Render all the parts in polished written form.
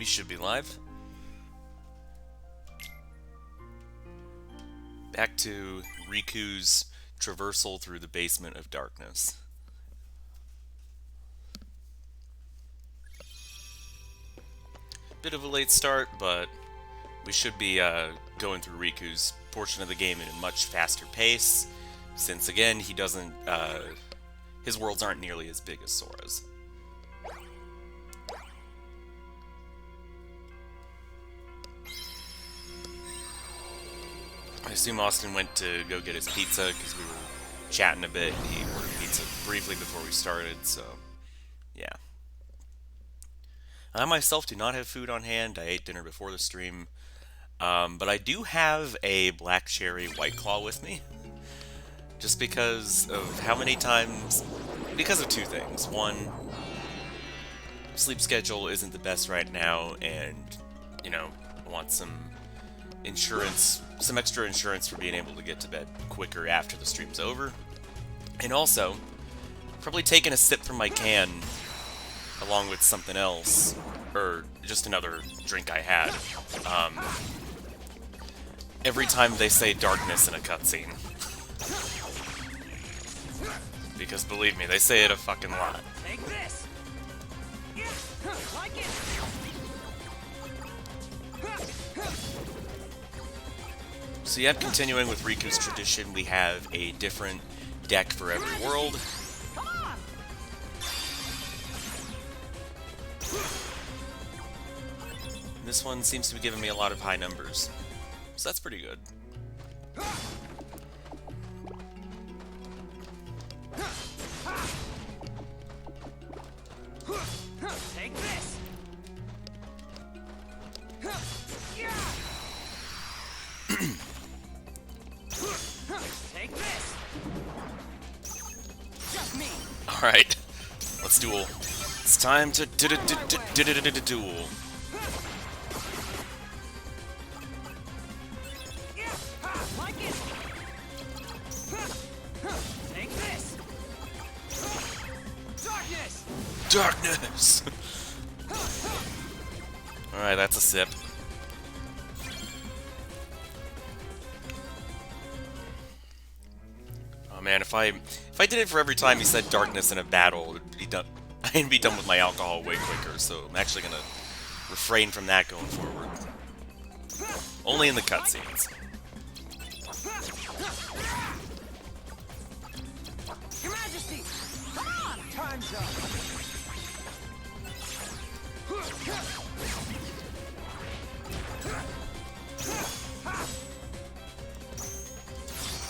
We should be live. Back to Riku's traversal through the basement of darkness. Bit of a late start, but we should be going through Riku's portion of the game at a much faster pace, since again, he doesn't, his worlds aren't nearly as big as Sora's. I assume Austin went to go get his pizza because we were chatting a bit. He ordered pizza briefly before we started, so yeah. I myself do not have food on hand. I ate dinner before the stream, but I do have a black cherry White Claw with me, just because of how many times, because of two things. One, sleep schedule isn't the best right now, and, you know, I want some insurance, some extra insurance for being able to get to bed quicker after the stream's over. And also, probably taking a sip from my can along with something else, or just another drink I had, every time they say darkness in a cutscene. Because believe me, they say it a fucking lot. Take this. Yeah, like it. So yeah, continuing with Riku's tradition, we have a different deck for every world. Come on. This one seems to be giving me a lot of high numbers, so that's pretty good. Take this. Take this. Just me. Alright, let's duel. It's time to duel. Like it. Take this. Darkness. Darkness! Alright, that's a sip. Oh man, if I did it for every time he said darkness in a battle, it'd be done. I'd be done with my alcohol way quicker, so I'm actually gonna refrain from that going forward. Only in the cutscenes. Your Majesty. Come on. Time's up.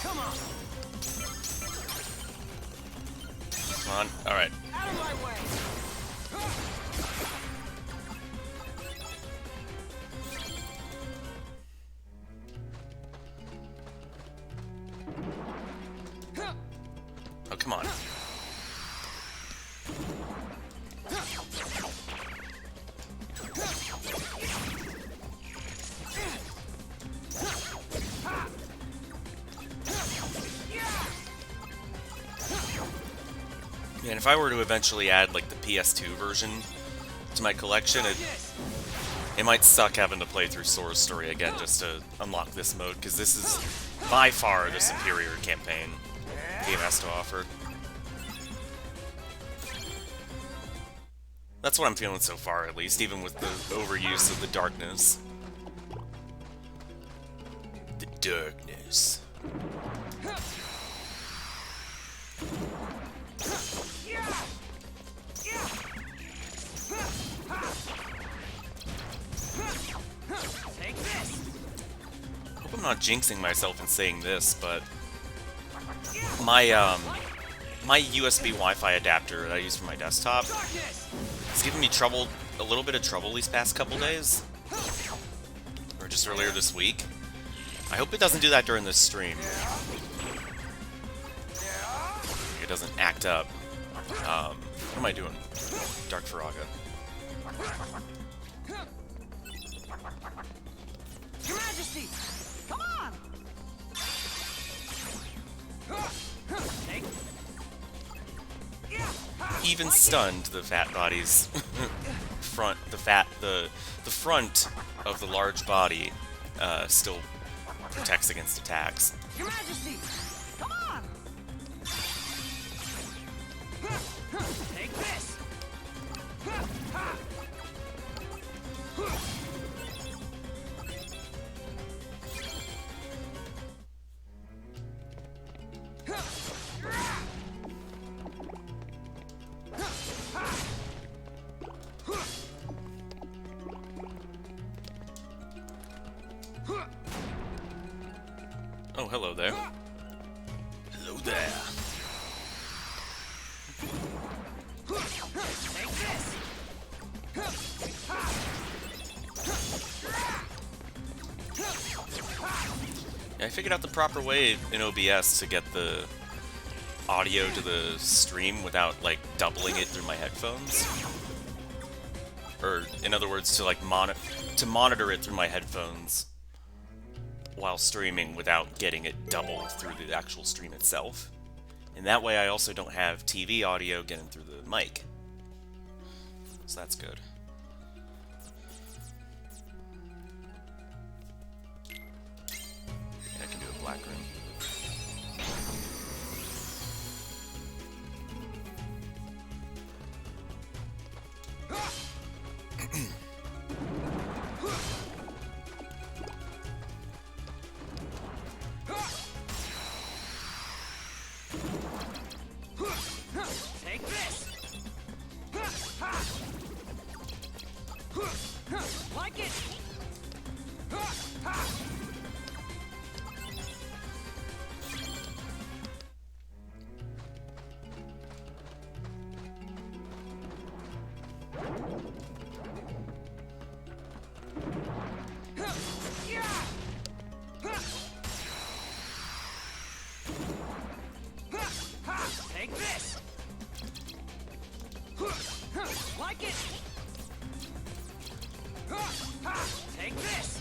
Come on. Come on, alright. Out of my way. Oh, come on. Man, if I were to eventually add, like, the PS2 version to my collection, it might suck having to play through Sora's story again just to unlock this mode, because this is by far the superior campaign the game has to offer. That's what I'm feeling so far, at least, even with the overuse of the darkness. The darkness. Take this. Hope I'm not jinxing myself in saying this, but my my USB Wi-Fi adapter that I use for my desktop is giving me trouble, a little bit of trouble these past couple days, or just earlier this week. I hope it doesn't do that during this stream. It doesn't act up. What am I doing? Dark Faraga. Your Majesty. Come on. Even stunned, the fat bodies the front of the large body still protects against attacks. Your Majesty! Come on! Take this! Oh, hello there. Hello there. Take this! Yeah, I figured out the proper way in OBS to get the audio to the stream without, like, doubling it through my headphones. Or, in other words, to, like, monitor it through my headphones while streaming without getting it doubled through the actual stream itself. And that way I also don't have TV audio getting through the mic. So that's good. Yeah, I can do a black room. Take this! Like it! Take this! Like it! Take this!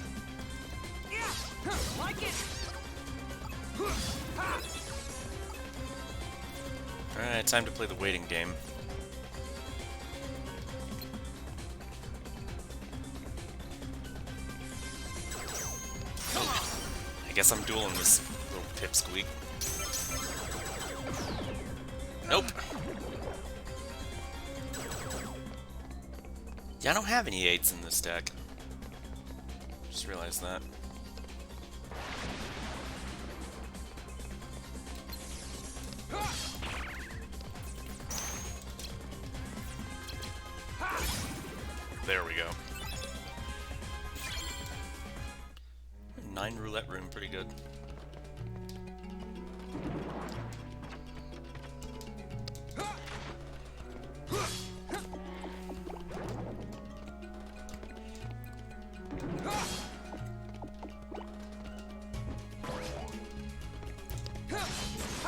Like it! Alright, time to play the waiting game. I guess I'm dueling this little pipsqueak. Nope. Yeah, I don't have any 8s in this deck. Just realized that. There we go. 9 roulette room, pretty good.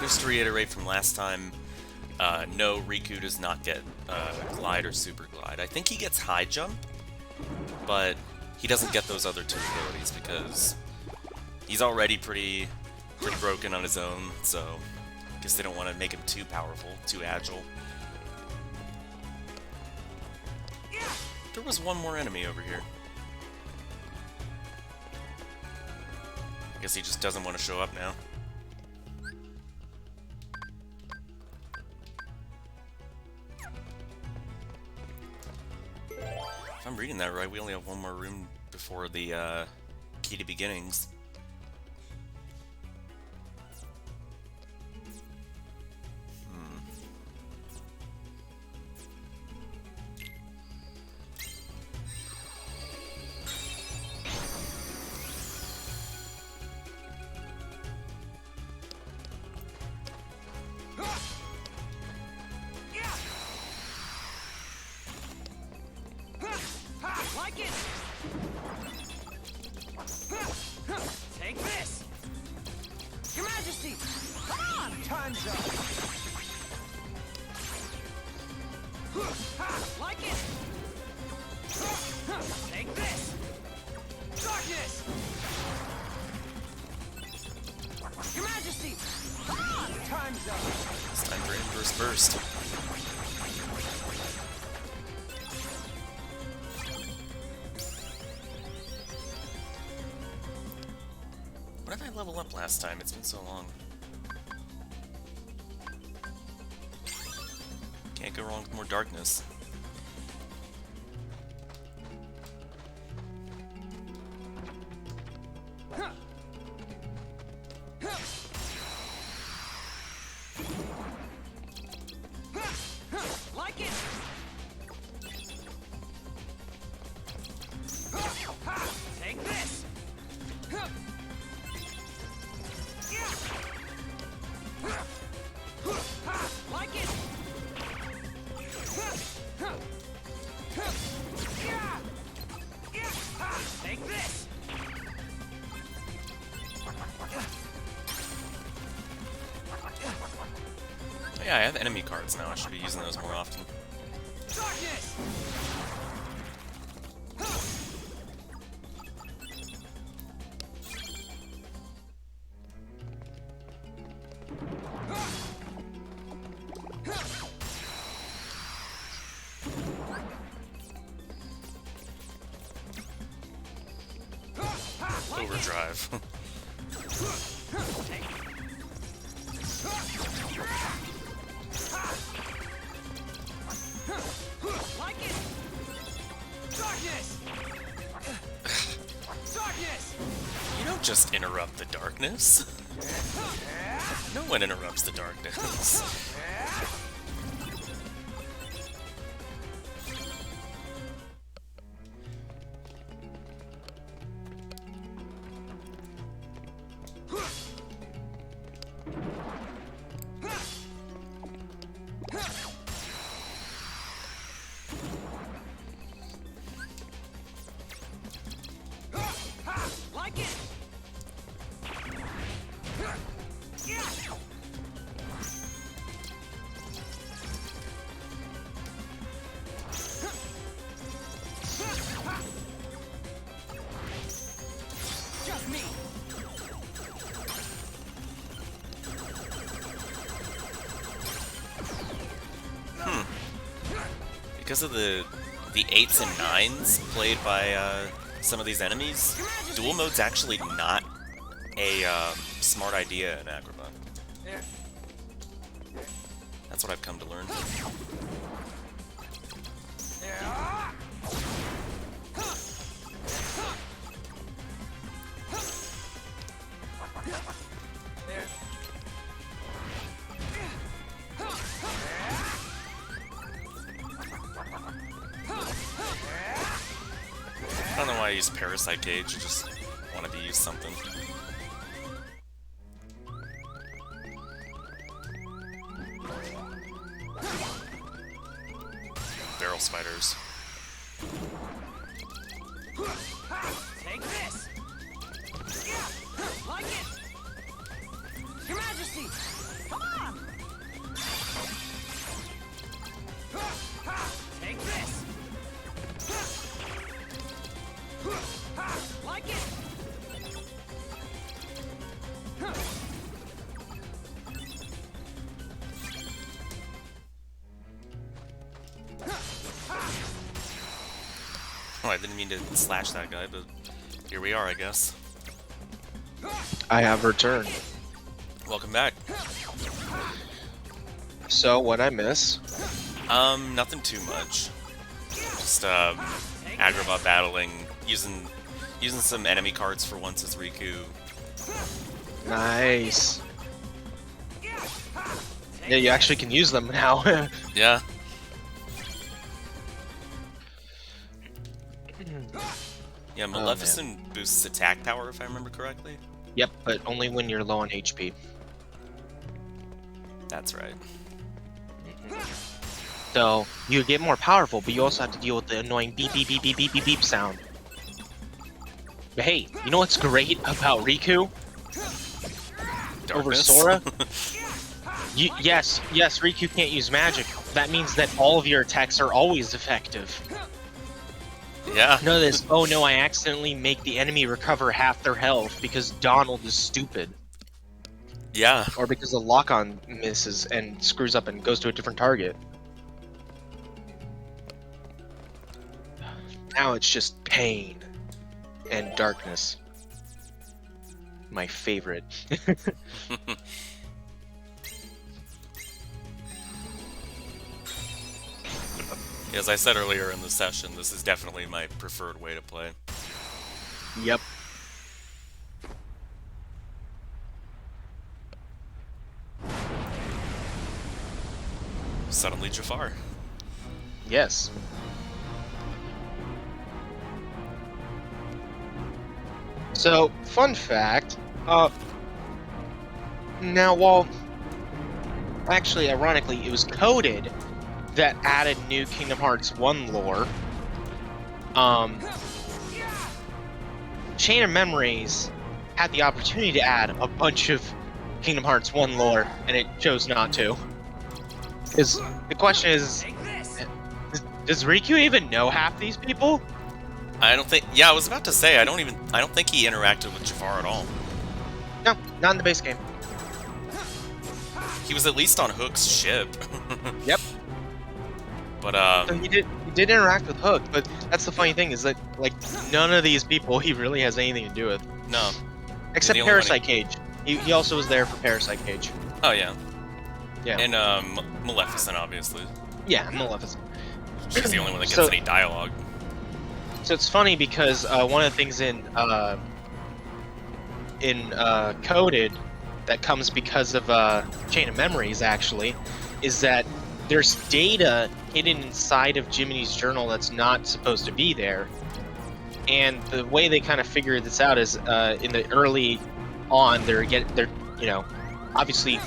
Just to reiterate from last time, no, Riku does not get Glide or Super Glide. I think he gets High Jump, but he doesn't get those other two abilities because he's already pretty broken on his own, so I guess they don't want to make him too powerful, too agile. There was one more enemy over here. I guess he just doesn't want to show up now. If I'm reading that right, we only have one more room before the key to beginnings. Like it! Take this! Your Majesty! Come on! Time's up! Like it! Take this! Darkness! Your Majesty! Come on! Time's up! It's time for Inverse Burst. What did I level up last time? It's been so long. Can't go wrong with more darkness. Like it. Take this. Like it. Take this. Oh, yeah, I have enemy cards now. I should be using those more often. Darkness. Overdrive. Like it. Darkness. Darkness. You don't just interrupt the darkness. No one interrupts the darkness. Like it. Just me. Because of the 8s and 9s played by some of these enemies, dual mode's actually not a smart idea in Agrabah. That's what I've come to learn. I don't know why I use Parasite Gauge, I just wanted to use something. Barrel spiders. Take this. Like it. Your Majesty. Come on. Take this. Like it. Oh, I didn't mean to slash that guy, but here we are, I guess. I have returned. Welcome back. So, what I miss? Nothing too much. Just, Agrabah battling, using some enemy cards for once as Riku. Nice. Yeah, you actually can use them now. Yeah. Yeah, Maleficent boosts attack power, if I remember correctly. Yep, but only when you're low on HP. That's right. So, you get more powerful, but you also have to deal with the annoying beep beep beep beep beep beep beep sound. But hey, you know what's great about Riku? Over Darkness. Sora? Yes, Riku can't use magic. That means that all of your attacks are always effective. Yeah. None of this, oh no, I accidentally make the enemy recover half their health because Donald is stupid. Yeah. Or because the lock-on misses and screws up and goes to a different target. Now it's just pain and darkness. my favorite. As I said earlier in the session, this is definitely my preferred way to play. Yep. Suddenly Jafar. Yes. So, fun fact, now, well, actually, ironically, it was Coded that added new Kingdom Hearts 1 lore. Chain of Memories had the opportunity to add a bunch of Kingdom Hearts 1 lore, and it chose not to. Because the question is, Take this. does Riku even know half these people? I don't think. Yeah, I was about to say I don't think he interacted with Jafar at all. No, not in the base game. He was at least on Hook's ship. Yep. But So he did interact with Hook, but that's the funny thing is that like none of these people he really has anything to do with, no. except the only one Parasite Cage. He also was there for Parasite Cage. Oh yeah. Yeah. And Maleficent, obviously. Yeah, Maleficent. She's the only one that gets So- any dialogue. So it's funny because one of the things in Coded that comes because of Chain of Memories actually is that there's data hidden inside of Jiminy's journal that's not supposed to be there. And the way they kind of figure this out is in the early on they're obviously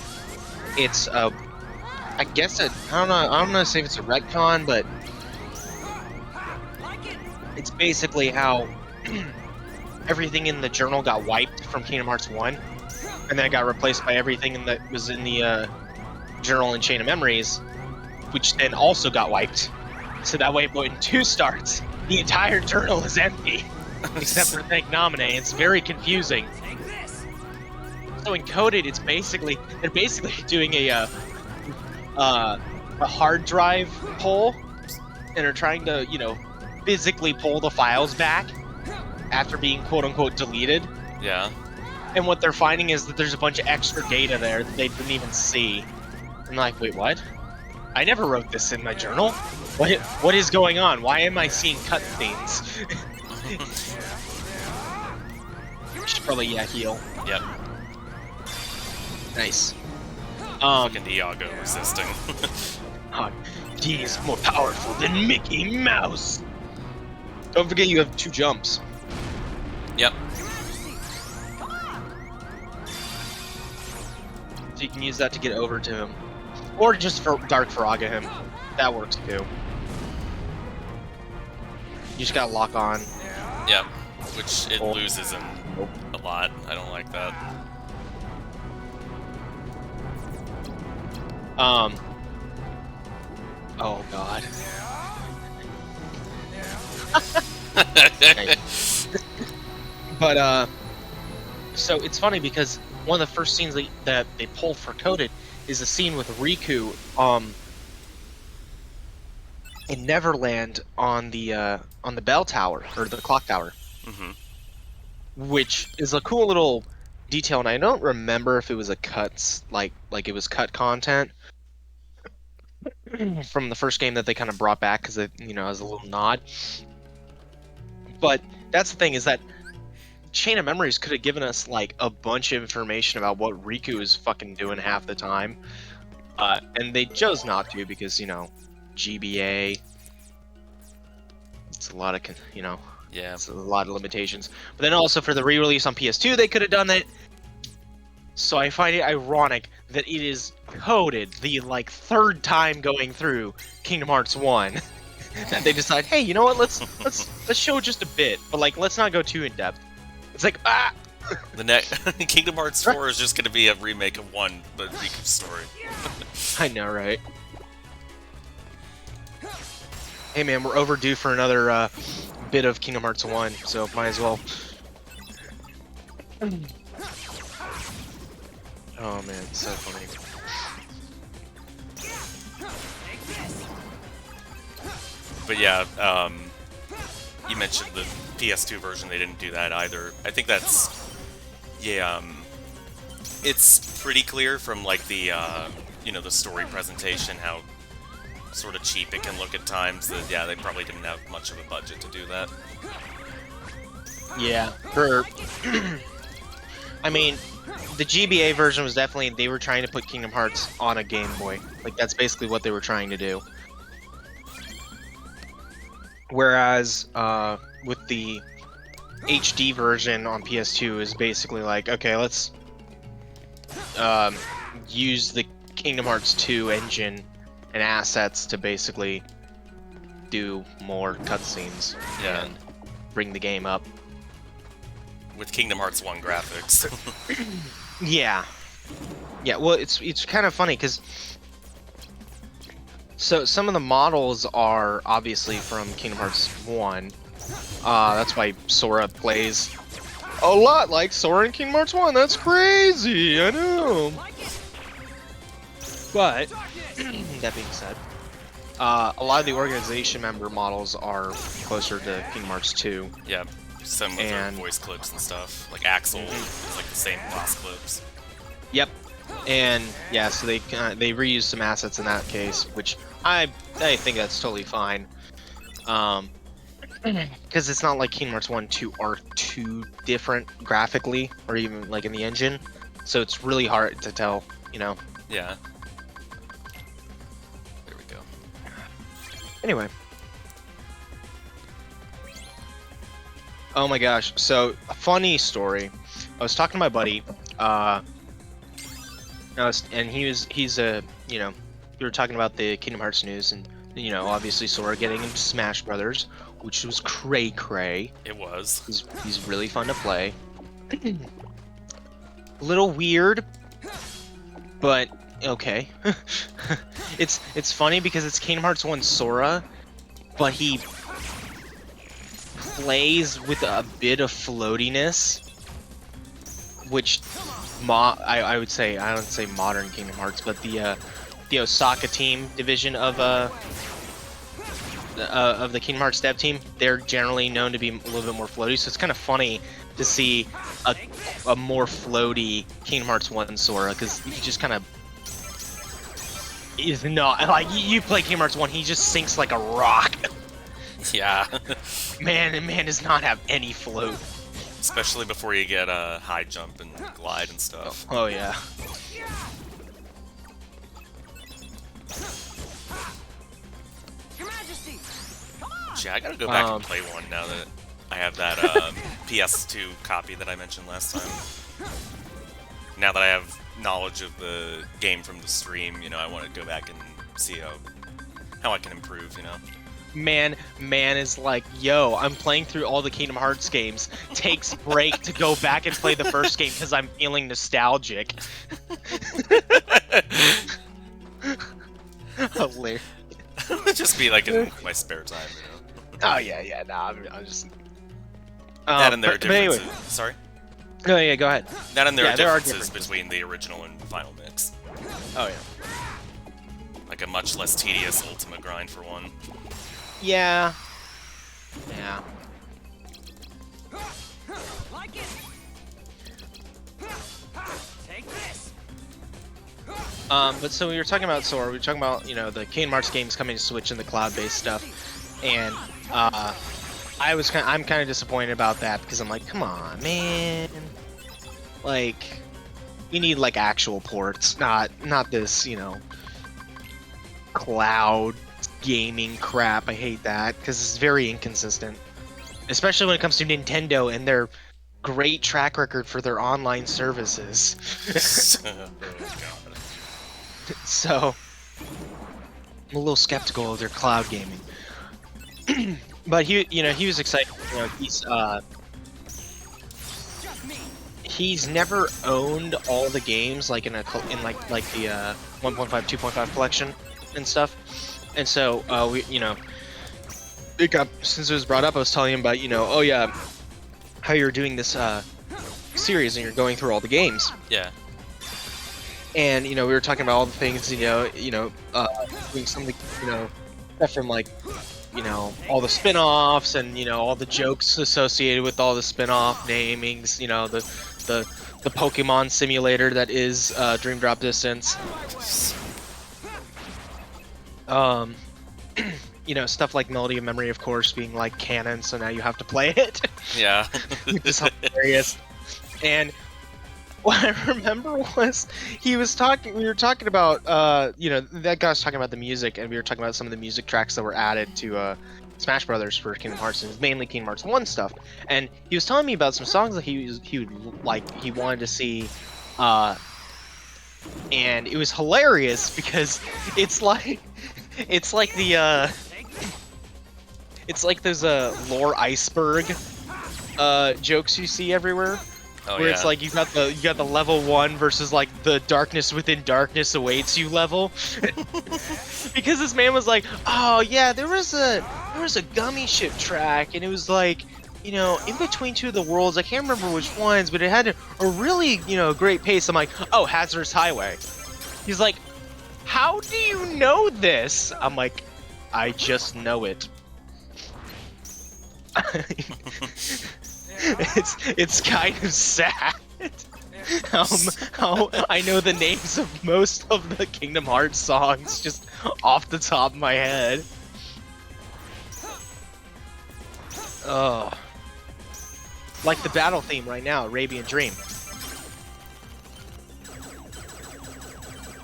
it's I guess I don't know if it's a retcon, but it's basically how everything in the journal got wiped from Kingdom Hearts 1, and then it got replaced by everything that was in the journal and Chain of Memories, which then also got wiped. So that way, when 2 starts, the entire journal is empty, except for Thank Nominee. It's very confusing. Take this. So in Coded, they're basically doing a hard drive pull, and are trying to physically pull the files back after being quote-unquote deleted. Yeah. And what they're finding is that there's a bunch of extra data there that they didn't even see. I'm like, wait, what? I never wrote this in my journal. What is going on? Why am I seeing cutscenes? Should probably heal. Yep. Nice. Fucking Iago resisting. He is more powerful than Mickey Mouse. Don't forget you have 2 jumps. Yep. So you can use that to get over to him. Or just for Dark Faraga him. That works too. You just gotta lock on. Yep. Which it Oh. loses him a lot. I don't like that. Oh god. But so it's funny because one of the first scenes that they pulled for Coded is a scene with Riku in Neverland on the bell tower or the clock tower, Mm-hmm. which is a cool little detail, and I don't remember if it was a cuts like it was cut content from the first game that they kind of brought back because it as a little nod. But that's the thing is that Chain of Memories could have given us like a bunch of information about what Riku is fucking doing half the time, and they chose not to because GBA. It's a lot of Yeah. it's a lot of limitations. But then also for the re-release on PS2, they could have done that. So I find it ironic that it is coded the like 3rd time going through Kingdom Hearts 1 that they decide, hey, you know what? Let's show just a bit, but like let's not go too in depth. It's like The next Kingdom Hearts 4 is just going to be a remake of 1, but Riku's story. I know, right? Hey man, we're overdue for another bit of Kingdom Hearts 1, so might as well. Oh man, it's so funny. But yeah, you mentioned the PS2 version, they didn't do that either. I think that's Yeah, it's pretty clear from like the the story presentation how sort of cheap it can look at times. That yeah, they probably didn't have much of a budget to do that. Yeah. For I mean, the GBA version was definitely they were trying to put Kingdom Hearts on a Game Boy. Like that's basically what they were trying to do. Whereas with the HD version on PS2 is basically like, okay, let's use the Kingdom Hearts 2 engine and assets to basically do more cutscenes Yeah. and bring the game up. With Kingdom Hearts 1 graphics. Yeah. Yeah, well, it's kind of funny because so some of the models are obviously from Kingdom Hearts 1. That's why Sora plays a lot like Sora in Kingdom Hearts 1. That's crazy, I know. But that being said, a lot of the organization member models are closer to Kingdom Hearts 2. Yeah, some of their And- voice clips and stuff. Like Axel is like the same boss clips. Yep. And yeah, so they reuse some assets in that case, which I think that's totally fine. Because it's not like Kingdom Hearts 1 and 2 are too different graphically, or even like in the engine, so it's really hard to tell, you know. Yeah. There we go. Anyway. Oh my gosh, so a funny story. I was talking to my buddy, and he's a, we were talking about the Kingdom Hearts news, and obviously Sora getting into Smash Brothers, which was cray cray. It was. He's really fun to play. A little weird, but okay. It's funny because it's Kingdom Hearts 1 Sora, but he plays with a bit of floatiness, which I would say, I don't say modern Kingdom Hearts, but the Osaka team division of the Kingdom Hearts dev team, they're generally known to be a little bit more floaty, so it's kind of funny to see a more floaty Kingdom Hearts 1 Sora, because he just kind of is not, like, you play Kingdom Hearts 1, he just sinks like a rock. Yeah. Man does not have any float. Especially before you get a high jump and glide and stuff. Oh yeah. Your Majesty! Come on! Gee, I gotta go back and play one now that I have that PS2 copy that I mentioned last time. Now that I have knowledge of the game from the stream, I want to go back and see how I can improve, Man is like, yo, I'm playing through all the Kingdom Hearts games. Takes break to go back and play the first game because I'm feeling nostalgic. Hilarious. Just be like in my spare time, Oh yeah, nah, I'm just. That and there are but anyway. differences. Sorry? Oh yeah, go ahead. That and there Yeah, are there are differences differences. between the original and final mix. Oh yeah. Like a much less tedious Ultima grind for one. Yeah. Yeah. Like it! Take this! But so we were talking about Sora. We were talking about the Kingdom Hearts games coming to Switch and the cloud-based stuff, and I'm kind of disappointed about that because I'm like, come on, man, like you need like actual ports, not this cloud gaming crap. I hate that because it's very inconsistent, especially when it comes to Nintendo and their great track record for their online services. Oh, God. So I'm a little skeptical of their cloud gaming. But he was excited. He's never owned all the games like in the 1.5, 2.5 collection and stuff. And so since it was brought up, I was telling him about oh yeah, how you're doing this series and you're going through all the games. Yeah. And we were talking about all the things, doing some of the stuff from like all the spin-offs and all the jokes associated with all the spin-off namings, the Pokemon simulator that is Dream Drop Distance. You know, stuff like Melody of Memory, of course, being like canon, so now you have to play it. Yeah. Which is hilarious. And what I remember was we were talking about, you know, that guy was talking about the music, and we were talking about some of the music tracks that were added to Smash Brothers for Kingdom Hearts, and it was mainly Kingdom Hearts 1 stuff. And he was telling me about some songs that he would like, he wanted to see, and it was hilarious because it's like it's like those lore iceberg jokes you see everywhere. Oh, Where yeah. it's like you got the level 1 versus like the darkness within darkness awaits you level. Because this man was like, oh yeah, there was a gummy ship track, and it was like, you know, in between two of the worlds. I can't remember which ones, but it had a really, you know, great pace. I'm like, oh, Hazardous Highway. He's like, how do you know this? I'm like, I just know it. It's kind of sad. How I know the names of most of the Kingdom Hearts songs just off the top of my head. Oh, like the battle theme right now, Arabian Dream.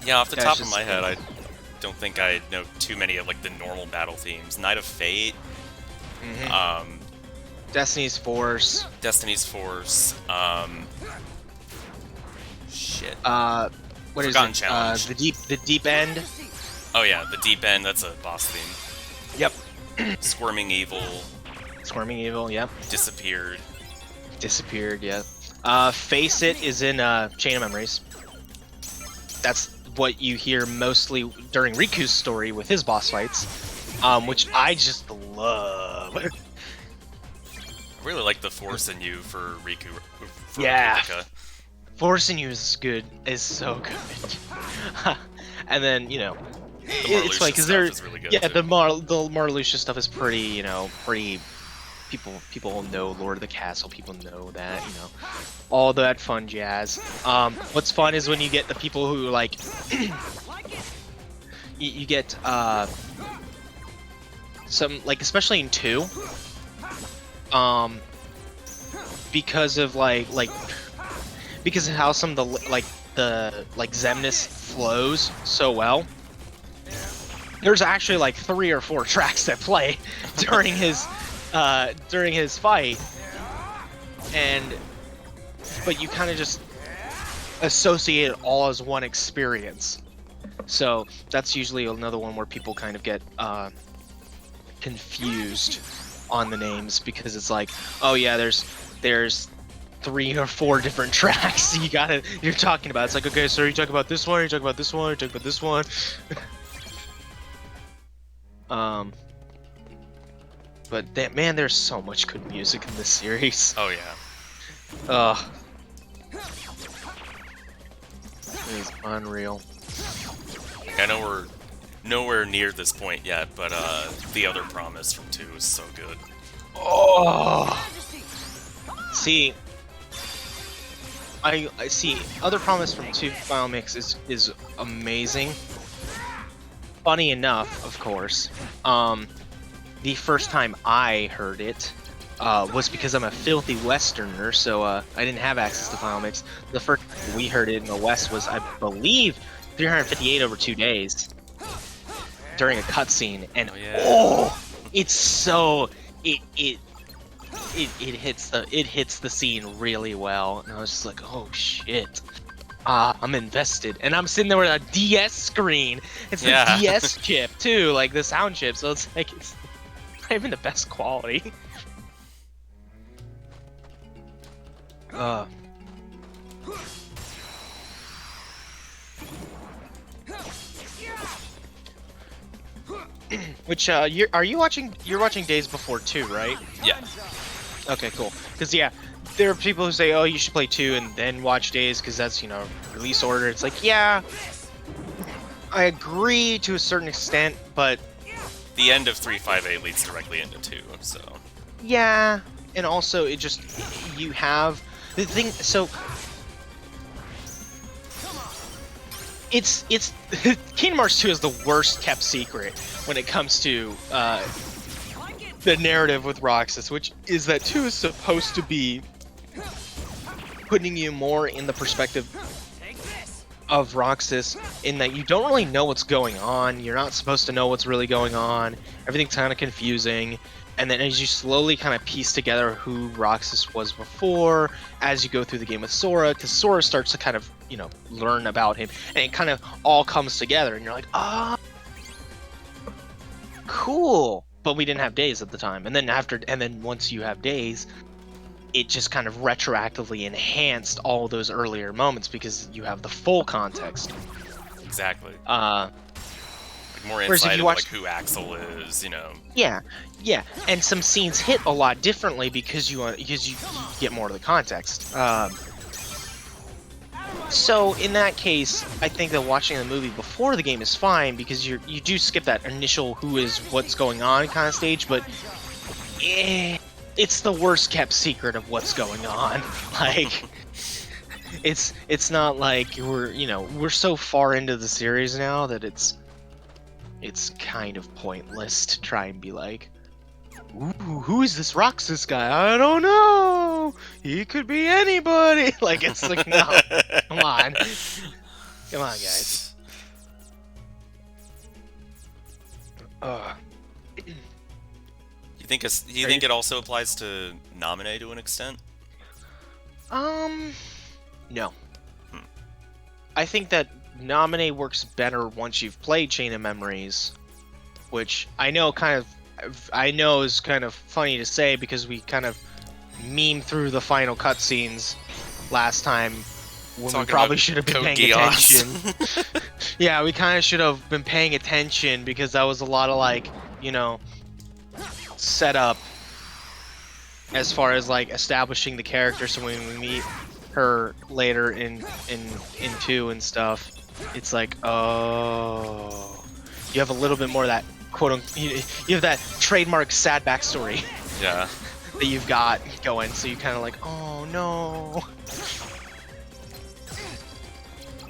Yeah, off the Yeah, top it's of just- my head, I don't think I know too many of like the normal battle themes. Night of Fate, Mhm. Destiny's Force. Destiny's Force, shit. What is Forgotten it? Challenge. The deep end. Oh yeah, the Deep End, that's a boss theme. Yep. Squirming Evil, Squirming Evil. Yep. Disappeared. Disappeared. Yep. Face It is in Chain of Memories. That's what you hear mostly during Riku's story with his boss fights, which I just love. I really like the Force in You for Riku. For Yeah. Rika. Forcing You is good. Is so good. And then, you know, The it's funny Marluxia because stuff they're is really good, yeah, too. the Marluxia stuff is pretty, you know, pretty. People know Lord of the Castle. People know that, you know, all that fun jazz. What's fun is when you get the people who like, you get some like, especially in 2, because of because of how some of the Xemnas flows so well. There's actually like 3 or 4 tracks that play during his fight, but you kind of just associate it all as one experience. So that's usually another one where people kind of get confused on the names, because it's like, oh yeah, there's 3 or 4 different tracks you're talking about. It's like, okay, so you talk about this one, you talk about this one, you talk about this one. But man, there's so much good music in this series. Oh yeah. Ugh. It is unreal. Like, I know we're nowhere near this point yet, but the Other Promise from 2 is so good. Oh. See, I see. Other Promise from 2 Final Mix is amazing. Funny enough, of course. The first time I heard it was because I'm a filthy Westerner, so I didn't have access to Final Mix. The first time we heard it in the West was, I believe, 358 over 2 days during a cutscene, and it's so it hits the scene really well, and I was just like, oh shit. I'm invested, and I'm sitting there with a DS screen. It's the DS chip too, like the sound chip, so it's like it's not even the best quality. Which are you watching? You're watching Days Before 2, right? Yeah. Okay, cool. Because yeah, there are people who say, oh, you should play 2 and then watch Days because that's, you know, release order. It's like, yeah, I agree to a certain extent, but The end of 358 leads directly into 2, so... yeah, and also it just, you have The thing, so it's Kingdom Hearts 2 is the worst kept secret when it comes to the narrative with Roxas, which is that 2 is supposed to be putting you more in the perspective of Roxas, in that you don't really know what's going on. You're not supposed to know what's really going on. Everything's kind of confusing. And then as you slowly kind of piece together who Roxas was before, as you go through the game with Sora, because Sora starts to kind of, you know, learn about him, and it kind of all comes together, and you're like, ah, cool. But we didn't have days at the time. And then once you have days, it just kind of retroactively enhanced all those earlier moments because you have the full context. Exactly. Whereas More if insight you of watch, like who Axel is, you know. yeah, and some scenes hit a lot differently because you get more of the context. So in that case, I think that watching the movie before the game is fine because you do skip that initial who is what's going on kind of stage, but it's the worst kept secret of what's going on. Like, it's not like we're so far into the series now that it's kind of pointless to try and be like, ooh, who is this Roxas guy? I don't know. He could be anybody. Like, it's like, no, come on, guys. You think it also applies to Naminé to an extent? No. I think that Naminé works better once you've played Chain of Memories, which I know is kind of funny to say because we kind of meme through the final cutscenes last time when we probably should have been paying attention. Yeah, we kind of should have been paying attention because that was a lot of like, setup as far as like establishing the character, so when we meet her later in 2 and stuff, it's like, oh, you have a little bit more of that you have that trademark sad backstory. Yeah. That you've got going, so you kind of like, oh no.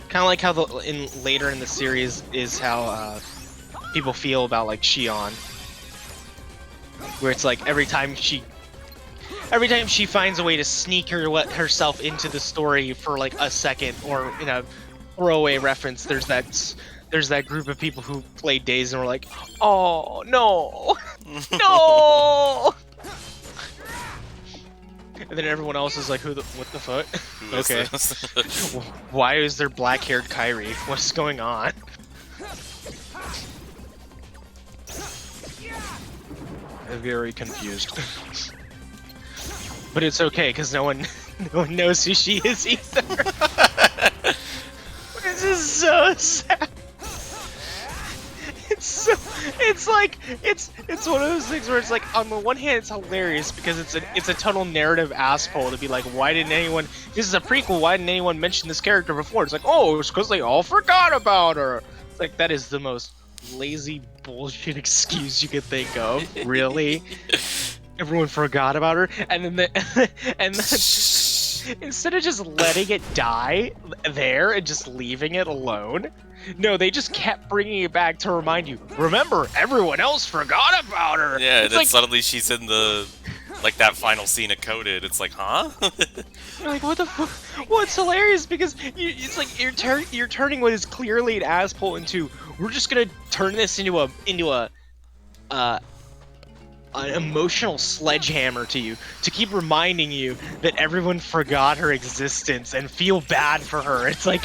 Kind of like how later in the series is how people feel about like Shion, where it's like every time she finds a way to sneak herself into the story for like a second, or throwaway reference, there's that group of people who played Days and were like, oh no, no. And then everyone else is like, what the fuck? Okay. Why is there black-haired Kairi? What's going on? I'm very confused. But it's okay, because no one knows who she is either. This is so sad. It's one of those things where it's like, on the one hand it's hilarious because it's a total narrative asshole to be like, why didn't anyone, this is a prequel, why didn't anyone mention this character before? It's like, oh, it's because they all forgot about her. It's like, that is the most lazy bullshit excuse you could think of. Really? Everyone forgot about her, and then instead of just letting it die there and just leaving it alone, no, they just kept bringing it back to remind you, remember, everyone else forgot about her. Yeah, it's and then like, suddenly she's in the, like, that final scene of Coded. It's like, huh? You're like, what the fuck? Well, it's hilarious because it's like you're turning what is clearly an asshole into, we're just gonna turn this into an emotional sledgehammer to you, to keep reminding you that everyone forgot her existence and feel bad for her. It's like,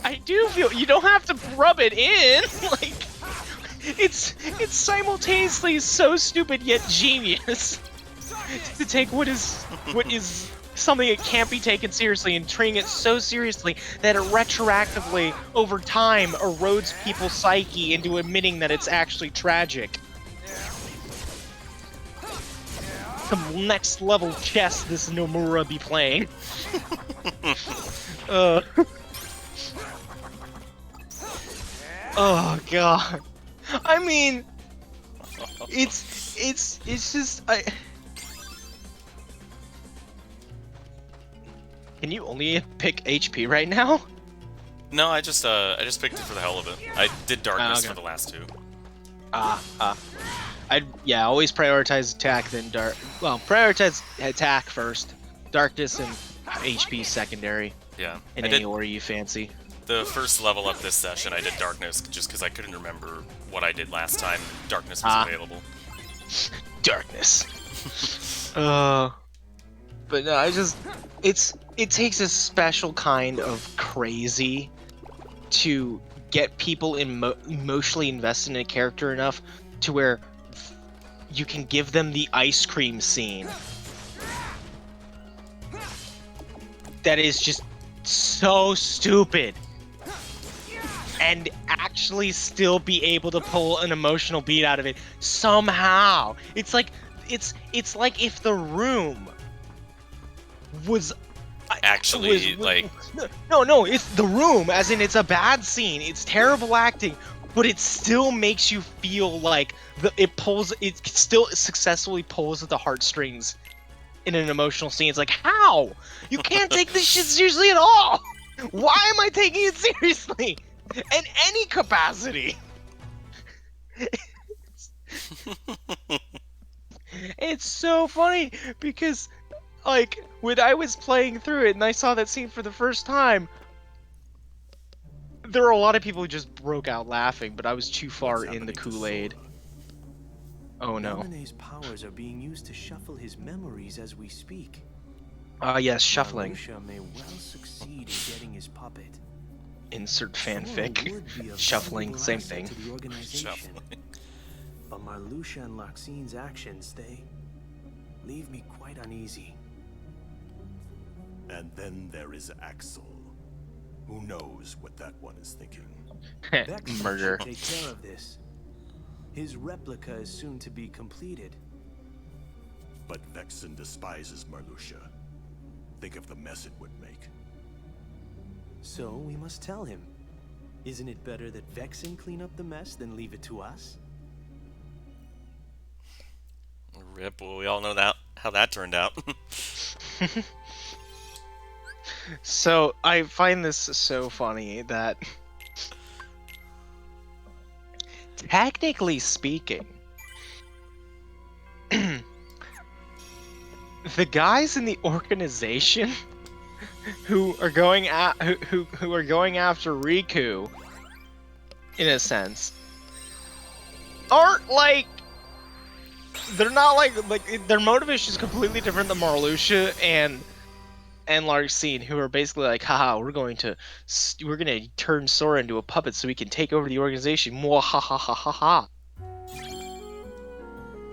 I do feel, you don't have to rub it in. Like, it's simultaneously so stupid yet genius to take what is something that can't be taken seriously and treating it so seriously that it retroactively over time erodes people's psyche into admitting that it's actually tragic. The next level chess this Nomura be playing. Oh god. I mean, it's just Can you only pick HP right now? No, I just picked it for the hell of it. I did darkness okay. for the last two. Yeah, always prioritize attack, then dark. Well, prioritize attack first, darkness and HP secondary. Yeah, In I any did order you fancy. the first level up this session. I did darkness just because I couldn't remember what I did last time. Darkness was available. Darkness. But no, it takes a special kind of crazy to get people emotionally invested in a character enough to where you can give them the ice cream scene. That is just so stupid. And actually still be able to pull an emotional beat out of it somehow. It's like if The Room was Actually, no, it's The Room, as in it's a bad scene, it's terrible acting, but it still makes you feel like it still successfully pulls at the heartstrings in an emotional scene. It's like, how? You can't take this shit seriously at all. Why am I taking it seriously in any capacity? It's so funny because, like, when I was playing through it and I saw that scene for the first time, there were a lot of people who just broke out laughing, but I was too far in the Kool-Aid. Oh no. Namine's powers are being used to shuffle his memories as we speak. Yes, shuffling. Marusha may well succeed in getting his puppet. Insert Thor fanfic. would be a Shuffling, valuable same asset thing. to the organization. Shuffling. But Marluxia and Loxine's actions, they leave me quite uneasy. And then there is Axel. Who knows what that one is thinking? Vexen Murder. should take care of this. His replica is soon to be completed. But Vexen despises Marluxia. Think of the mess it would make. So we must tell him. Isn't it better that Vexen clean up the mess than leave it to us? Rip. Well, we all know how that turned out. So I find this so funny that, technically speaking, the guys in the organization who are going who are going after Riku, in a sense, aren't like, they're not like their motivation is completely different than Marluxia and Larxene, who are basically like, haha, we're gonna turn Sora into a puppet so we can take over the organization. Mwahahaha.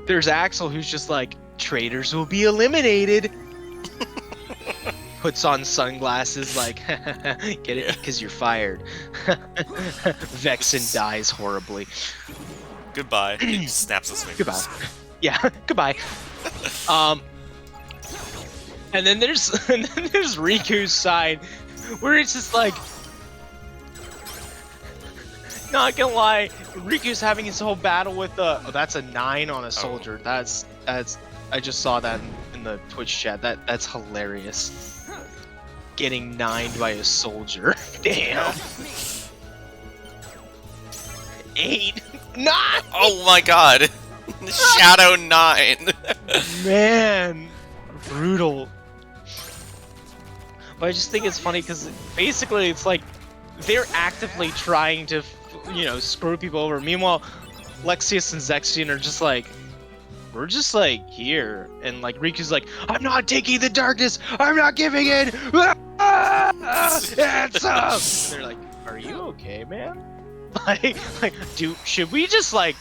There's Axel, who's just like, traitors will be eliminated. Puts on sunglasses, like, get it? Because you're fired. Vexen dies horribly. Goodbye. He snaps his fingers. Goodbye. Yeah, goodbye. And then there's Riku's side, where it's just like, not gonna lie, Riku's having his whole battle with the. Oh, that's a 9 on a soldier. That's I just saw that in the Twitch chat. That's hilarious. Getting 9'd by a soldier. Damn. 8, 9. Oh my god. Shadow 9. Man, brutal. But I just think it's funny because basically it's like they're actively trying to, screw people over. Meanwhile, Lexius and Zexion are just like, we're just like here, and like Riku's like, I'm not taking the darkness. I'm not giving in. Hands up. And they're like, are you okay, man? Should we just like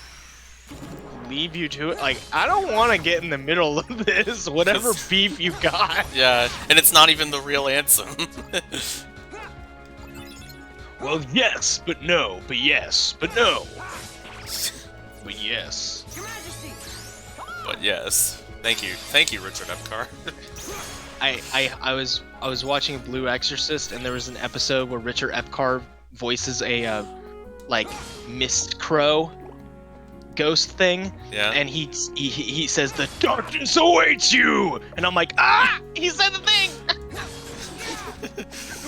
leave you to it? Like, I don't want to get in the middle of this, whatever beef you got. Yeah, and it's not even the real answer. Well, yes, but no, but yes, but no. But yes. Your Majesty! But yes. Thank you, Richard Epcar. I was watching Blue Exorcist, and there was an episode where Richard Epcar voices a like mist crow ghost thing, Yeah. and he says the darkness awaits you, and I'm like, ah, he said the thing.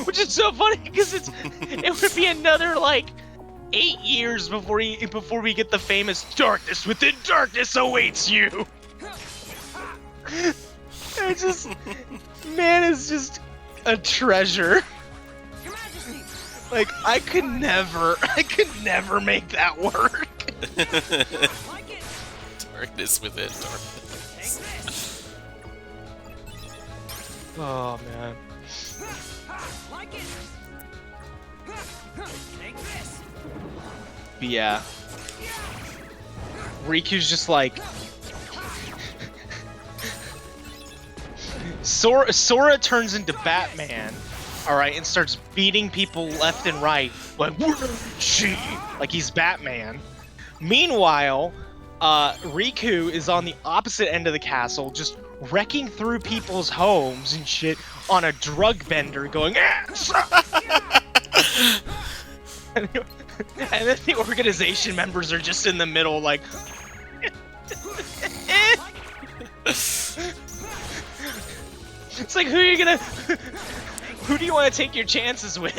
Which is so funny because it would be another like 8 years before we get the famous darkness within darkness awaits you. It's just, man is just a treasure. Your Majesty. Like I could never make that work. Like it. Darkness within Take darkness. this. Oh man. Like it. Take this. But yeah. Riku's just like Sora turns into Batman, alright, and starts beating people left and right, like, she, like he's Batman. Meanwhile, Riku is on the opposite end of the castle, just wrecking through people's homes and shit on a drug bender, going, and then the organization members are just in the middle, like, it's like, who do you want to take your chances with?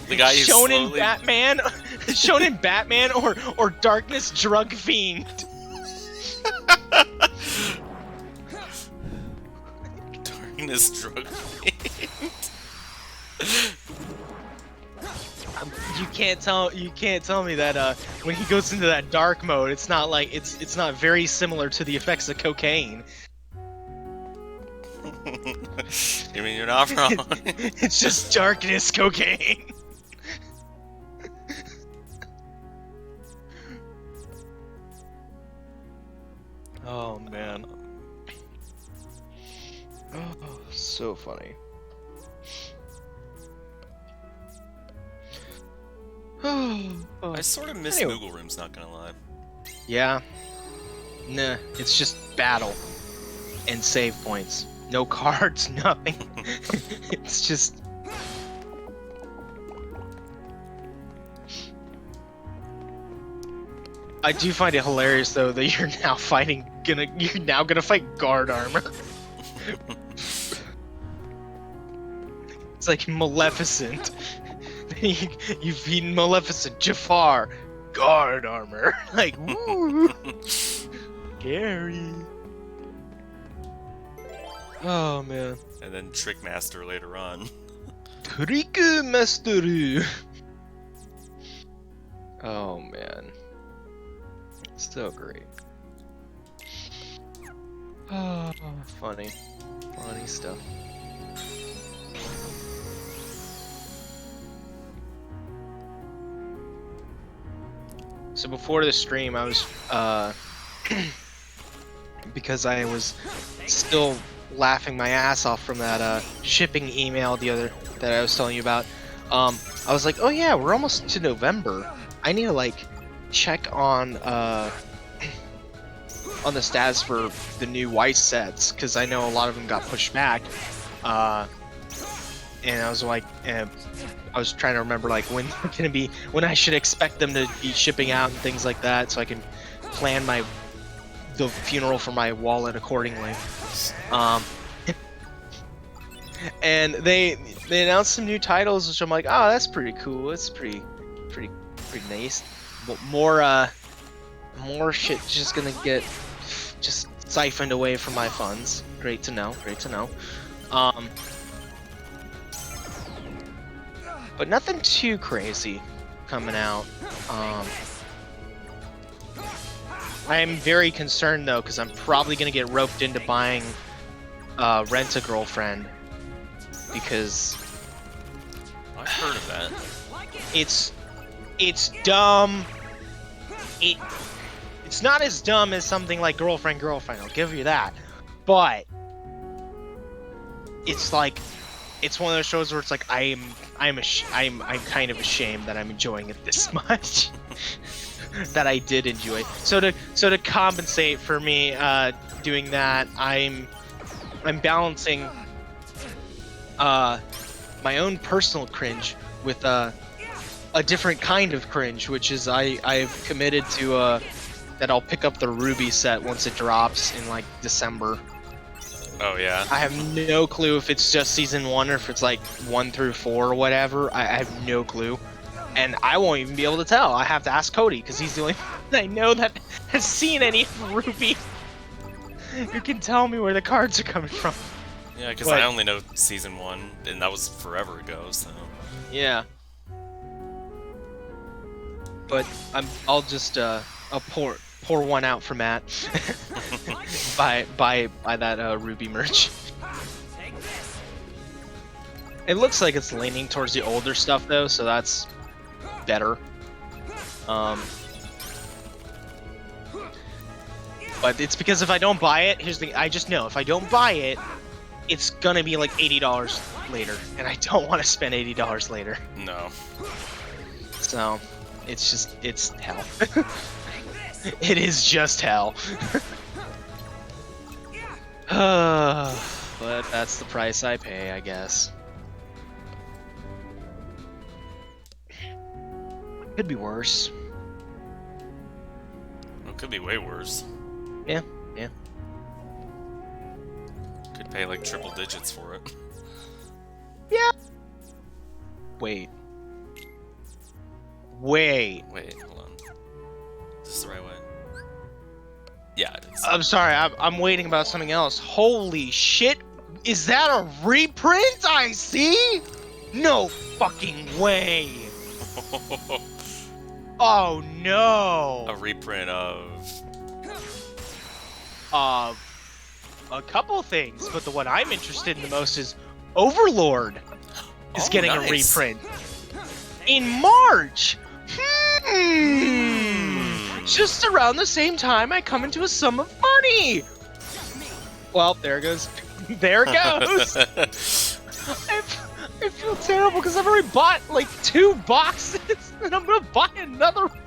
The guy who's Shonen slowly... Batman, Shonen Batman, or Darkness Drug Fiend. Darkness drug fiend. You can't tell me that when he goes into that dark mode, it's not like it's not very similar to the effects of cocaine. You mean you're not wrong? It's just darkness cocaine. Oh man. Oh, so funny. I sort of miss Anyway. Moogle Rooms, not gonna lie. Yeah. Nah, it's just battle and save points. No cards, nothing. It's just. I do find it hilarious though that you're now gonna fight guard armor. It's like Maleficent. You've beaten Maleficent, Jafar, guard armor. Like, woo! Scary. Oh man. And then Trickmaster later on. Trick Master. Oh man. So great. Oh, funny. Funny stuff. So before the stream, I was, because I was still laughing my ass off from that shipping email that I was telling you about. I was like, oh yeah, we're almost to November. I need to like check on the status for the new Weiss sets because I know a lot of them got pushed back. And I was like, I was trying to remember like when when I should expect them to be shipping out and things like that, so I can plan the funeral for my wallet accordingly. And they announced some new titles, which I'm like, oh, that's pretty cool. It's pretty nice. But more shit just gonna get just siphoned away from my funds. Great to know. Great to know. But nothing too crazy coming out. I am very concerned though, because I'm probably gonna get roped into buying Rent a Girlfriend because I've heard of that. it's dumb. It's not as dumb as something like Girlfriend, I'll give you that. But it's like it's one of those shows where it's like I'm kind of ashamed that I'm enjoying it this much. That I did enjoy. So to compensate for me doing that, I'm balancing my own personal cringe with a different kind of cringe, which is I've committed to that I'll pick up the Ruby set once it drops in like December. Oh yeah. I have no clue if it's just season 1 or if it's like 1 through 4 or whatever. I have no clue. And I won't even be able to tell. I have to ask Cody because he's the only one I know that has seen any of Ruby. Who can tell me where the cards are coming from. Yeah, because But- I only know season 1, and that was forever ago. So Yeah. But I'll just I'll pour one out for Matt. buy that Ruby merch. Take this. It looks like it's leaning towards the older stuff though, so that's better. But it's because if I don't buy it, here's the thing, I just know if I don't buy it, it's gonna be like $80 later, and I don't want to spend $80 later. no. So it's hell. Take this. It is just hell. But that's the price I pay, I guess. Could be worse. It could be way worse. Yeah. Could pay like triple digits for it. Wait. Wait, hold on. Is this the right way? Yeah, it is. I'm sorry, I'm waiting about something else. Holy shit! Is that a reprint I see? No fucking way! Oh no! A reprint of. A couple things, but the one I'm interested in the most is Overlord is Oh, getting nice. a reprint in March. Just around the same time I come into a sum of money. Well, there it goes. There it goes. I feel terrible because I've already bought like 2 boxes and I'm gonna buy another one.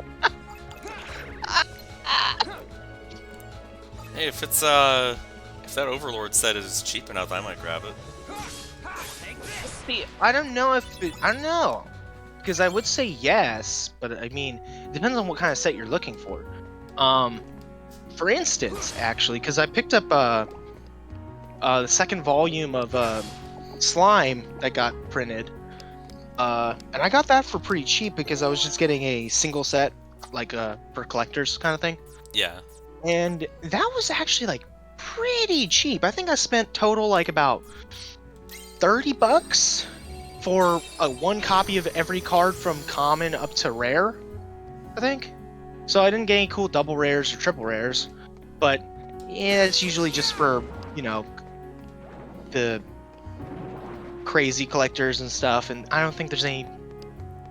Hey, if it's if that Overlord set is cheap enough, I might grab it. Take this. See, I don't know if I don't know, because I would say yes, but I mean, it depends on what kind of set you're looking for. For instance, actually, because I picked up the second volume of Slime that got printed, and I got that for pretty cheap because I was just getting a single set, like for collectors kind of thing. Yeah. And that was actually like pretty cheap. I think I spent total like about $30 for one copy of every card from common up to rare, I think. So I didn't get any cool double rares or triple rares, but yeah, it's usually just for, you know, the crazy collectors and stuff. And I don't think there's any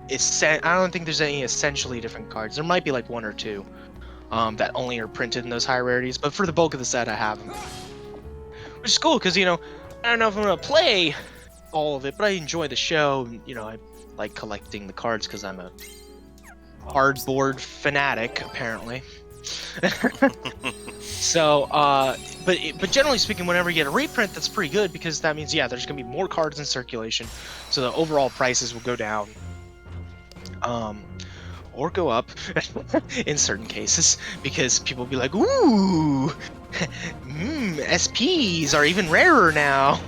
essentially different cards. There might be like 1 or 2. That only are printed in those high rarities, but for the bulk of the set I have them. Which is cool, because, you know, I don't know if I'm going to play all of it, but I enjoy the show, and, you know, I like collecting the cards because I'm a hardboard fanatic, apparently. So, but generally speaking, whenever you get a reprint, that's pretty good, because that means, yeah, there's going to be more cards in circulation, so the overall prices will go down. Or go up in certain cases, because people will be like, ooh, SPs are even rarer now.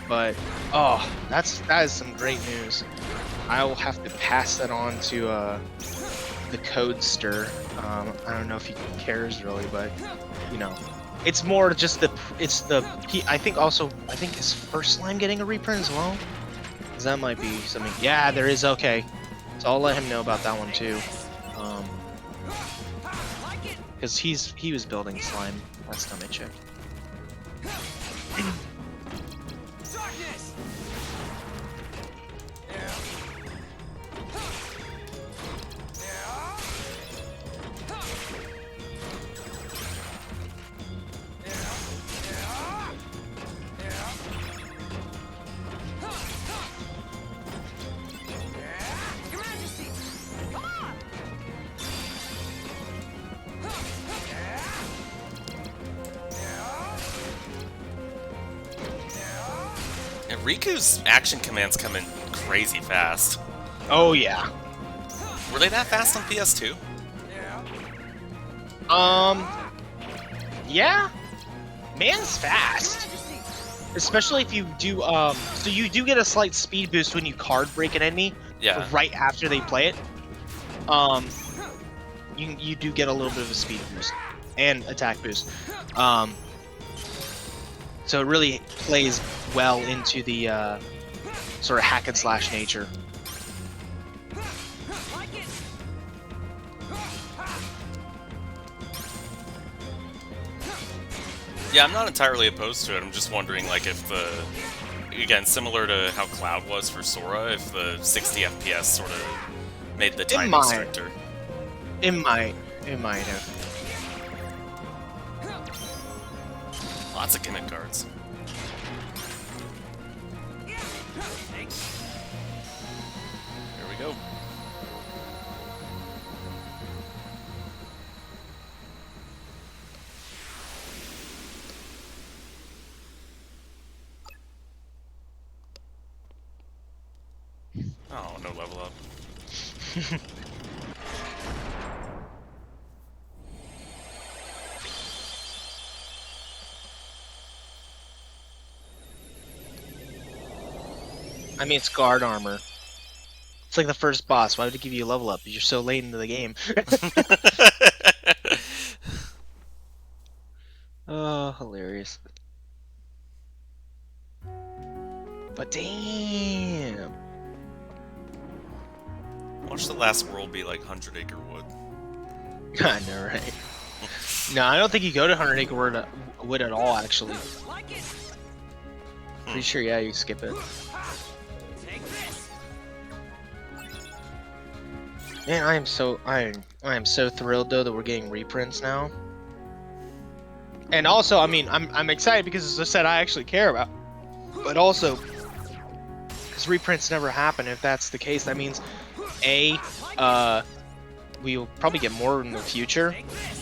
But oh, that is some great news. I will have to pass that on to the Codester. I don't know if he cares really, but you know, it's more just I think his first Slime getting a reprint as well. 'Cause that might be something. Yeah, there is. Okay. So I'll let him know about that one too, because he was building Slime last time I checked. Darkness. Your Majesty, come on. And Riku's action commands come in crazy fast. Oh yeah. Were they that fast on PS2? Yeah. Man's fast. Especially if you do, so you do get a slight speed boost when you card break an enemy. Yeah. Right after they play it. You do get a little bit of a speed boost and attack boost. So it really plays well into the sort of hack and slash nature. Yeah, I'm not entirely opposed to it. I'm just wondering, like, if the... Again, similar to how Cloud was for Sora, if the 60 FPS sort of made the timing stricter. It might have. Lots of gimmick cards. Here we go. Oh, no level up. I mean, it's guard armor. It's like the first boss. Why would it give you a level up? You're so late into the game. Oh, hilarious. But damn. Watch the last world be like 100 Acre Wood. I know, right? No, I don't think you go to 100 Acre Wood at all, actually. Pretty sure, yeah, you skip it. Man, I am so thrilled though that we're getting reprints now. And also, I mean, I'm excited because it's a set I actually care about. But also, because reprints never happen. If that's the case, that means we'll probably get more in the future,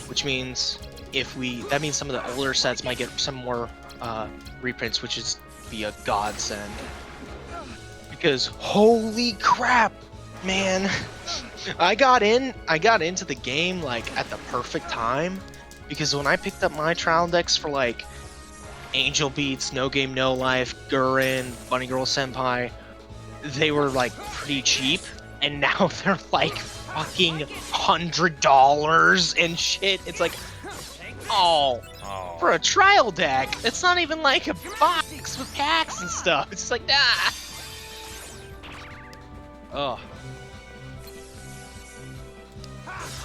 which means that means some of the older sets might get some more reprints, which is be a godsend. Because holy crap, man. I got into the game like at the perfect time, because when I picked up my trial decks for like Angel Beats, No Game No Life, Gurren, Bunny Girl Senpai, they were like pretty cheap, and now they're like fucking $100 and shit. It's like, oh, for a trial deck, it's not even like a box with packs and stuff. It's like, nah. Oh.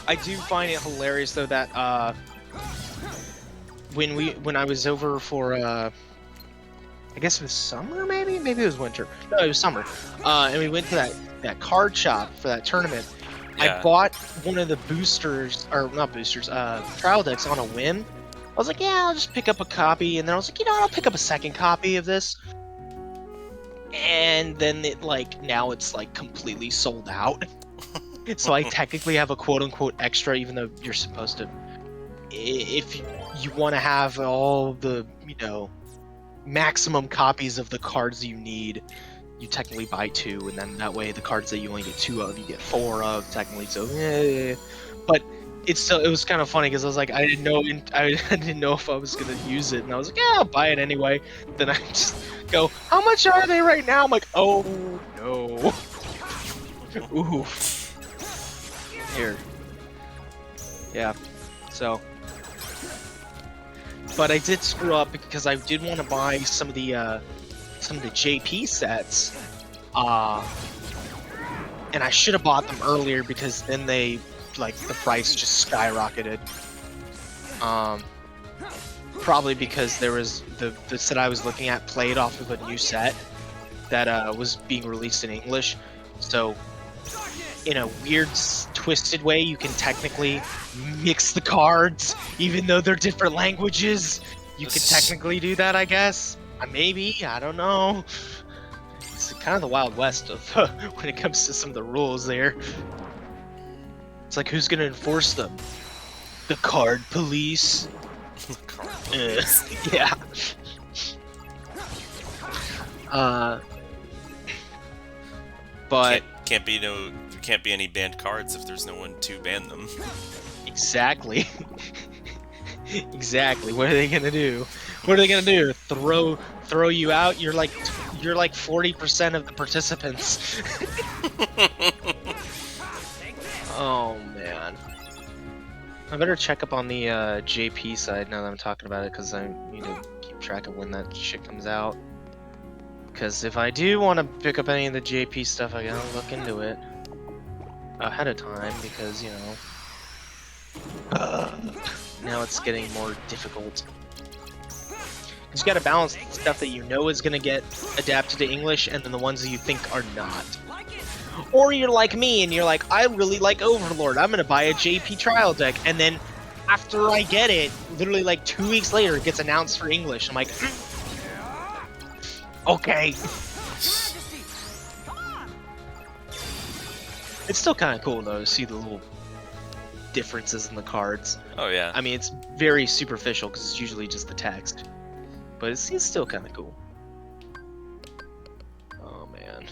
I do find it hilarious though that when I was over for I guess it was summer, maybe it was winter. No, it was summer. And we went to that card shop for that tournament. Yeah. I bought one of the boosters, or not boosters, trial decks on a whim. I was like, yeah, I'll just pick up a copy, and then I was like, you know what, I'll pick up a second copy of this. And then now it's like completely sold out. So I technically have a quote-unquote extra, even though you're supposed to. If you want to have all the, maximum copies of the cards you need, you technically buy 2, and then that way the cards that you only get 2 of, you get 4 of, technically. So, yeah. But it was kind of funny, because I was like, I didn't know if I was going to use it, and I was like, yeah, I'll buy it anyway. Then I just go, how much are they right now? I'm like, oh, no. Ooh. Here. Yeah. So. But I did screw up because I did want to buy some of the JP sets. And I should have bought them earlier, because then the price just skyrocketed. Probably because there was the set I was looking at played off of a new set that was being released in English. So in a weird, twisted way, you can technically mix the cards, even though they're different languages. You can technically do that, I guess. Maybe, I don't know. It's kind of the Wild West of when it comes to some of the rules there. It's like, who's gonna enforce them? The card police. Yeah. But can't be any banned cards if there's no one to ban them. Exactly. Exactly. What are they gonna do? What are they gonna do? Throw you out? You're like 40% of the participants. Oh man. I better check up on the JP side now that I'm talking about it, because I need to keep track of when that shit comes out. Because if I do want to pick up any of the JP stuff, I gotta look into it ahead of time, because, you know, now it's getting more difficult. Because you gotta balance the stuff that you know is gonna get adapted to English, and then the ones that you think are not. Or you're like me, and you're like, I really like Overlord, I'm gonna buy a JP trial deck, and then after I get it, literally like 2 weeks later, it gets announced for English. I'm like, okay. Majesty, come on! It's still kind of cool though to see the little differences in the cards. Oh yeah. I mean, it's very superficial because it's usually just the text, but it's still kind of cool. Oh man,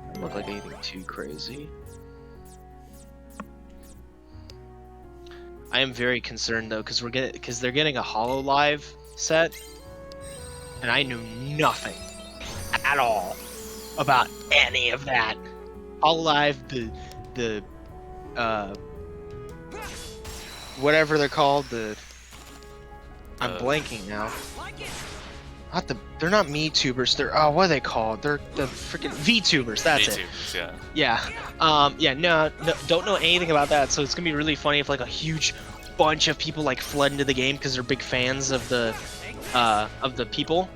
doesn't look like anything too crazy. I am very concerned though, because they're getting a HoloLive set, and I knew nothing at all about any of that. HoloLive, the whatever they're called, I'm blanking now. They're not MeTubers. They're what are they called? They're the freaking VTubers. That's it. Yeah. Yeah. No, don't know anything about that. So it's gonna be really funny if like a huge bunch of people like flood into the game because they're big fans of the people,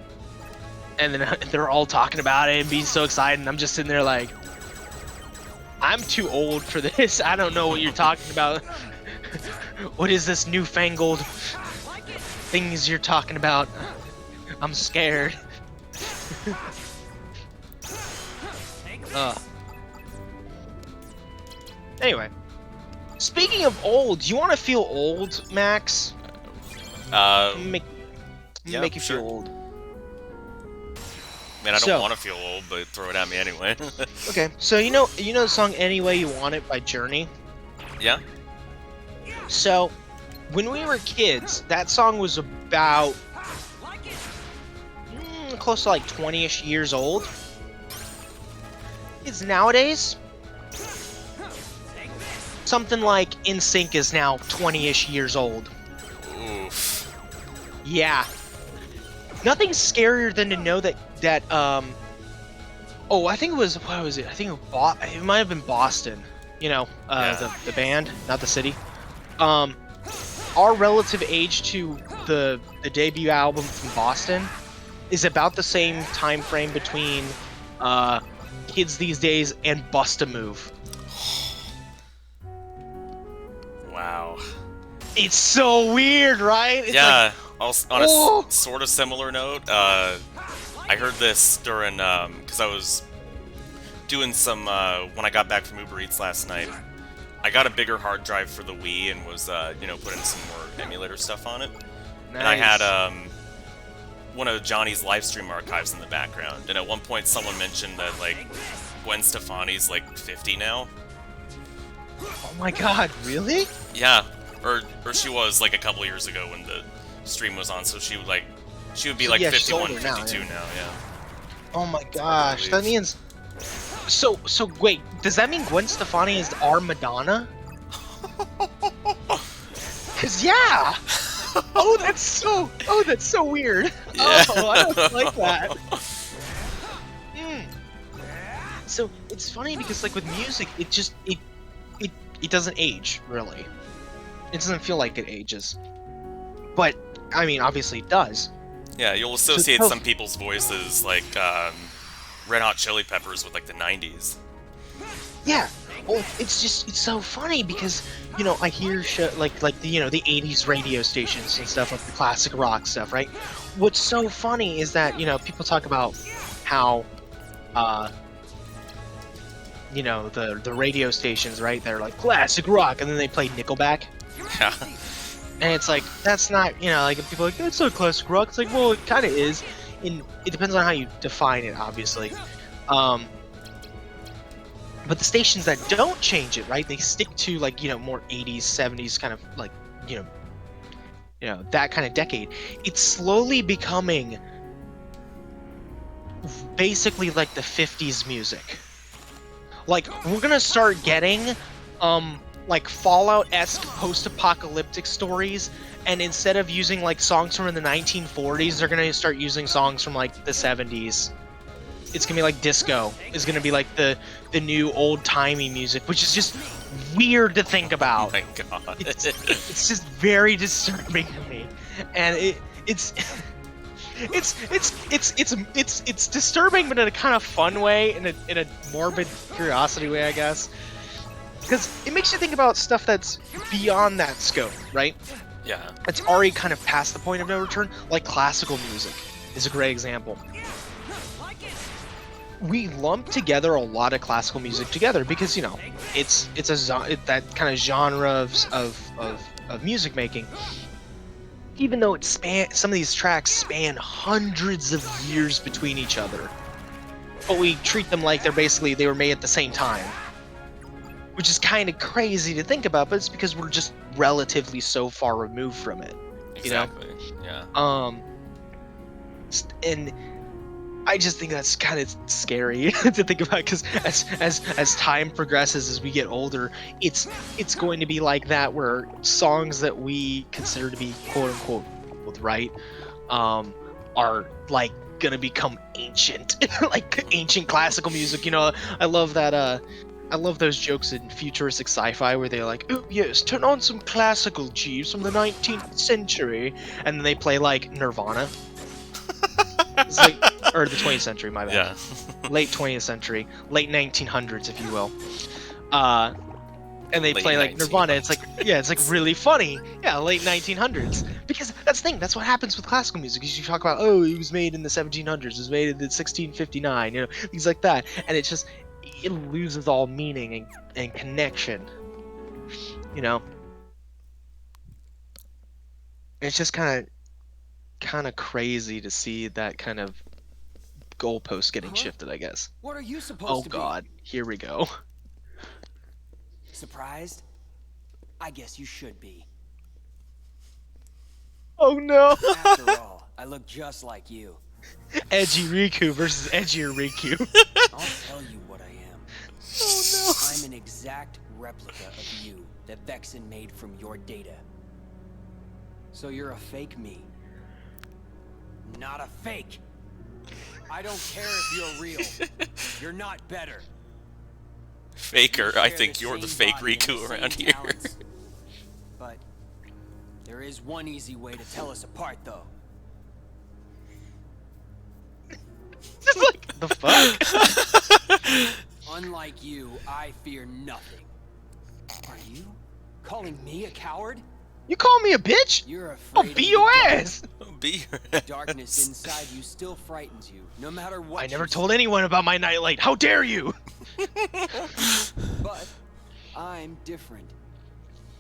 and then they're all talking about it and being so excited, and I'm just sitting there like, I'm too old for this. I don't know what you're talking about. What is this newfangled things you're talking about? I'm scared. Anyway, speaking of old, you want to feel old, Max? Make you feel sure. old. Man, I don't want to feel old, but throw it at me anyway. Okay, so you know the song "Any Way You Want It" by Journey. Yeah. So, when we were kids, that song was about close to like 20-ish years old. It's nowadays something like NSYNC is now 20-ish years old. Oof. Yeah. Nothing's scarier than to know that oh, I think it was, what was it? I think it might have been Boston. You know, the band, not the city. Our relative age to the debut album from Boston is about the same time frame between Kids These Days and Bust a Move. Wow. It's so weird, right? It's yeah. like, On a sort of similar note, I heard this during because I was doing some when I got back from Uber Eats last night. I got a bigger hard drive for the Wii and was putting some more emulator stuff on it. Nice. And I had one of Johnny's live stream archives in the background. And at one point, someone mentioned that like Gwen Stefani's like 50 now. Oh my God! Really? Yeah, or she was like a couple years ago when the stream was on. So she would be like yeah, 51, she's older 52 now, now. Yeah. Oh my gosh! That means. So wait, does that mean Gwen Stefani is our Madonna? Cause yeah. Oh, that's so weird. Yeah. Oh, I don't like that. So it's funny because like with music, it doesn't age really. It doesn't feel like it ages, but I mean obviously it does. Yeah, you'll associate some people's voices like Red Hot Chili Peppers with like the 90s. Yeah. Well, it's so funny because I hear like the the 80s radio stations and stuff, like the classic rock stuff, right? What's so funny is that people talk about how the radio stations, right? They're like classic rock, and then they play Nickelback. Yeah. And it's like that's not like people are like that's not classic rock. It's like, well, it kind of is. It depends on how you define it, obviously. But the stations that don't change it, right? They stick to like more 80s, 70s kind of like you know, that kind of decade, it's slowly becoming basically like the 50s music. Like, we're gonna start getting like Fallout-esque post-apocalyptic stories, and instead of using like songs from the 1940s, they're gonna start using songs from like the 70s. It's gonna be like disco is gonna be like the new old-timey music, which is just weird to think Oh about. my god. It's just very disturbing to me, and it's it's disturbing, but in a kind of fun way, in a morbid curiosity way, I guess, because it makes you think about stuff that's beyond that scope, right? Yeah. It's already kind of past the point of no return. Like classical music is a great example. We lump together a lot of classical music together because, you know, it's that kind of genre of music making. Even though some of these tracks span hundreds of years between each other, but we treat them like they were made at the same time, which is kind of crazy to think about. But it's because we're just relatively so far removed from it, you know? Exactly. Yeah. And I just think that's kind of scary to think about, because as time progresses, as we get older, it's going to be like that, where songs that we consider to be quote unquote right are like gonna become ancient, like ancient classical music. You know, I love that. I love those jokes in futuristic sci-fi where they're like, "Oh yes, turn on some classical, Jeeves, from the 19th century," and then they play like Nirvana. It's like, or the 20th century, my bad. Yeah. Late 20th century, late 1900s, if you will. And they Late play like Nirvana. It's like, yeah, it's like really funny. Yeah, late 1900s. Because that's the thing. That's what happens with classical music. Is you talk about, oh, it was made in the 1700s. It was made in the 1659. You know, things like that. And it loses all meaning and connection. You know. It's just kind of crazy to see that kind of goalpost getting shifted, I guess. What are you supposed Oh to God, here we go. be? Surprised? I guess you should be. Oh no! After all, I look just like you. Edgy Riku versus edgier Riku. I'll tell you what I am. Oh I'm an exact replica of you that Vexen made from your data. So you're a fake me. Not a fake. I don't care if you're real. You're not better. Faker, We I share think the you're the same fake body and the Riku same around here. talents. But there is one easy way to tell us apart, though. no! Just like, the fuck? Unlike you, I fear nothing. Are you calling me a coward? You call me a bitch? You're I'll afraid beat of your the dark. ass! Be Darkness inside you still frightens you, no matter what. I never you told say. anyone about my nightlight. How dare you? But I'm different.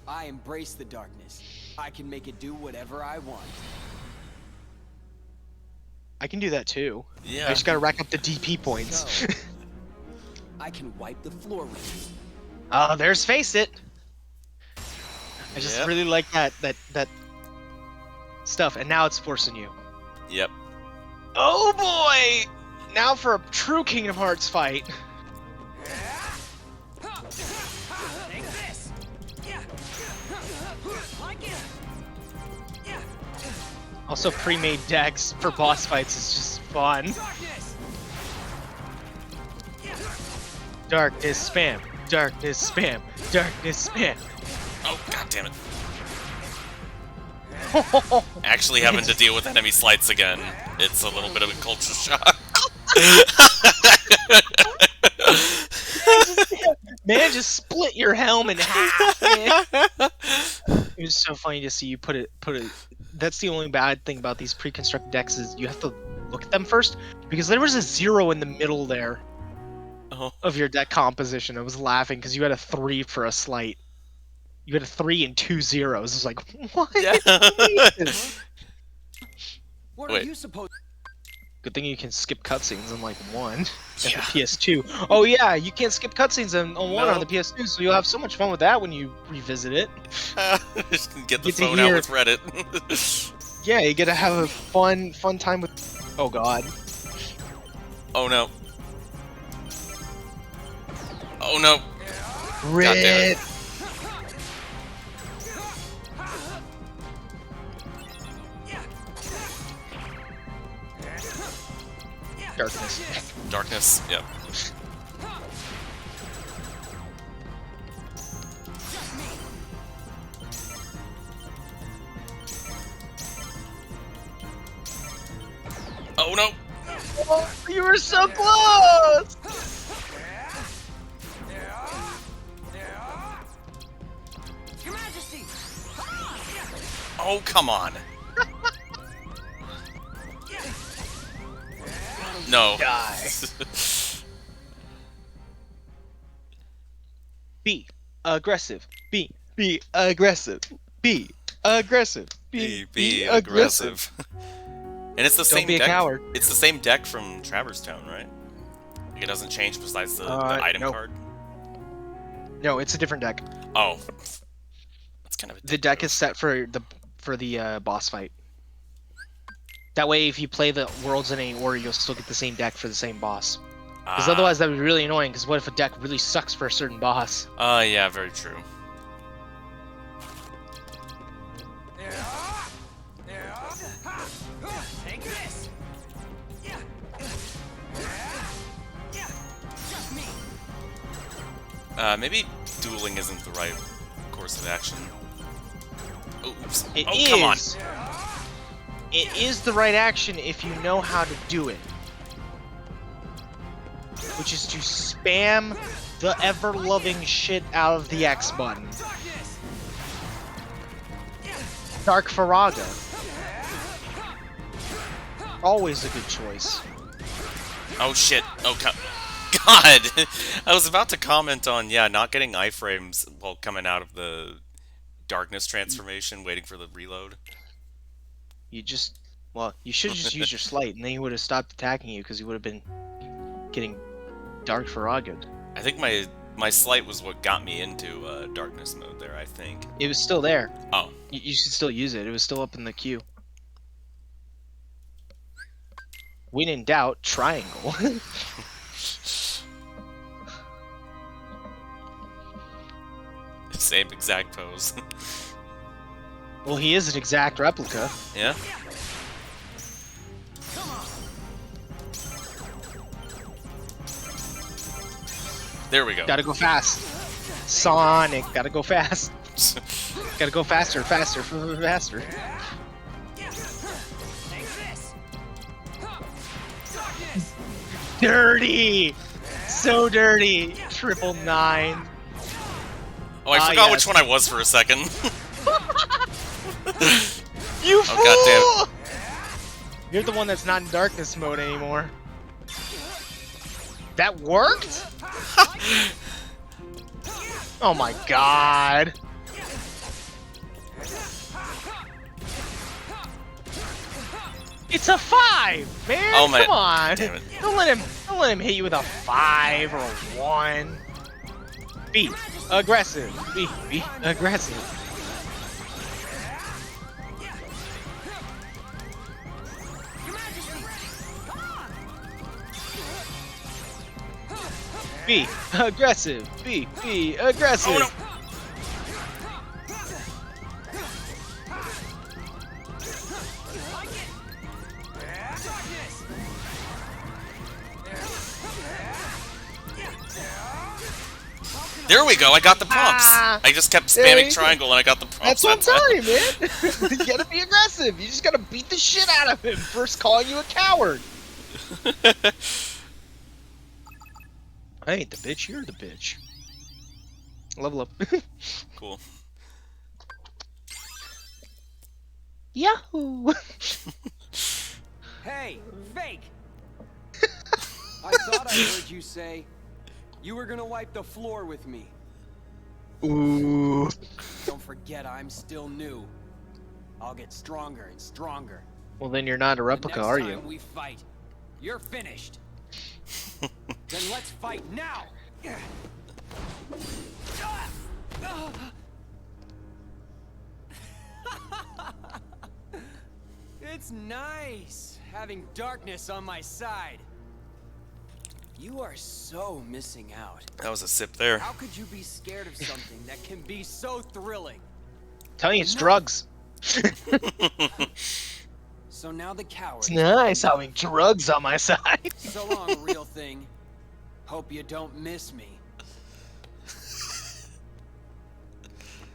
I embrace the darkness. I can make it do whatever I want. I can do that too. Yeah. I just gotta rack up the DP points. So, I can wipe the floor with you. Oh, there's Face It. I just Yep. really like that stuff, and now it's forcing you. Yep. Oh boy! Now for a true Kingdom Hearts fight. Take this. Yeah. Like it. Yeah. Also, pre-made decks for boss fights is just fun. Darkness. Darkness spam. Darkness spam. Darkness spam. Oh, god damn it. Actually having to deal with enemy slights again. It's a little bit of a culture shock. Man, just split your helm in half, man. It was so funny to see you put it. That's the only bad thing about these pre-constructed decks, is you have to look at them first, because there was a 0 in the middle there Oh. of your deck composition. I was laughing because you had a 3 for a slight. You had a 3 and 2 zeros. It's like, what? Yeah. What Wait. are you supposed? Good thing you can skip cutscenes on like 1 and the Yeah. PS2. Oh yeah, you can't skip cutscenes on 1 on the Nope. PS2, so you'll have so much fun with that when you revisit it. Just get the Get to phone out hear- with Reddit. Yeah, you get to have a fun time with. Oh god. Oh no. Oh no. damn Red. it. Darkness. Darkness. Yep. Oh no. Oh, you were so close. Your Majesty! Oh come on. No. Die. Be aggressive. Be aggressive. Be aggressive. Be aggressive. And it's the Don't same be a deck. coward. It's the same deck from Traverse Town, right? Like, it doesn't change besides the item no. card. No, it's a different deck. Oh, that's kind of a The deck is set for the boss fight. That way, if you play the worlds in any order, you'll still get the same deck for the same boss. Because otherwise, that would be really annoying. Because what if a deck really sucks for a certain boss? Yeah, very true. Take this! Just me! Maybe dueling isn't the right course of action. Oops. It Oh, come on. It is the right action if you know how to do it. Which is to spam the ever-loving shit out of the X button. Dark Faraga. Always a good choice. Oh shit. Oh God. I was about to comment on not getting iframes while coming out of the darkness transformation, waiting for the reload. You should have just used your slight, and then he would have stopped attacking you because he would have been getting Dark Faraga. I think my slight was what got me into darkness mode there. I think. It was still there. Oh. You should still use it. It was still up in the queue. When in doubt, triangle. Same exact pose. Well, he is an exact replica. Yeah. There we go. Gotta go fast. Sonic, gotta go fast. Gotta go faster, faster, faster. Dirty! So dirty! 999. Oh, I forgot yes. which one I was for a second. You fool! Oh, You're the one that's not in darkness mode anymore. That worked? Oh my god. It's a 5, man. Oh, my- Come on. damn it. Don't let him hit you with a 5 or a 1. Be aggressive. Be aggressive. Be aggressive. Be aggressive. Oh no. There we go, I got the prompts. I just kept there you spamming go. triangle and I got the prompts. That's what I'm that telling you, man. You gotta be aggressive. You just gotta beat the shit out of him first calling you a coward. time. I ain't the bitch, you're the bitch. Level up. Cool. Yahoo! Hey, fake! I thought I heard you say you were gonna wipe the floor with me. Ooh. Don't forget I'm still new. I'll get stronger and stronger. Well, then you're not a The replica, next are time you? we fight, You're finished. Then let's fight now. It's nice having darkness on my side. You are so missing out. That was a sip there. How could you be scared of something that can be so thrilling? Tell you, it's No. drugs. So now the coward. It's nice having drugs on my side. So long, real thing. Hope you don't miss me.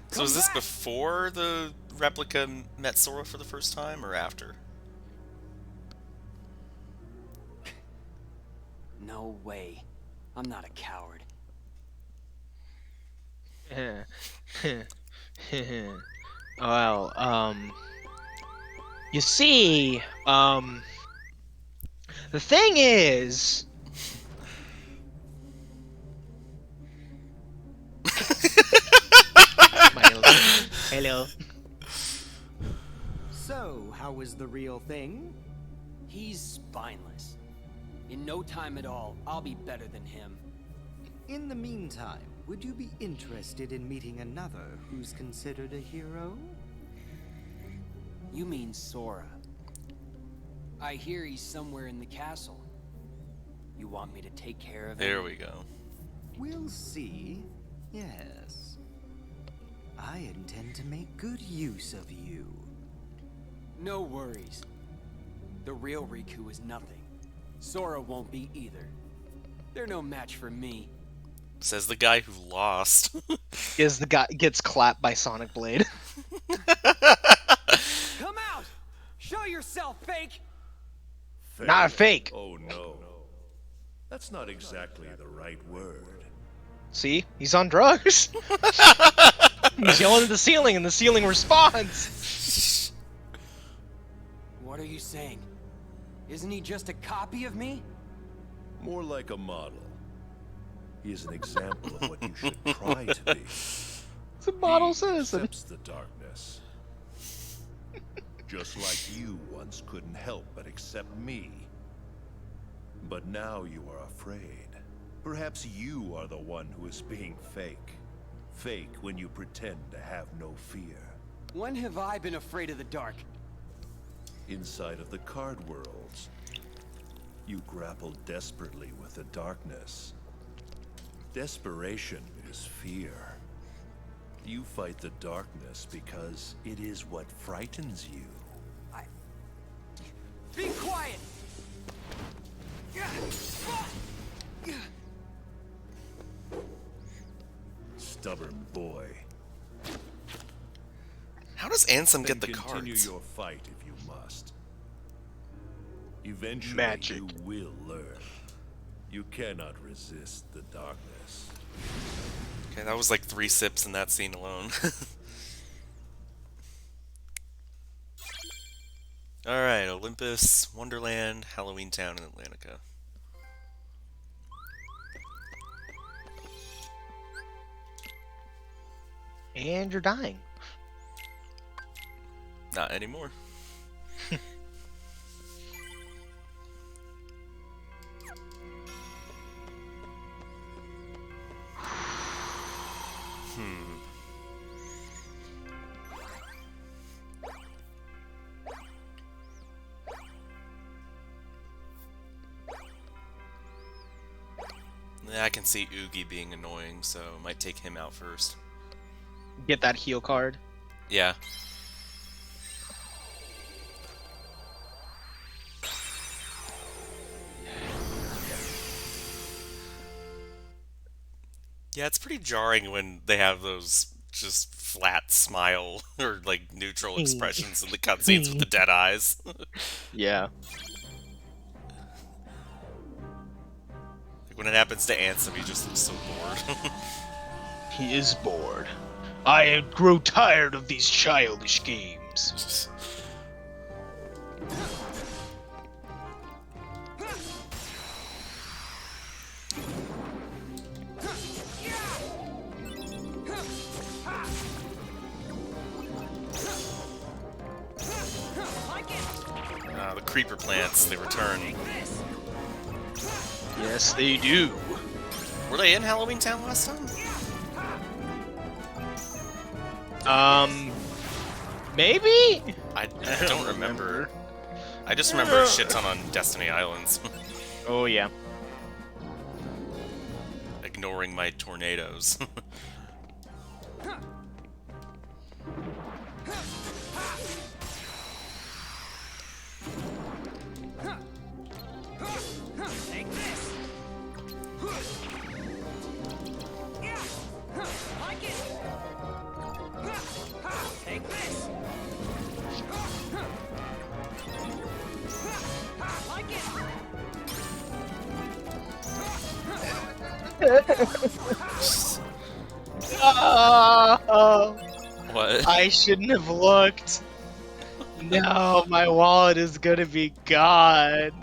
So is this back. before the replica met Sora for the first time, or after? No way. I'm not a coward. Well, you see, the thing is, hello. So, how was the real thing? He's spineless. In no time at all, I'll be better than him. In the meantime, would you be interested in meeting another who's considered a hero? You mean Sora. I hear he's somewhere in the castle. You want me to take care of him? There we go. We'll see. Yes. I intend to make good use of you. No worries. The real Riku is nothing. Sora won't be either. They're no match for me. Says the guy who lost. Is the guy gets clapped by Sonic Blade. Come out! Show yourself, fake! Not a fake. Oh no. That's not exactly the right word. See, he's on drugs. He's yelling at the ceiling, and the ceiling responds. What are you saying? Isn't he just a copy of me? More like a model. He is an example of what you should try to be. It's a model He citizen. accepts the darkness. Just like you once couldn't help but accept me. But now you are afraid. Perhaps you are the one who is being fake. Fake when you pretend to have no fear. When have I been afraid of the dark? Inside of the card worlds, you grapple desperately with the darkness. Desperation is fear. You fight the darkness because it is what frightens you. Be quiet! Stubborn boy. How does Ansem Then get the continue cards? your fight if you must. Eventually, Magic. you will learn. You cannot resist the darkness. Okay, that was like 3 sips in that scene alone. Alright, Olympus, Wonderland, Halloween Town, and Atlantica. And you're dying. Not anymore. Yeah, I can see Oogie being annoying, so might take him out first. Get that heal card. Yeah. Yeah, it's pretty jarring when they have those just flat smile or like neutral expressions in the cutscenes with the dead eyes. Yeah. Like when it happens to Ansem, he just looks so bored. He is bored. I grow tired of these childish games. The creeper plants, they return. Take this! Yes, they do. Were they in Halloween Town last time? Maybe? I don't remember. I just remember a shit ton on Destiny Islands. Oh, yeah. Ignoring my tornadoes. Take this. Yeah. Like it. Take this. Like it. Oh, What? I shouldn't have looked. No, my wallet is gonna be gone.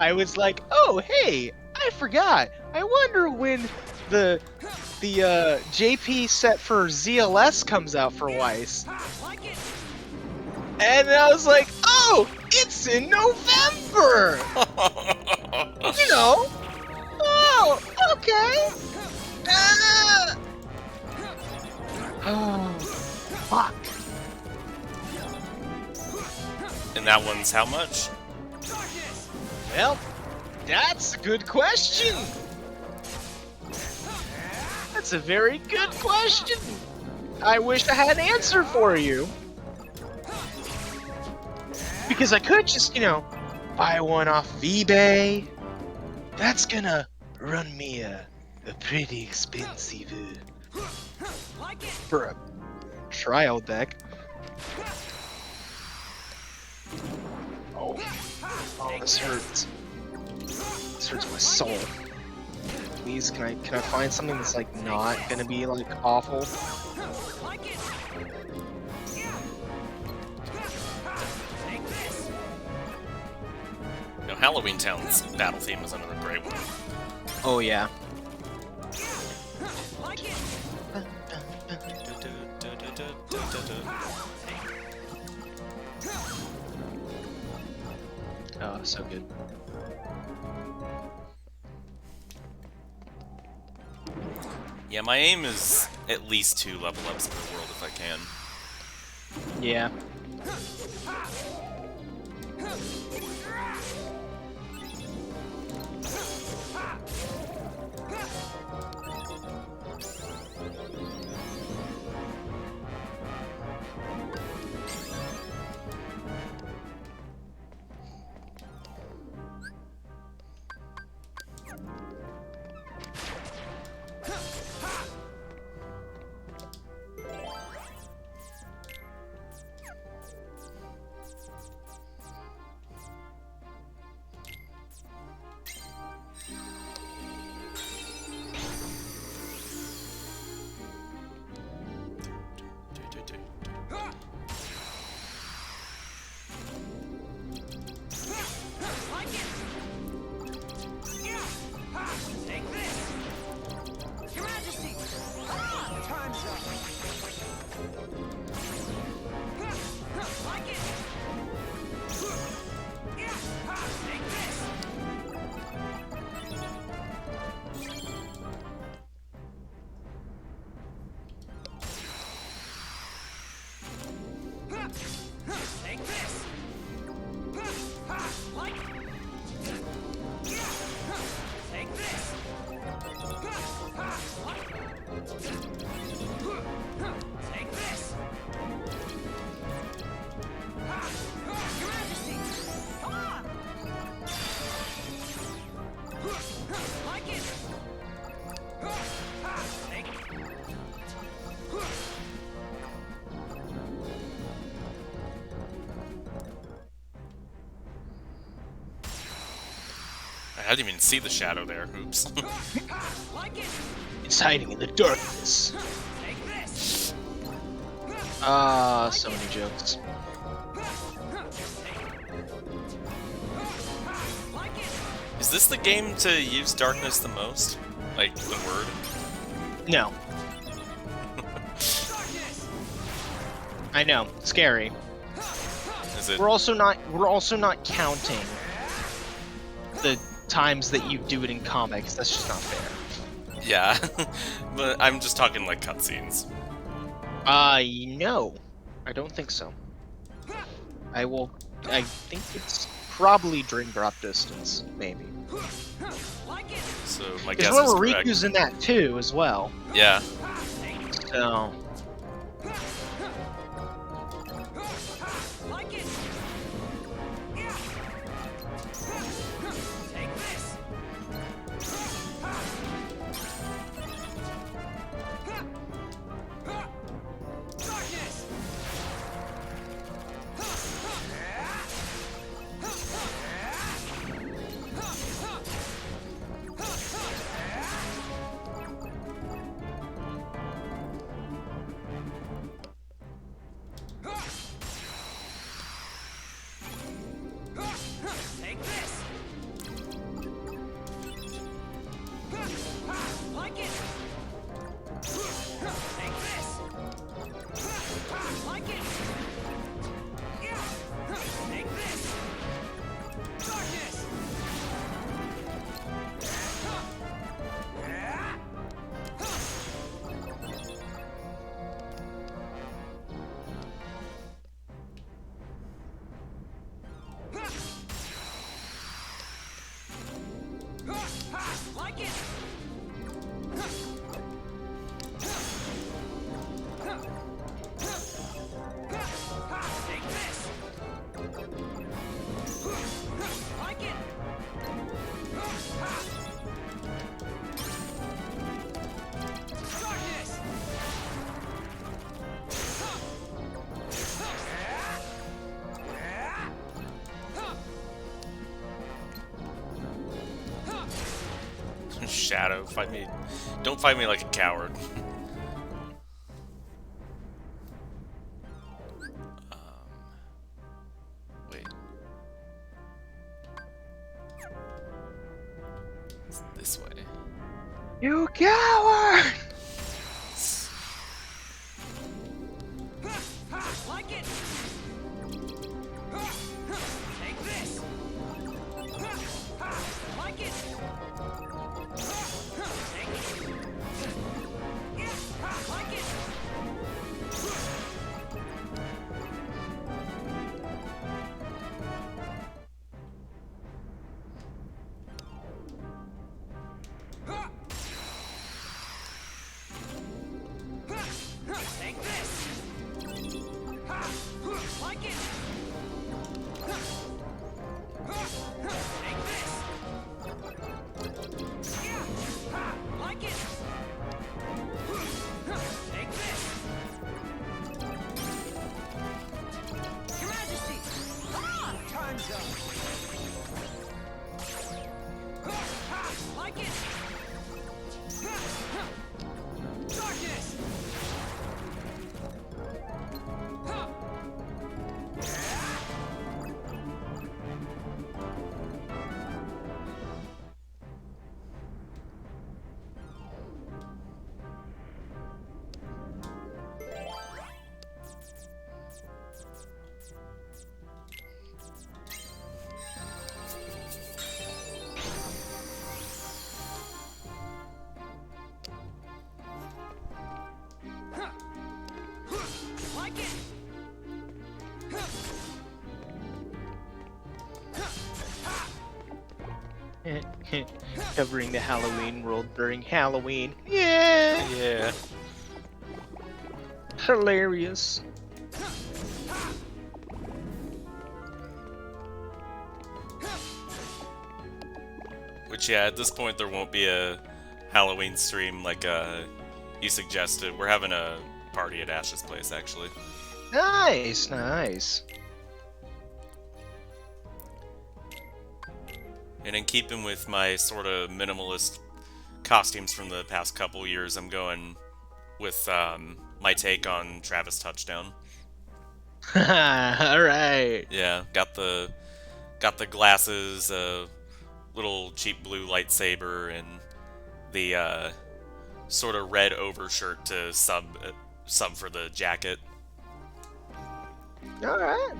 I was like, oh hey, I forgot. I wonder when the JP set for ZLS comes out for Weiss. Like it. And I was like, oh, it's in November. You know. Oh, okay. Oh, fuck. And that one's how much? Well, that's a good question. That's a very good question. I wish I had an answer for you. Because I could just, buy one off of eBay. That's gonna run me a pretty expensive for a trial deck. Oh, this hurts. This hurts my soul. Please, can I find something that's like not gonna be like awful? Like it. Take this. Halloween Town's battle theme is another great one. Oh yeah. Like it. Oh, so good. Yeah, my aim is at least 2 level ups per world if I can. Yeah. Like it. Take this. Your Majesty. Time's up. Like it. Take this. Take this. Like it. Take this. Take this. Your Majesty. Come on. Like it. Take it. I didn't even see the shadow there. Oops. Like it. It's hiding in the darkness. Take this. Ah, so many jokes. Like it. Is this the game to use darkness the most? Like, the word? No, Darkness. I know, scary. Is it? We're also not counting times that you do it in combat, 'cause that's just not fair. Yeah, but I'm just talking like cutscenes. No, I don't think so. I think it's probably during drop distance, maybe. So my Because guess is remember, correct. Riku's in that too, as well. Yeah. So, Shadow, fight me. Don't fight me like a coward. Wait. It's this way. you coward! Covering the Halloween world during Halloween. Yeah! Yeah. Hilarious. Which, yeah, at this point there won't be a Halloween stream like you suggested. We're having a party at Ash's place, actually. Nice, nice. And in keeping with my sort of minimalist costumes from the past couple years, I'm going with my take on Travis Touchdown. Alright. Yeah, got the glasses, little cheap blue lightsaber, and the sort of red overshirt to sub for the jacket. Alright.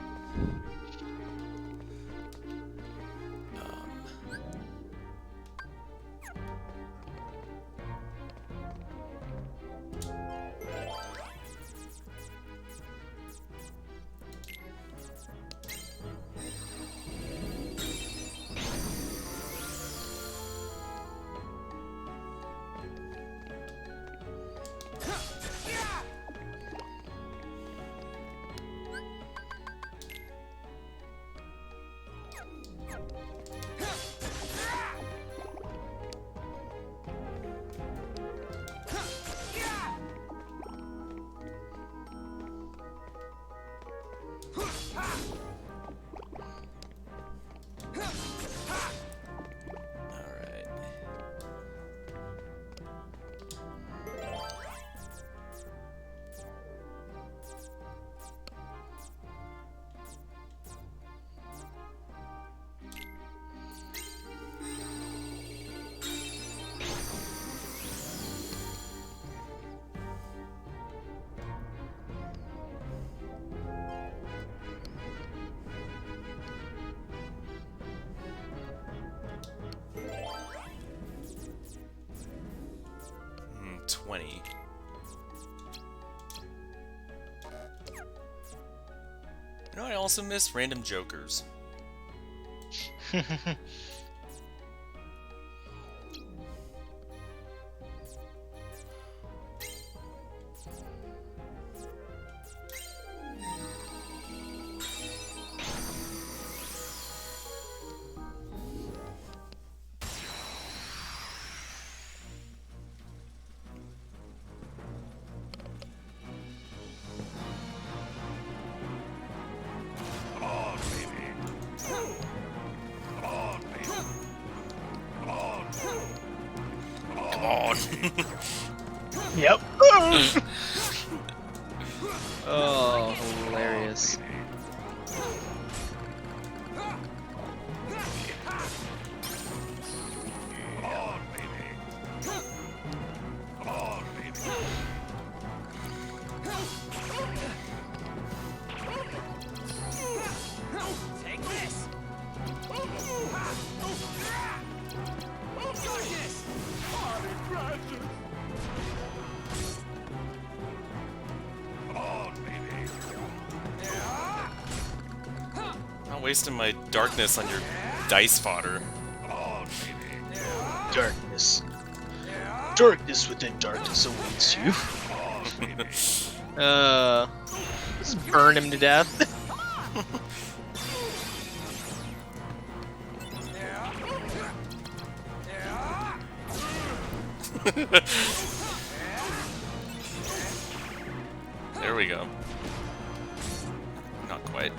Alright. Hmm, 20. You know, I also miss random jokers. Come on! Yep. Oh, hilarious. Take this! Not wasting my darkness on your dice fodder. Darkness. Darkness within darkness awaits you. Just burn him to death. There we go. Not quite.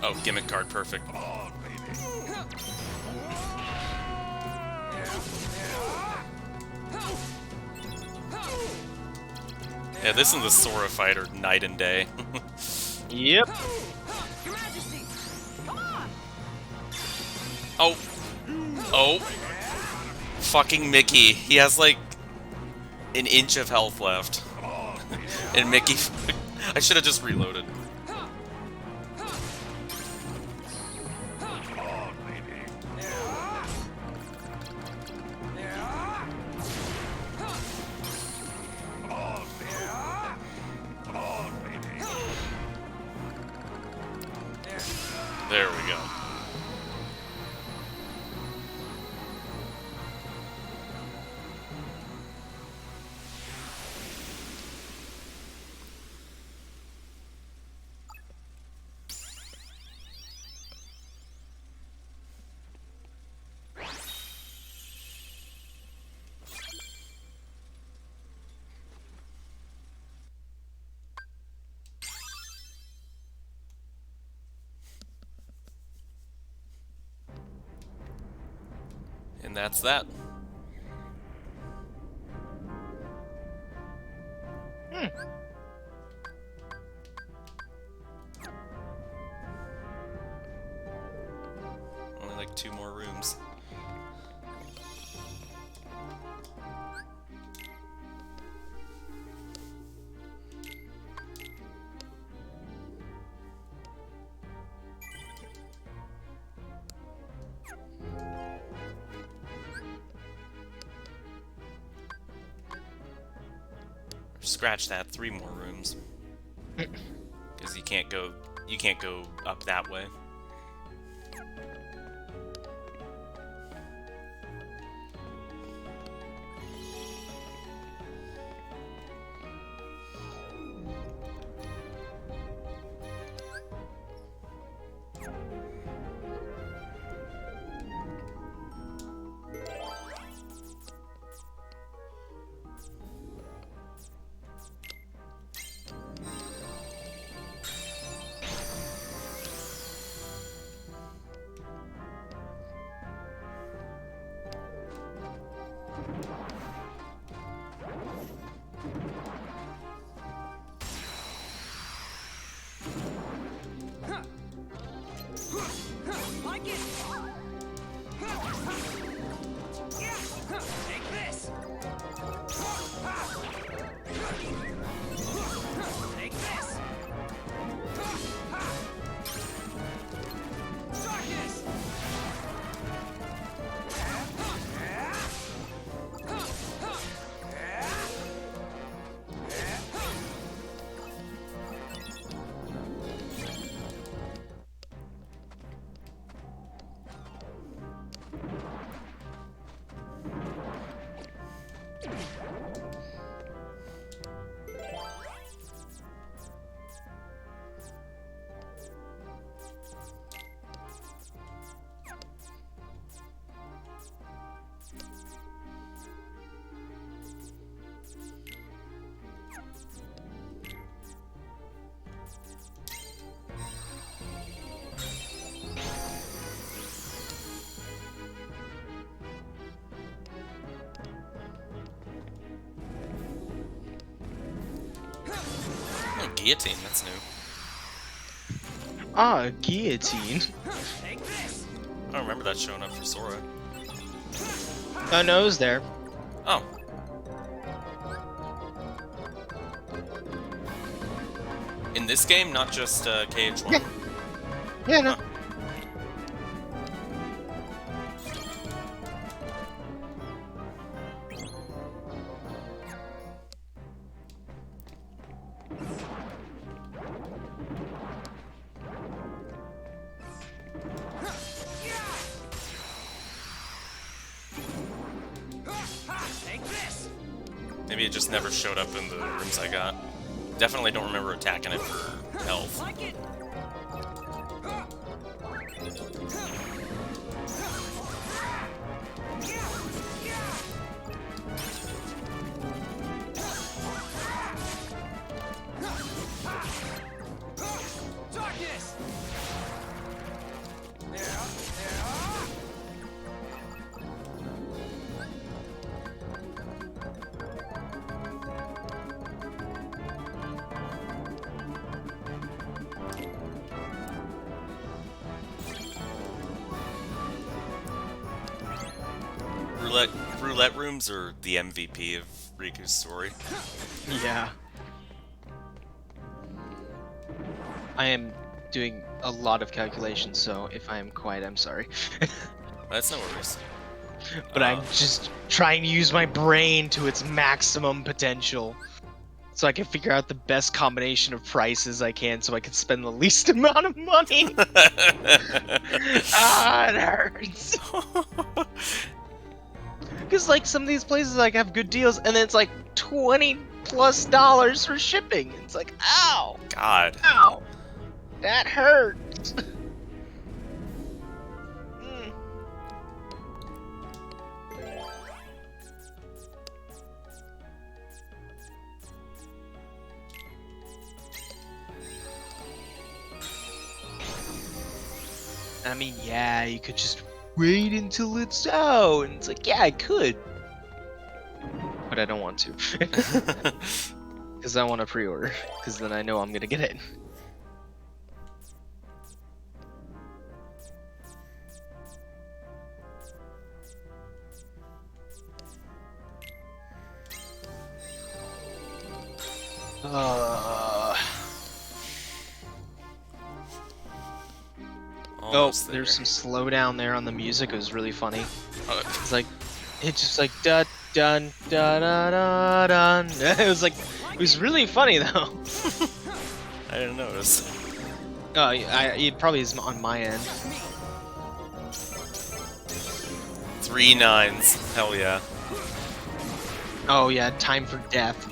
Oh, gimmick card, perfect. Yeah, this is the Sora fighter night and day. Yep. Your Majesty! Come on! Oh! Oh! Fucking Mickey. He has like an inch of health left. And Mickey... I should have just reloaded. There we go. And that's that. Only like 2 more rooms. scratch that. 3 more rooms. Because you can't go up that way. Like it. Take this. Take this. Darkness. Oh, guillotine, that's new. Ah, a guillotine. Take this. I don't remember that showing up for Sora. Oh no, it was there. Oh. In this game, not just KH1? Yeah. Yeah, no. Huh. Take this. Maybe it just never showed up in the rooms I got. Definitely don't remember attacking it for health. Like it. Darkness. Roulette rooms are the MVP of Riku's story. Yeah. I am doing a lot of calculations, so if I am quiet, I'm sorry. That's no worries. But I'm just trying to use my brain to its maximum potential. So I can figure out the best combination of prices I can so I can spend the least amount of money. Ah, it hurts. Because like some of these places like have good deals and then it's like $20+ for shipping. It's like, ow, God. ow, that hurts. Mm. I mean, yeah, you could just wait until it's out, and it's like, yeah, I could, but I don't want to, because I want to pre-order, because then I know I'm gonna get it. Oh, Almost there. there's some slowdown there on the music. It was really funny. Oh, It's like, it's just like da dun da da da dun. It was like was really funny though. I didn't notice. Oh, it probably is on my end. 3 nines. Hell yeah. Oh yeah, time for death.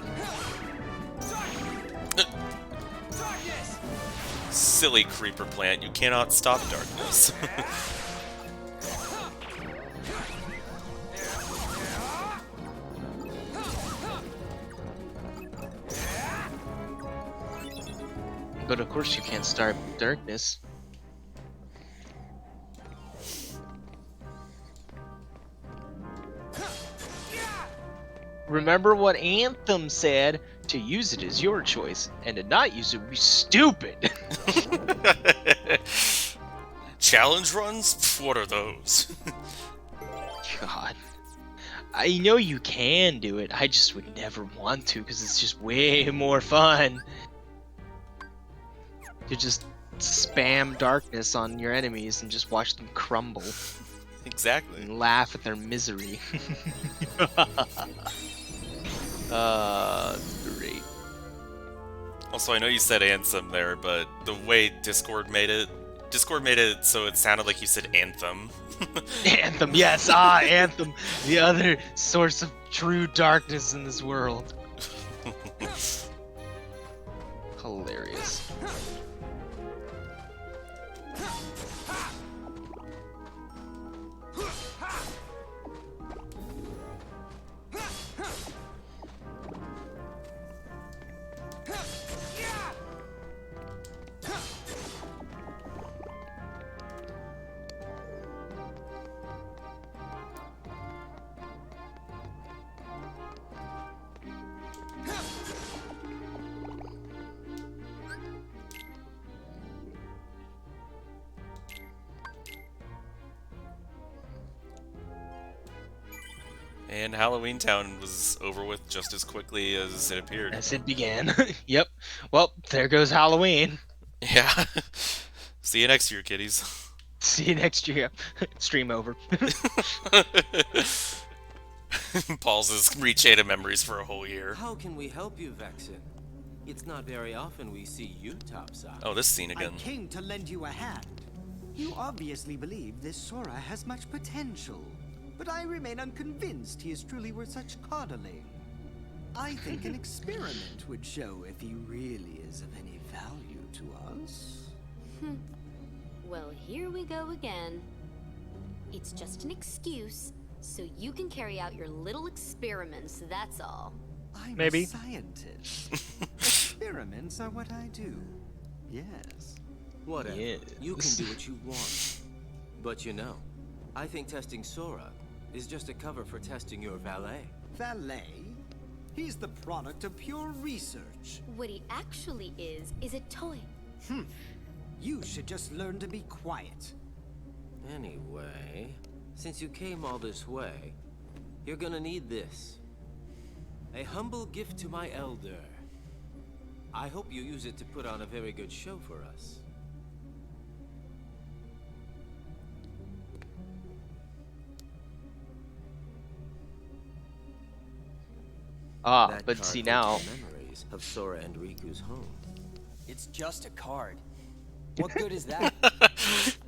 Silly creeper plant, you cannot stop darkness. But of course you can't start darkness. Remember what Anthem said? To use it is your choice, and to not use it would be stupid. Challenge runs? Pff, what are those? God. I know you can do it, I just would never want to because it's just way more fun to just spam darkness on your enemies and just watch them crumble Exactly. and laugh at their misery. Great. Also, I know you said Anthem there, but the way Discord made it so it sounded like you said Anthem. Anthem, yes, Anthem, the other source of true darkness in this world. Hilarious. And Halloween Town was over with just as quickly as it appeared. As it began. Yep. Well, there goes Halloween. Yeah. See you next year, kiddies. See you next year. Stream over. Paul's re-chain of memories for a whole year. How can we help you, Vexen? It's not very often we see you topside. Oh, this scene again. I came to lend you a hand. You obviously believe this Sora has much potential, but I remain unconvinced he is truly worth such coddling. I think an experiment would show if he really is of any value to us. Well, here we go again. It's just an excuse, so you can carry out your little experiments, that's all. I'm Maybe. a scientist. Experiments are what I do. Yes. Whatever. Yes. You can do what you want. But you know, I think testing Sora is just a cover for testing your valet. Valet? He's the product of pure research. What he actually is a toy. You should just learn to be quiet. Anyway, since you came all this way, you're gonna need this. A humble gift to my elder. I hope you use it to put on a very good show for us. That But card see holds now. the memories of Sora and Riku's home. It's just a card. What good is that?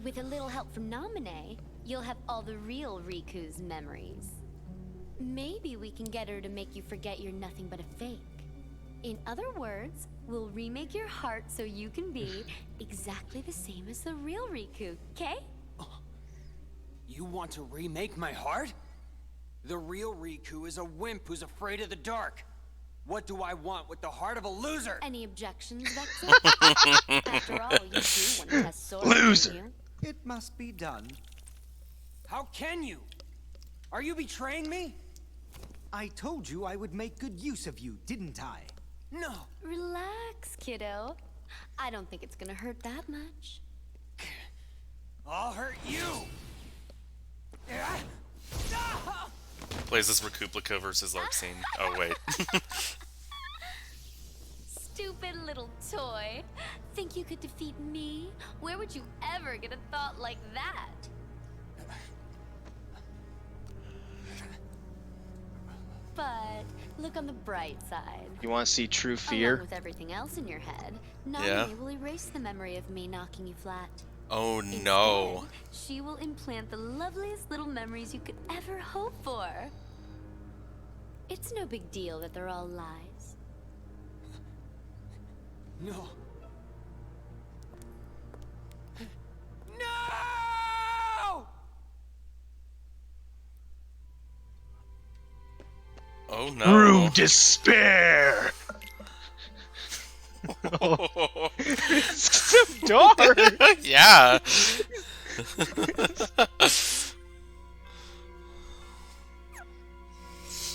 With a little help from Naminé, you'll have all the real Riku's memories. Maybe we can get her to make you forget you're nothing but a fake. In other words, we'll remake your heart so you can be exactly the same as the real Riku, okay? You want to remake my heart? The real Riku is a wimp who's afraid of the dark. What do I want with the heart of a loser? Any objections, Vexen? After all, you do want to test Sora, Loser. don't you? It must be done. How can you? Are you betraying me? I told you I would make good use of you, didn't I? No. Relax, kiddo. I don't think it's gonna hurt that much. I'll hurt you. Plays this Recuplicate versus Larkscene. Oh, wait. Stupid little toy. Think you could defeat me? Where would you ever get a thought like that? But Look on the bright side. You want to see true Along fear? with everything else in your head, Yeah. Nami will erase the memory of me knocking you flat. Oh no. Instead, she will implant the loveliest little memories you could ever hope for. It's no big deal that they're all lies. No. No! Oh no. Through despair. It's so dark. Yeah.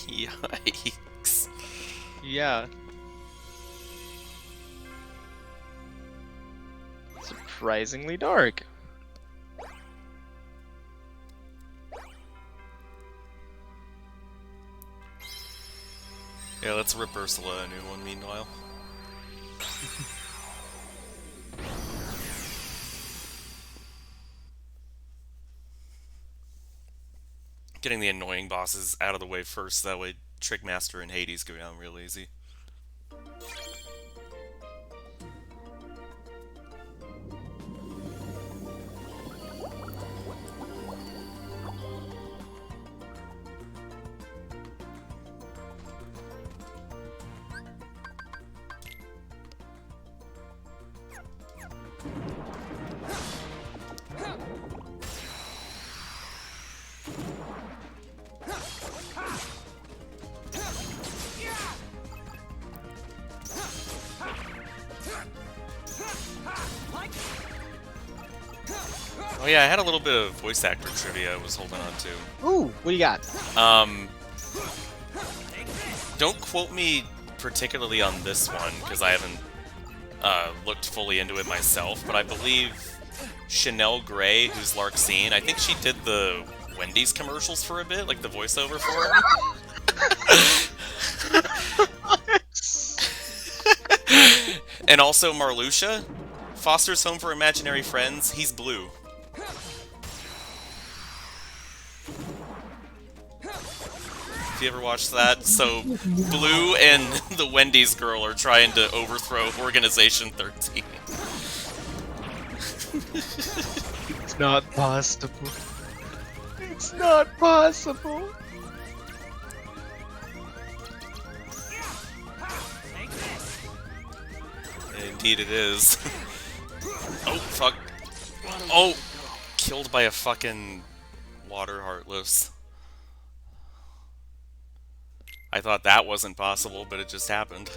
Yikes. Yeah. Surprisingly dark. Yeah, let's rip Ursula a new one meanwhile. Getting the annoying bosses out of the way first, that way Trickmaster and Hades go down real easy. Oh yeah, I had a little bit of voice actor trivia I was holding on to. Ooh, what do you got? Don't quote me particularly on this one, because I haven't looked fully into it myself, but I believe Chanel Gray, who's Larxene, I think she did the Wendy's commercials for a bit, like the voiceover for it. And also Marluxia, Foster's Home for Imaginary Friends, he's blue. If you ever watched that, so Blue and the Wendy's girl are trying to overthrow Organization 13. It's not possible. It's not possible. Indeed it is. Oh, fuck. Oh! Killed by a fucking water heartless. I thought that wasn't possible, but it just happened.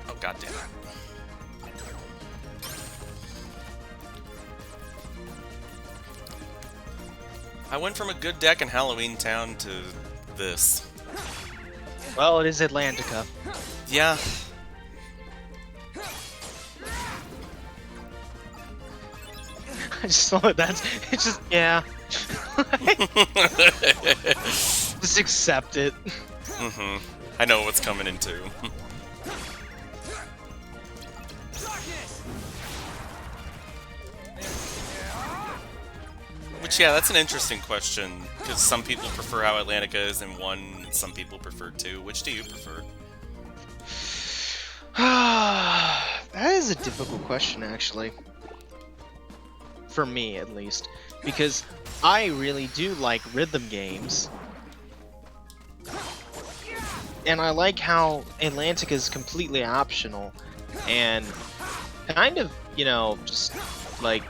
Oh, goddamn. I went from a good deck in Halloween Town to this. Well, it is Atlantica. Yeah. I just saw it. That's. It's just. Yeah. Just accept it. Mm-hmm. I know what's coming in too. Which, yeah, that's an interesting question, because some people prefer how Atlantica is in 1, and some people prefer 2. Which do you prefer? That is a difficult question, actually. For me, at least. Because I really do like rhythm games. And I like how Atlantica is completely optional. And kind of, you know, just like...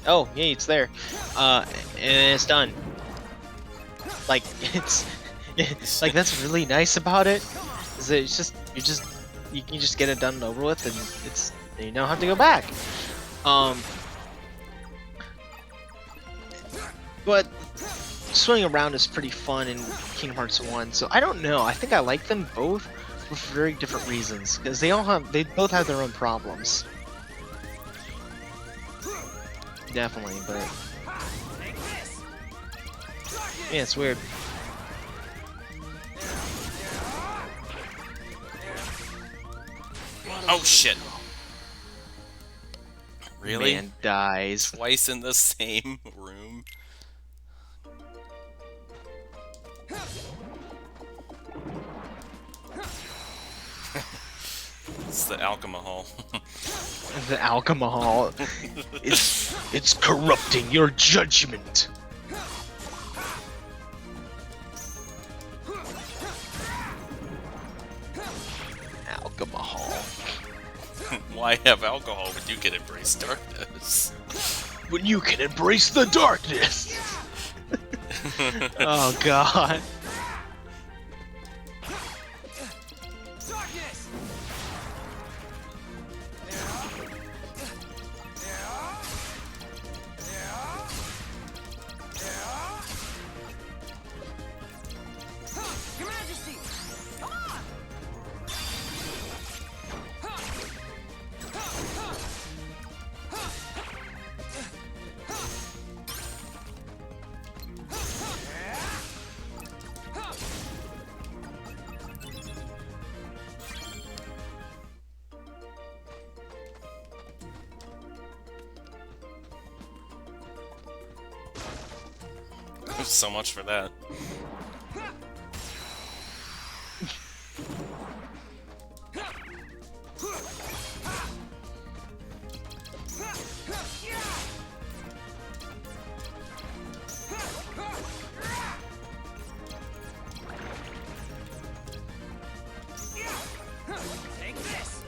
Oh, yeah, it's there. And it's done. Like, it's like, that's really nice about it. Is that it's just, you can just get it done and over with, and it's, you don't have to go back. But swinging around is pretty fun in Kingdom Hearts 1, so I don't know. I think I like them both for very different reasons, because they both have their own problems. Definitely, but yeah, it's weird. Oh shit! Really? Man dies. Twice in the same room? It's the alcohol. The alcohol it's corrupting your judgment. Alcohol. Why have alcohol when you can embrace darkness? When you can embrace the darkness. Oh god. Darkness! Your Majesty! Come on! So much for that. Take this!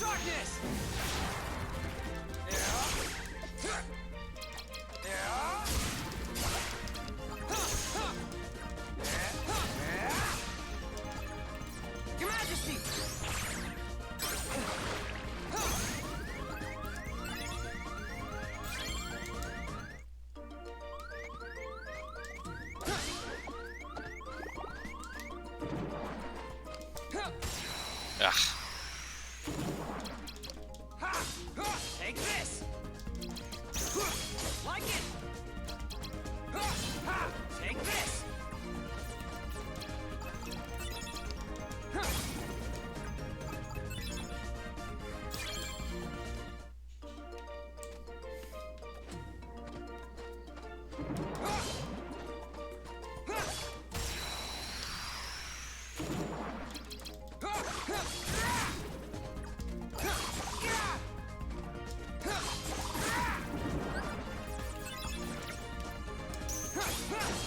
Darkness! Your Majesty! Ugh. Take this! Like it! Take this!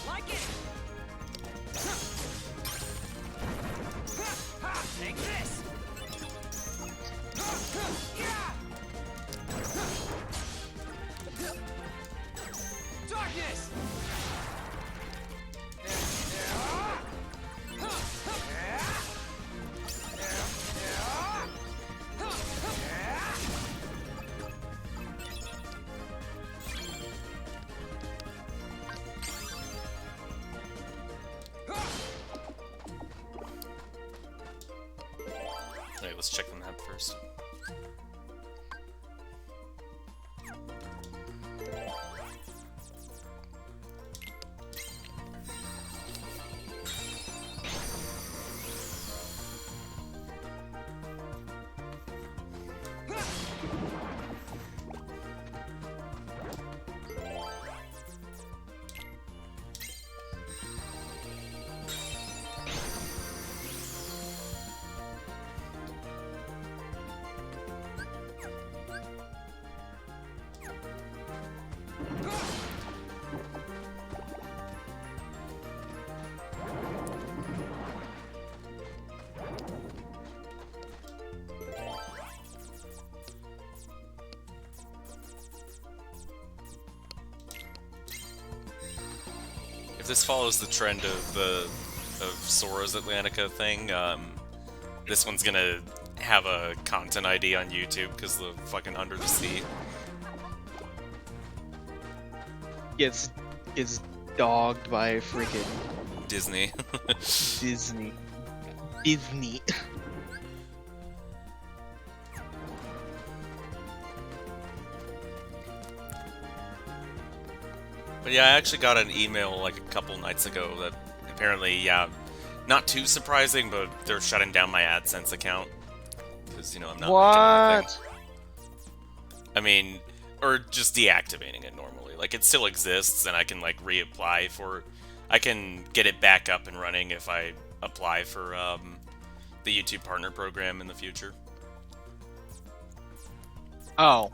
Like it! Take this! Darkness! Alright, let's check the map first. If this follows the trend of Sora's Atlantica thing, this one's gonna have a content ID on YouTube because the fucking Under the Sea. Gets dogged by freaking Disney. Disney. But yeah, I actually got an email like a couple nights ago that apparently, yeah, Not too surprising, but they're shutting down my AdSense account because I'm not making anything. What? I mean, or just deactivating it normally. Like, it still exists, and I can like reapply for. I can get it back up and running if I apply for the YouTube Partner Program in the future. Oh.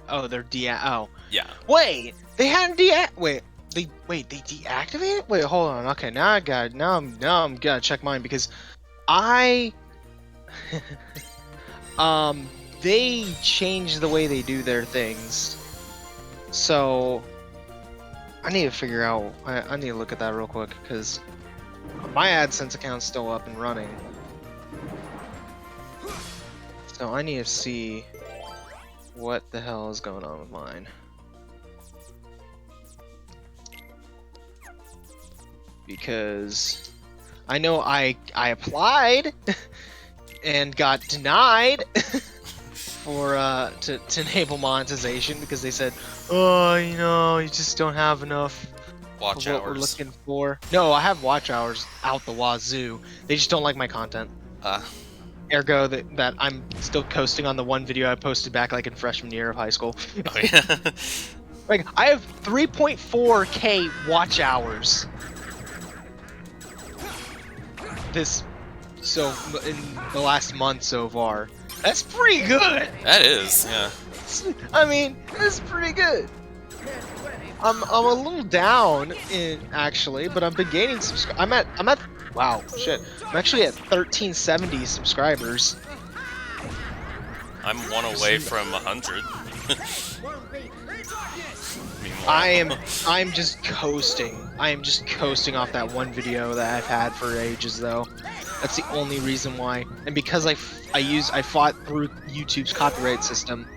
Oh, they're oh. Yeah. Wait, they hadn't wait, they deactivated it? Wait, hold on. Okay, now I got it. Now I'm gonna check mine because I they changed the way they do their things. So I need to figure out I need to look at that real quick because my AdSense account's still up and running. So I need to see what the hell is going on with mine. Because I know I applied and got denied for to enable monetization because they said, oh, you just don't have enough Watch of what we're hours. looking for. No, I have watch hours out the wazoo. They just don't like my content. Ergo that I'm still coasting on the one video I posted back like in freshman year of high school. Oh, yeah. Like I have 3.4k watch hours. In the last month so far. That's pretty good. That is, yeah. I mean, that's pretty good. I'm a little down actually, but I've been gaining I'm at wow, shit. I'm actually at 1370 subscribers. I'm one away from 100. I'm just coasting. I am just coasting off that one video that I've had for ages though. That's the only reason why. And because I fought through YouTube's copyright system,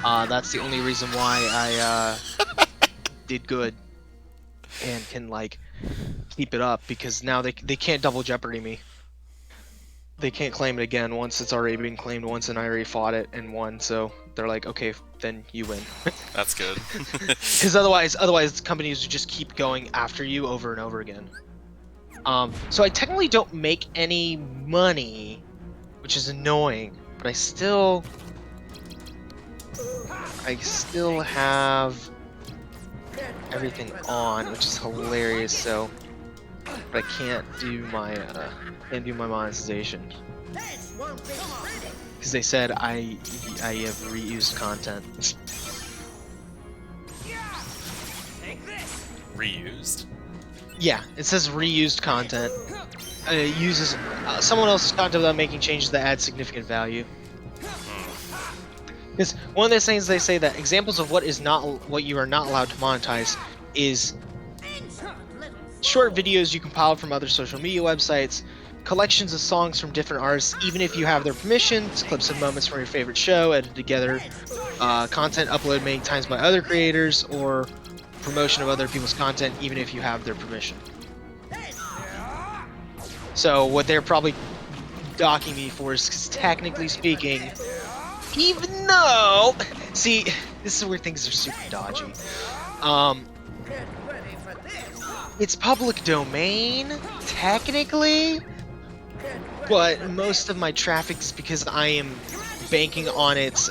that's the only reason why I did good and can like keep it up because now they can't double jeopardy me. They can't claim it again once it's already been claimed once and I already fought it and won, so they're like, okay, then you win. That's good. Because otherwise companies would just keep going after you over and over again. So I technically don't make any money, which is annoying, but I still have everything on, which is hilarious. So, but I can't do my monetization because they said I have reused content. Reused? Yeah, it says reused content. It uses someone else's content without making changes that add significant value. Because one of the things they say that examples of what you are not allowed to monetize is short videos you compiled from other social media websites, collections of songs from different artists, even if you have their permission, clips of moments from your favorite show edited together, content uploaded many times by other creators, or promotion of other people's content, even if you have their permission. So what they're probably docking me for is, 'cause technically speaking, even though, see, this is where things are super dodgy. It's public domain, technically, but most of my traffic is because I am banking on its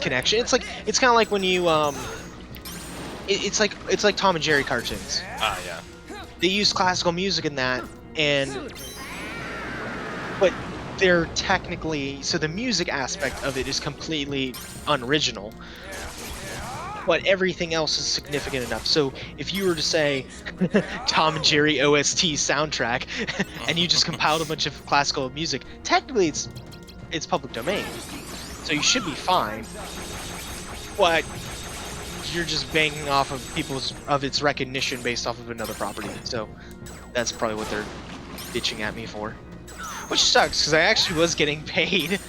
connection. It's kind of like when you it's like Tom and Jerry cartoons. Ah, yeah. They use classical music in that, but they're technically, so the music aspect of it is completely unoriginal, but everything else is significant enough. So if you were to say Tom and Jerry OST soundtrack and you just compiled a bunch of classical music, technically it's public domain, so you should be fine, but you're just banking off of its recognition based off of another property. So that's probably what they're bitching at me for, which sucks because I actually was getting paid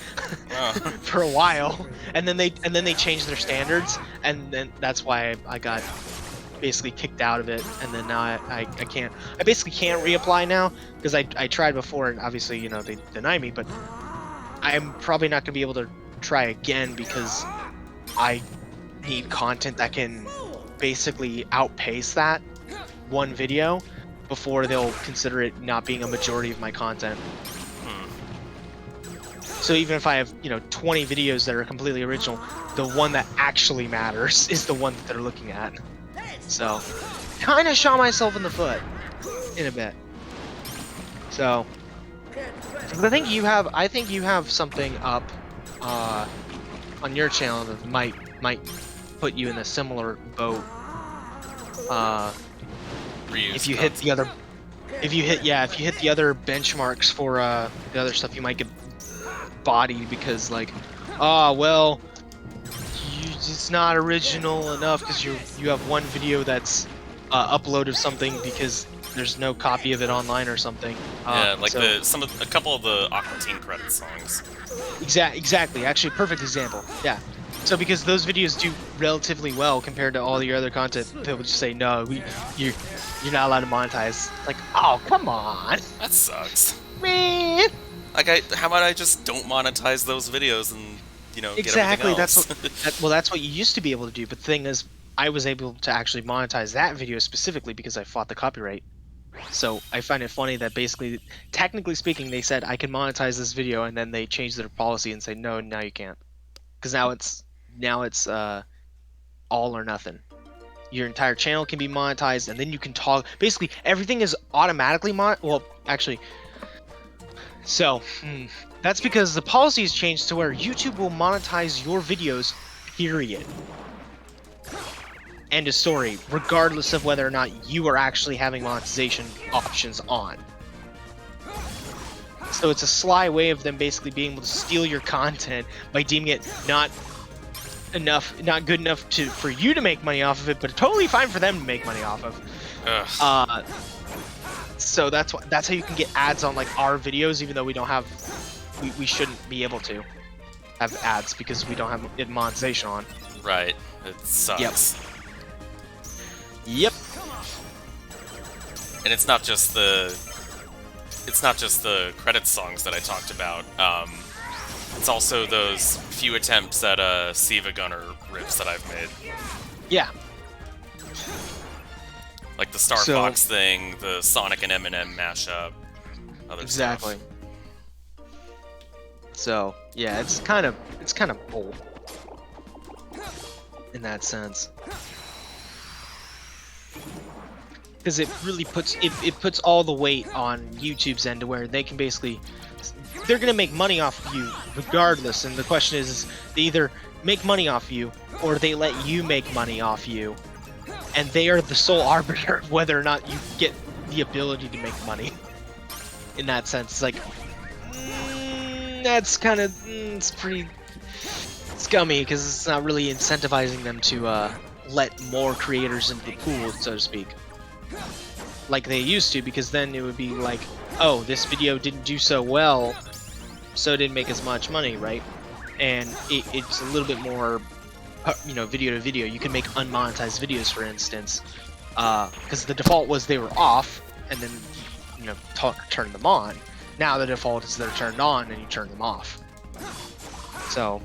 for a while, and then they changed their standards, and then that's why I got basically kicked out of it, and then now I basically can't reapply now because I tried before, and obviously they denied me, but I'm probably not gonna be able to try again because I need content that can basically outpace that one video, before they'll consider it not being a majority of my content. So even if I have, 20 videos that are completely original, the one that actually matters is the one that they're looking at. So, kind of shot myself in the foot in a bit. So, I think you have something up on your channel that might put you in a similar boat. If you hit the other, if you hit the other benchmarks for the other stuff, you might get bodied because like, it's not original enough because you have one video that's upload of something because there's no copy of it online or something. Yeah, like a couple of the Aqua Teen credit songs. Exactly. Actually, perfect example. Yeah. So because those videos do relatively well compared to all your other content, they will just say no, you're not allowed to monetize. Like, oh come on, That sucks. man. Like, how about I just don't monetize those videos and Exactly. get everything else? That's what you used to be able to do. But the thing is, I was able to actually monetize that video specifically because I fought the copyright. So I find it funny that basically, technically speaking, they said I can monetize this video, and then they changed their policy and say no, now you can't, because now it's all or nothing. Your entire channel can be monetized, and then you can talk. Basically, everything is automatically well, actually. So that's because the policy has changed to where YouTube will monetize your videos, period. End of story, regardless of whether or not you are actually having monetization options on. So it's a sly way of them basically being able to steal your content by deeming it not good enough for you to make money off of it, but totally fine for them to make money off of. So that's how you can get ads on like our videos, even though we don't have, we shouldn't be able to have ads because we don't have it monetization on. Right. It sucks. Yep. And it's not just the credits songs that I talked about. It's also those few attempts at Siva Gunner riffs that I've made. Yeah. Like the Star Fox thing, the Sonic and Eminem mashup, other exactly. stuff. So yeah, it's kind of bull in that sense. Because it really puts all the weight on YouTube's end to where they can basically, they're gonna make money off of you regardless, and the question is they either make money off you or they let you make money off you, and they are the sole arbiter of whether or not you get the ability to make money. In that sense, it's like that's kind of it's pretty scummy because it's not really incentivizing them to let more creators into the pool, so to speak, like they used to, because then it would be like, oh, this video didn't do so well, so it didn't make as much money, right? And it's a little bit more, video to video. You can make unmonetized videos, for instance, because the default was they were off, and then turn them on. Now the default is they're turned on and you turn them off. So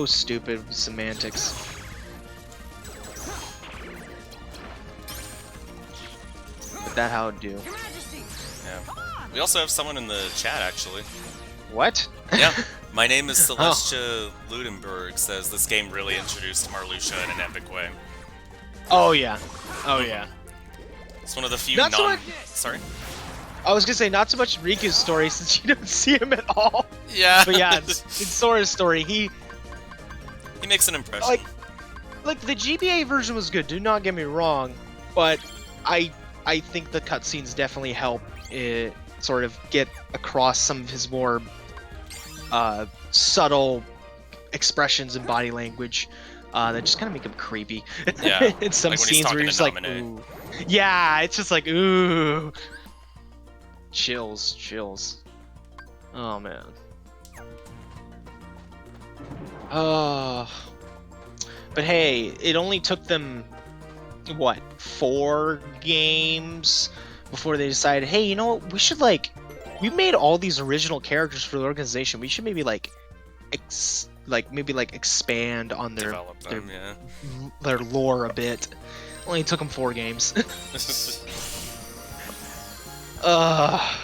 stupid with semantics. But that how it do. Yeah. We also have someone in the chat, actually. What? Yeah. My name is Celestia Ludenberg, says this game really introduced Marluxia in an epic way. Oh yeah. Oh yeah. It's one of the few Sorry? I was gonna say, not so much Riku's story since you don't see him at all. Yeah. But yeah, in Sora's story, he makes an impression. Like the GBA version was good, do not get me wrong, but I think the cutscenes definitely help it sort of get across some of his more subtle expressions and body language that just kind of make him creepy. Yeah. In some like when scenes where you're just like, ooh. Yeah, it's just like, ooh. Chills. Oh man. Oh. But hey, it only took them, what, 4 games before they decided, hey, you know what, we should we made all these original characters for the organization. We should maybe expand on their lore a bit. Only took him 4 games. uh,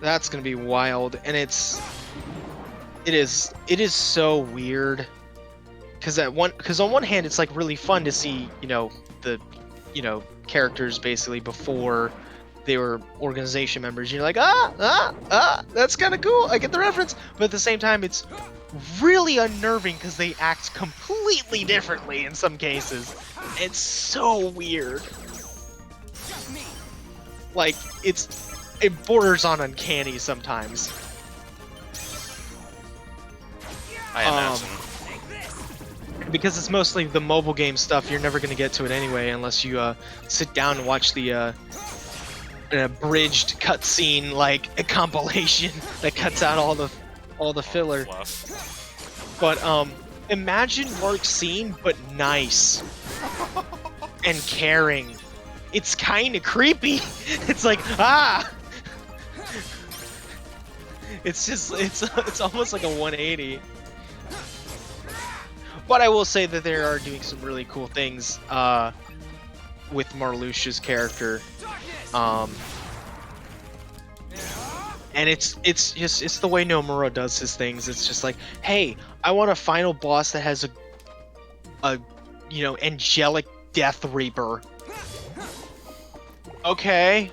that's gonna be wild, and it is so weird. Because on one hand, it's like really fun to see, the, characters basically before they were organization members. You're like, that's kind of cool. I get the reference, but at the same time, it's really unnerving because they act completely differently in some cases. It's so weird. Like it borders on uncanny sometimes. I imagine. Because it's mostly the mobile game stuff, you're never going to get to it anyway unless you sit down and watch the an abridged cutscene, like a compilation that cuts out all the filler. Fluff. But imagine Lark's scene, but nice and caring. It's kind of creepy. It's like it's almost like a 180. But I will say that they are doing some really cool things with Marluxia's character, and it's the way Nomura does his things. It's just like, hey, I want a final boss that has a angelic Death Reaper. Okay,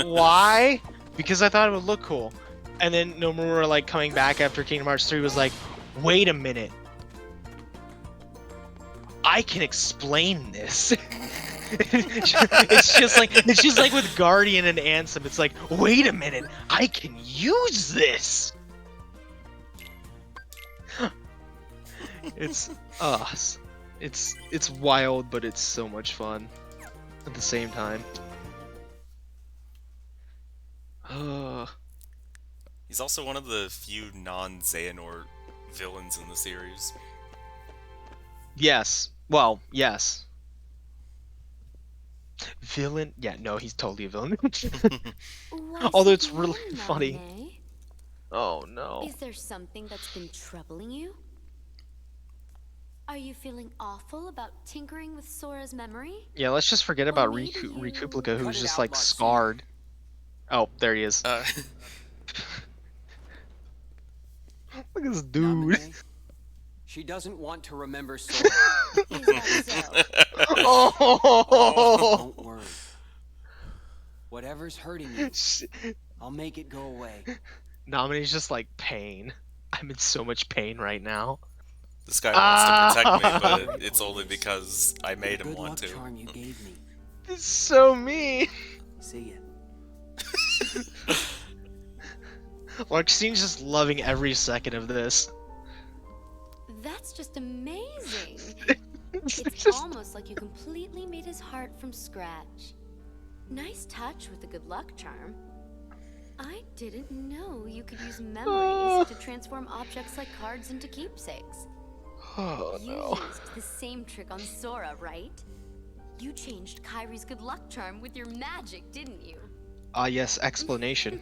why? Because I thought it would look cool. And then Nomura, like, coming back after Kingdom Hearts 3 was like, wait a minute. I can explain this. it's just like with Guardian and Ansem. It's like, wait a minute, I can use this. It's wild, but it's so much fun at the same time. He's also one of the few non-Xehanort villains in the series. Yes. Well, yes. Villain? Yeah, no, he's totally a villain. Although it's really funny. Oh no. Is there something that's been troubling you? Are you feeling awful about tinkering with Sora's memory? Yeah, let's just forget about Recouplica, who's just like scarred. Oh, there he is. Look at this dude. Naminé, she doesn't want to remember Sora. Is that so? Oh! Don't worry. Whatever's hurting you, I'll make it go away. Naminé's just like pain. I'm in so much pain right now. This guy wants to protect me, but it's only because I made him Good want luck to. charm you gave me. It's so mean. See ya. Larxine's just loving every second of this. That's just amazing. It's Just- almost like you completely made his heart from scratch. Nice touch with the good luck charm. I didn't know you could use memories to transform objects like cards into keepsakes. Oh You no. used the same trick on Sora, right? You changed Kyrie's good luck charm with your magic, didn't you? Ah yes, explanation.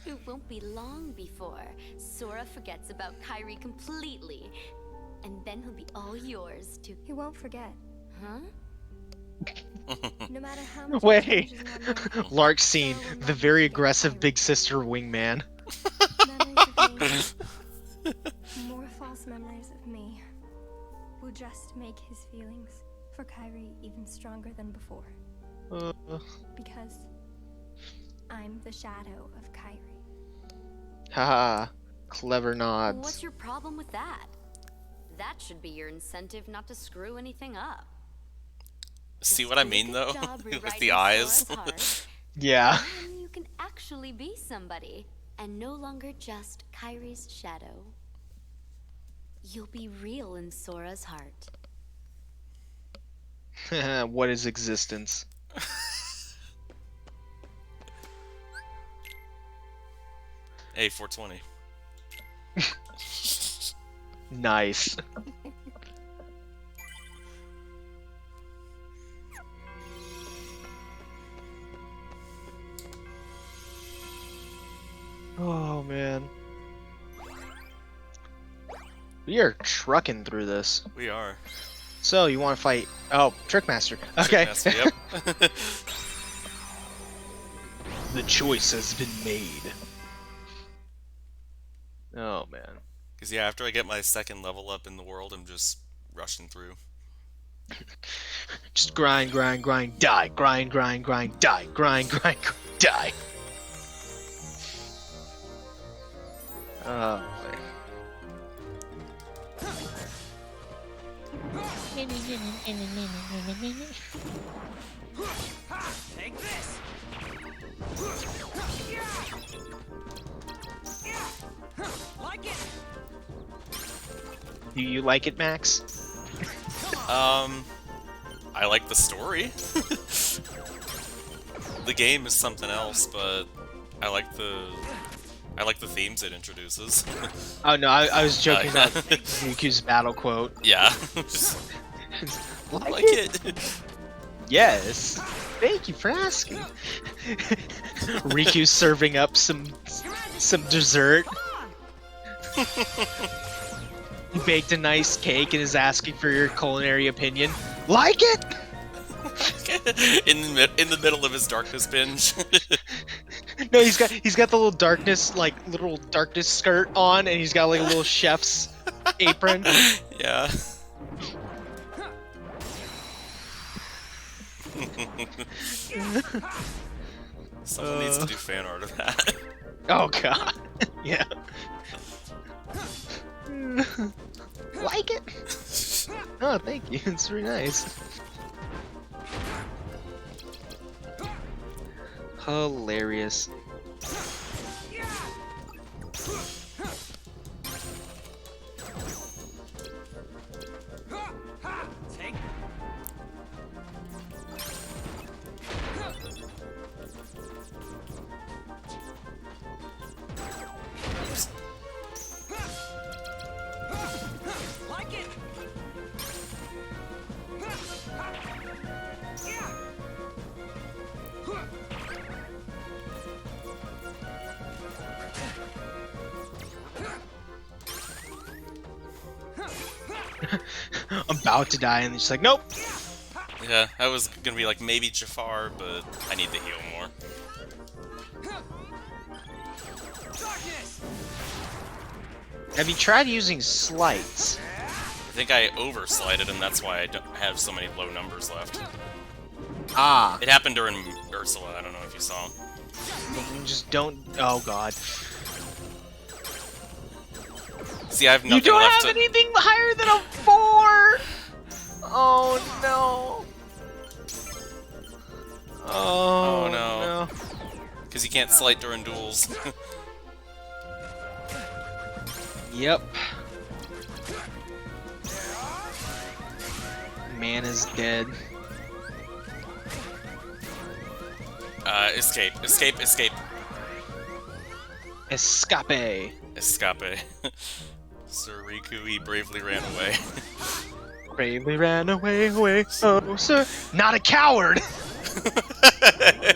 It won't be long before Sora forgets about Kyrie completely. And then he'll be all yours to... He won't forget. Huh? No matter how much Wait. changes in my mind, Larxine, the very aggressive big sister wingman. memories of me, more false memories of me, will just make his feelings for Kyrie even stronger than before. Because I'm the shadow of Kyrie. Haha, clever nods. What's your problem with that? That should be your incentive not to screw anything up. See Just what I do a mean, good though? job With rewriting the eyes. Sora's heart, Yeah. and you can actually be somebody, and no longer just Kyrie's shadow. You'll be real in Sora's heart. What is existence? Hey, 420. Nice. Oh man. We are trucking through this. We are. So, you want to fight... Oh, Trickmaster. Okay. Master, yep. The choice has been made. Oh, man. Because, yeah, after I get my second level up in the world, I'm just rushing through. Just grind, grind, grind, die. Grind, grind, grind, die. Grind, grind, grind, die. Oh, boy. Take this. Like it. Do you like it, Max? I like the story. The game is something else, but I like the themes it introduces. Oh, no, I was joking about Riku's battle quote. Yeah. Like it. Yes. Thank you for asking. Riku's serving up some dessert. He baked a nice cake and is asking for your culinary opinion. Like it? in the middle of his darkness binge. No, he's got the little darkness skirt on, and he's got like a little chef's apron. Yeah. Someone needs to do fan art of that. Oh god. Yeah. Like it? Oh, thank you. It's very nice. Hilarious. Take. Like it. I'm about to die, and it's just like, nope. Yeah, I was gonna be like maybe Jafar, but I need to heal more. Darkness. Have you tried using slights? I think I overslided, and that's why I don't have so many low numbers left. Ah. It happened during Ursula. I don't know if you saw. Just don't. Oh god. See, I have nothing You don't left have to. anything higher than a 4. Oh no. Oh, no. Because you can't slight during duels. Yep. Man is dead. Escape. Escape. Escape. Escape. Escape. Sir Riku, he bravely ran away. Bravely ran away, away. Oh, sir. Not a coward. I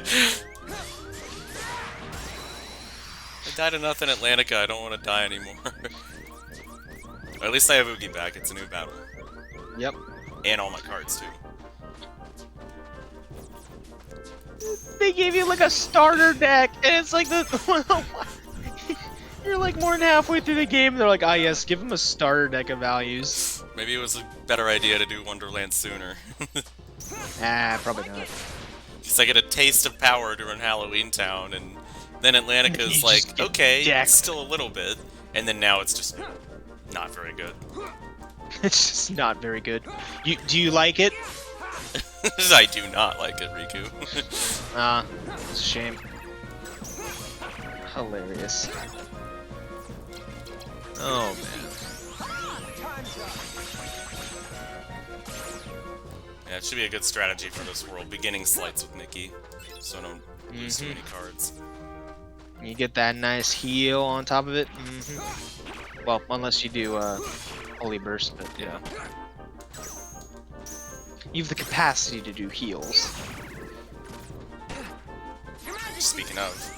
died of nothing, Atlantica. I don't want to die anymore. Or at least I have Oogie back. It's a new battle. Yep. And all my cards, too. They gave you like a starter deck, and it's like the. You're like more than halfway through the game, and they're like, ah, yes, give him a starter deck of values. Maybe it was a better idea to do Wonderland sooner. Ah, probably not. Because I get a taste of power during Halloween Town, and then Atlantica's You like, just get okay, decked. it's still a little bit, and then now it's just not very good. It's just not very good. Do you like it? I do not like it, Riku. Ah, it's a shame. Hilarious. Oh man. Yeah, it should be a good strategy for this world, beginning slights with Nikki, so I don't lose too many cards. You get that nice heal on top of it. Well, unless you do Holy Burst, but Yeah. you have the capacity to do heals. Speaking of,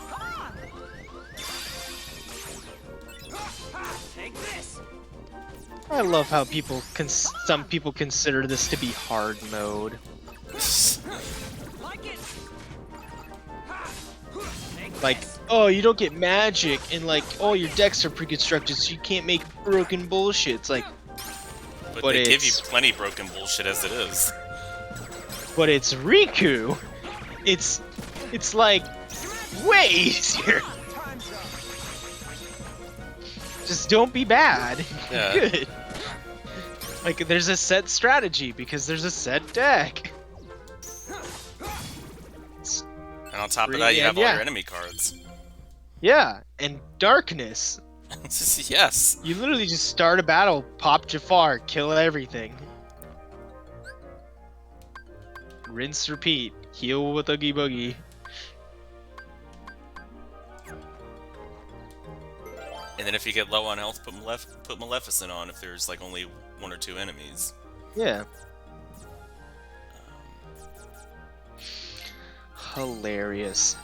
Take this. I love how some people consider this to be hard mode. Like, oh, you don't get magic, and like, oh, your decks are pre-constructed, so you can't make broken bullshit. It's like, But they give you plenty broken bullshit as it is. but it's Riku. It's like way easier. Just don't be bad. Yeah. Good. Like, there's a set strategy because there's a set deck. And on top of that, you have all your enemy cards. Yeah, and darkness. Yes. You literally just start a battle, pop Jafar, kill everything. Rinse, repeat. Heal with Oogie Boogie. And then if you get low on health, put Maleficent on if there's like only 1 or 2 enemies. Yeah. Hilarious.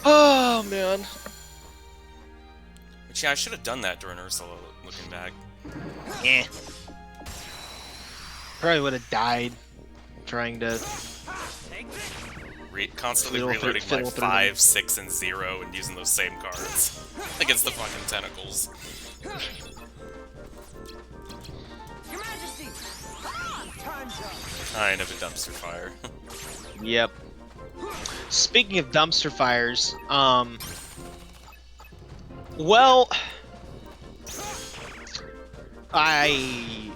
Oh, man. Which, yeah, I should have done that during Ursula, looking back. Eh. Probably would have died trying to... Constantly reloading like 5, 6, and 0 and using those same cards against the fucking tentacles. Kind of a dumpster fire. Yep. Speaking of dumpster fires, well, I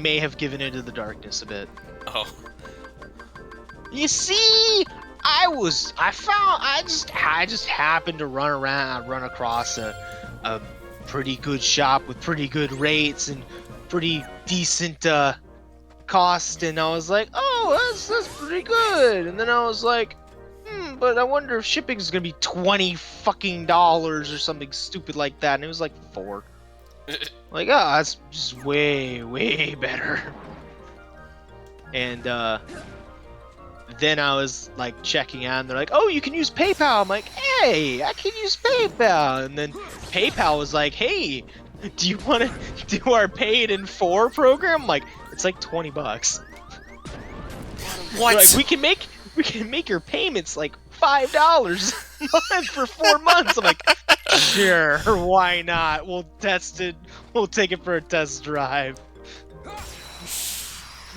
may have given into the darkness a bit. Oh. You see, I just happened to run across a pretty good shop with pretty good rates and pretty decent cost, and I was like, oh, that's pretty good. And then I was like, but I wonder if shipping is gonna be $20 fucking or something stupid like that. And it was like 4. Like, oh, that's just way better. And then I was like checking out, and they're like, oh, you can use PayPal. I'm like, hey, I can use PayPal. And then PayPal was like, hey, do you want to do our paid in 4 program? I'm like, it's like $20. What? Like, we can make your payments like $5 a month for 4 months. I'm like, sure, why not? We'll test it. We'll take it for a test drive.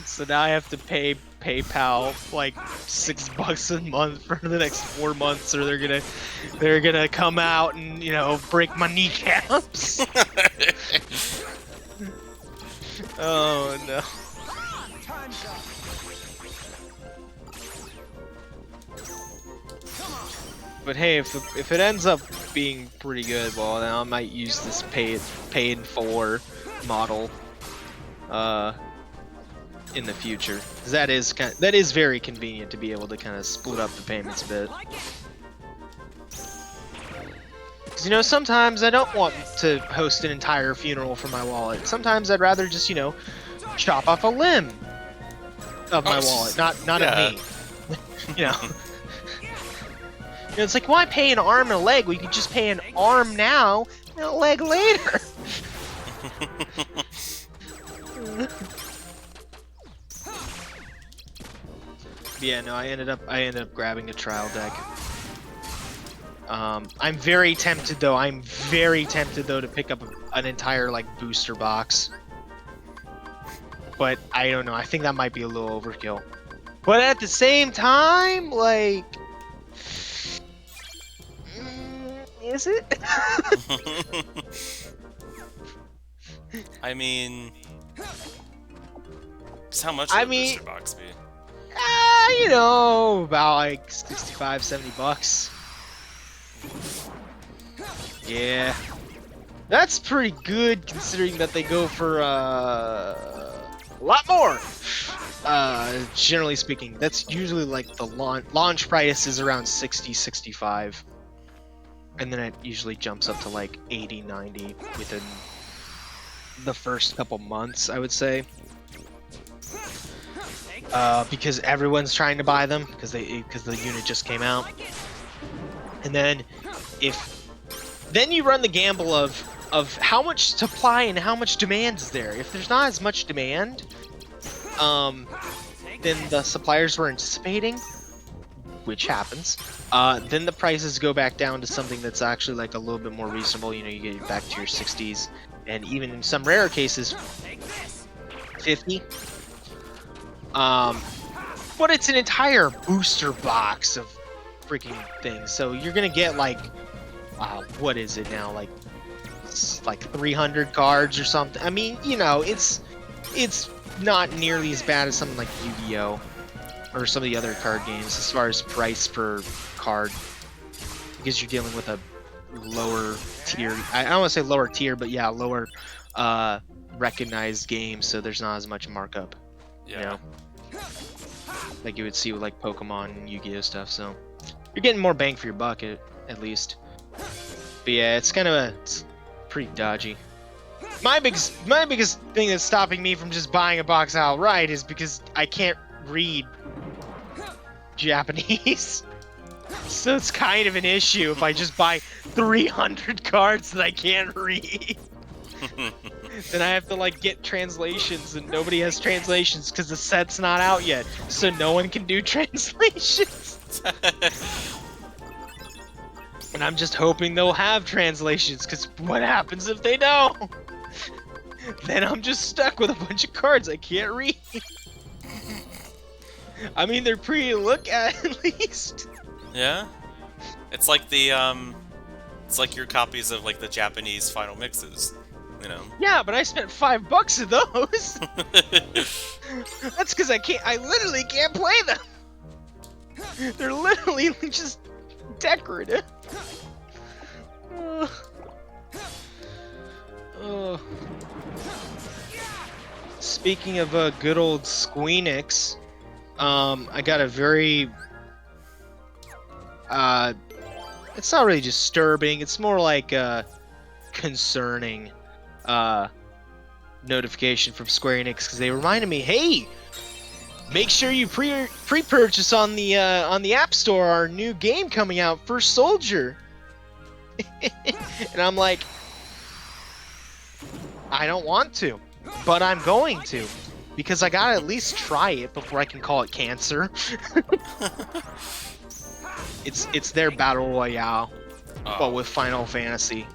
So now I have to pay PayPal like $6 a month for the next 4 months, or they're gonna come out and, you know, break my kneecaps. Oh no. But hey, if it ends up being pretty good, well, then I might use this pay in 4 model in the future. 'Cause that is very convenient to be able to kind of split up the payments a bit. 'Cause, you know, sometimes I don't want to host an entire funeral for my wallet. Sometimes I'd rather just, you know, chop off a limb of my wallet, not of me. You know. You know, it's like, why pay an arm and a leg? We could just pay an arm now and a leg later. Yeah, no, I ended up grabbing a trial deck. I'm very tempted though. To pick up an entire like booster box. But I don't know. I think that might be a little overkill. But at the same time, like, is it? I mean, how much would a booster box be? You know, about like 65, 70 bucks. Yeah. That's pretty good considering that they go for a lot more. Generally speaking, that's usually like the launch price is around 60, 65. And then it usually jumps up to like 80, 90 within the first couple months, I would say. Because everyone's trying to buy them because the unit just came out. And then then you run the gamble of, of how much supply and how much demand is there. If there's not as much demand, than the suppliers were anticipating, which happens, then the prices go back down to something that's actually like a little bit more reasonable. You know, you get back to your 60s, and even in some rare cases, 50. But it's an entire booster box of freaking things, so you're gonna get like, what is it now? Like, it's like 300 cards or something. I mean, you know, it's not nearly as bad as something like Yu-Gi-Oh! Or some of the other card games as far as price per card, because you're dealing with a lower tier. I don't want to say lower tier, but yeah, lower recognized game, so there's not as much markup. Yeah. You know, like you would see with like Pokemon and Yu-Gi-Oh stuff. So you're getting more bang for your buck at least. But yeah, it's pretty dodgy. My biggest thing that's stopping me from just buying a box outright is because I can't read Japanese. So it's kind of an issue if I just buy 300 cards that I can't read. Then I have to like get translations, and nobody has translations because the set's not out yet, so no one can do translations. And I'm just hoping they'll have translations, because what happens if they don't? Then I'm just stuck with a bunch of cards I can't read. I mean, they're pretty to look at least. Yeah? It's like the, it's like your copies of, like, the Japanese final mixes, you know? Yeah, but I spent $5 of those! That's because I literally can't play them! They're literally just decorative. Speaking of good old Squeenix, I got a very it's not really disturbing, it's more like concerning notification from Square Enix, because they reminded me, hey, make sure you pre-purchase on the App Store our new game coming out, First Soldier. And I'm like, I don't want to, but I'm going to, because I gotta at least try it before I can call it cancer. It's their battle royale, but with Final Fantasy.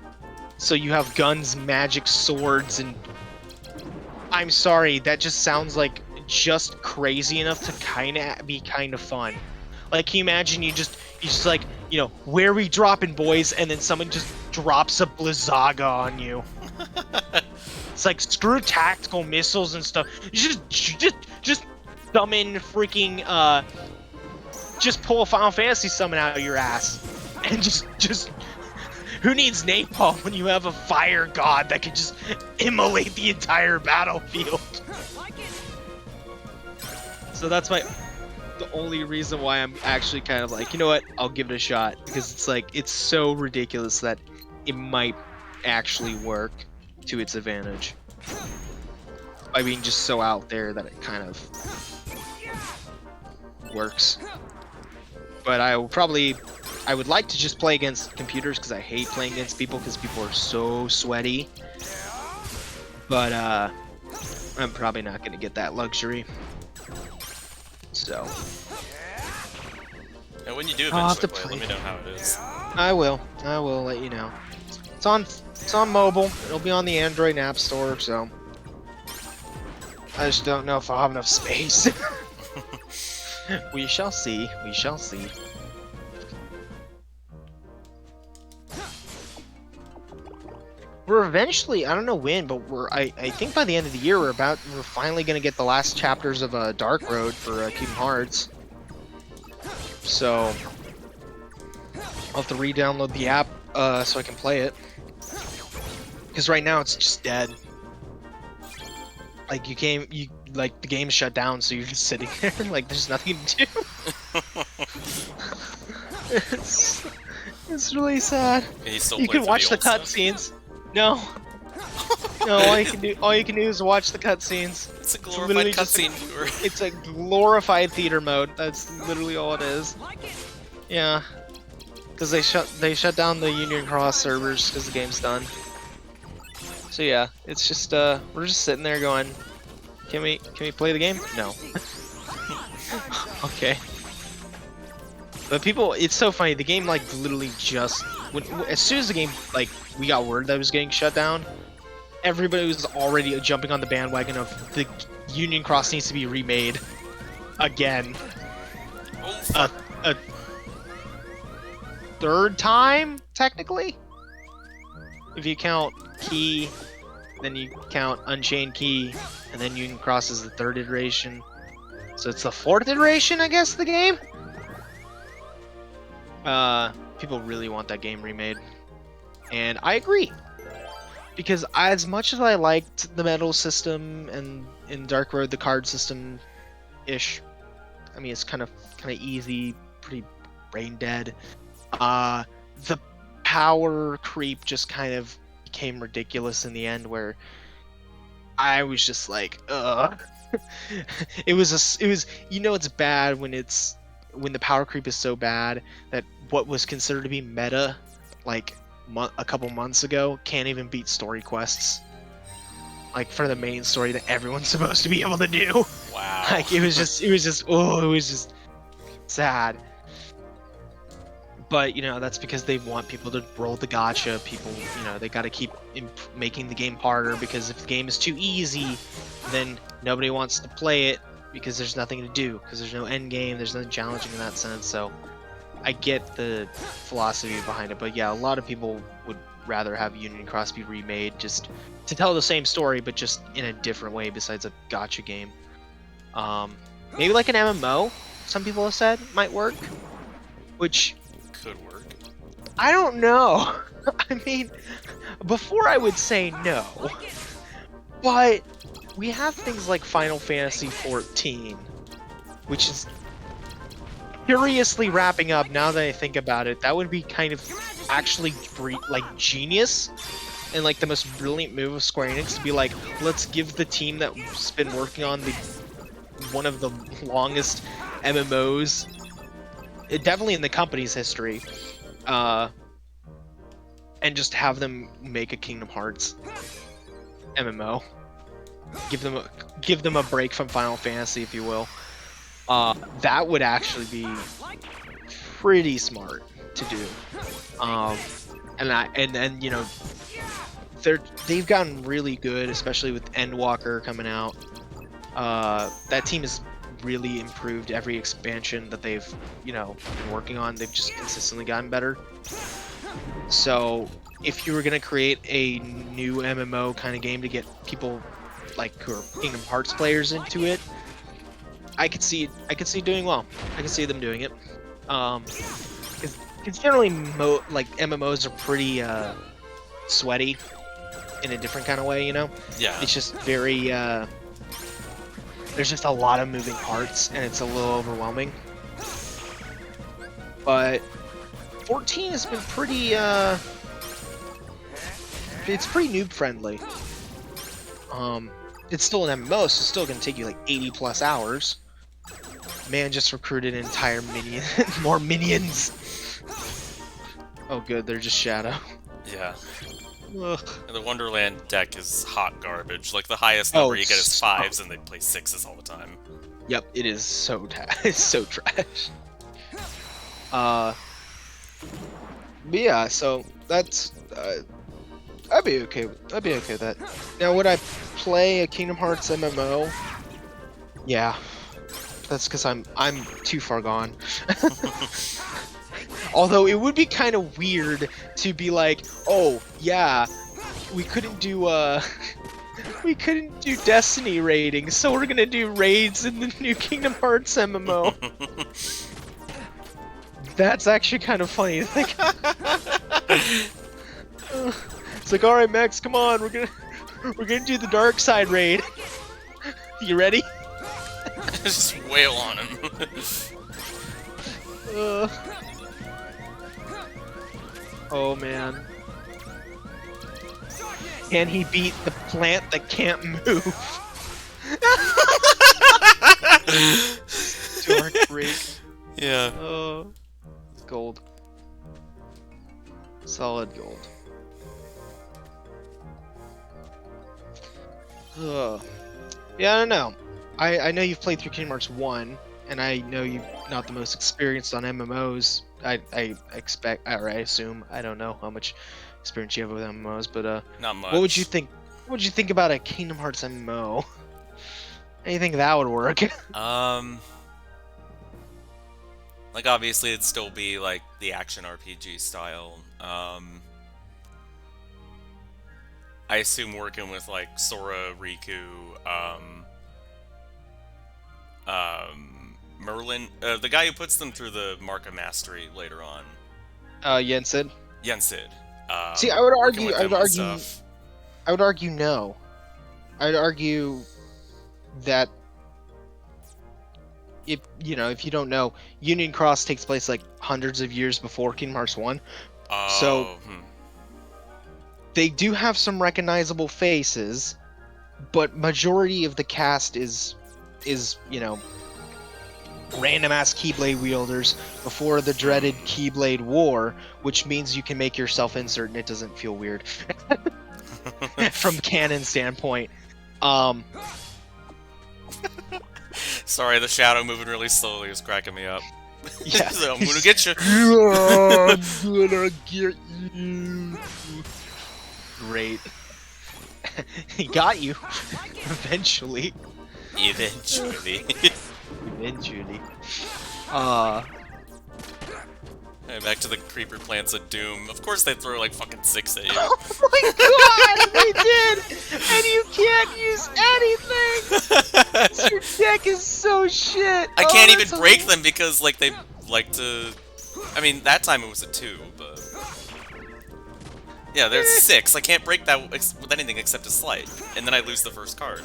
So you have guns, magic, swords, and I'm sorry, that just sounds like just crazy enough to be kind of fun. Like, can you imagine you just like, you know, where we dropping, boys, and then someone just drops a Blizzaga on you. It's like, screw tactical missiles and stuff. Just summon freaking just pull a Final Fantasy summon out of your ass, and just who needs napalm when you have a fire god that can just immolate the entire battlefield? So that's the only reason why I'm actually kind of like, you know what, I'll give it a shot, because it's like, it's so ridiculous that it might actually work to its advantage by being just so out there that it kind of works. But I would like to just play against computers, because I hate playing against people, because people are so sweaty. But I'm probably not going to get that luxury. So And when you do I'll have eventually to play, let me know how it is. I will let you know. It's on mobile. It'll be on the Android and App Store, so I just don't know if I'll have enough space. We shall see. We shall see. We're eventually, I don't know when, but I think by the end of the year we're finally gonna get the last chapters of Dark Road for Kingdom Hearts. So I'll have to re-download the app so I can play it. Because right now it's just dead. Like like the game's shut down, so you're just sitting there like there's nothing to do. It's really sad. Can you still You play can through watch the old stuff? cutscenes. No. No, all you can do is watch the cutscenes. It's a literally glorified just cutscene viewer. It's a glorified theater mode. That's literally all it is. Yeah. Because they shut down the Union Cross servers because the game's done. So yeah, it's just we're just sitting there going, can we play the game? No. Okay. But people, it's so funny. The game like literally just as soon as the game like we got word that it was getting shut down, everybody was already jumping on the bandwagon of the Union Cross needs to be remade again. A third time technically, if you count Key, then you count Unchained Key, and then Union Cross is the third iteration. So it's the fourth iteration, I guess, of the game. People really want that game remade, and I agree. Because as much as I liked the medal system and in Dark Road the card system ish, I mean it's kind of easy, pretty brain dead. The power creep just kind of became ridiculous in the end, where I was just like, ugh. it was it's bad when the power creep is so bad that what was considered to be meta, like a couple months ago, can't even beat story quests. Like for the main story that everyone's supposed to be able to do. Wow. Like it was just sad. But that's because they want people to roll the gacha. People, they got to keep making the game harder, because if the game is too easy, then nobody wants to play it because there's nothing to do, because there's no end game, there's nothing challenging in that sense. So I get the philosophy behind it, but yeah, a lot of people would rather have Union Cross be remade just to tell the same story, but just in a different way besides a gacha game. Maybe like an MMO, some people have said might work, which could work. I don't know. I mean, before I would say no, but we have things like Final Fantasy XIV, which is curiously wrapping up. Now that I think about it, that would be kind of actually like genius and like the most brilliant move of Square Enix to be like, let's give the team that's been working on one of the longest MMOs, definitely in the company's history, and just have them make a Kingdom Hearts MMO. Give them a break from Final Fantasy, if you will. That would actually be pretty smart to do. And they've gotten really good, especially with Endwalker coming out. That team has really improved every expansion that they've been working on. They've just consistently gotten better. So if you were gonna create a new MMO kind of game to get people like who are Kingdom Hearts players into it, I could see doing well. I could see them doing it. Because generally like MMOs are pretty sweaty in a different kind of way, Yeah. It's just very there's just a lot of moving parts and it's a little overwhelming. But 14 has been pretty it's pretty noob friendly. It's still an MMO, so it's still gonna take you like 80 plus hours. Man just recruited an entire minion, more minions. Oh good, they're just Shadow. Yeah. Ugh. And the Wonderland deck is hot garbage. Like the highest number you get is 5s, and they play 6s all the time. Yep, it is so it's so trash. But yeah, so that's I'd be okay with that. Now, would I play a Kingdom Hearts MMO? Yeah, that's because I'm too far gone. Although it would be kind of weird to be like, oh yeah, we couldn't do Destiny raiding, so we're gonna do raids in the new Kingdom Hearts MMO. That's actually kind of funny to think. It's like, all right, Max, come on, we're gonna do the dark side raid. You ready? Just wail on him. Oh man. Can he beat the plant that can't move? Dark Freak. Yeah. Oh. Gold. Solid gold. Ugh. Yeah, I don't know. I know you've played through Kingdom Hearts 1, and I know you're not the most experienced on MMOs. I expect, or I assume, I don't know how much experience you have with MMOs, but Not much. what would you think? What would you think about a Kingdom Hearts MMO? Anything that would work? Like obviously it'd still be like the action RPG style. I assume working with like Sora, Riku, Merlin, the guy who puts them through the Mark of Mastery later on, Yensid. Yensid. See, I would Working argue. with I him would on argue. stuff. I would argue no. I'd argue that if you don't know, Union Cross takes place like hundreds of years before Kingdom Hearts 1. So Oh, they do have some recognizable faces, but majority of the cast is random ass Keyblade wielders before the dreaded Keyblade War, which means you can make yourself insert and it doesn't feel weird from canon standpoint. Sorry, the shadow moving really slowly is cracking me up. Yeah. So I'm gonna get you. I'm gonna get you. Great. He got you. Eventually. Eventually. Eventually. Hey, back to the creeper plants of doom. Of course they throw like fucking 6 at you. Oh my god, they did! And you can't use anything! Your deck is so shit! I can't even that's break them because like they like to. I mean, that time it was a 2, but yeah, there's 6. I can't break that with anything except a slight, and then I lose the first card.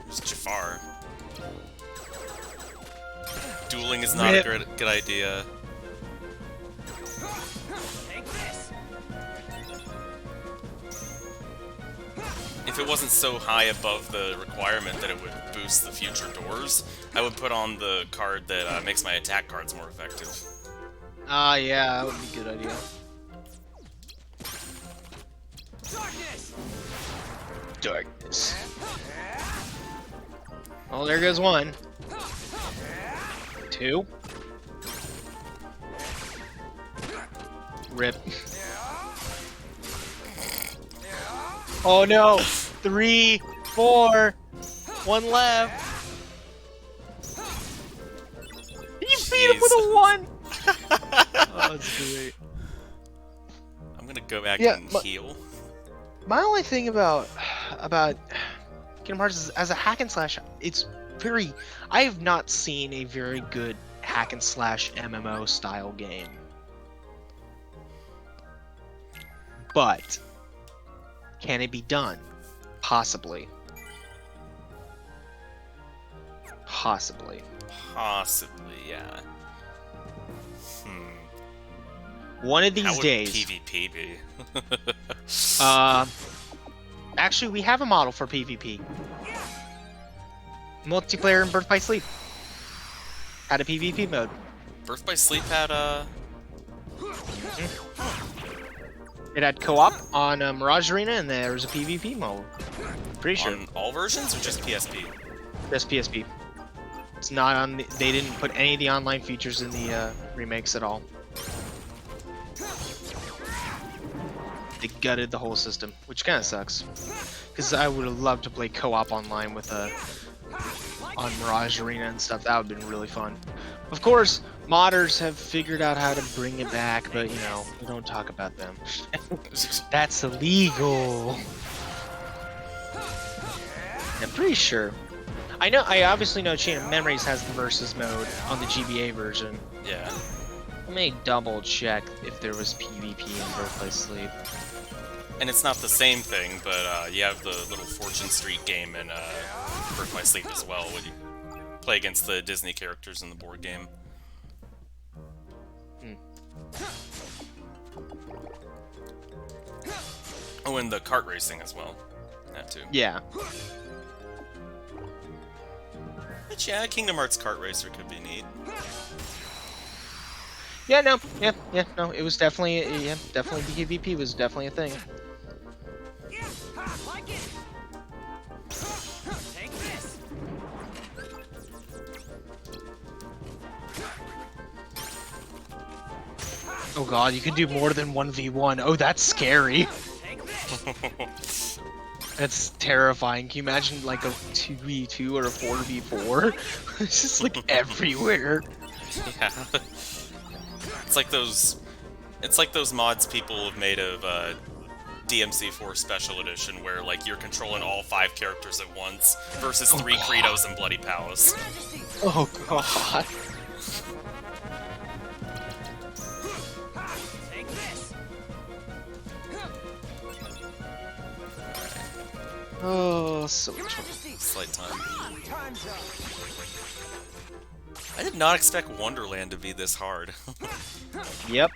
There's Jafar. Dueling is not a good idea. If it wasn't so high above the requirement that it would boost the future doors, I would put on the card that makes my attack cards more effective. Yeah, that would be a good idea. Darkness. Oh, there goes 1. 2. Rip. Oh no! 3, 4, 1 left. You beat him with a 1. Oh, that's great. I'm gonna go back Yeah, and heal. My only thing about Kingdom Hearts is, as a hack and slash, it's very. I have not seen a very good hack and slash MMO style game. But can it be done? Possibly. Possibly. Possibly, yeah. One of these How would days. PvP be? Actually, we have a model for PvP. Multiplayer in Birth by Sleep had a PvP mode. Birth by Sleep had It had co-op on Mirage Arena, and there was a PvP mode. Pretty sure. on all versions or just PSP? Just PSP. It's not on. They didn't put any of the online features in the remakes at all. They gutted the whole system, which kind of sucks. Because I would have loved to play co-op online with on Mirage Arena and stuff. That would have been really fun. Of course, modders have figured out how to bring it back, but you know, we don't talk about them. That's illegal. I'm pretty sure. I obviously know Chain of Memories has the versus mode on the GBA version. Yeah. Let me double check if there was PvP in Birth by Sleep. And it's not the same thing, but you have the little Fortune Street game in Birth by Sleep as well, when you play against the Disney characters in the board game. Oh, and the kart racing as well. That too. Yeah. But yeah, Kingdom Hearts Kart Racer could be neat. Yeah, no. Yeah, no. It was definitely, definitely PvP was definitely a thing. Oh god, you can do more than 1v1. Oh, that's scary. That's terrifying. Can you imagine like a 2v2 or a 4v4? It's just like everywhere. Yeah. It's like those. It's like those mods people have made of DMC4 Special Edition, where like you're controlling all 5 characters at once versus 3 Credos and Bloody Palace. Oh god. Oh, so much. Slight time. I did not expect Wonderland to be this hard. Yep.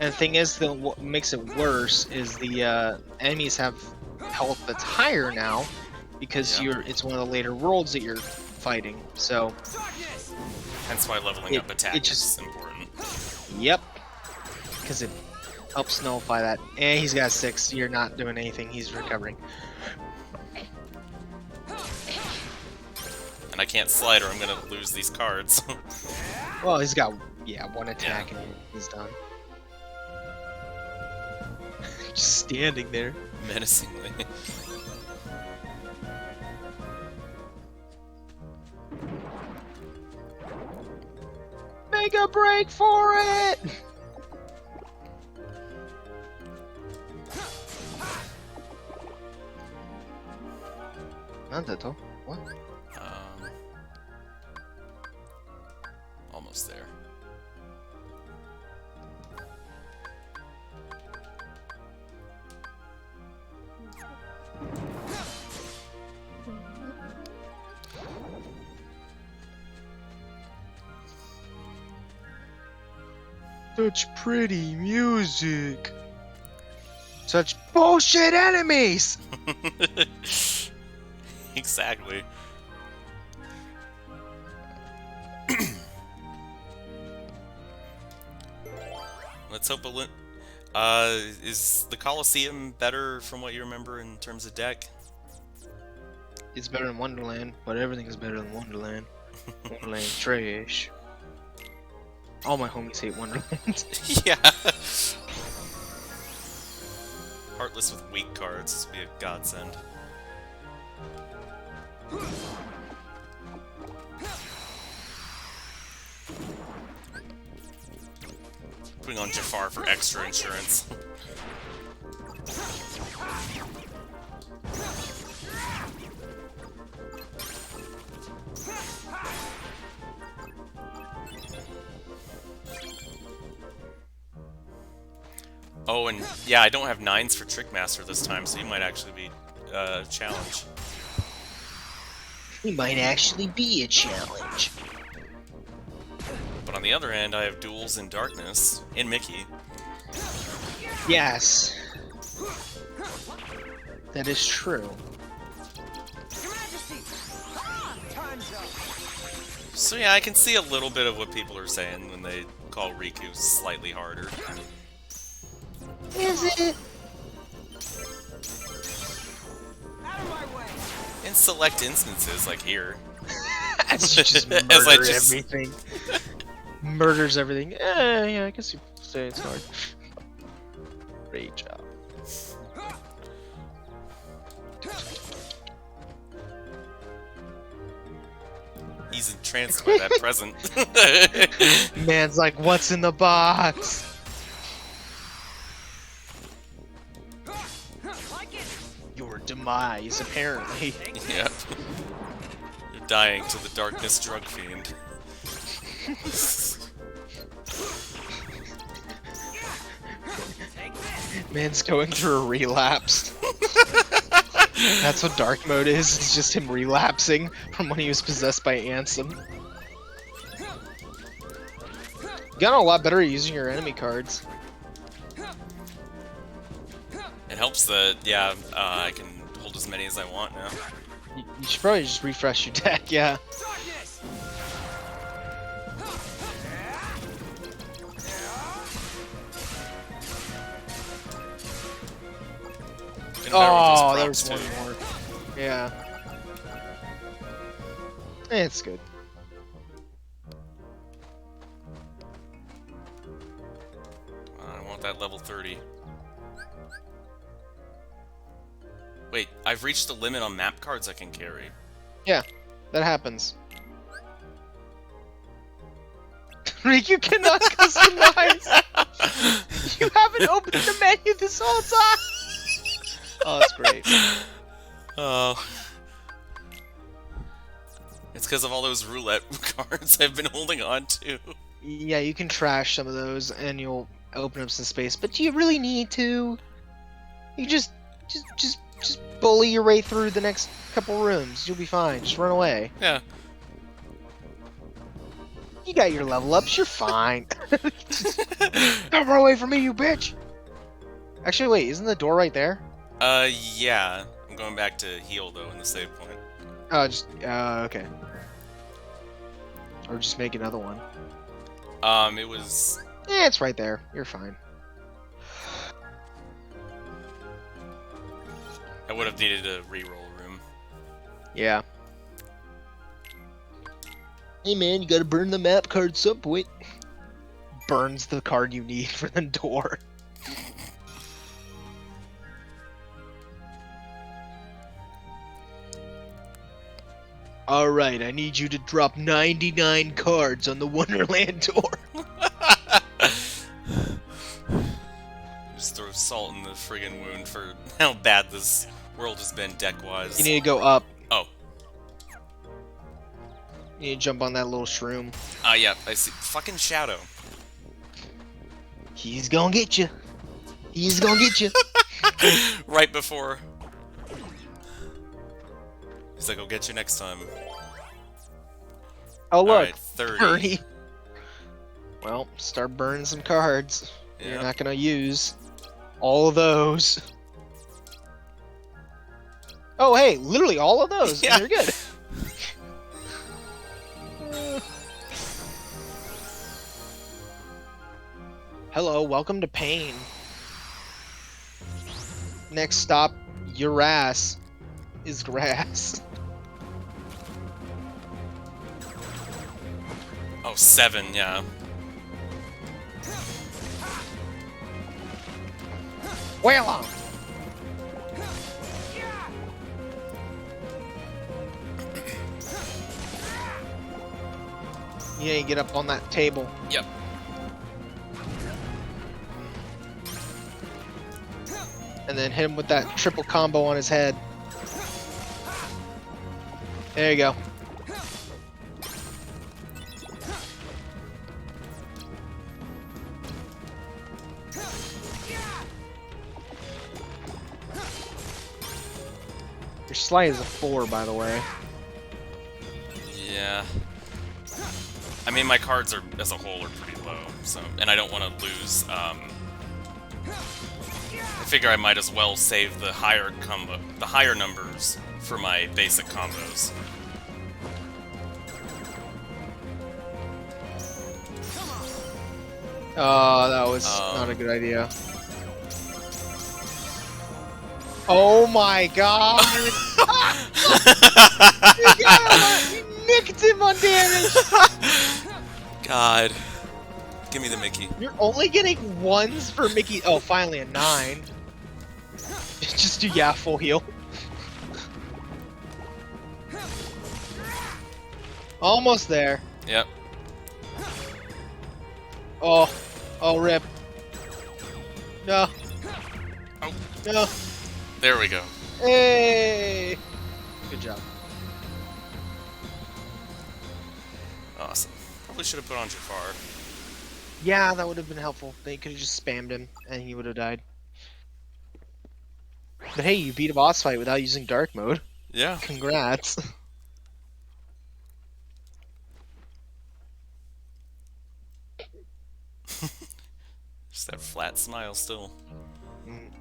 And the thing is, what makes it worse is the enemies have health that's higher now because it's one of the later worlds that you're fighting. So hence why leveling up attack is important. Yep. Because it helps nullify that. And he's got 6. You're not doing anything. He's recovering. And I can't slide or I'm gonna lose these cards. Well, he's got, 1 attack and he's done. Just standing there. Menacingly. Make a break for it! Nandato? What? Almost there. Such pretty music. Such bullshit enemies! Exactly. Let's hope is the Colosseum better from what you remember in terms of deck? It's better than Wonderland, but everything is better than Wonderland. Wonderland trash. All my homies hate Wonderland. Yeah. Heartless with weak cards. This would be a godsend. Putting on Jafar for extra insurance. Oh, and yeah, I don't have 9s for Trickmaster this time, so you might actually be a challenge. He might actually be a challenge. But on the other hand, I have duels in Darkness, in Mickey. Yes. That is true. So yeah, I can see a little bit of what people are saying when they call Riku slightly harder. Is it? In select instances, like here. As you just murder everything. Murders everything. Yeah, I guess you say it's hard. Great job. He's entranced by that present. Man's like, what's in the box? Your demise, apparently. Yep. You're dying to the Darkness drug fiend. Man's going through a relapse. That's what dark mode is. It's just him relapsing from when he was possessed by Ansem. You got a lot better at using your enemy cards. It helps that, yeah, I can hold as many as I want now. You should probably just refresh your deck, yeah. Oh, there was one more. Yeah. It's good. at level 30. Wait, I've reached the limit on map cards I can carry. Yeah, that happens. Rick, you cannot customize! You haven't opened the menu this whole time! Oh, that's great. Oh. It's because of all those roulette cards I've been holding on to. Yeah, you can trash some of those and you'll open up some space, but do you really need to? You just bully your way through the next couple rooms. You'll be fine. Just run away. Yeah. You got your level ups. You're fine. Don't run away from me, you bitch! Actually, wait. Isn't the door right there? Yeah. I'm going back to heal, though, in the save point. Oh, okay. Or just make another one. It was... Yeah, it's right there. You're fine. I would have needed a reroll room. Yeah. Hey man, you gotta burn the map card at some point. Burns the card you need for the door. Alright, I need you to drop 99 cards on the Wonderland door. Just throw salt in the friggin' wound for how bad this world has been deck-wise. You need to go up. Oh. You need to jump on that little shroom. Yeah, I see. Fucking Shadow. He's gonna get you. He's gonna get you. Right before. He's like, I'll get you next time. Oh look, Alright, 30. Well, start burning some cards. Yeah. You're not gonna use all of those. Oh hey, literally all of those. Yeah. You're good. Hello, welcome to Pain. Next stop, your ass is grass. Oh, 7, yeah. Whale on! Yeah, you get up on that table. Yep. And then hit him with that triple combo on his head. There you go. Your slide is a 4, by the way. Yeah. I mean, my cards are, as a whole, are pretty low, so... And I don't want to lose, I figure I might as well save the higher numbers for my basic combos. Oh, that was not a good idea. Oh my god! You nicked him on damage! God. Give me the Mickey. You're only getting ones for Mickey. Oh, finally a 9. Just do, yeah, full heal. Almost there. Yep. Oh. Oh, rip. No. Oh. No. There we go. Hey! Good job. Awesome. Probably should have put on Jafar. Yeah, that would have been helpful. They could have just spammed him, and he would have died. But hey, you beat a boss fight without using dark mode. Yeah. Congrats. Just that flat smile still. Mm.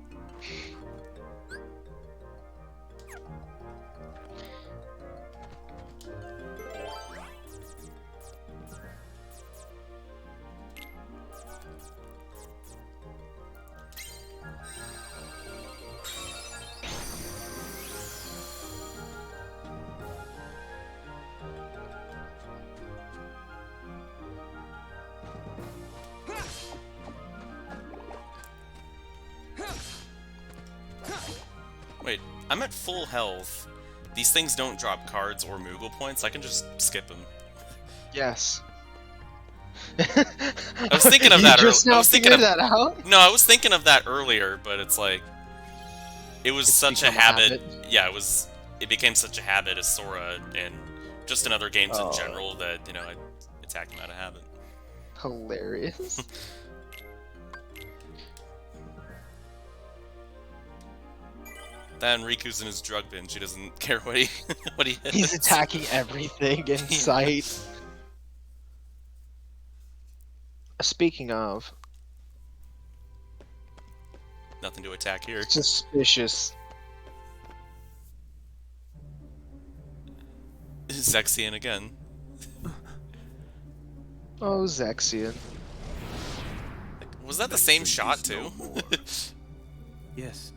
I'm at full health. These things don't drop cards or Moogle points. I can just skip them. Yes. I was thinking of You that. just I now was thinking figured of that out? No, I was thinking of that earlier, but it's like it was It's such a become a habit. habit. Yeah, it became such a habit as Sora and just in other games in Oh. general that I attacked him out of habit. Hilarious. Then Riku's in his drug binge. He doesn't care what he what he hits. He's attacking everything in sight. Speaking of, Nothing to attack here. suspicious. Zexian again. Oh, Zexian. Was that the same Vexen shot is too? no more. Yes,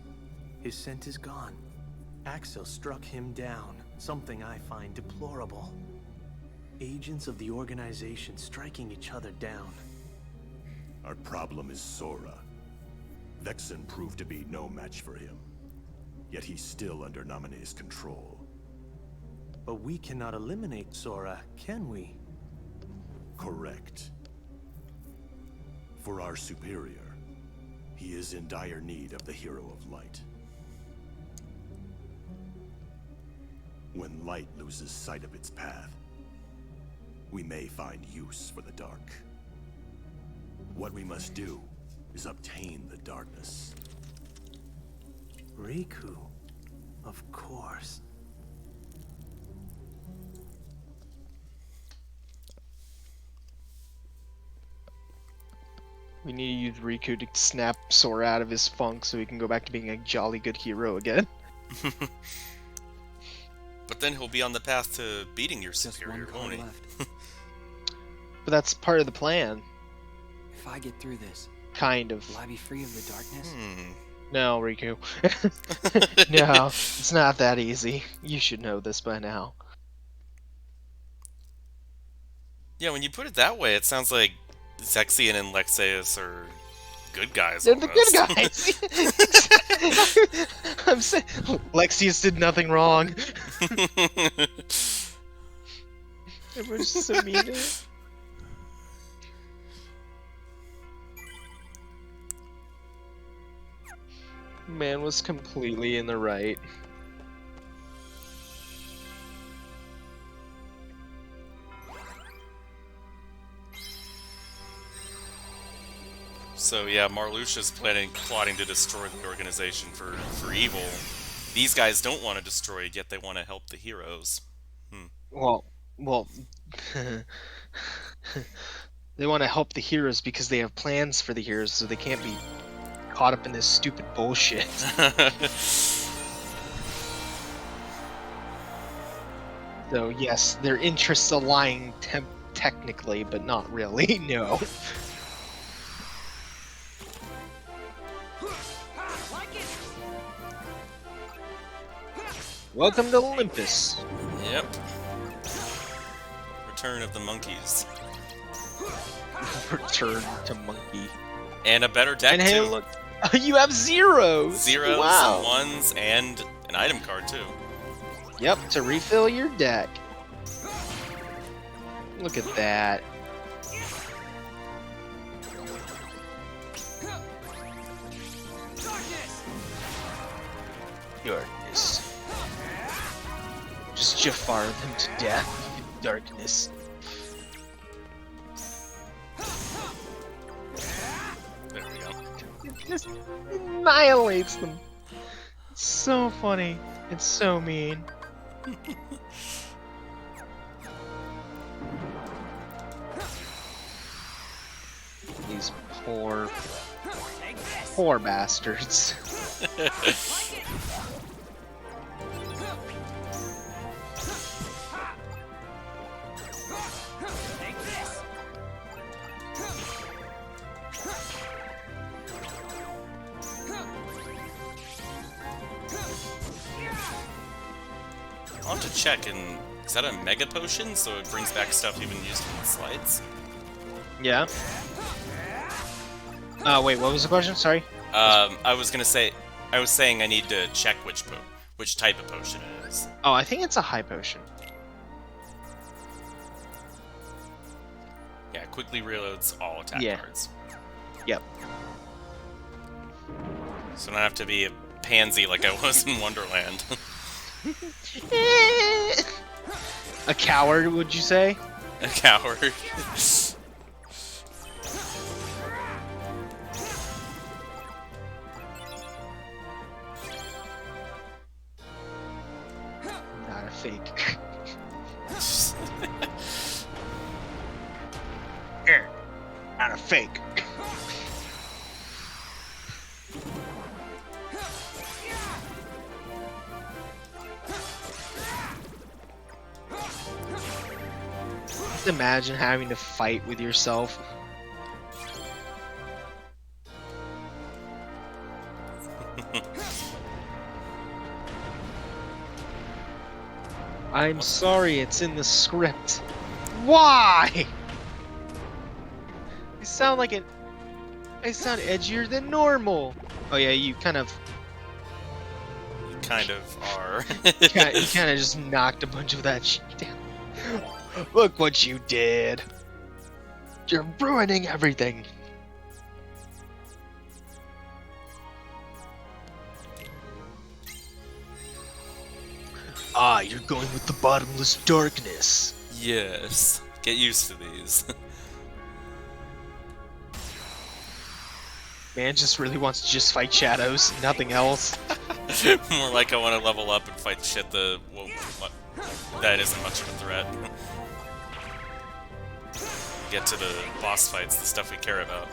his scent is gone. Axel struck him down, something I find deplorable. Agents of the organization striking each other down. Our problem is Sora. Vexen proved to be no match for him. Yet he's still under Naminé's control. But we cannot eliminate Sora, can we? Correct. For our superior, he is in dire need of the Hero of Light. When light loses sight of its path, we may find use for the dark. What we must do is obtain the darkness. Riku, of course. We need to use Riku to snap Sora out of his funk so he can go back to being a jolly good hero again. But then he'll be on the path to beating your Just superior, one card won't he? left. But that's part of the plan. If I get through this, Kind of. will I be free of the darkness? No, Riku. No, it's not that easy. You should know this by now. Yeah, when you put it that way, it sounds like Zexian and Lexaeus are good guys. They're the good almost. guys! I'm saying Lexius did nothing wrong. Everyone's just so mean to him. Man was completely in the right. So yeah, Marluxia's plotting to destroy the organization for evil. These guys don't want to destroy it, yet they want to help the heroes. Well, they want to help the heroes because they have plans for the heroes, so they can't be caught up in this stupid bullshit. So yes, their interests align technically, but not really. No. Welcome to Olympus. Yep. Return of the monkeys. Return to monkey. And a better deck And hey, too. look, you have zeros. Zeros, Wow. some ones, and an item card too. Yep, to refill your deck. Look at that. Darkness. Just Jafar them to death. Darkness. There we go. It just annihilates them. It's so funny. It's so mean. These poor bastards. I'll have to check, and is that a mega potion? So it brings back stuff you've been used in the slides? Yeah. Wait, what was the question? Sorry. I was saying I need to check which type of potion it is. Oh, I think it's a high potion. Yeah, quickly reloads all attack Yeah. cards. Yep. So I don't have to be a pansy like I was in Wonderland. A coward, would you say? A coward. Not a fake. Not a fake. Just imagine having to fight with yourself. I'm sorry, it's in the script. Why? I sound like I sound edgier than normal. Oh yeah, you kind of are. you kind of just knocked a bunch of that shit down. Look what you did. You're ruining everything. Ah, you're going with the bottomless darkness. Yes. Get used to these. Man just really wants to just fight shadows, nothing else. More like I want to level up and fight shit that isn't much of a threat. Get to the boss fights, the stuff we care about.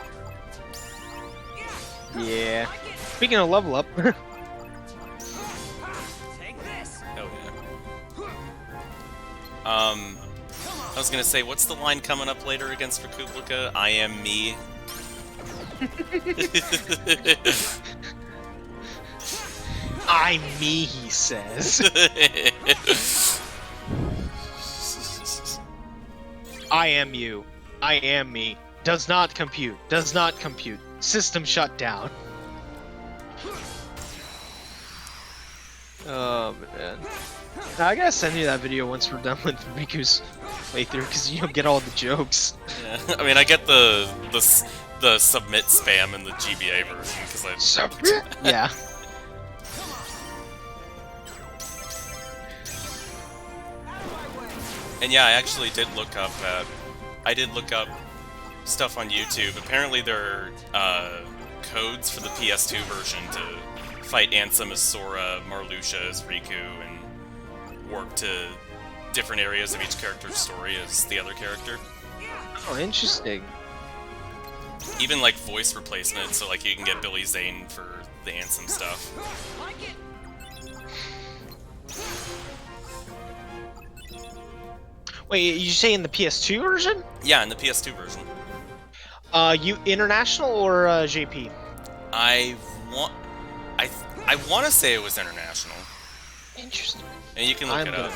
Yeah. Speaking of level up, Hell yeah. I was gonna say, what's the line coming up later against Republica? I am me. I'm me, he says. I am you. I am me. Does not compute. Does not compute. System shut down. Oh man. Now, I gotta send you that video once we're done with Riku's playthrough, because you don't get all the jokes. Yeah. I mean, I get the submit spam in the GBA version because I submit. Yeah. And yeah, I actually did look up stuff on YouTube. Apparently there are codes for the PS2 version to fight Ansem as Sora, Marluxia as Riku, and warp to different areas of each character's story as the other character. Oh, interesting. Even like voice replacement, so like you can get Billy Zane for the Ansem stuff. Wait, you say in the PS2 version? Yeah, in the PS2 version. You international or JP? I want to say it was international. Interesting. And you can look it up.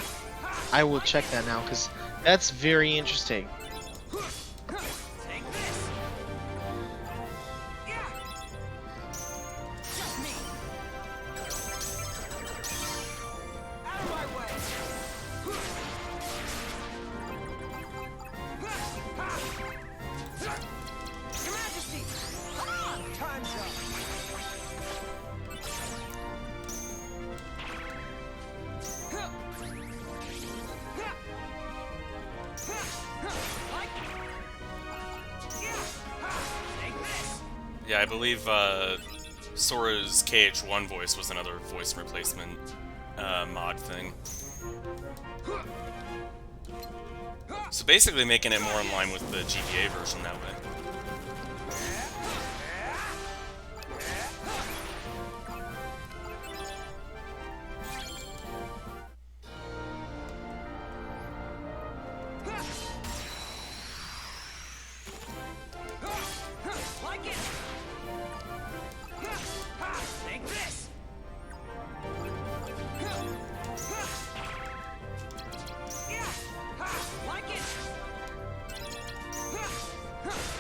I will check that now because that's very interesting. Yeah, I believe Sora's KH1 voice was another voice replacement mod thing. So basically making it more in line with the GBA version that way.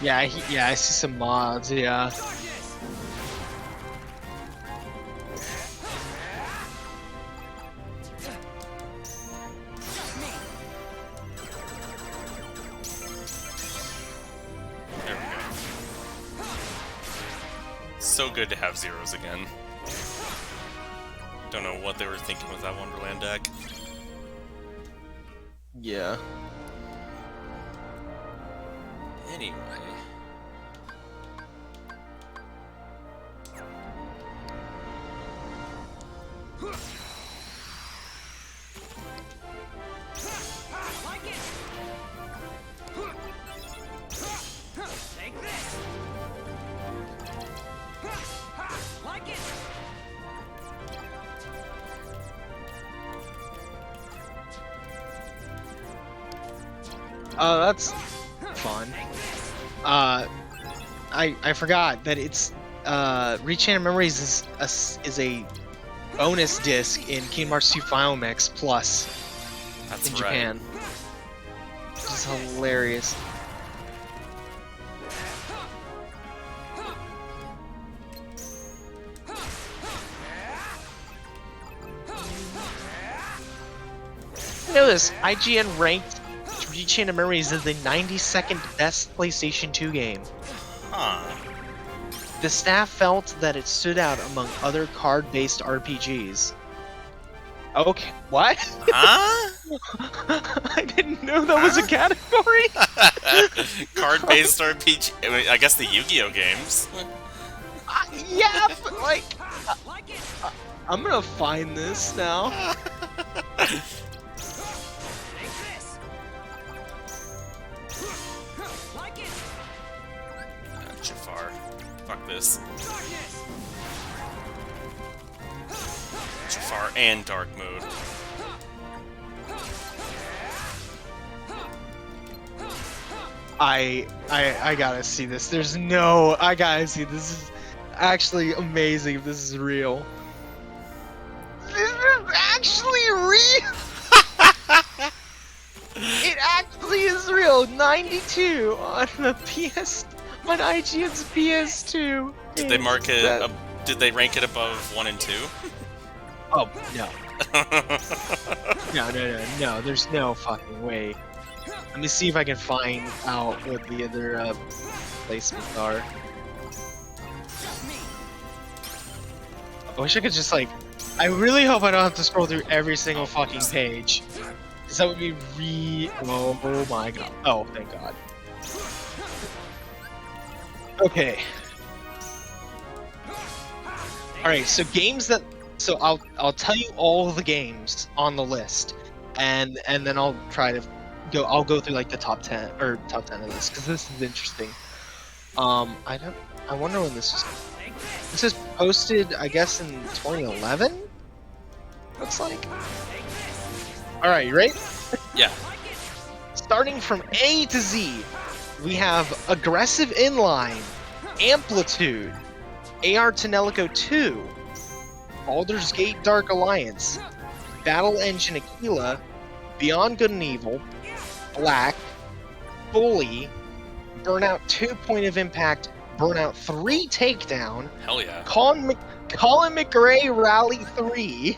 Yeah, I see some mods, yeah. so good to have zeros again. Don't know what they were thinking with that Wonderland deck. Yeah. Anyway. Like it. Take this. Like it. Oh, that's fun. I forgot that it's Rechain Memories is a bonus disc in Kingdom Hearts 2 Final Mix Plus That's in right. Japan. Which is hilarious. You know this, IGN ranked Rechain of Memories as the 92nd best PlayStation 2 game. Huh. The staff felt that it stood out among other card-based RPGs. Okay, what? Huh? I didn't know that was a category. Card-based RPG. I mean, I guess the Yu-Gi-Oh games. Yeah, but like, Like it. I'm gonna find this now. Take this. Like it. Jafar. Fuck this. Darkness. Jafar and Dark Mode. I gotta see this. I gotta see this. Is actually amazing if this is real. This is actually real. It actually is real. 92 on the on IGN's PS2. Did they mark it? That- Did they rank it above 1 and 2? Oh no. No. There's no fucking way. Let me see if I can find out what the other placements are. I wish I could just like. I really hope I don't have to scroll through every single fucking page. Cause that would be oh my god. Oh, thank god. Okay. Alright, so games that. So I'll tell you all the games on the list, and then I'll try to go. I'll go through like the top 10 of this because this is interesting. I wonder when this was. This is posted, I guess, in 2011. Looks like. All right, you ready? Yeah. Starting from A to Z, we have Aggressive Inline, Amplitude, AR Tenelico 2, Baldur's Gate Dark Alliance, Battle Engine Aquila, Beyond Good and Evil, Black, Bully, Burnout 2 Point of Impact, Burnout 3 Takedown, Hell yeah. Colin McRae Rally 3,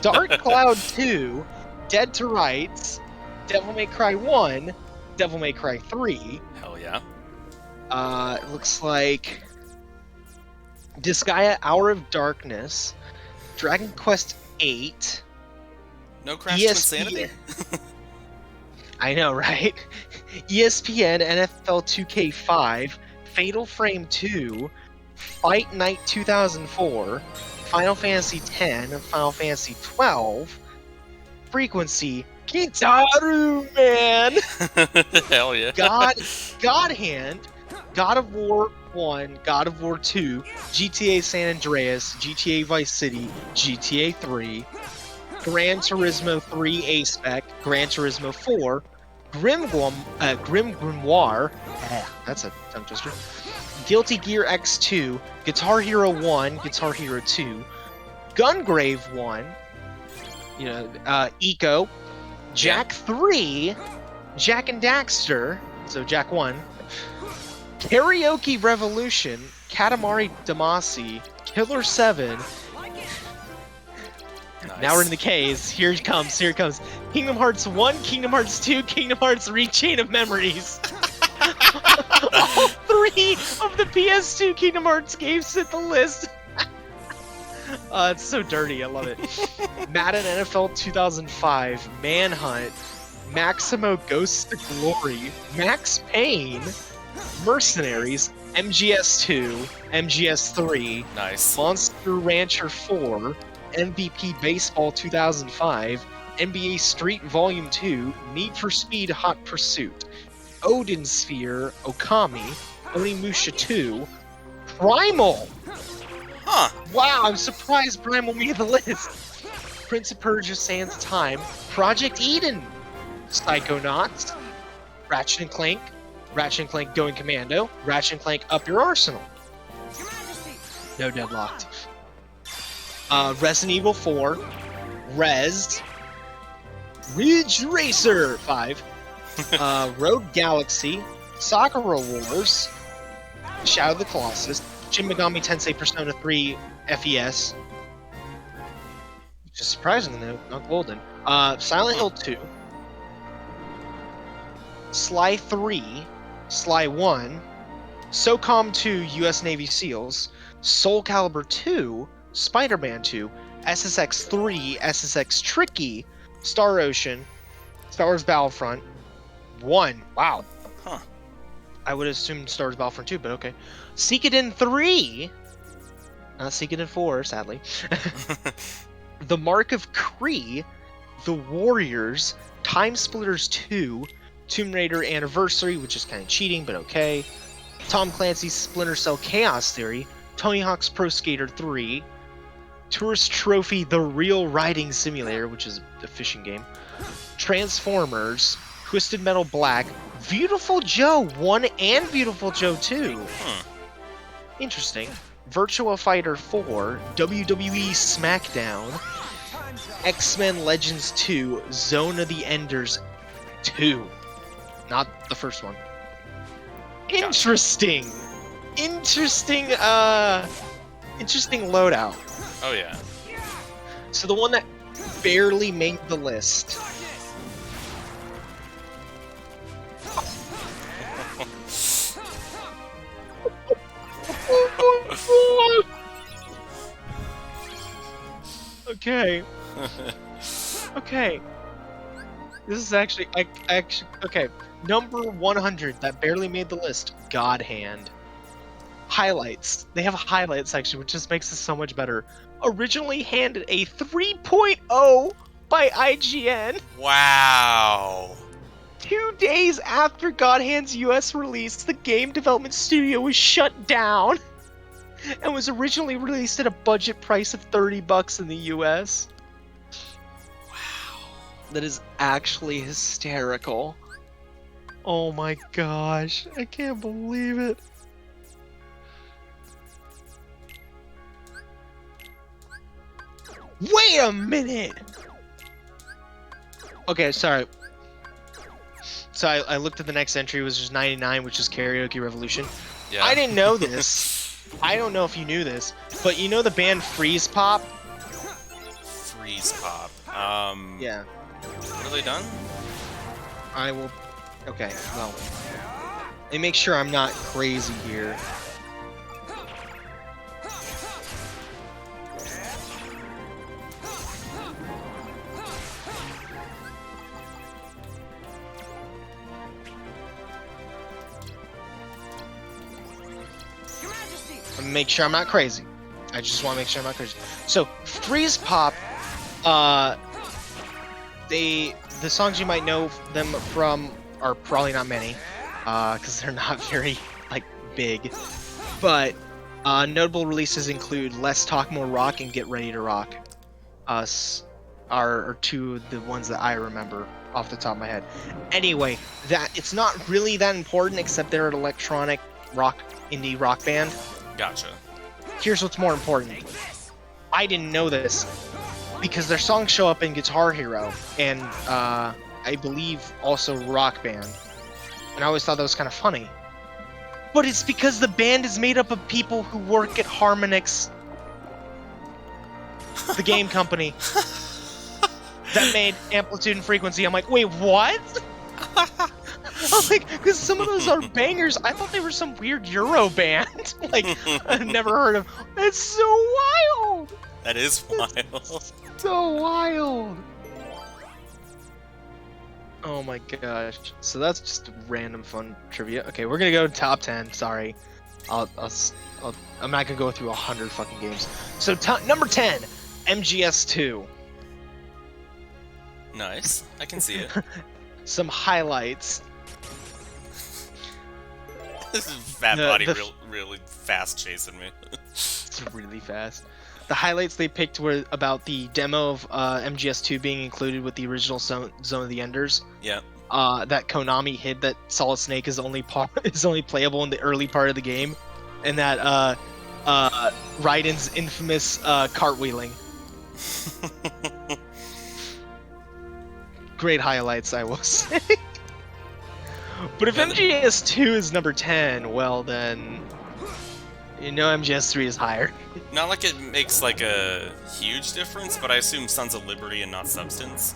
Dark Cloud 2, Dead to Rights, Devil May Cry 1, Devil May Cry 3. Hell yeah. It looks like Disgaea Hour of Darkness, Dragon Quest 8. No Crash to ESPN. Insanity? I know, right? ESPN, NFL 2K5, Fatal Frame 2, Fight Night 2004, Final Fantasy X, Final Fantasy 12, Frequency, Kitaru Man, Hell yeah. God Hand, God of War 1, God of War 2, GTA San Andreas, GTA Vice City, GTA 3, Gran Turismo 3 A-Spec, Gran Turismo 4, Grim Grimoire, that's a tongue twister, Guilty Gear X2, Guitar Hero 1, Guitar Hero 2, Gungrave 1, Eco, Jack 3, Jack and Daxter, so Jack 1, Karaoke Revolution, Katamari Damacy, Killer 7. Nice. Now we're in the K's. Here it comes. Kingdom Hearts 1, Kingdom Hearts 2, Kingdom Hearts Rechain of Memories. All 3 of the PS2 Kingdom Hearts games in the list. It's so dirty. I love it. Madden NFL 2005, Manhunt, Maximo Ghosts to Glory, Max Payne, Mercenaries, MGS2, MGS3, Nice. Monster Rancher 4, MVP Baseball 2005, NBA Street Volume 2, Need for Speed Hot Pursuit, Odin Sphere, Okami, Onimusha 2, Primal! Huh. Wow, I'm surprised Primal made the list! Prince of Persia Sans Time, Project Eden, Psychonauts, Ratchet & Clank Going Commando, Ratchet & Clank Up Your Arsenal. No deadlocked. Resident Evil 4, Ridge Racer 5, Road Galaxy, Sakura Wars, Shadow of the Colossus, Shin Megami Tensei Persona 3 FES, which is surprisingly not golden, Silent Hill 2, Sly 3, Sly 1, SOCOM 2 US Navy SEALs, Soul Calibur 2, Spider-Man 2, SSX 3, SSX Tricky, Star Ocean, Star Wars Battlefront 1. Wow. Huh. I would assume Star Wars Battlefront 2, but okay. Suikoden 3, not Suikoden 4, sadly. The Mark of Kree, The Warriors, Time Splitters 2, Tomb Raider Anniversary, which is kind of cheating, but okay. Tom Clancy's Splinter Cell Chaos Theory, Tony Hawk's Pro Skater 3, Tourist Trophy The Real Riding Simulator, which is a fishing game, Transformers, Twisted Metal Black, Beautiful Joe 1 and Beautiful Joe 2. Interesting. Virtua Fighter 4, WWE SmackDown, X-Men Legends 2, Zone of the Enders 2. Not the first one. Interesting. Interesting loadout. Oh yeah. So the one that barely made the list. Okay. Okay. This is actually, okay. Number 100 that barely made the list. God Hand. Highlights. They have a highlight section, which just makes this so much better. Originally handed a 3.0 by IGN. Wow. 2 days after God Hand's US release, the game development studio was shut down and was originally released at a budget price of $30 in the US. Wow. That is actually hysterical. Oh my gosh, I can't believe it. Wait a minute! Okay, sorry. So I looked at the next entry, which was 99, which is Karaoke Revolution. Yeah. I didn't know this. I don't know if you knew this, but you know the band Freeze Pop? Freeze Pop. Yeah. What have they done? I will... Okay, well... Let me make sure I'm not crazy here. Make sure I'm not crazy. I just want to make sure I'm not crazy. So, Freeze Pop, the songs you might know them from are probably not many, because they're not very, like, big. But, notable releases include Less Talk More Rock and Get Ready to Rock. Are two of the ones that I remember off the top of my head. Anyway, it's not really that important, except they're an electronic rock, indie rock band. Gotcha. Here's what's more important. I didn't know this because their songs show up in Guitar Hero and I believe also Rock Band. And I always thought that was kind of funny. But it's because the band is made up of people who work at Harmonix, the game company that made Amplitude and Frequency. I'm like, wait, what? I'm like, because some of those are bangers. I thought they were some weird Euro band. Like, I've never heard of. That's so wild. That is wild. So wild. Oh my gosh. So that's just random fun trivia. Okay, we're gonna go to top 10. Sorry. I'm not gonna go through 100 fucking games. So number 10, MGS2. Nice. I can see it. Some highlights. This is Fat Body really fast chasing me. It's really fast. The highlights they picked were about the demo of MGS2 being included with the original Zone of the Enders. Yeah. That Konami hid that Solid Snake is only playable in the early part of the game, and that Raiden's infamous cartwheeling. Great highlights, I will say. But if MGS2 is number 10, well then, you know MGS3 is higher. Not like it makes like a huge difference, but I assume Sons of Liberty and not Substance.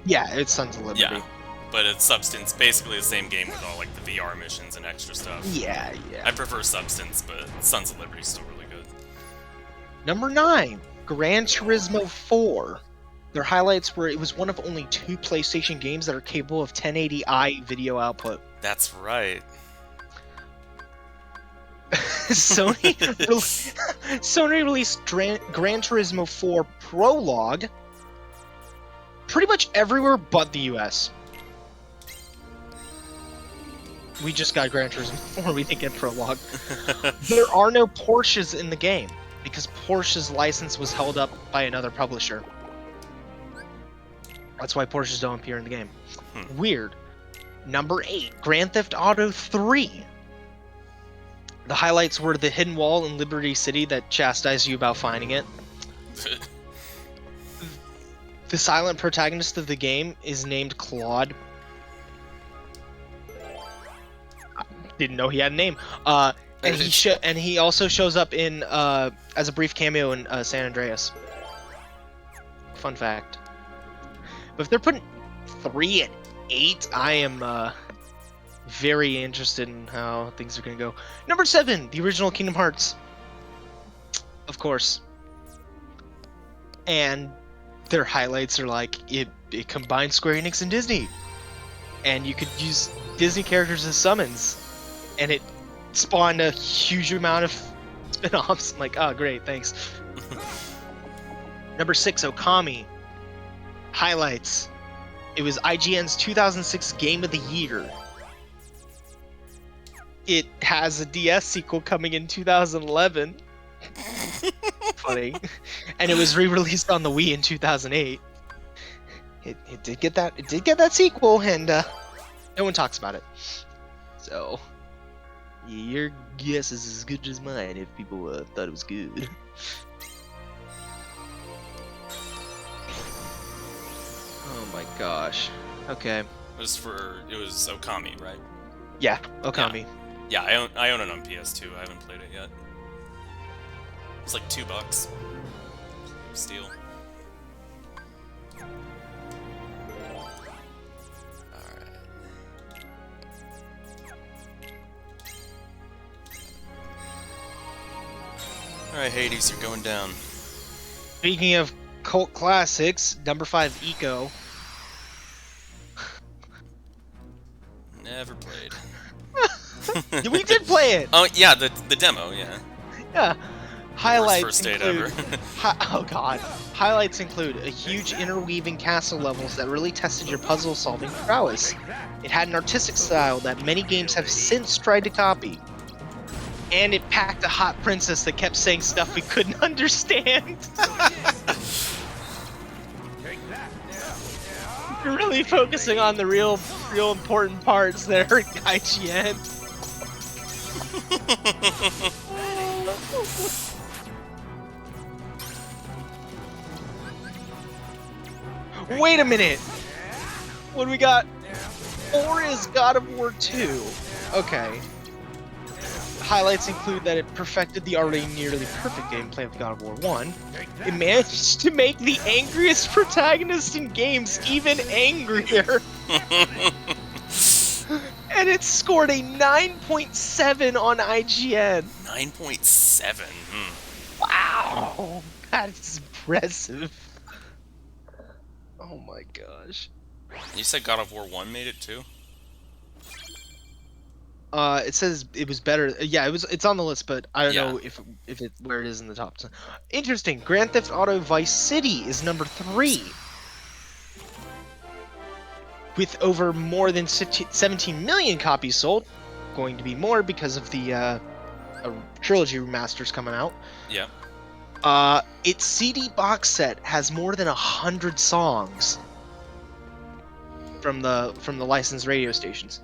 Yeah, it's Sons of Liberty. Yeah, but it's Substance, basically the same game with all like the VR missions and extra stuff. Yeah. I prefer Substance, but Sons of Liberty is still really good. Number 9, Gran Turismo 4. Their highlights were it was one of only 2 PlayStation games that are capable of 1080i video output. That's right. Sony released Gran Turismo 4 Prologue pretty much everywhere but the US. We just got Gran Turismo 4, we didn't get Prologue. There are no Porsches in the game because Porsche's license was held up by another publisher. That's why Porsches don't appear in the game. Weird. Number 8, Grand Theft Auto 3. The highlights were the hidden wall in Liberty City that chastised you about finding it. The silent protagonist of the game is named Claude. I didn't know he had a name. And he also shows up in as a brief cameo in San Andreas. Fun fact. But if they're putting 3 and 8, I am very interested in how things are going to go. Number 7, the original Kingdom Hearts. Of course. And their highlights are like, it combines Square Enix and Disney. And you could use Disney characters as summons. And it spawned a huge amount of spin-offs. I'm like, oh, great, thanks. Number 6, Okami. Highlights. It was IGN's 2006 Game of the Year. It has a DS sequel coming in 2011. Funny. And it was re-released on the Wii in 2008. It did get that sequel, and no one talks about it. So your guess is as good as mine if people thought it was good. Oh my gosh. Okay. It was Okami, right? Yeah, Okami. Yeah, I own it on PS2. I haven't played it yet. It's like $2. Steal. Alright. Alright, Hades, you're going down. Speaking of cult classics, number 5, Eco. Never played. We did play it! Oh, yeah, the demo, yeah. Yeah. Highlights First date include... ever. Oh god. Highlights include a huge interweaving castle levels that really tested your puzzle-solving prowess. It had an artistic style that many games have since tried to copy. And it packed a hot princess that kept saying stuff we couldn't understand. You're really focusing on the real important parts there, IGN. Wait a minute! What do we got? 4 is God of War 2. Okay. Highlights include that it perfected the already nearly perfect gameplay of God of War 1. It managed to make the angriest protagonist in games even angrier. And it scored a 9.7 on IGN. 9.7. Wow, that's impressive. Oh my gosh. You said God of War 1 made it too? It says it was better. Yeah, it's on the list, but I don't Yeah. know if it where it is in the top 10. Interesting. Grand Theft Auto Vice City is number 3. With over more than 17 million copies sold. Going to be more because of the trilogy remasters coming out. Yeah. Its CD box set has more than 100 songs from the licensed radio stations.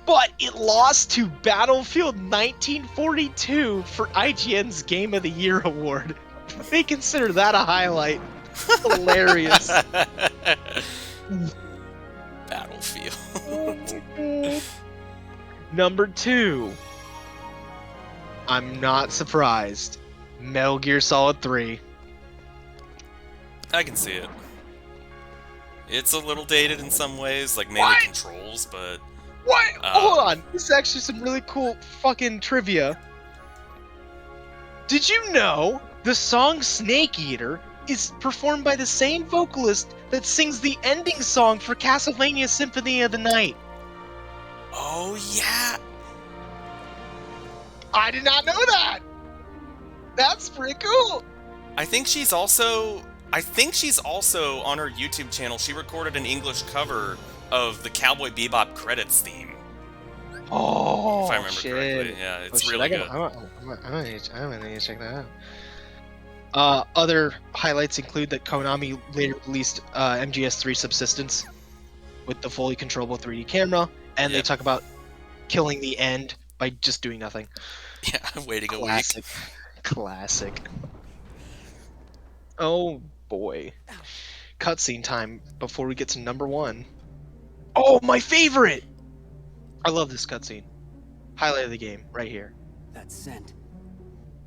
But it lost to Battlefield 1942 for IGN's Game of the Year award. They consider that a highlight. Hilarious. Battlefield. Number 2. I'm not surprised. Metal Gear Solid 3. I can see it. It's a little dated in some ways, like mainly controls, but... What? Hold on. This is actually some really cool fucking trivia. Did you know the song Snake Eater is performed by the same vocalist that sings the ending song for Castlevania Symphony of the Night? Oh, yeah! I did not know that! That's pretty cool! I think she's also on her YouTube channel. She recorded an English cover of the Cowboy Bebop credits theme. Oh, if I remember shit. correctly. Yeah, it's shit, really good. I'm gonna need to check that out. Other highlights include that Konami later released MGS3 Subsistence with the fully controllable 3D camera, and they talk about killing the end by just doing nothing. Yeah, waiting a week. Classic. Oh boy. Cutscene time before we get to number 1. Oh, my favorite! I love this cutscene. Highlight of the game, right here. That scent.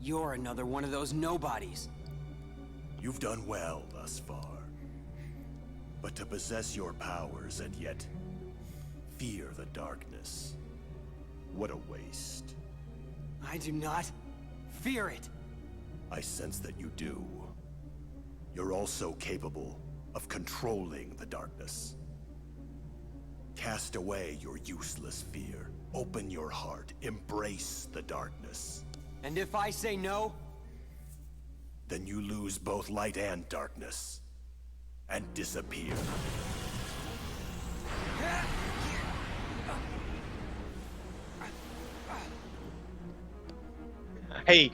You're another one of those nobodies. You've done well thus far. But to possess your powers and yet fear the darkness, what a waste. I do not fear it. I sense that you do. You're also capable of controlling the darkness. Cast away your useless fear. Open your heart. Embrace the darkness. And if I say no? Then you lose both light and darkness. And disappear. Hey,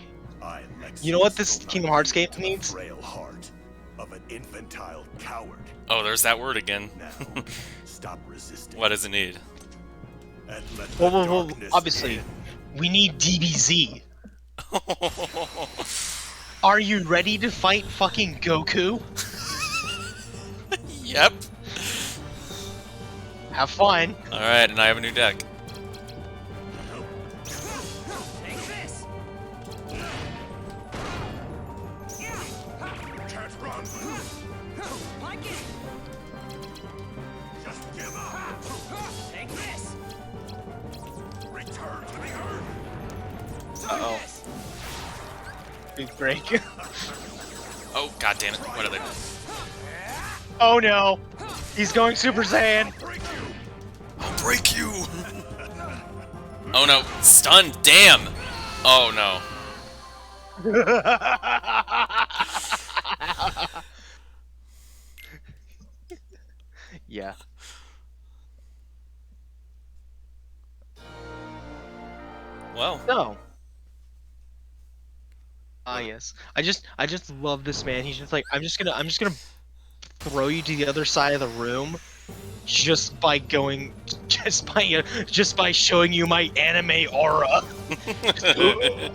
you know what this Kingdom Hearts game needs? Frail heart of an infantile coward. Oh, there's that word again. Now, stop resisting. What does it need? And let the Well, darkness obviously, in. we need DBZ. Are you ready to fight fucking Goku? Yep. Have fun. Alright, and I have a new deck. Take this. Can't run. Like it. Just give up. Take this. Return to the earth. Uh-oh. Big break. Oh, god damn it. What are they? Oh no! He's going Super Saiyan! I'll break you! Oh no. Stunned. Damn! Oh no. Yeah. Well. No. Ah, yes. I just love this man. He's just like, I'm just gonna throw you to the other side of the room, just by showing you my anime aura.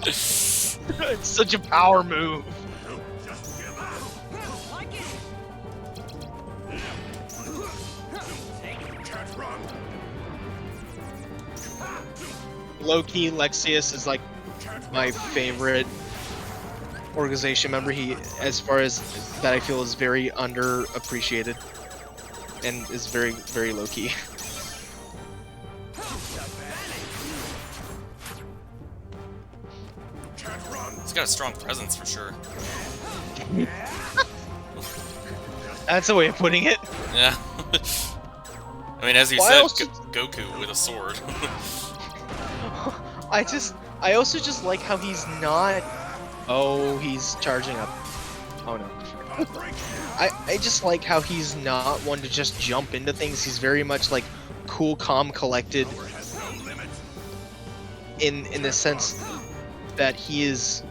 It's such a power move. Just give up. Like it. Can't run. Low-key, Lexius is like my favorite organization member. He, as far as that, I feel is very underappreciated and is very, very low-key. He's got a strong presence for sure. That's a way of putting it. Yeah. I mean, as you Well, said, also- Goku with a sword. I also just like how he's not. Oh, he's charging up. Oh no. I just like how he's not one to just jump into things. He's very much like cool, calm, collected. In the sense that he is.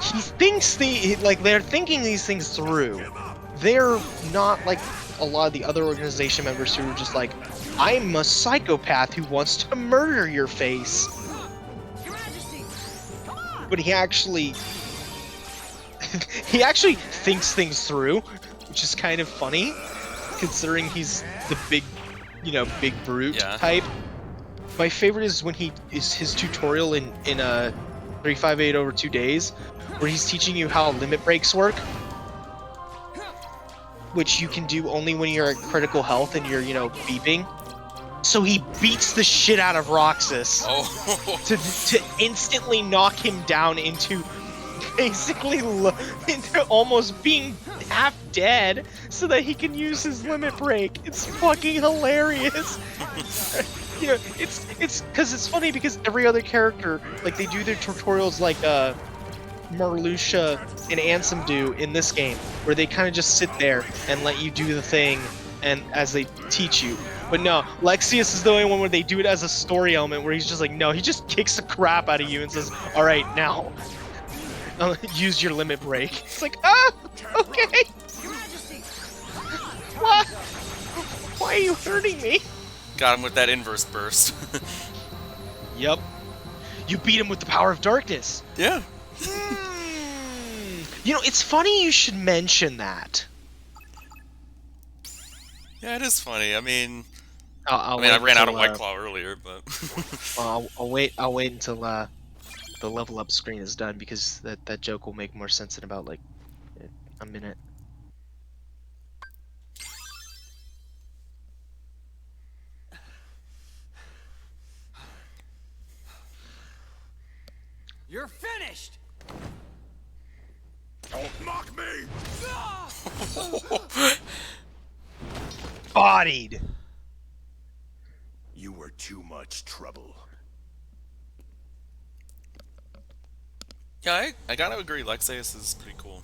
He thinks they're thinking these things through. They're not like a lot of the other organization members who are just like, I'm a psychopath who wants to murder your face. But he actually thinks things through, which is kind of funny, considering he's the big, big brute type. My favorite is when his tutorial in 358 over 2 days, where he's teaching you how limit breaks work, which you can do only when you're at critical health and you're, beeping. So he beats the shit out of Roxas to instantly knock him down into basically into almost being half dead so that he can use his limit break. It's fucking hilarious. It's because it's funny because every other character, like, they do their tutorials like Marluxia and Ansem do in this game, where they kind of just sit there and let you do the thing and as they teach you. But no, Lexius is the only one where they do it as a story element, where he's just like, no, he just kicks the crap out of you and says, all right, now use your limit break. It's like, okay. What? Why are you hurting me? Got him with that inverse burst. Yep. You beat him with the power of darkness. Yeah. It's funny you should mention that. Yeah, it is funny. I mean, I ran out of White Claw earlier, but I'll wait until the level up screen is done, because that joke will make more sense in about like a minute. You're finished! Don't mock me! Bodied! You were too much trouble. yeah, I gotta agree. Lexius is pretty cool.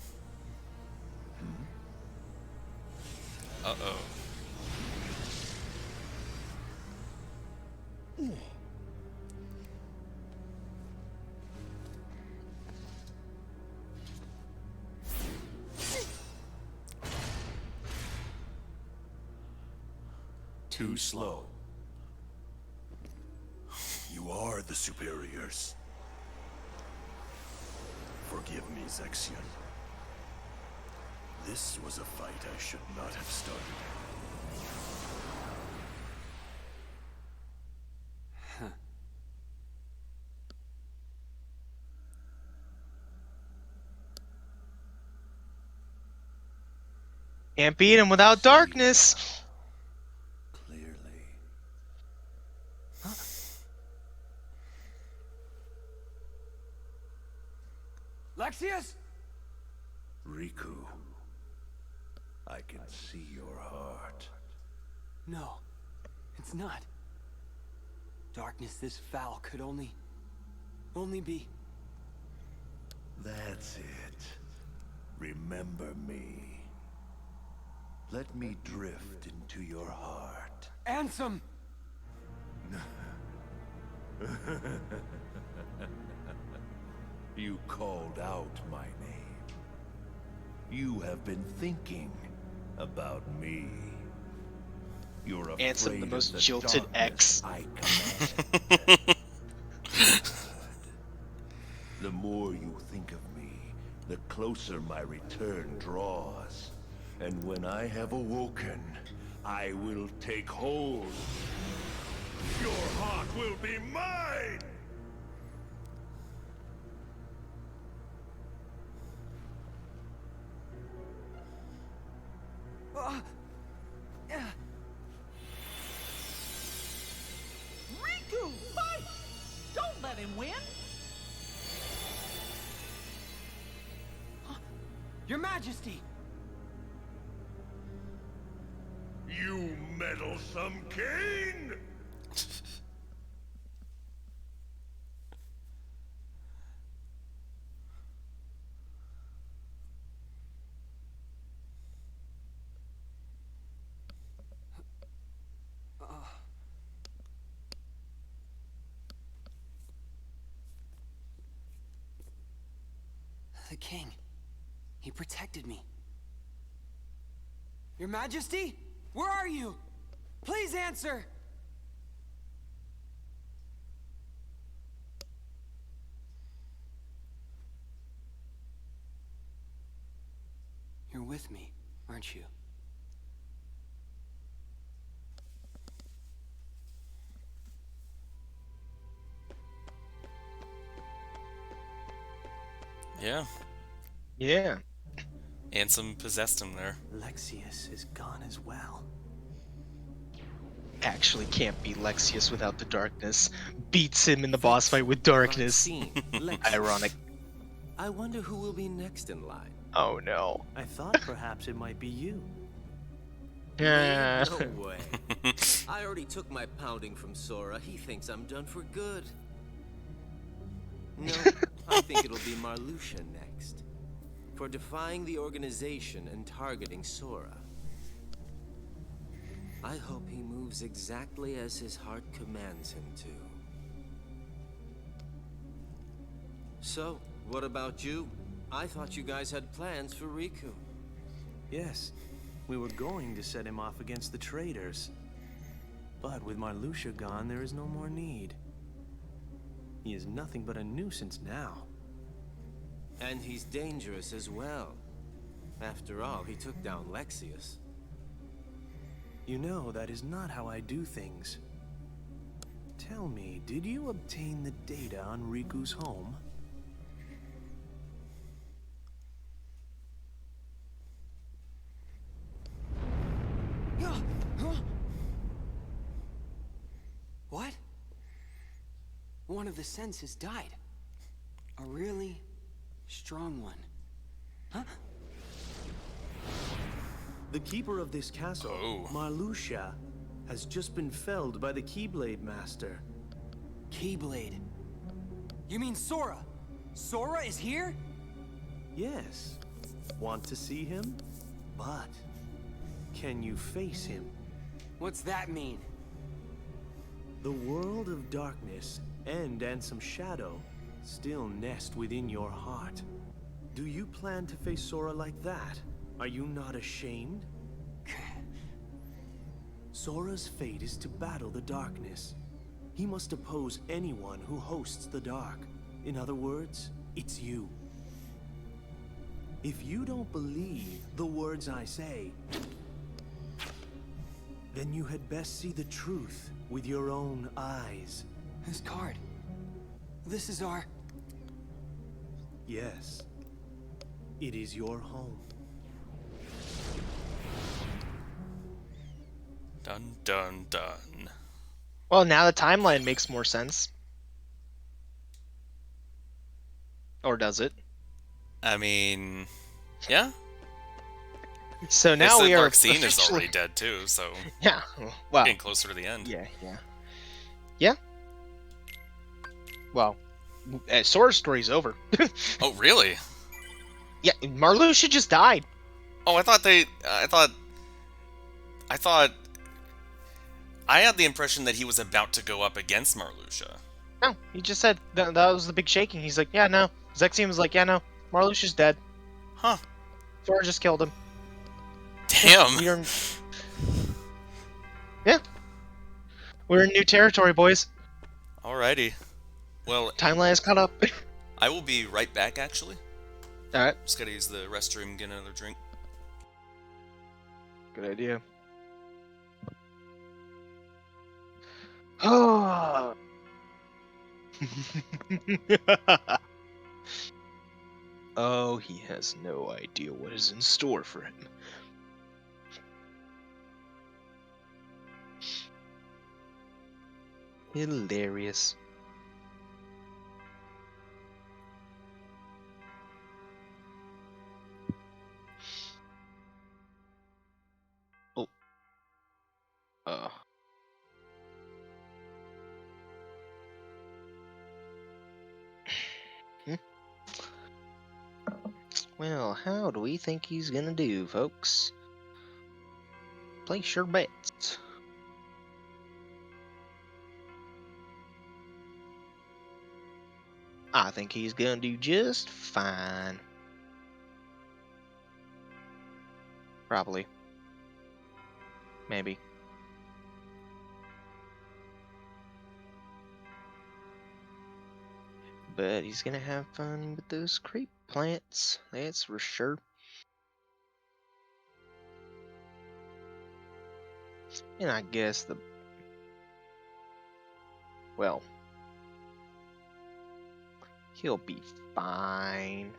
Uh-oh. Too slow. You are the superiors. Forgive me, Zexion. This was a fight I should not have started. Can't beat him without darkness. Clearly. Lexius? Riku, I can see your heart. No, it's not. Darkness this foul could only be... That's it. Remember me. Let me drift into your heart. Ansem! You called out my name. You have been thinking about me. You're afraid Ansem, the most of jilted darkness ex. I command. The more you think of me, the closer my return draws. And when I have awoken, I will take hold. Your heart will be mine! let him win? Huh? Your Majesty! You meddlesome king! The king. He protected me. Your Majesty? Where are you? Please answer! You're with me, aren't you? Yeah. Yeah. Ansem possessed him there. Lexius is gone as well. Actually can't beat Lexius without the darkness. Beats him in the boss fight with darkness. Vaccine, Lexus. Ironic. I wonder who will be next in line. Oh no. I thought perhaps it might be you. Yeah. No way. I already took my pounding from Sora. He thinks I'm done for good. No, I think it'll be Marluxia next. For defying the organization and targeting Sora. I hope he moves exactly as his heart commands him to. So, what about you? I thought you guys had plans for Riku. Yes, we were going to set him off against the traitors. But with Marluxia gone, there is no more need. He is nothing but a nuisance now. And he's dangerous as well. After all, he took down Lexius. You know, that is not how I do things. Tell me, did you obtain the data on Riku's home? What? One of the senses died. A really strong one. Huh? The keeper of this castle, Oh. Marluxia, has just been felled by the Keyblade Master. Keyblade. You mean Sora? Sora is here? Yes. Want to see him? But can you face him? What's that mean? The world of darkness and Ansem Shadow still nest within your heart. Do you plan to face Sora like that? Are you not ashamed? Sora's fate is to battle the darkness. He must oppose anyone who hosts the dark. In other words, it's you. If you don't believe the words I say, then you had best see the truth with your own eyes. This card. This is our... Yes. It is your home. Dun dun dun. Well, now the timeline makes more sense. Or does it? I mean, yeah. So Guess now the we are Dark Scene is officially- already dead too, so Yeah. Well. getting closer to the end. Yeah. Well, Sora's story's over. Oh, really? Yeah, Marluxia just died. Oh, I thought I had the impression that he was about to go up against Marluxia. No, he just said that was the big shaking. He's like, yeah, no. Zexium was like, yeah, no. Marluxia's dead. Huh. Sora just killed him. Damn. Yeah. We're in new territory, boys. Alrighty. Well, Timeline is caught up. I will be right back, actually. Alright. Just gotta use the restroom, get another drink. Good idea. Oh. Oh, he has no idea what is in store for him. Hilarious. Well, how do we think he's gonna do, folks? Place your bets. I think he's gonna do just fine. Probably. Maybe. But he's gonna have fun with those creep plants, that's for sure. And I guess well, he'll be fine.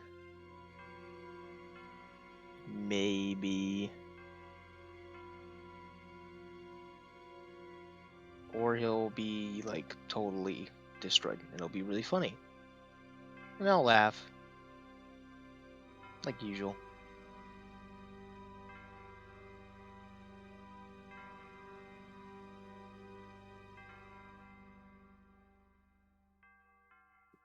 Maybe. Or he'll be, like, totally destroyed. It'll be really funny. And I'll laugh. Like usual.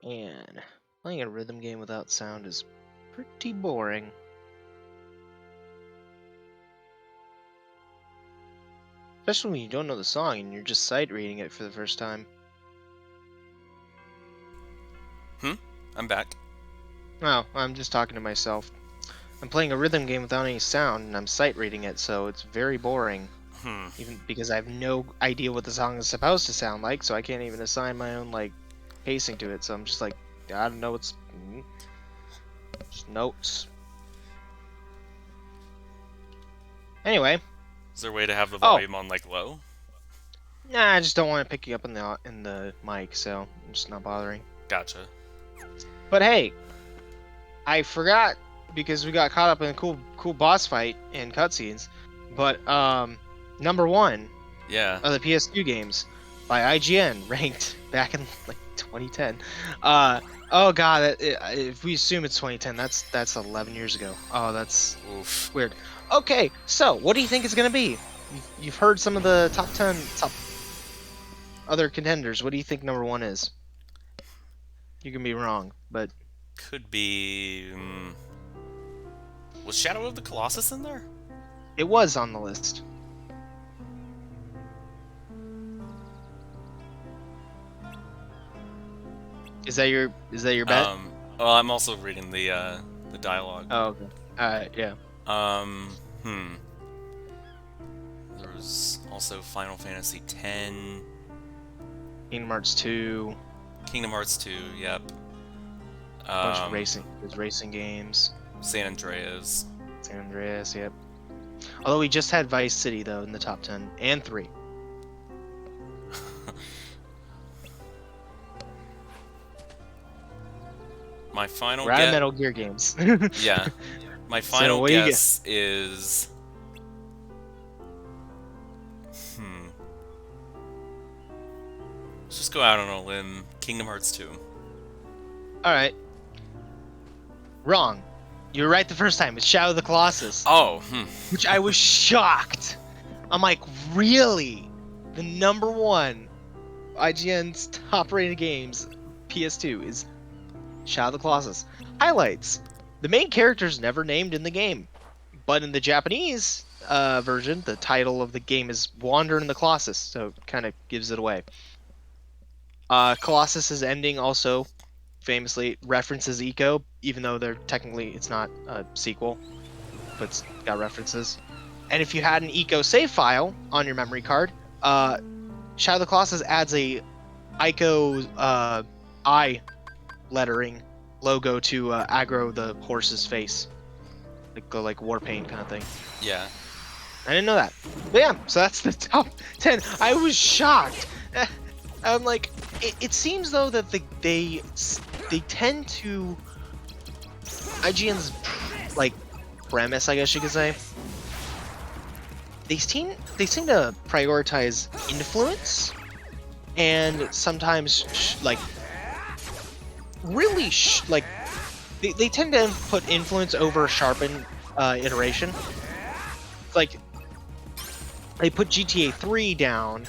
And playing a rhythm game without sound is pretty boring. Especially when you don't know the song and you're just sight reading it for the first time. I'm back. Oh, I'm just talking to myself. I'm playing a rhythm game without any sound and I'm sight reading it, so it's very boring. Even because I have no idea what the song is supposed to sound like, so I can't even assign my own, like, pacing to it. So I'm just like, I don't know what's... just notes. Anyway. Is there a way to have the volume on, like, low? Nah, I just don't want it picking up in the mic, so I'm just not bothering. Gotcha. But hey, I forgot because we got caught up in a cool boss fight and cutscenes. But number 1 of the PS2 games by IGN, ranked back in like 2010. Oh god, if we assume it's 2010, that's 11 years ago. Oh, that's weird. Okay, so what do you think it's gonna be? You've heard some of the top other contenders. What do you think number 1 is? You can be wrong, but could be. Was Shadow of the Colossus in there? It was on the list. Is that your bet? Well, I'm also reading the dialogue. Oh, okay. Yeah. There was also Final Fantasy X. Kingdom Hearts 2. Kingdom Hearts 2, yep. A bunch of racing games. San Andreas. San Andreas, yep. Although we just had Vice City, though, in the top 10. And 3. My final We're out of Metal Gear games. Yeah. My final guess is... Let's just go out on a limb. Kingdom Hearts 2. Alright. Wrong. You were right the first time. It's Shadow of the Colossus. Oh, Which I was shocked. I'm like, really? The number 1 IGN's top-rated games, PS2, is Shadow of the Colossus. Highlights. The main character's never named in the game. But in the Japanese version, the title of the game is Wander in the Colossus, so it kind of gives it away. Colossus's ending also famously references Eco, even though it's not a sequel, but it's got references. And if you had an Eco save file on your memory card, Shadow of the Colossus adds a Ico eye lettering logo to aggro the horse's face, like war paint kind of thing. Yeah. I didn't know that. But yeah, so that's the top 10. I was shocked. I'm like, it seems though that they tend to, IGN's like premise, I guess you could say, they seem to prioritize influence and sometimes they tend to put influence over sharpen iteration. Like they put GTA 3 down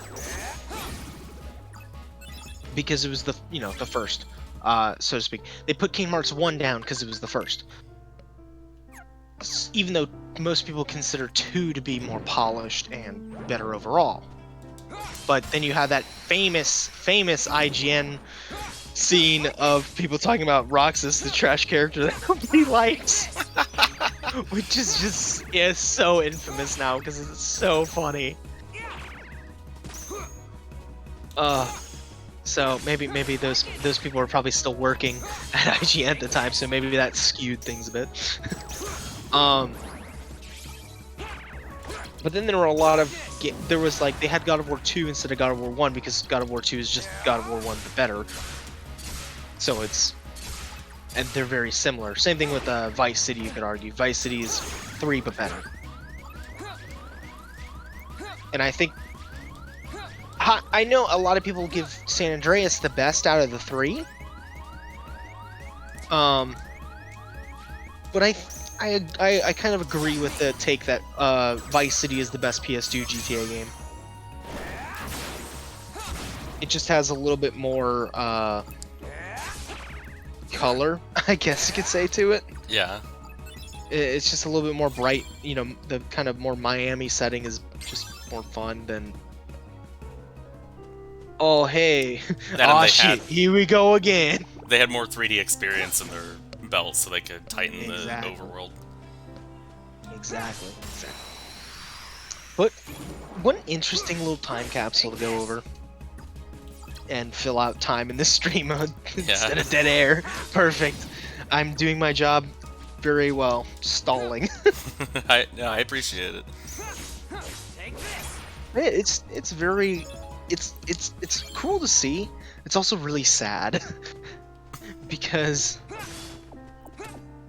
because it was the first, so to speak. They put Kingdom Hearts 1 down because it was the first. even though most people consider 2 to be more polished and better overall. But then you have that famous IGN scene of people talking about Roxas, the trash character that nobody likes. Which is just so infamous now because it's so funny. So maybe those people were probably still working at IGN at the time, so maybe that skewed things a bit. But then there were a lot of there was like they had God of War 2 instead of God of War 1 because God of War 2 is just God of War 1 but better. So and they're very similar. Same thing with Vice City, you could argue. Vice City is 3 but better. And I think I know a lot of people give San Andreas the best out of the 3. But I kind of agree with the take that Vice City is the best PS2 GTA game. It just has a little bit more color, I guess you could say, to it. Yeah. It's just a little bit more bright. You know, the kind of more Miami setting is just more fun than. Oh hey, oh shit, here we go again. They had more 3D experience in their belt, so they could tighten the overworld. Exactly. But one interesting little time capsule to go over and fill out time in this stream mode instead of dead air. Perfect. I'm doing my job very well, stalling. I appreciate it. It's very it's cool to see. It's also really sad because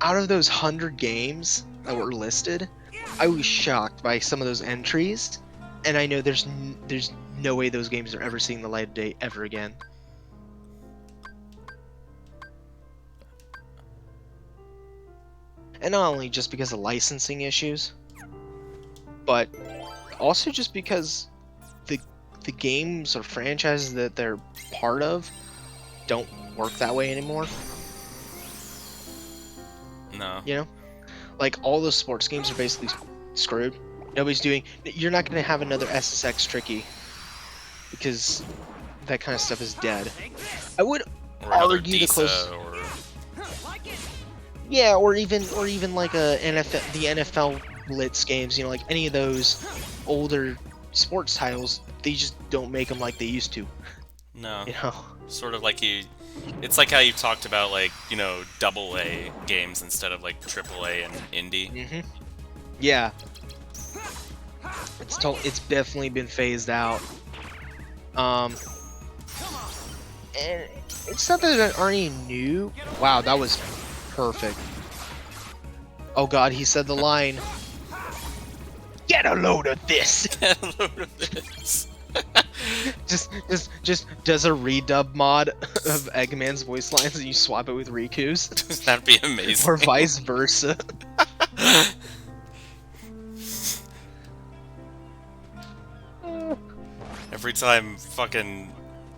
out of those 100 games that were listed, I was shocked by some of those entries, and I know there's no way those games are ever seeing the light of day ever again. And not only just because of licensing issues, but also just because the games or franchises that they're part of don't work that way anymore. No. You know? Like, all those sports games are basically screwed. Nobody's doing... You're not going to have another SSX Tricky, because that kind of stuff is dead. I would argue the close... Yeah, or even like the NFL Blitz games, you know, like any of those older sports titles, they just don't make them like they used to. No. You know? Sort of like it's like how you talked about, like, you know, AA games instead of like AAA and indie. Mm-hmm. Yeah. It's definitely been phased out. And it's not that there aren't any new. Wow, that was perfect. Oh god, he said the line. Get a load of this. Get a load of this. just does a redub mod of Eggman's voice lines and you swap it with Riku's. That'd be amazing. Or vice versa. Every time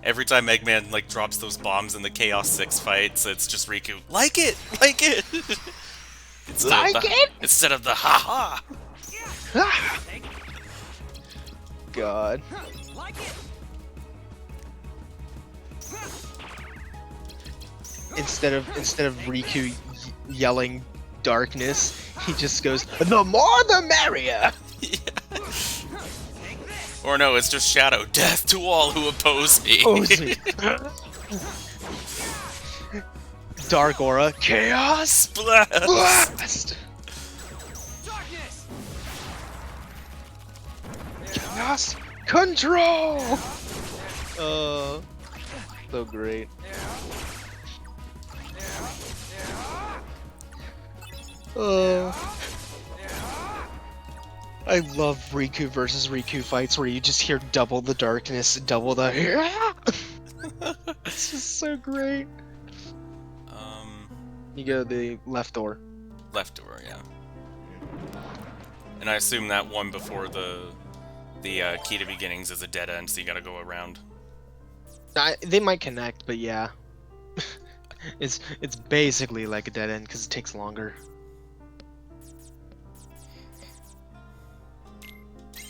Eggman like drops those bombs in the Chaos 6 fights, it's just Riku. Like it! Instead of the ha ha. God. Instead of Riku yelling darkness, he just goes, "The more the merrier." Yeah. Or no, it's just Shadow. Death to all who oppose me. Dark Aura. Chaos Blast. Chaos Control. So great. I love Riku versus Riku fights where you just hear double the darkness, double the It's just so great. You go to the left door. Left door, yeah. And I assume that one before the key to beginnings is a dead end, so you gotta go around. They might connect, but yeah. It's basically like a dead end because it takes longer.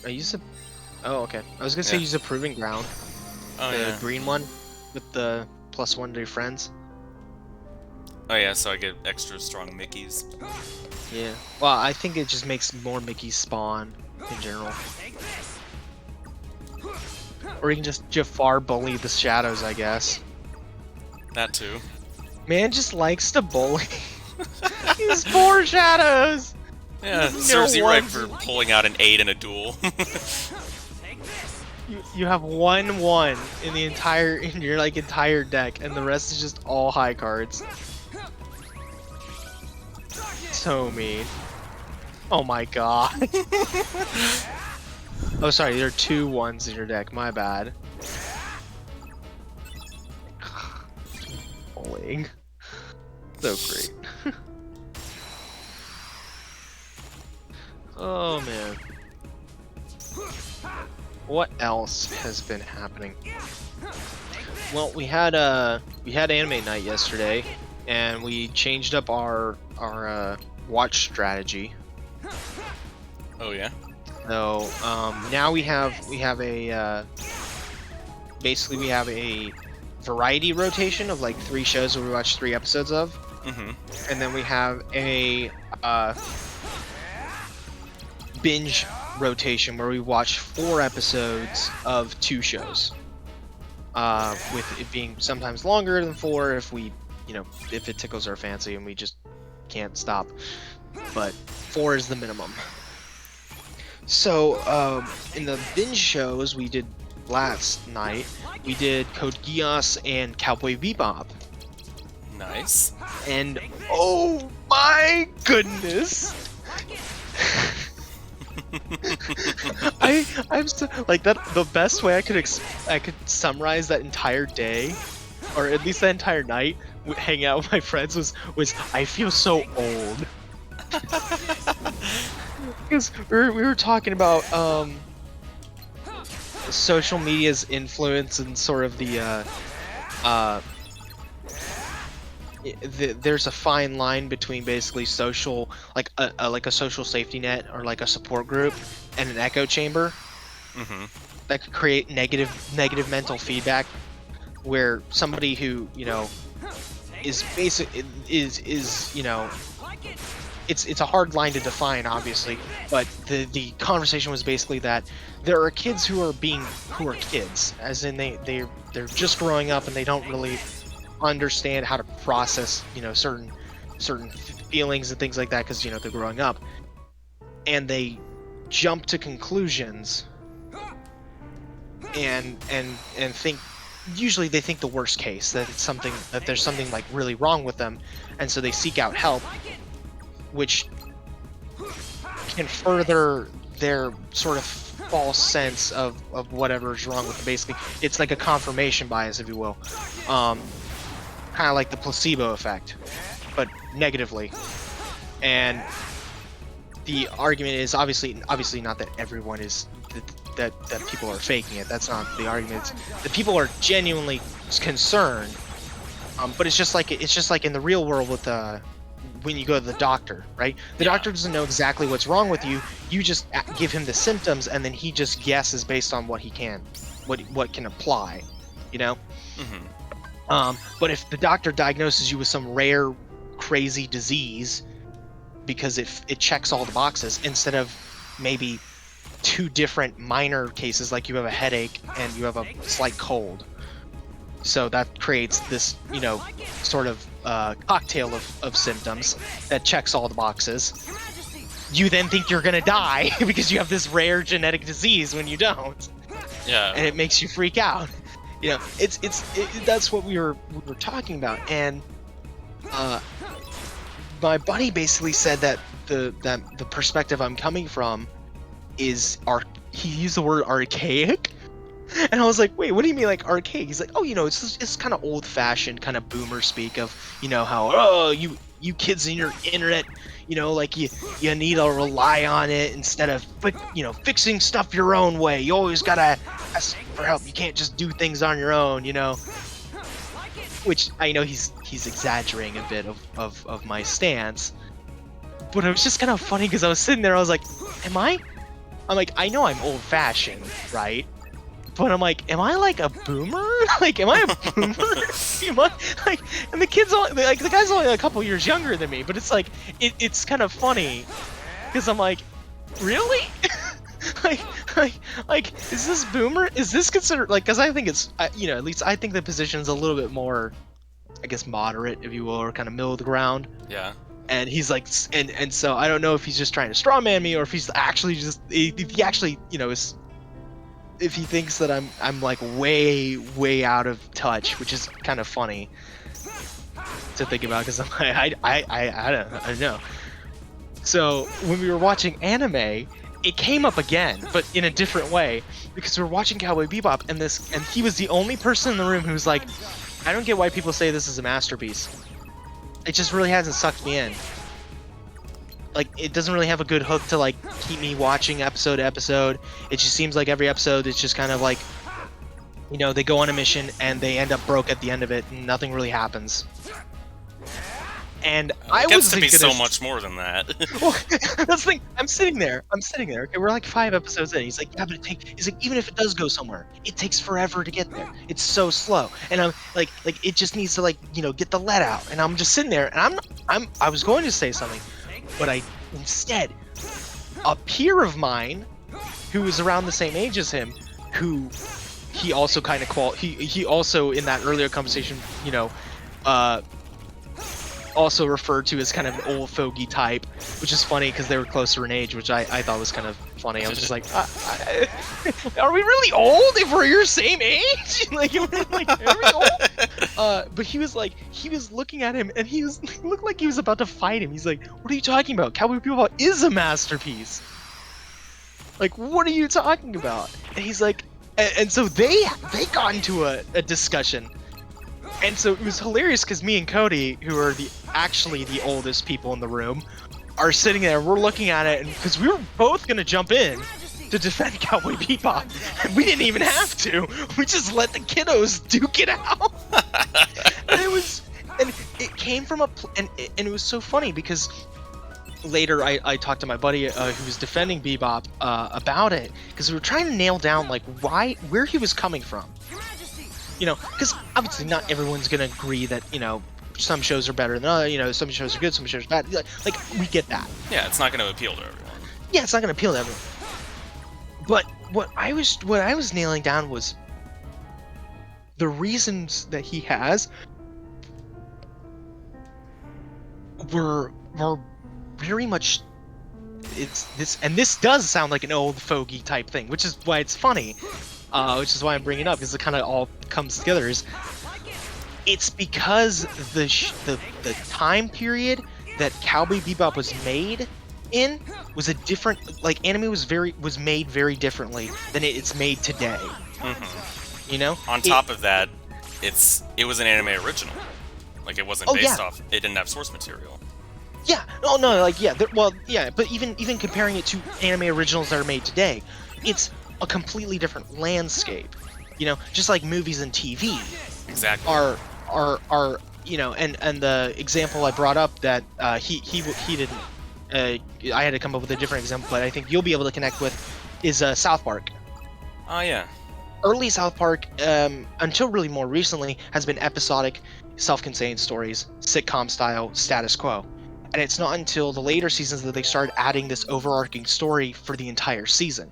I use a. Oh, okay. I was gonna say Yeah. use a proving ground. Oh The yeah. green one with the +1 to your friends. Oh yeah, so I get extra strong Mickeys. Yeah. Well, I think it just makes more Mickey spawn in general. Or you can just Jafar bully the shadows, I guess. That too. Man just likes to bully these poor shadows. Yeah, No serves you right one- for pulling out an 8 in a duel. You have 1/1 in the entire your like entire deck, and the rest is just all high cards. So mean. Oh my god. Oh, sorry, there are 2 1s in your deck. My bad. Bullying. So great. Oh man. What else has been happening? Well, we had anime night yesterday, and we changed up our watch strategy. Oh yeah. So now we have a basically we have a variety rotation of like 3 shows where we watch 3 episodes of, Mm-hmm. and then we have a binge rotation where we watch 4 episodes of 2 shows. With it being sometimes longer than 4 if we, if it tickles our fancy and we just can't stop. But 4 is the minimum. So, in the binge shows we did last night, we did Code Geass and Cowboy Bebop. Nice. And oh my goodness! I'm so, like that. The best way I could summarize that entire day, or at least that entire night, hanging out with my friends was I feel so old. Because we were talking about social media's influence and sort of there's a fine line between basically social, like a social safety net or like a support group, and an echo chamber. Mm-hmm. That could create negative mental feedback, where somebody who is it's a hard line to define, obviously, but the conversation was basically that there are kids who are kids, as in they're just growing up and they don't really understand how to process certain feelings and things like that because they're growing up, and they jump to conclusions and think, usually they think the worst case, that there's something like really wrong with them, and so they seek out help, which can further their sort of false sense of whatever is wrong with them. Basically, it's like a confirmation bias, if you will, kind of like the placebo effect, but negatively. And the argument is obviously not that everyone is that people are faking it. That's not the argument. It's that people are genuinely concerned, but it's just like in the real world with when you go to the doctor, right? The doctor doesn't know exactly what's wrong with you. You just give him the symptoms, and then he just guesses based on what can apply, Mm-hmm. But if the doctor diagnoses you with some rare, crazy disease, because it checks all the boxes, instead of maybe 2 different minor cases, like you have a headache and you have a slight cold, so that creates this sort of cocktail of symptoms that checks all the boxes. You then think you're gonna die because you have this rare genetic disease when you don't, Yeah. and it makes you freak out. That's what we were talking about. And my buddy basically said that the perspective I'm coming from is he used the word archaic, and I was like, wait, what do you mean, like archaic? He's like, oh, it's kind of old-fashioned, kind of boomer speak of how you kids in your internet, like you need to rely on it instead of fixing stuff your own way. You always gotta ask for help. You can't just do things on your own, which I know he's exaggerating a bit of my stance, but it was just kind of funny because I was sitting there, I was like, am I I'm like, I know I'm old-fashioned, right? But I'm like, am I like a boomer? Like, am I a boomer? Am I, like, and the kid's only, like, the guy's only a couple years younger than me, but it's like, it's kind of funny, because I'm like, really? like, like, is this boomer? Is this considered, like, because I think it's, you know, at least I think the position's a little bit more, I guess, moderate, if you will, or kind of middle of the ground. Yeah. And he's like, and so I don't know if he's just trying to strawman me, or if he's actually just, if he actually, you know, is, if he thinks that I'm like way out of touch, which is kind of funny to think about, because I'm like, I don't know. So when we were watching anime, it came up again, but in a different way, because we were watching Cowboy Bebop, and he was the only person in the room who was like, I don't get why people say this is a masterpiece. It just really hasn't sucked me in. Like, it doesn't really have a good hook to, like, keep me watching episode to episode. It just seems like every episode is just kind of like, you know, they go on a mission and they end up broke at the end of it and nothing really happens. And I It gets was to be so much more than that. Well, that's the thing. I'm sitting there. Okay, we're like 5 episodes in. He's like, yeah, but he's like, even if it does go somewhere, it takes forever to get there. It's so slow. And I'm like, it just needs to, like, you know, get the lead out. And I'm just sitting there, and I was going to say something, but instead, a peer of mine, who was around the same age as him, who he also kind of he also in that earlier conversation, you know, also referred to as kind of an old fogey type, which is funny because they were closer in age, which I thought was kind of funny. I was just like, are we really old if we're your same age? Like, are we old? But he was looking at him, and he looked like he was about to fight him. He's like, what are you talking about? Cowboy Bebop is a masterpiece. Like, what are you talking about? And he's like, and so they got into a discussion. And so it was hilarious because me and Cody, who are actually the oldest people in the room, are sitting there. We're looking at it, and because we were both gonna jump in to defend Cowboy Bebop, and we didn't even have to. We just let the kiddos duke it out. and it came from and it was so funny because later I talked to my buddy who was defending Bebop about it, because we were trying to nail down like where he was coming from. You know, because obviously not everyone's gonna agree that, you know, some shows are better than others. You know, some shows are good, some shows are bad. Like we get that. Yeah, it's not going to appeal to everyone. Yeah, it's not gonna appeal to everyone. But what I was nailing down was the reasons that he has were very much. It's this, and this does sound like an old fogey type thing, which is why it's funny. Which is why I'm bringing it up, because it kind of all comes together. It's because the time period that Cowboy Bebop was made in was a different, like, anime was made very differently than it's made today. Mm-hmm. You know. On top of that, it was an anime original. Like, it wasn't based off. It didn't have source material. Yeah. Oh no. Like well yeah. But even comparing it to anime originals that are made today, it's a completely different landscape, you know, just like movies and TV exactly are you know, and the example I brought up that he didn't I had to come up with a different example, but I think you'll be able to connect with is South Park. Oh yeah. Early South Park, until really more recently, has been episodic, self-contained stories, sitcom style, status quo. And it's not until the later seasons that they started adding this overarching story for the entire season.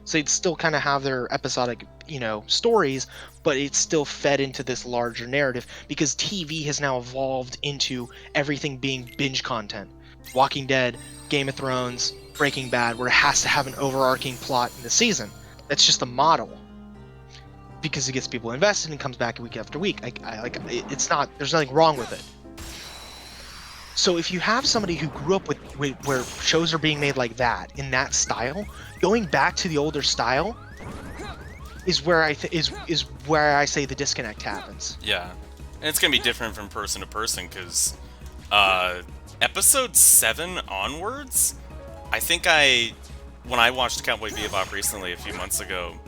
So they'd still kind of have their episodic, you know, stories, but it's still fed into this larger narrative because TV has now evolved into everything being binge content. Walking Dead, Game of Thrones, Breaking Bad, where it has to have an overarching plot in the season. That's just the model. Because it gets people invested and comes back week after week. It's not, there's nothing wrong with it. So if you have somebody who grew up with where shows are being made like that, in that style, going back to the older style is where is where I say the disconnect happens. Yeah, and it's gonna be different from person to person because episode 7 onwards, I think when I watched Cowboy Bebop recently a few months ago,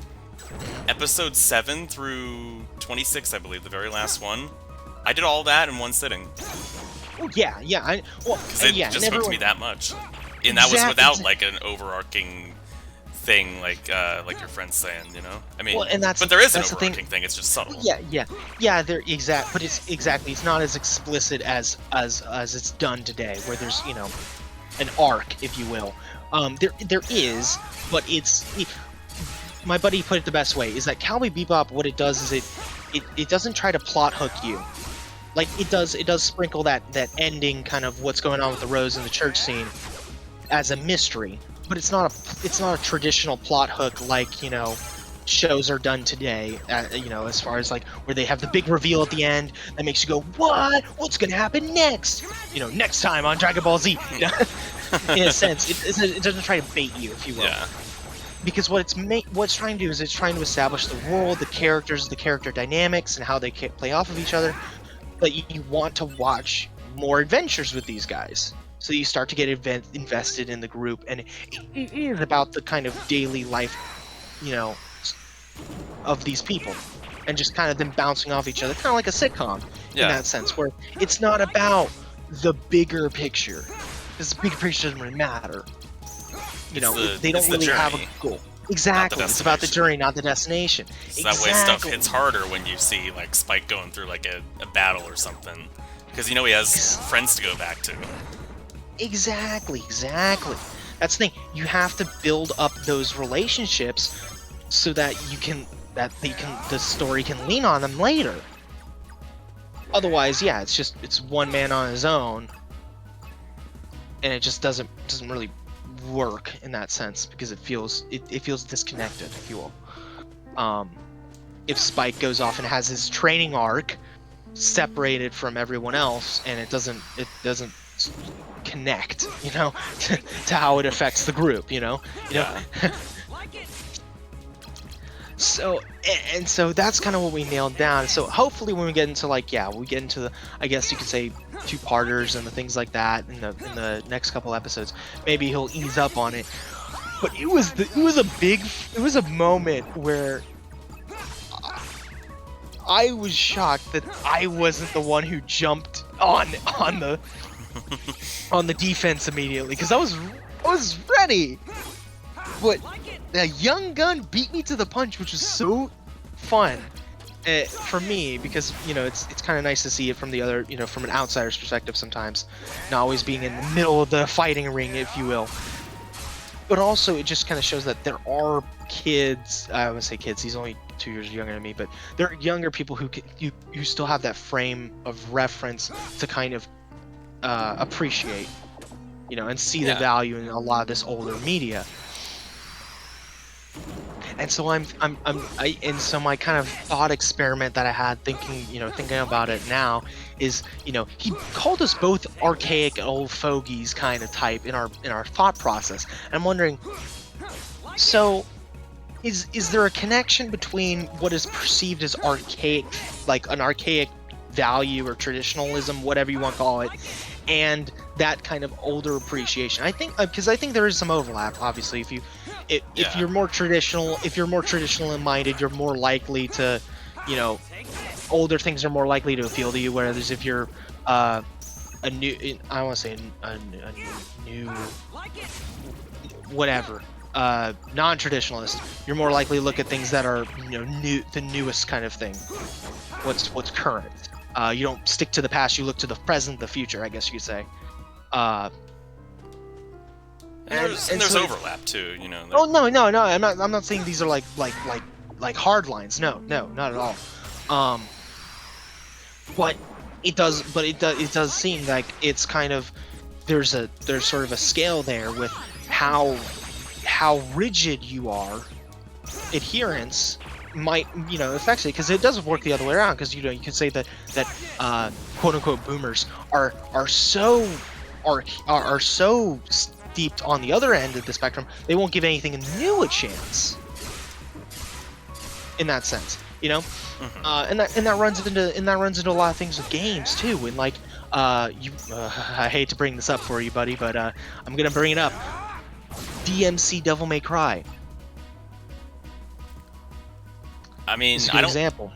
episode 7 through 26, I believe, the very last one, I did all that in one sitting. Oh, yeah. Because it just hooked me that much, and that was without like an overarching thing, like your friend's saying, you know. I mean, Well, and that's but there is an that's the thing. overarching thing. It's just subtle. Yeah. They're exact, but it's exactly. It's not as explicit as it's done today, where there's an arc, if you will. There is, but my buddy put it the best way. Is that Cowboy Bebop? What it does is it doesn't try to plot hook you. Like it does sprinkle that ending kind of what's going on with the Rose in the church scene as a mystery, but it's not a traditional plot hook like shows are done today. As far as like where they have the big reveal at the end that makes you go, what's gonna happen next? Next time on Dragon Ball Z. In a sense, it doesn't try to bait you, if you will. Yeah. Because what it's trying to do is it's trying to establish the world, the characters, the character dynamics, and how they play off of each other. But you want to watch more adventures with these guys, so you start to get invested in the group, and it is about the kind of daily life, of these people, and just kind of them bouncing off each other, kind of like a sitcom in that sense, where it's not about the bigger picture, because the bigger picture doesn't really matter. They don't really have a goal. Exactly, it's about the journey, not the destination. So that way stuff hits harder when you see like Spike going through like a battle or something, because he has friends to go back to. Exactly. That's the thing. You have to build up those relationships so that the story can lean on them later. Otherwise, it's one man on his own, and it just doesn't really work in that sense, because it feels disconnected, if you will. If Spike goes off and has his training arc separated from everyone else, and it doesn't connect, to how it affects the group, So that's kind of what we nailed down. So hopefully when we get into the, I guess you could say, two-parters and the things like that in the next couple episodes, maybe he'll ease up on it. But it was a moment where I was shocked that I wasn't the one who jumped on the defense immediately, because I was ready. But the young gun beat me to the punch, which was so fun for me, because it's kind of nice to see it from the other, from an outsider's perspective sometimes, not always being in the middle of the fighting ring, if you will. But also it just kind of shows that there are kids. I wouldn't say kids. He's only 2 years younger than me, but there are younger people who still have that frame of reference to kind of appreciate, and see the value in a lot of this older media. And so so my kind of thought experiment that I had thinking about it now is, he called us both archaic old fogies kind of type in our thought process. And I'm wondering, so is there a connection between what is perceived as archaic, like an archaic value or traditionalism, whatever you want to call it, and that kind of older appreciation? I think because I think there is some overlap. Obviously, if you're more traditional minded, you're more likely to, older things are more likely to appeal to you. Whereas if you're a new, I want to say a new, whatever, non-traditionalist, you're more likely to look at things that are the newest kind of thing. What's current. You don't stick to the past. You look to the present, the future, I guess you could say. And there's so, overlap too, Oh no! I'm not saying these are like hard lines. No, not at all. But it does seem like it's kind of there's sort of a scale there with how rigid you are. Adherence might affect it, because it doesn't work the other way around, because you could say that quote unquote boomers are so steeped on the other end of the spectrum, they won't give anything new a chance. In that sense, and that runs into a lot of things with games too. And like, I hate to bring this up for you, buddy, but I'm gonna bring it up. DMC Devil May Cry. I mean, It's a good example.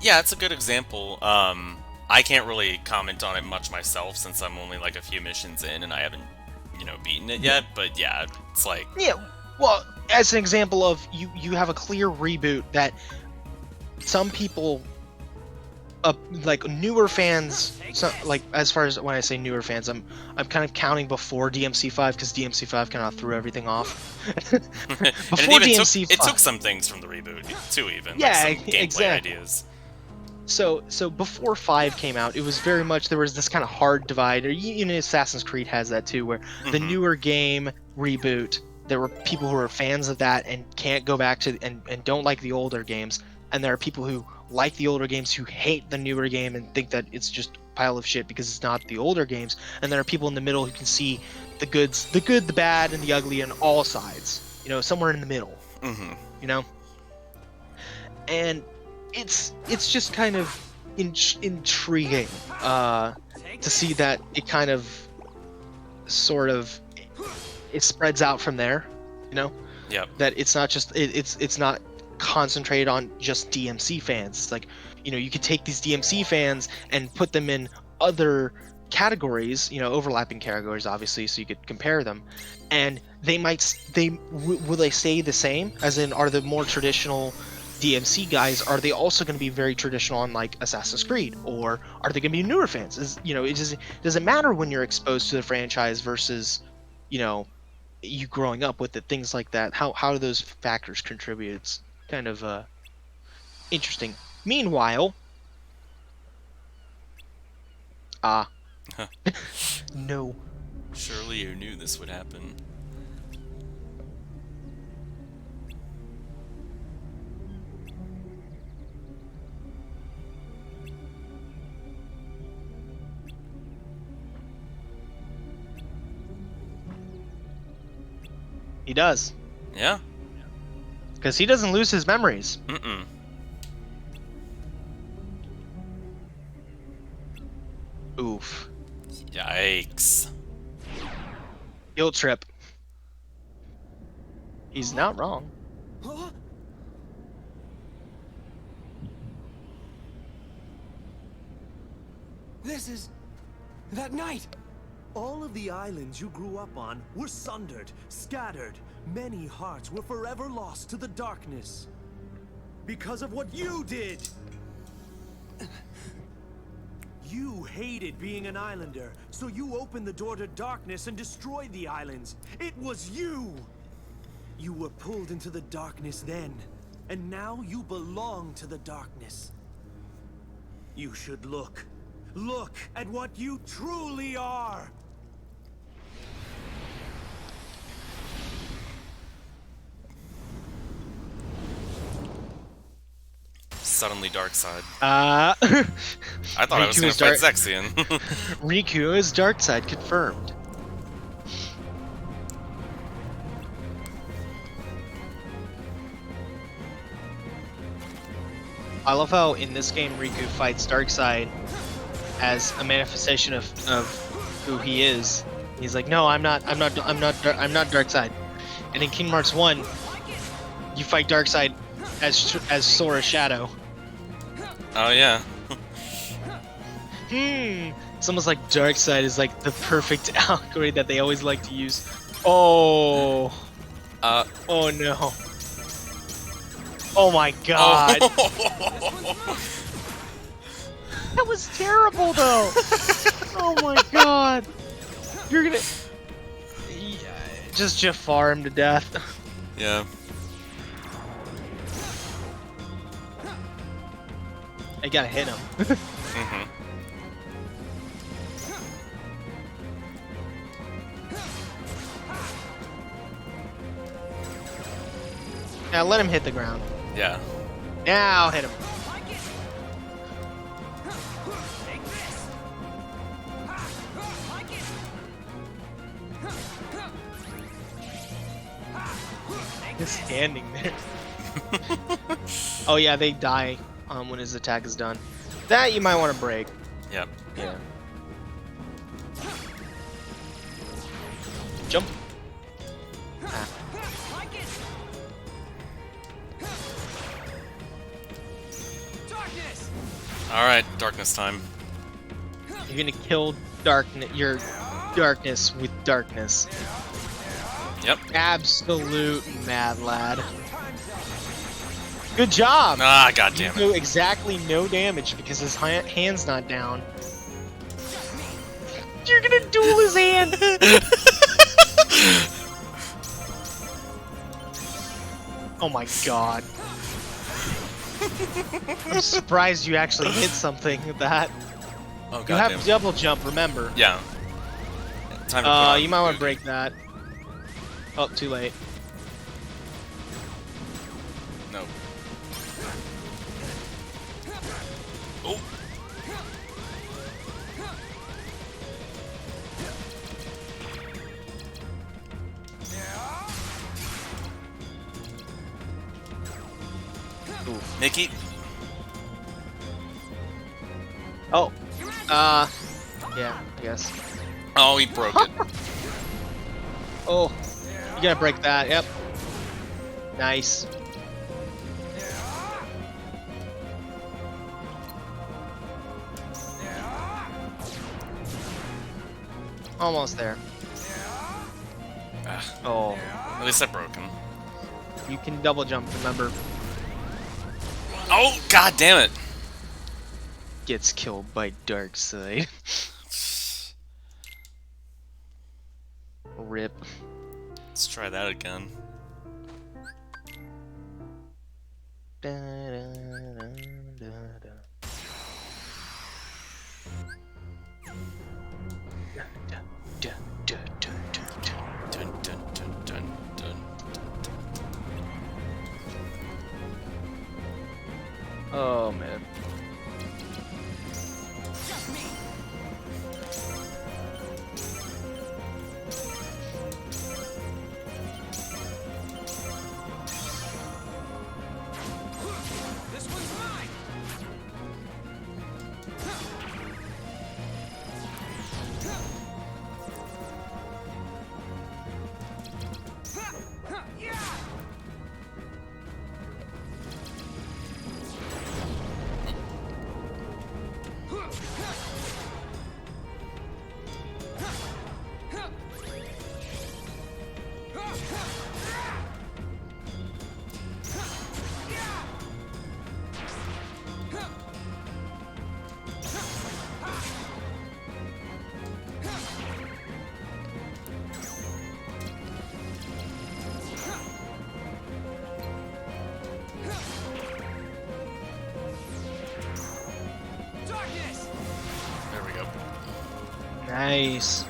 Yeah, it's a good example. I can't really comment on it much myself, since I'm only like a few missions in and I haven't beaten it yet, but yeah, it's like Yeah, well, as an example of you have a clear reboot that some people, like newer fans, like as far as when I say newer fans, I'm kind of counting before DMC5 because DMC5 kind of threw everything off. and Before it DMC5, took some things from the reboot too, even like yeah, some gameplay exactly. ideas. So before 5 came out, it was very much there was this kind of hard divide. Or even Assassin's Creed has that too, where the newer game reboot, there were people who are fans of that and can't go back to and don't like the older games, and there are people who like the older games who hate the newer game and think that it's just a pile of shit because it's not the older games, and there are people in the middle who can see the good, the bad, and the ugly on all sides. Somewhere in the middle. And it's just kind of intriguing to see that it kind of sort of it spreads out from there. Yep. That it's not just it's not concentrated on just DMC fans. It's like you could take these DMC fans and put them in other categories, overlapping categories, obviously, so you could compare them, and will they stay the same? As in, are the more traditional DMC guys, are they also going to be very traditional on like Assassin's Creed, or are they going to be newer fans? It doesn't matter when you're exposed to the franchise versus you growing up with it, things like that. How do those factors contribute? It's kind of interesting. Meanwhile, no. Surely you knew this would happen. He does. Yeah. Because he doesn't lose his memories. Mm-mm. Oof. Yikes. Guilt trip. He's not wrong. Huh? This is that night. All of the islands you grew up on were sundered, scattered. Many hearts were forever lost to the darkness. Because of what you did! You hated being an islander, so you opened the door to darkness and destroyed the islands. It was you! You were pulled into the darkness then, and now you belong to the darkness. You should look. Look at what you truly are! Suddenly dark side. I I thought I was going to fight Zexion. Riku is dark side confirmed. I love how in this game Riku fights Darkseid as a manifestation of who he is. He's like, no, I'm not Darkseid. And in Kingdom Hearts 1, you fight Darkseid as Sora's shadow. Oh yeah. It's almost like Darkseid is like the perfect allegory that they always like to use. Oh. Oh no. Oh my god. That was terrible though. Oh my god. You're gonna just Jafar him to death. Yeah. I gotta hit him. Mm-hmm. Now let him hit the ground. Yeah. Now hit him. Just standing there. Oh yeah, they die when his attack is done. That you might want to break. Yep. Yeah. Jump. Ah. All right, darkness time. You're gonna kill darkness. You're darkness with darkness. Yep. Absolute mad lad. Good job! Ah, goddamn You it. do exactly no damage because his hand's not down. You're gonna duel his hand! Oh my god. I'm surprised you actually hit something with that. Oh, You goddamn. have double jump, remember. Yeah. Time to put on You might want to booty. break that. Oh, too late. No. Oh. Mickey. Oh. Yeah, I guess. Oh, he broke it. Oh. You gotta break that, yep. Nice. Almost there. Ah, Oh. at least I broke him. You can double jump, remember. Oh, god damn it. Gets killed by Darkseid. Rip. Let's try that again. Dun, dun, dun, dun, dun. Oh man. This one's mine. Darkness. There we go. Nice.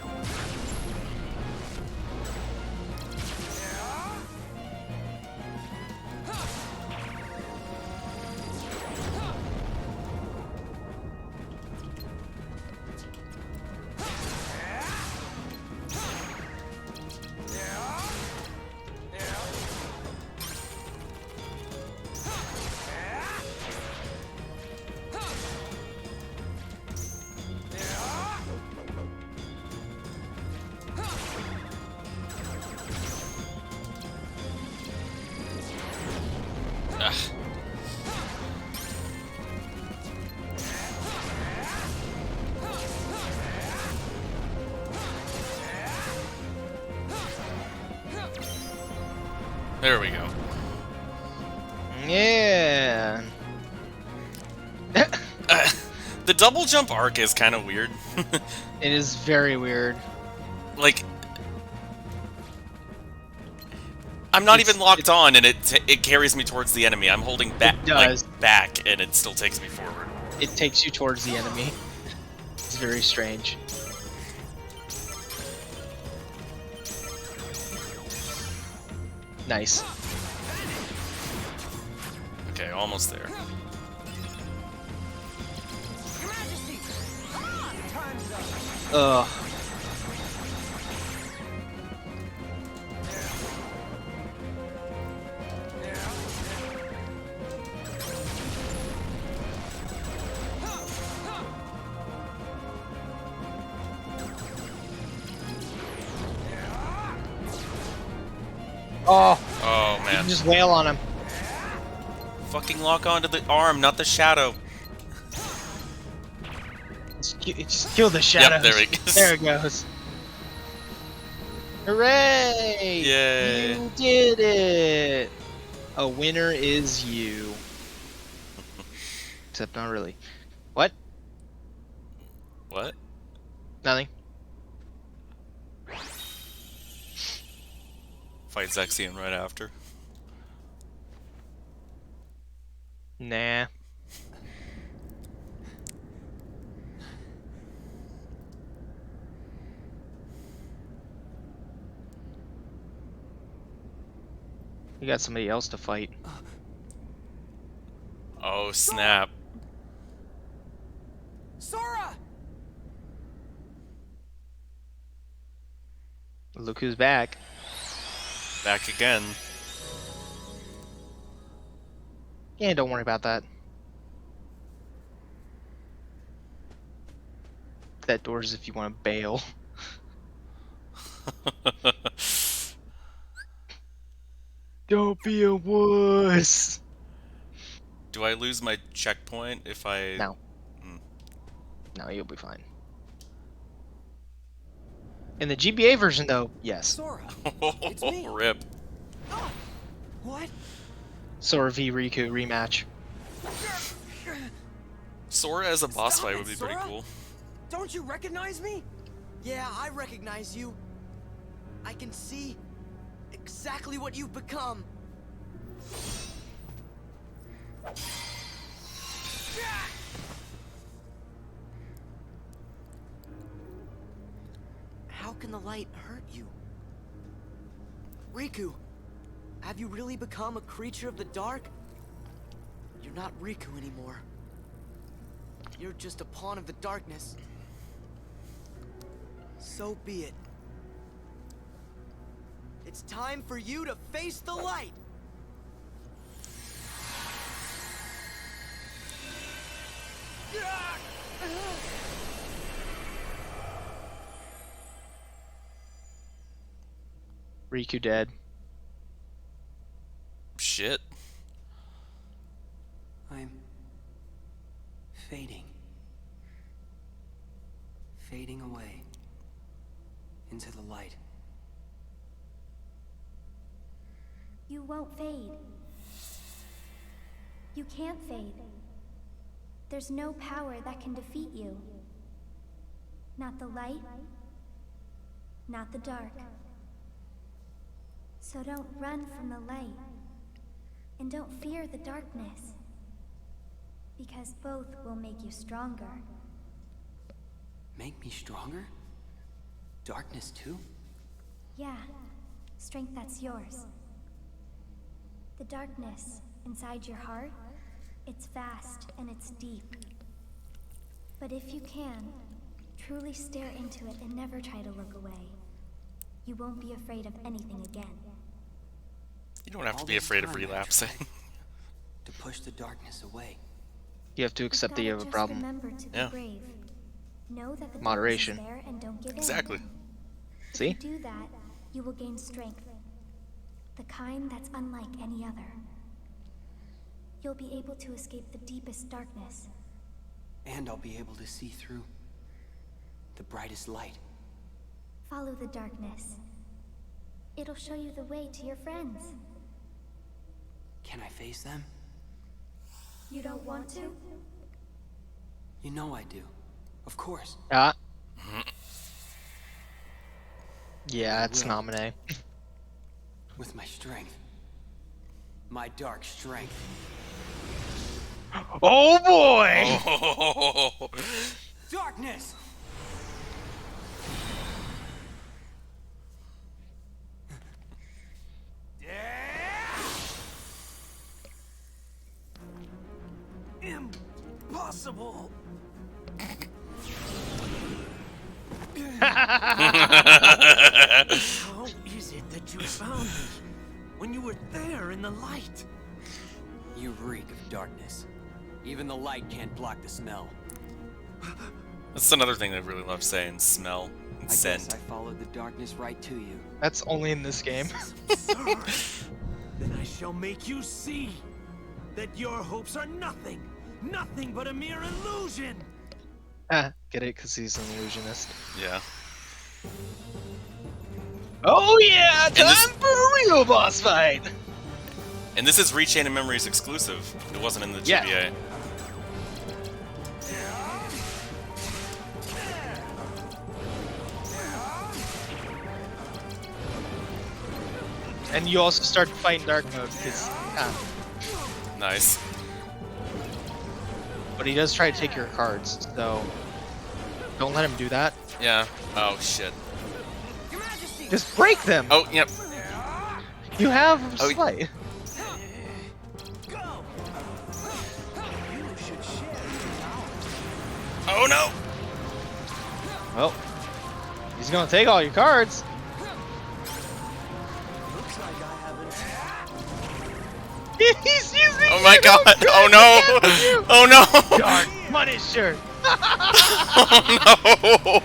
Ugh. There we go. Yeah. The double jump arc is kind of weird. It is very weird. Like, I'm not It's- even locked on, and it carries me towards the enemy. I'm holding back, It does. like back, and it still takes me forward. It takes you towards the enemy. It's very strange. Nice. Okay, almost there. Your Majesty. Ah, time's up. Ugh. Oh, Oh you man! can just wail on him. Fucking lock onto the arm, not the shadow. Just kill the shadows. there it goes. There it goes. Hooray! Yay. You did it! A winner is you. Except not really. What? What? Nothing. Fight Zexion right after. Nah. We got somebody else to fight. Oh, snap. Sora! Look who's back. Back again. Yeah, don't worry about that. That door's if you want to bail. Don't be a wuss. Do I lose my checkpoint if I... No. Hmm. No, you'll be fine. In the GBA version, though, yes. Sora! It's me! Rip. Oh, what? Sora v Riku rematch. Sora as a boss Stop fight it, would be pretty Sora. cool. Don't you recognize me? Yeah, I recognize you. I can see exactly what you've become. How can the light hurt you? Riku, have you really become a creature of the dark? You're not Riku anymore. You're just a pawn of the darkness. So be it. It's time for you to face the light! Riku dead. Shit. I'm fading. Fading away. Into the light. You won't fade. You can't fade. There's no power that can defeat you. Not the light, not the dark. So don't run from the light, and don't fear the darkness, because both will make you stronger. Make me stronger? Darkness too? Yeah, strength that's yours. The darkness inside your heart, it's vast and it's deep. But if you can, truly stare into it and never try to look away, you won't be afraid of anything again. You don't have to All be this afraid of time I relapsing. tried to push the darkness away. You have to accept that you have a problem. Remember to be Yeah. brave. Know that the Moderation. darkness is there and don't give in. Exactly. See? If you do that, you will gain strength. The kind that's unlike any other. You'll be able to escape the deepest darkness. And I'll be able to see through the brightest light. Follow the darkness. It'll show you the way to your friends. Can I face them? You don't want to? You know I do. Of course. Yeah, it's will. nominee. With my strength. My dark strength. Oh boy! Oh. Darkness! Impossible. How is it that you found me when you were there in the light? You reek of darkness. Even the light can't block the smell. That's another thing I really love saying, smell and I scent. guess I followed the darkness right to you. That's only in this game. Sir, then I shall make you see that your hopes are nothing. Nothing but a mere illusion. Get it? Because he's an illusionist. Yeah. Oh yeah, this- time for a real boss fight. And this is Rechain of Memories exclusive. It wasn't in the Yeah. GBA. And you also start fighting dark mode because, Nice. but he does try to take your cards, so don't let him do that. Yeah. Oh shit. Just break them. Oh yep. You have Oh, slight. Oh no. Well, he's gonna take all your cards. He's using. Oh my god. Oh no. Oh no. Dark Punisher. Oh no.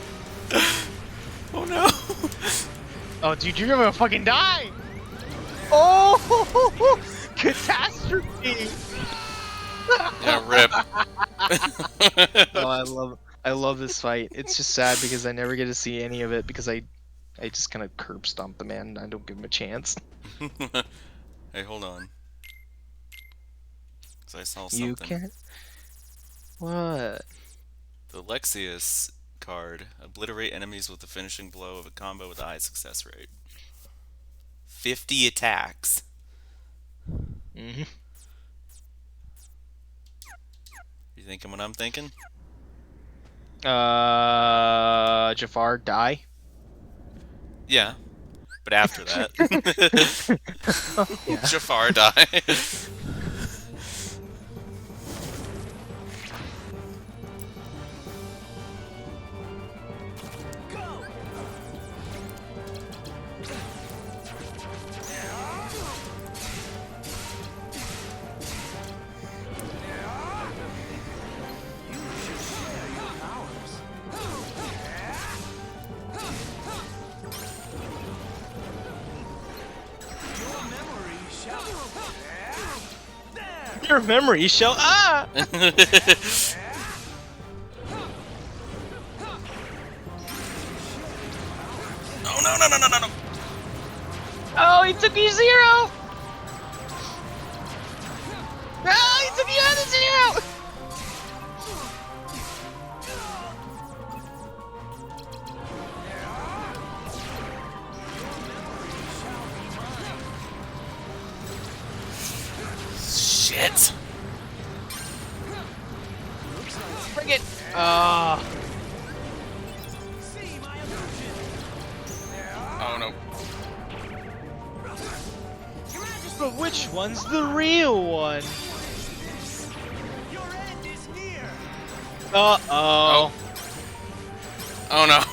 Oh no. Oh, dude, you're gonna fucking die. Oh, catastrophe. Yeah, rip. Oh, I love this fight. It's just sad because I never get to see any of it because I just kind of curb stomp the man and I don't give him a chance. Hey, hold on. 'Cause I saw something. You can't. What? The Lexius card. Obliterate enemies with the finishing blow of a combo with a high success rate. 50 attacks. Mm-hmm. You thinking what I'm thinking? Jafar, die. Yeah. But after that. Yeah. Jafar die. Your memory shall Oh no no no no no no! Oh, he took you 0. Oh, he took you out of 0. Shit! Bring it. Oh no. But which one's the real one? Uh oh. Oh no.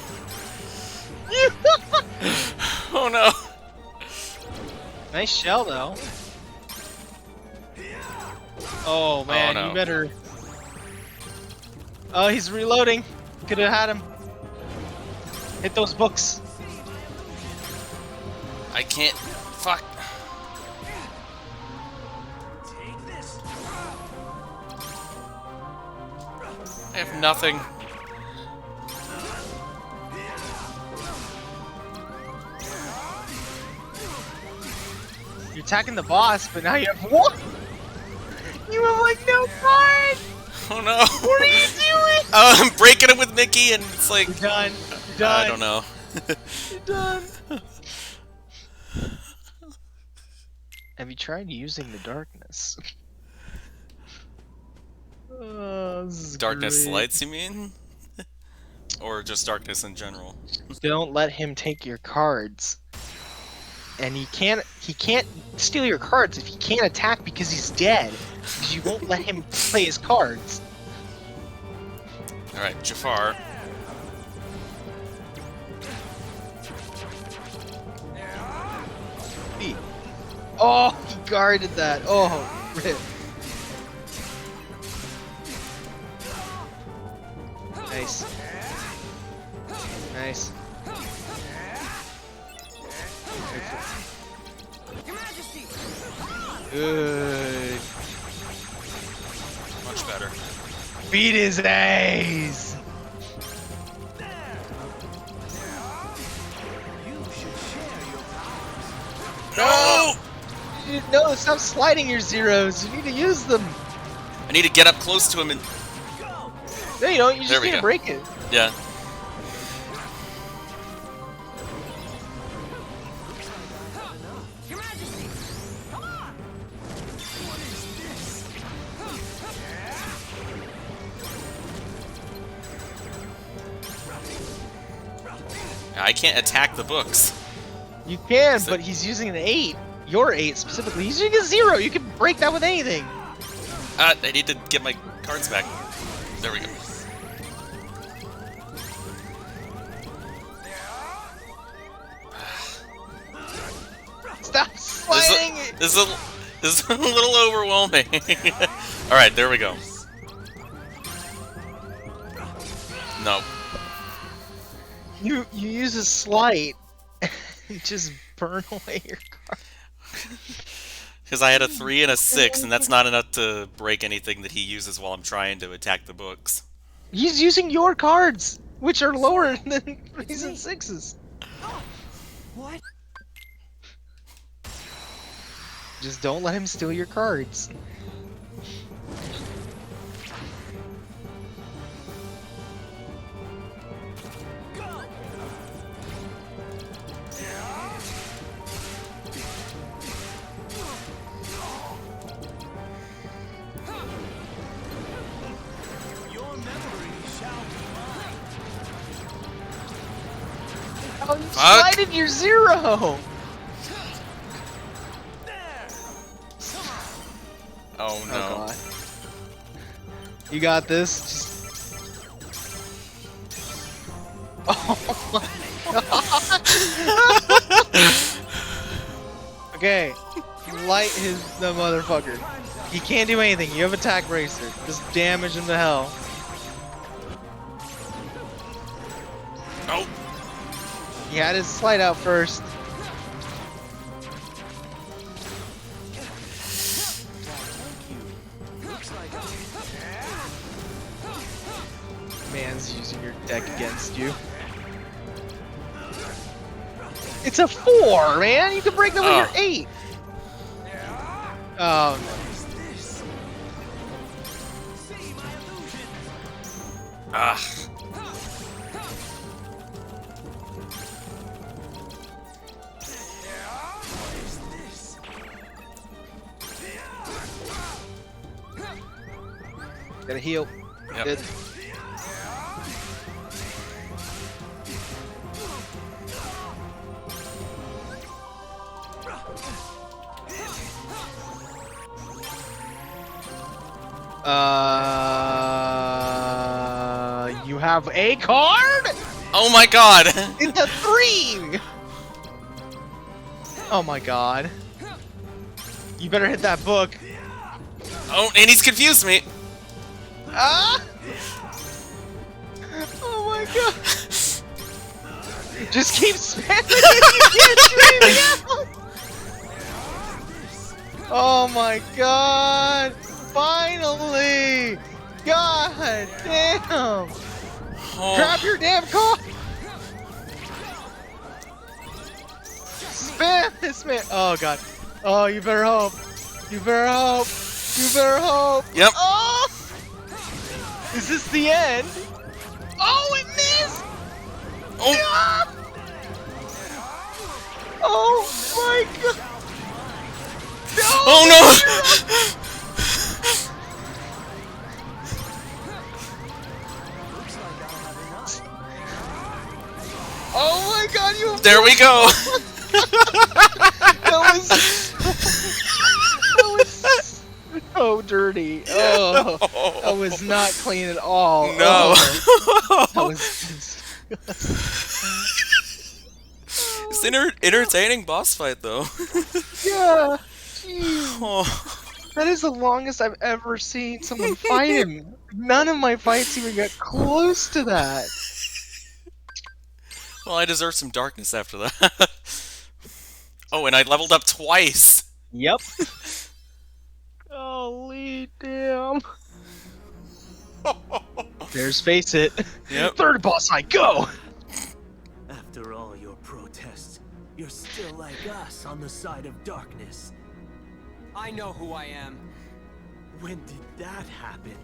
Oh no. Nice shell though. Oh man, no. you better. Oh, he's reloading. Could have had him. Hit those books. I can't. Fuck. I have nothing. You're attacking the boss, but now you have what? You have like no cards. Oh no. What are you doing? I'm breaking it with Mickey, and it's like You're done. You're done. I don't know. You're done. Have you tried using the darkness? Oh, this is Darkness great. lights, you mean? Or just darkness in general? Don't let him take your cards. And he can't steal your cards if he can't attack because he's dead. Because you won't let him play his cards. Alright, Jafar. Oh, he guarded that. Oh, rip. Nice. Nice. Good. Much better. Beat his ass. No, stop sliding your zeros. You need to use them. I need to get up close to him and... No, you don't. You There just we need to go. break it. Yeah. I can't attack the books. You can, So- but he's using an 8. Your 8 specifically. He's using a 0. You can break that with anything. I need to get my cards back. There we go. Stop sliding it. This is a little overwhelming. Alright, there we go. No. You use a slight and just burn away your card. Because I had a 3 and a 6, and that's not enough to break anything that he uses while I'm trying to attack the books. He's using your cards, which are lower than 3s and 6s. What? Just don't let him steal your cards. Oh, you Fuck. slided your 0! Oh no. Oh god. You got this. Just... Oh my god. Okay. Light the motherfucker. He can't do anything. You have attack racer. Just damage him to hell. Nope. He had his slide out first. Man's using your deck against you. It's a 4, man! You can break them with your 8! Oh no. Ah. Gotta heal. Yep. Good. You have a card? Oh my god! It's a 3! Oh my god. You better hit that book. Oh, and he's confused me. Ah! Oh my god. Just keep spamming it, you can't do anything else! Oh my god! Finally! God damn! Oh. Grab your damn car! Spam this man! Oh god. Oh, you better hope. You better hope. You better hope. Yep. Oh! Is this the end? Oh, it missed! Oh. Ah! Oh my god! No! Oh no! Oh my god, you There we go. That was so dirty. Oh, that was not clean at all. No. Oh, that was It's an entertaining boss fight, though. yeah. Jeez. Oh. That is the longest I've ever seen someone fight him. None of my fights even got close to that. Well, I deserve some darkness after that. Oh, and I leveled up twice. Yep. Holy damn. There's Face It. Yep. Third boss fight, go! After all your protests, you're still like us on the side of darkness. I know who I am. When did that happen?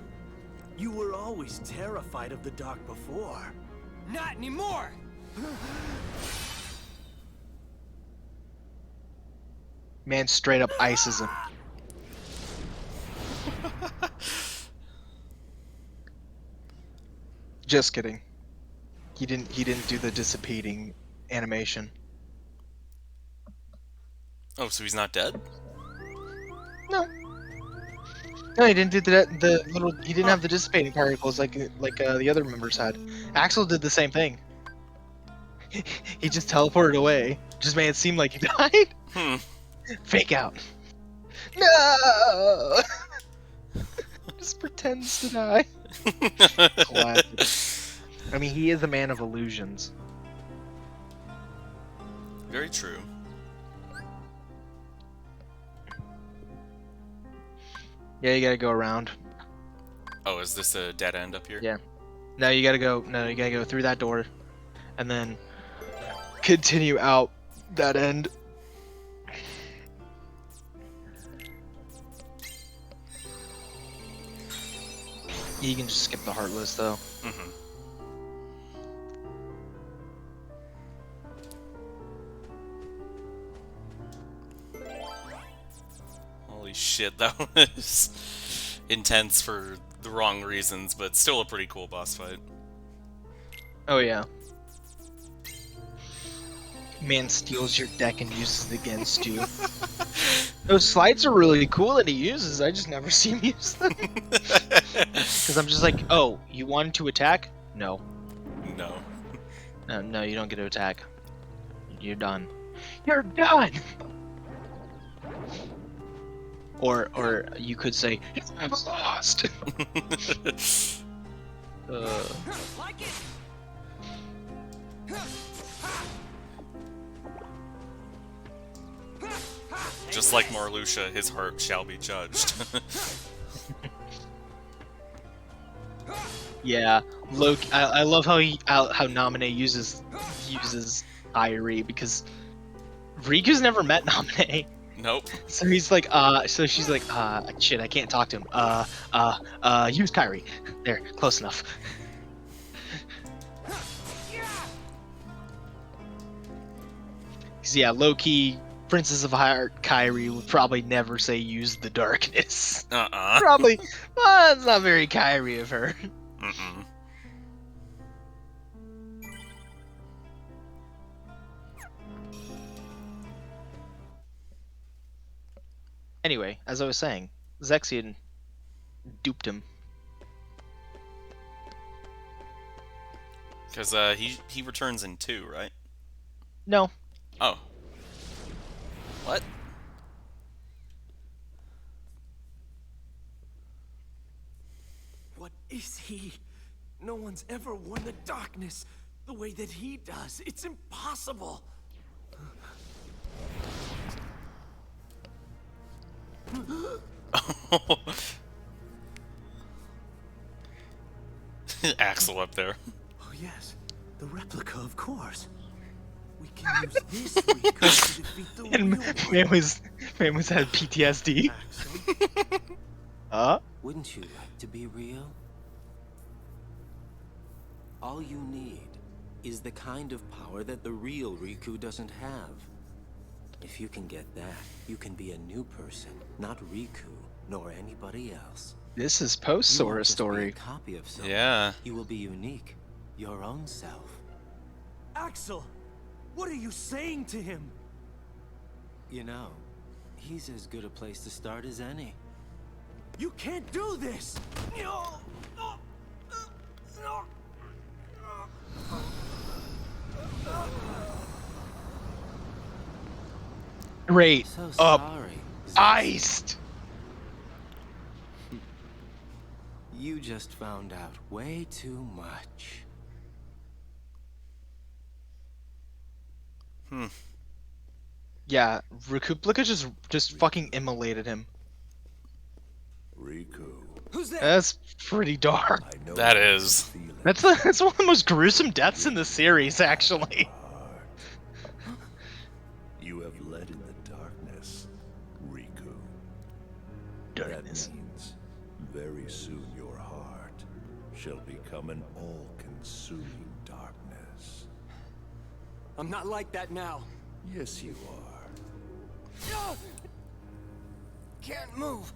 You were always terrified of the dark before. Not anymore! Man straight up ices him. Just kidding. He didn't do the dissipating animation. Oh, so he's not dead? No. No, he didn't do the little. He didn't have the dissipating particles like the other members had. Axel did the same thing. He just teleported away. Just made it seem like he died. Hmm. Fake out. No. Just pretends to die. Classic. I mean, he is a man of illusions. Very true. Yeah, you gotta go around. Oh, is this a dead end up here? Yeah. No, you gotta go. No, you gotta go through that door, and then continue out that end. You can just skip the Heartless, though. Mm-hmm. Holy shit, that was intense for the wrong reasons, but still a pretty cool boss fight. Oh yeah. Man steals your deck and uses it against you. Those slides are really cool that he uses. I just never see him use them. Because I'm just like, oh, you wanted to attack? No. No. No, you don't get to attack. You're done. You're done! Or you could say, I'm lost! Like it? Just like Marluxia, his heart shall be judged. Yeah, Loki. I love how how Naminé uses Irie, because Riku's never met Naminé. Nope. So he's like, so she's like, shit, I can't talk to him. Use Kyrie. There, close enough. So yeah, low-key, Princess of Heart Kyrie would probably never say use the darkness. Uh-uh. Probably, it's not very Kyrie of her. Mm-mm. Anyway, as I was saying, Zexion duped him. Because he returns in 2, right? No. Oh. What? What is he? No one's ever worn the darkness the way that he does. It's impossible. Axel up there. Oh yes, the replica, of course. We can use this Riku to defeat the And real one. man was had PTSD. Axel? Wouldn't you like to be real? All you need is the kind of power that the real Riku doesn't have. If you can get that, you can be a new person, not Riku, nor anybody else. This is You won't post-Sora just be story. a copy of someone. Yeah. You will be unique, your own self. Axel, what are you saying to him? You know, he's as good a place to start as any. You can't do this! Great. So Up. sorry. Iced. You just found out way too much. Yeah, Recuplica just fucking immolated him. Riku, Who's there? That's pretty dark. I know That how you is. feel it. That's one of the most gruesome deaths in the series, actually. You have led in the darkness, Riku. Very soon your heart shall become an all-consuming darkness. I'm not like that now. Yes, you are. No! Can't move.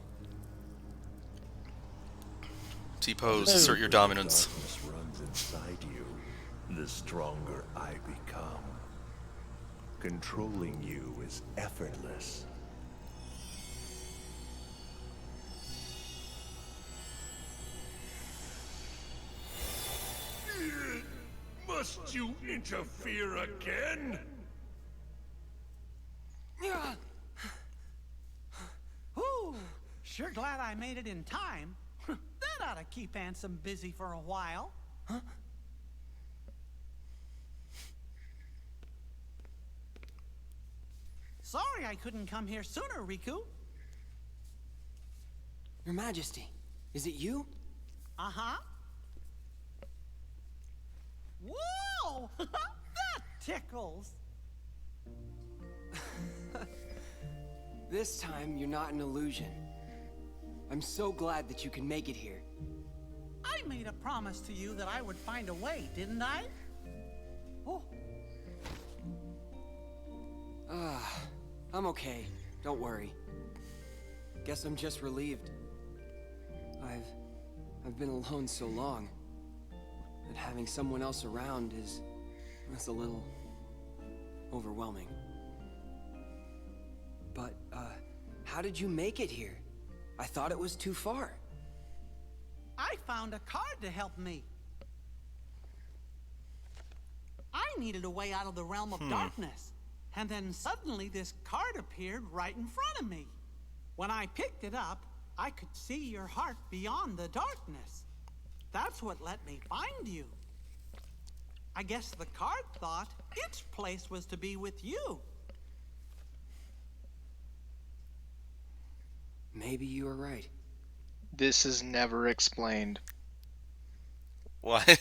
T-pose, assert your dominance. Darkness runs inside you, the stronger I become. Controlling you is effortless. Must you interfere again? Ooh, sure glad I made it in time. That ought to keep Ansem busy for a while. Huh? Sorry I couldn't come here sooner, Riku. Your Majesty, is it you? Uh-huh. Whoa! That tickles! This time, you're not an illusion. I'm so glad that you can make it here. I made a promise to you that I would find a way, didn't I? Oh. I'm okay. Don't worry. Guess I'm just relieved. I've been alone so long that having someone else around is a little overwhelming. But, how did you make it here? I thought it was too far. I found a card to help me. I needed a way out of the realm of darkness. And then suddenly this card appeared right in front of me. When I picked it up, I could see your heart beyond the darkness. That's what let me find you. I guess the card thought its place was to be with you. Maybe you were right. This is never explained. What?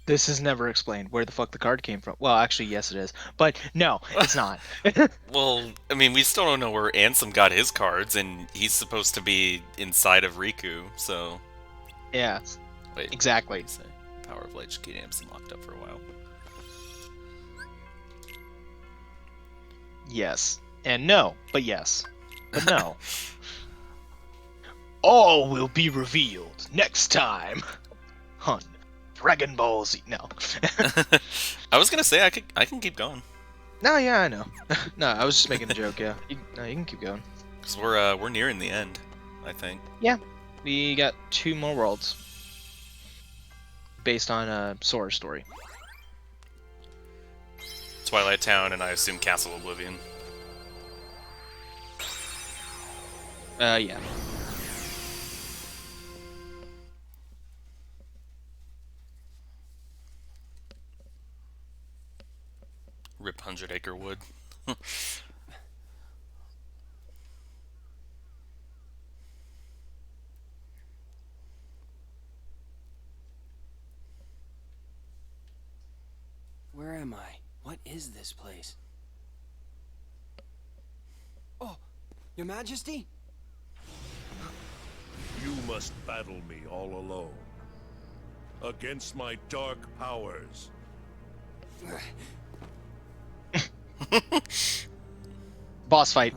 This is never explained where the fuck the card came from. Well, actually, yes, it is. But no, it's not. Well, I mean, we still don't know where Ansem got his cards, and he's supposed to be inside of Riku, so... Yeah, Wait, exactly. what did he say? Power of Light should keep Ansem locked up for a while. Yes. And no, but yes. But no. All will be revealed next time on Dragon Ball Z. No. I was gonna say, I can keep going. No, yeah, I know. No, I was just making a joke, yeah. No, you can keep going. Because we're nearing the end, I think. Yeah. We got 2 more worlds. Based on Sora's story. Twilight Town, and I assume Castle Oblivion. Yeah. Rip 100 Acre Wood. Where am I? What is this place? Oh, Your Majesty? You must battle me all alone. Against my dark powers. Boss fight.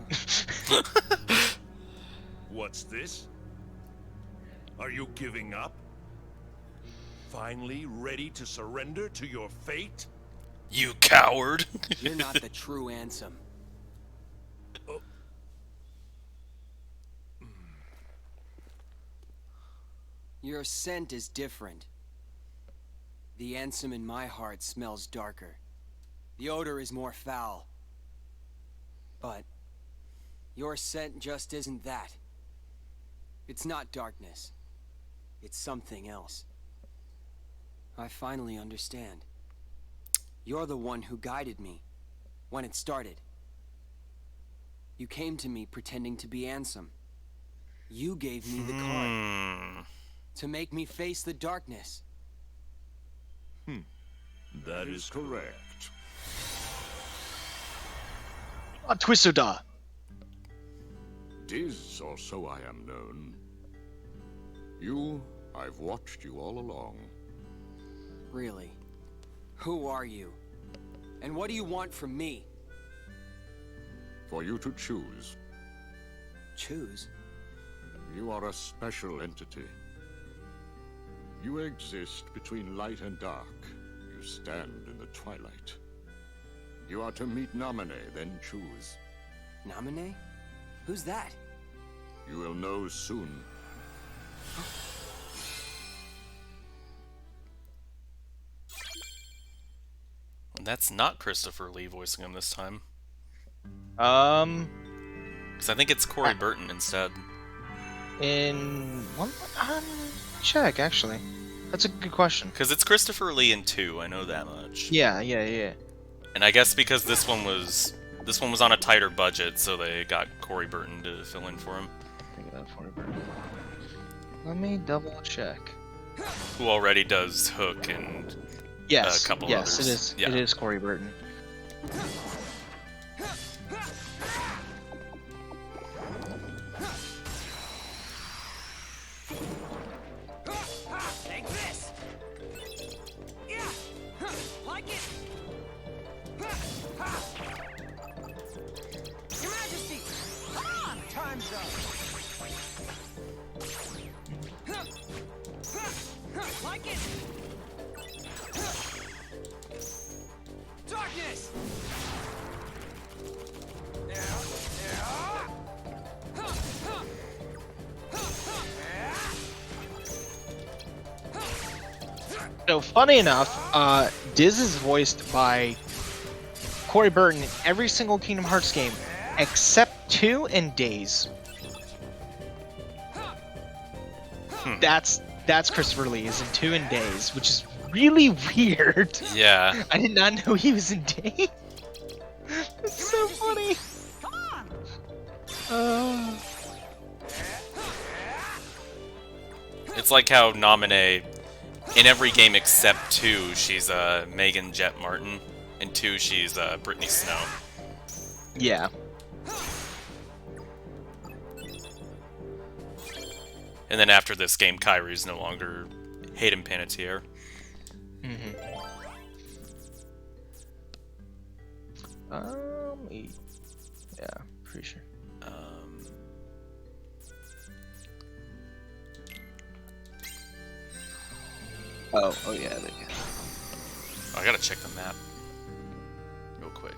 What's this? Are you giving up? Finally ready to surrender to your fate? You coward! You're not the true Ansem. Your scent is different. The Ansem in my heart smells darker. The odor is more foul. But your scent just isn't that. It's not darkness. It's something else. I finally understand. You're the one who guided me when it started. You came to me pretending to be Ansem. You gave me the card to make me face the darkness. That is correct. Twister da. Tis, or so I am known. You, I've watched you all along. Really? Who are you? And what do you want from me? For you to choose. Choose? You are a special entity. You exist between light and dark. You stand in the twilight. You are to meet Namine, then choose. Namine? Who's that? You will know soon. That's not Christopher Lee voicing him this time. Um, Because I think it's Corey Burton instead. in one, check actually. That's a good question. Because it's Christopher Lee in 2, I know that much. Yeah, yeah, yeah. And I guess because this one was on a tighter budget, so they got Corey Burton to fill in for him. Think of that for me. Let me double check. Who already does Hook and Yes, a couple yes, others. it is. Yeah. It is Corey Burton. Take this! Yeah! Like it! Your Majesty! Come on! Time's up! Like it! Darkness! So funny enough, Diz is voiced by Corey Burton in every single Kingdom Hearts game except 2 and Days. That's Christopher Lee is in 2 and Days, which is really weird. Yeah. I did not know he was in Days. It's so funny. Come on! It's like how Namine, in every game except 2, she's Megan Jet Martin. In 2, she's Brittany Snow. Yeah. And then after this game, Kyrie's no longer Hayden Panettiere. Yeah, pretty sure. Oh yeah, there you go. I gotta check the map real quick.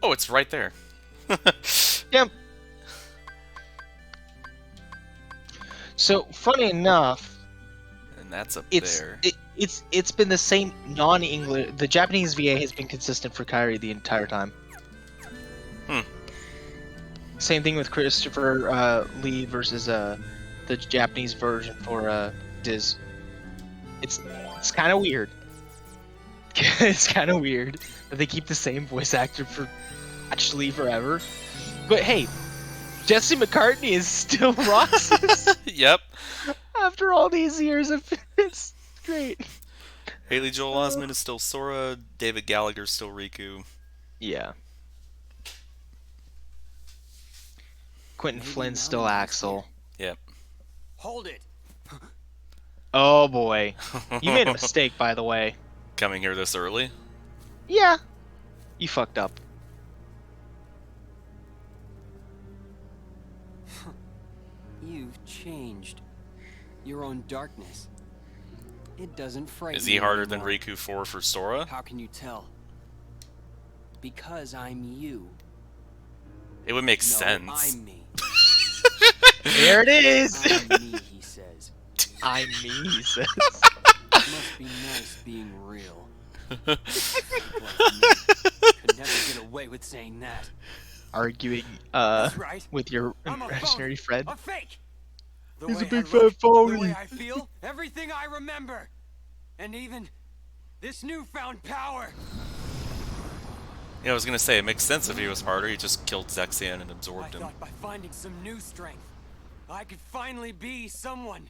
Oh, it's right there. Yep. So funny enough, And that's up it's there. it's been the same non-English. The Japanese VA has been consistent for Kyrie the entire time. Same thing with Christopher Lee versus the Japanese version for Diz. It's kind of weird. It's kind of weird that they keep the same voice actor for actually forever. But hey, Jesse McCartney is still Roxas Yep. after all these years. It's great. Haley Joel Osment is still Sora. David Gallagher's still Riku. Yeah. Quentin Maybe Flynn's still Nomine's Axel. Yep. Hold it! Oh boy. You made a mistake, by the way. Coming here this early? Yeah. You fucked up. You've changed. Your own darkness. It doesn't frighten Is he you harder than anymore. Riku 4 for Sora? How can you tell? Because I'm you. It would make No, sense. I'm me. There it is. I'm me, he says. I'm me, he says. It must be nice being real. People like me could never get away with saying that. Arguing That's right. with your I'm a imaginary phony, friend. a fake. The He's way a big I fat look, phony. The way I feel, everything I remember, and even this newfound power. Yeah, I was gonna say, it makes sense if he was harder. He just killed Zexian and I absorbed him. thought by finding some new strength, I could finally be someone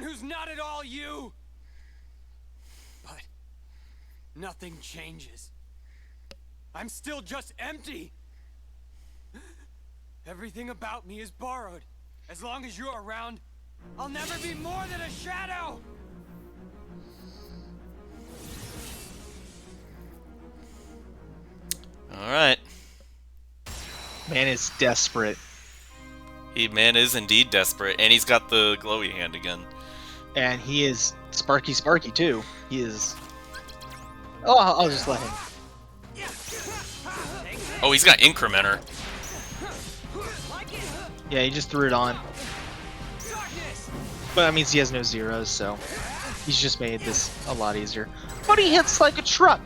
who's not at all you. But nothing changes. I'm still just empty. Everything about me is borrowed, As long as you're around, I'll never be more than a shadow! Alright. Man is desperate. Man is indeed desperate, and he's got the glowy hand again. And he is Sparky too. He is... Oh, I'll just let him. Oh, he's got Incrementer. Yeah, he just threw it on. But that means he has no zeros, so he's just made this a lot easier. But he hits like a truck.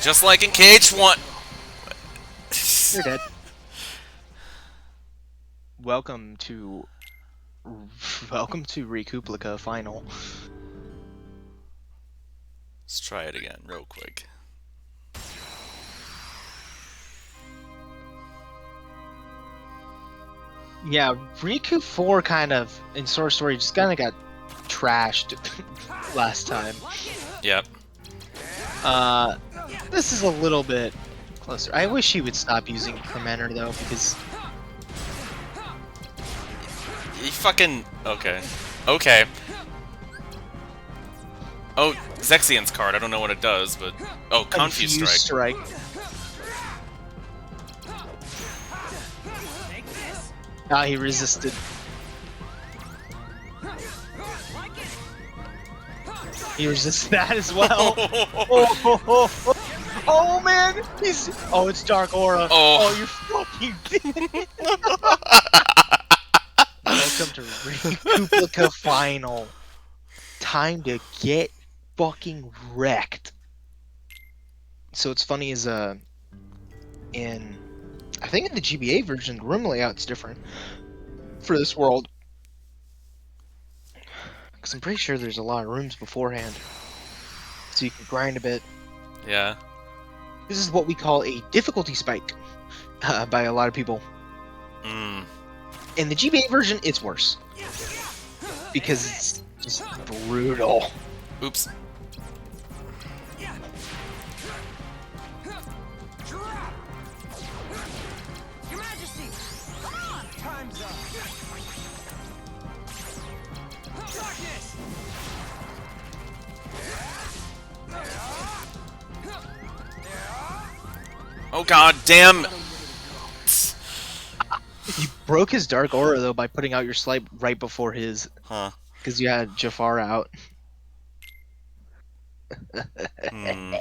Just like in KH1. You're dead. Welcome to Recuplica Final. Let's try it again real quick. Yeah, Riku 4 kind of, in Source Story, just kind of got trashed last time. Yep. This is a little bit closer. I wish he would stop using Fermenter, though, because... He fucking... Okay. Okay. Oh, Zexion's card. I don't know what it does, but... Oh, Confuse Strike. Ah, he resisted. He resists that as well. Oh, man! He's... Oh, it's Dark Aura. Oh, you fucking... Welcome to Recuplica Final. Time to get fucking wrecked. So what's funny is, I think in the GBA version, the room layout's different for this world. Because I'm pretty sure there's a lot of rooms beforehand. So you can grind a bit. Yeah. This is what we call a difficulty spike by a lot of people. Mm. In the GBA version, it's worse. Because it's just brutal. Oops. Your Majesty! Come on! Time's up! Darkness! Oh god damn! You broke his Dark Aura, though, by putting out your Slipe right before his. Huh. Because you had Jafar out. Hmm.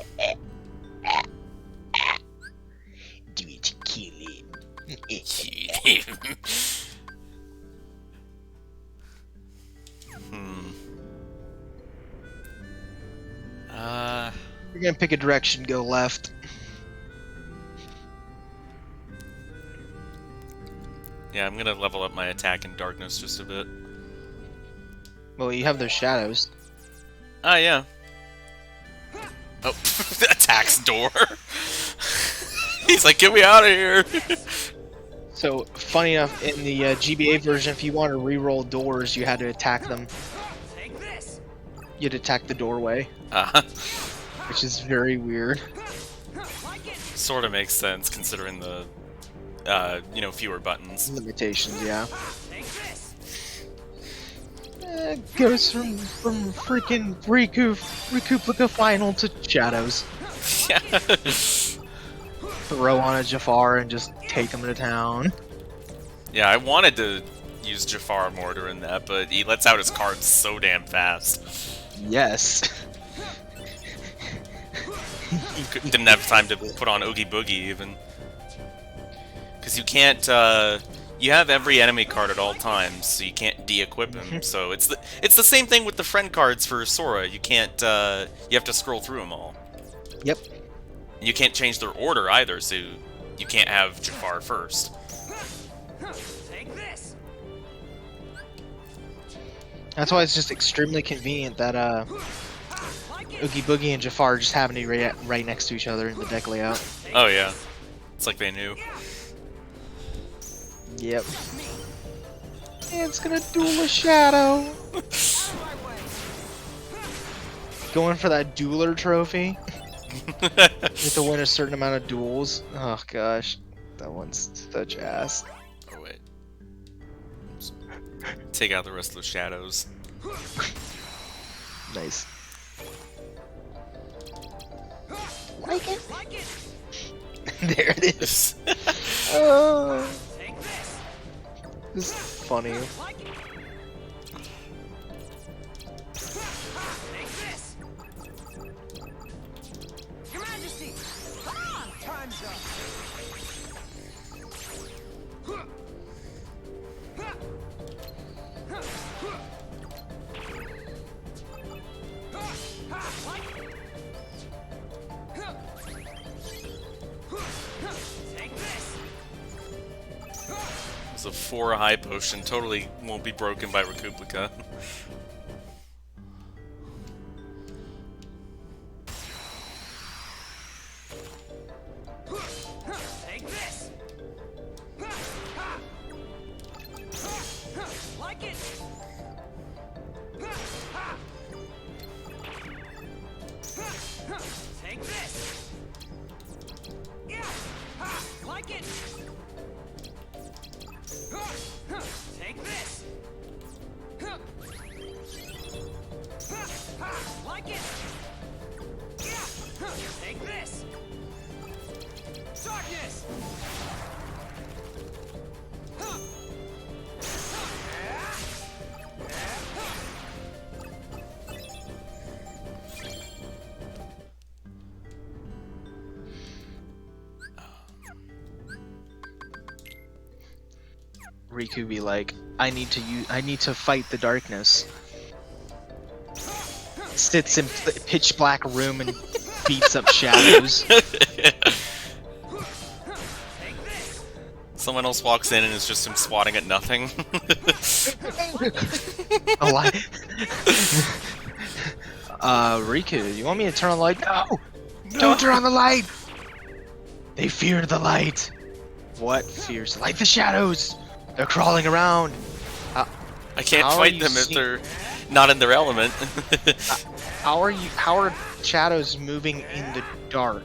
Do it to kill him. Hmm. You're gonna pick a direction, go left. Yeah, I'm gonna level up my attack in darkness just a bit. Well, you have those shadows. Ah, yeah. Oh, attacks door. He's like, get me out of here. So, funny enough, in the GBA version, if you want to reroll doors, you had to attack them. Take this! You'd attack the doorway, which is very weird. Sort of makes sense considering the, fewer buttons. Limitations, yeah. Take this! Goes from freaking Recuplica Final to Shadows. Yeah. Throw on a Jafar and just take him to town. Yeah, I wanted to use Jafar more during that, but he lets out his cards so damn fast. Yes. Didn't have time to put on Oogie Boogie even. Because you can't, you have every enemy card at all times, so you can't de-equip him. So it's the same thing with the friend cards for Sora. You can't, you have to scroll through them all. Yep. You can't change their order either, so you can't have Jafar first. Take this! That's why it's just extremely convenient that Oogie Boogie and Jafar just happen to be right next to each other in the deck layout. Oh yeah. It's like they knew. Yep. And it's gonna duel a Shadow. Going for that Dueler trophy. You have to win a certain amount of duels. Oh gosh. That one's such ass. Oh wait. Take out the rest of the shadows. Nice. Like it? There it is. Oh, this is funny. Your Majesty! Come on! Time's up! It's a 4 high potion. Totally won't be broken by Recuplica. Take this! Like it! Take this! Yeah! Like it! Take this! Like it! Yeah! Take this! Darkness! Riku be like, I need to fight the darkness. Sits in pitch black room and beats up shadows. Someone else walks in and it's just him swatting at nothing. A light. Riku, you want me to turn on the light? No! Don't turn on the light! They fear the light. What fears the light? The shadows! They're crawling around. I can't fight them if they're not in their element. How are shadows moving in the dark?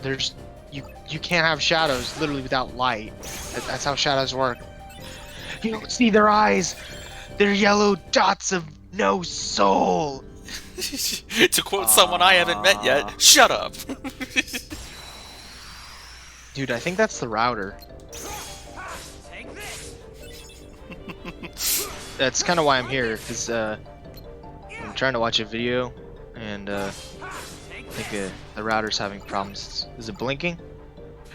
You can't have shadows literally without light. That's how shadows work. You don't see their eyes. They're yellow dots of no soul. To quote someone I haven't met yet, shut up. Dude, I think that's the router. That's kind of why I'm here, because I'm trying to watch a video, and I think the router's having problems. Is it blinking?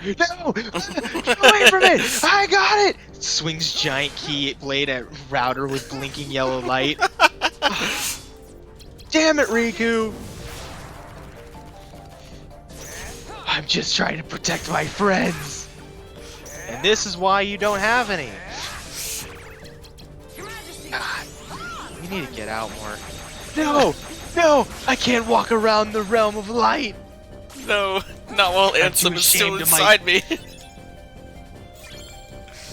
No! Get away from it! I got it! Swings giant key blade at router with blinking yellow light. Damn it, Riku! I'm just trying to protect my friends! And this is why you don't have any. God, you need to get out more. No! No! I can't walk around the realm of light! No, not while Ansem is still inside me.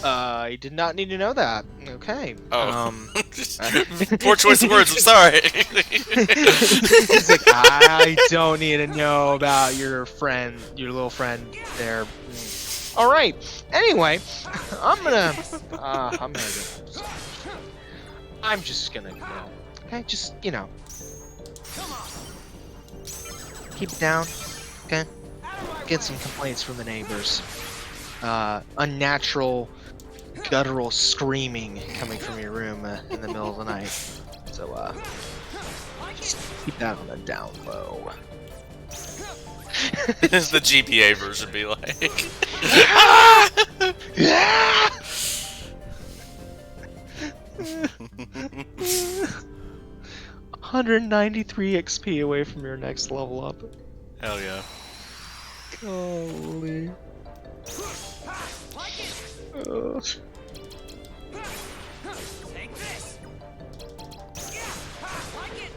I did not need to know that. Okay. Oh. Poor choice of words, I'm sorry. He's like, I don't need to know about your little friend there. Alright, anyway, I'm just gonna go. Okay, just, keep it down, okay? Get some complaints from the neighbors. Unnatural, guttural screaming coming from your room in the middle of the night. So, just keep that on the down low. The GPA version be like. 193 XP away from your next level up. Hell yeah. Holy. Take this. Like it.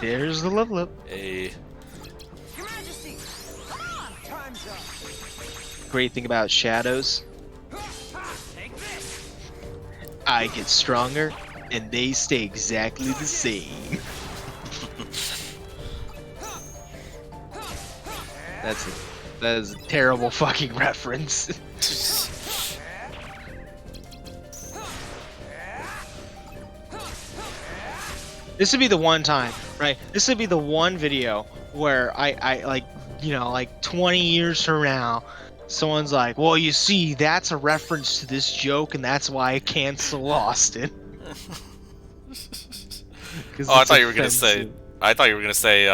There's the level up. Hey. Your Majesty, come on! Time's up. Great thing about shadows, Take this. I get stronger and they stay exactly the same. That is a terrible fucking reference. This would be the one time, right? This would be the one video where I like, you know, like 20 years from now, someone's like, well, you see, that's a reference to this joke, and that's why I cancel Austin. Oh, I thought you were gonna say. I thought you were gonna say.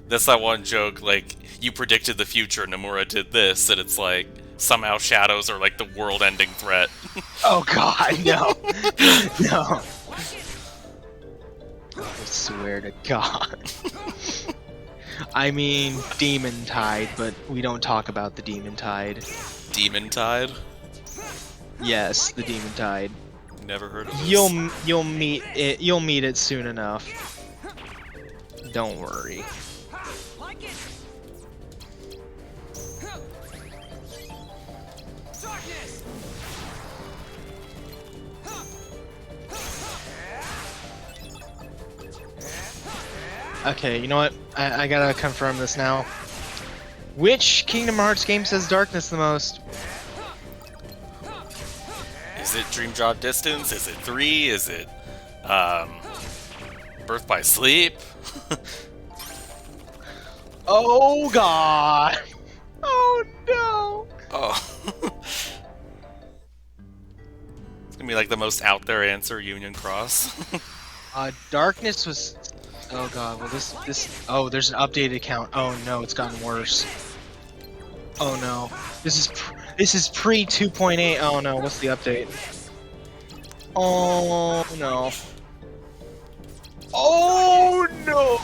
That's that one joke. Like you predicted the future, Nomura did this, and it's like somehow shadows are like the world-ending threat. Oh God, no, no. I swear to God. I mean, Demon Tide, but we don't talk about the Demon Tide. Demon Tide? Yes, the Demon Tide. Never heard of this. You'll meet it. You'll meet it soon enough. Don't worry. Okay, you know what? I gotta confirm this now. Which Kingdom Hearts game says darkness the most? Is it Dream Drop Distance? Is it 3? Is it Birth by Sleep? Oh God! Oh no! Oh. It's gonna be like the most out there answer, Union Cross. Darkness was. Oh God! Well, this. Oh, there's an updated account. Oh no, it's gotten worse. Oh no, this is pre 2.8. Oh no, what's the update? Oh no. Oh no.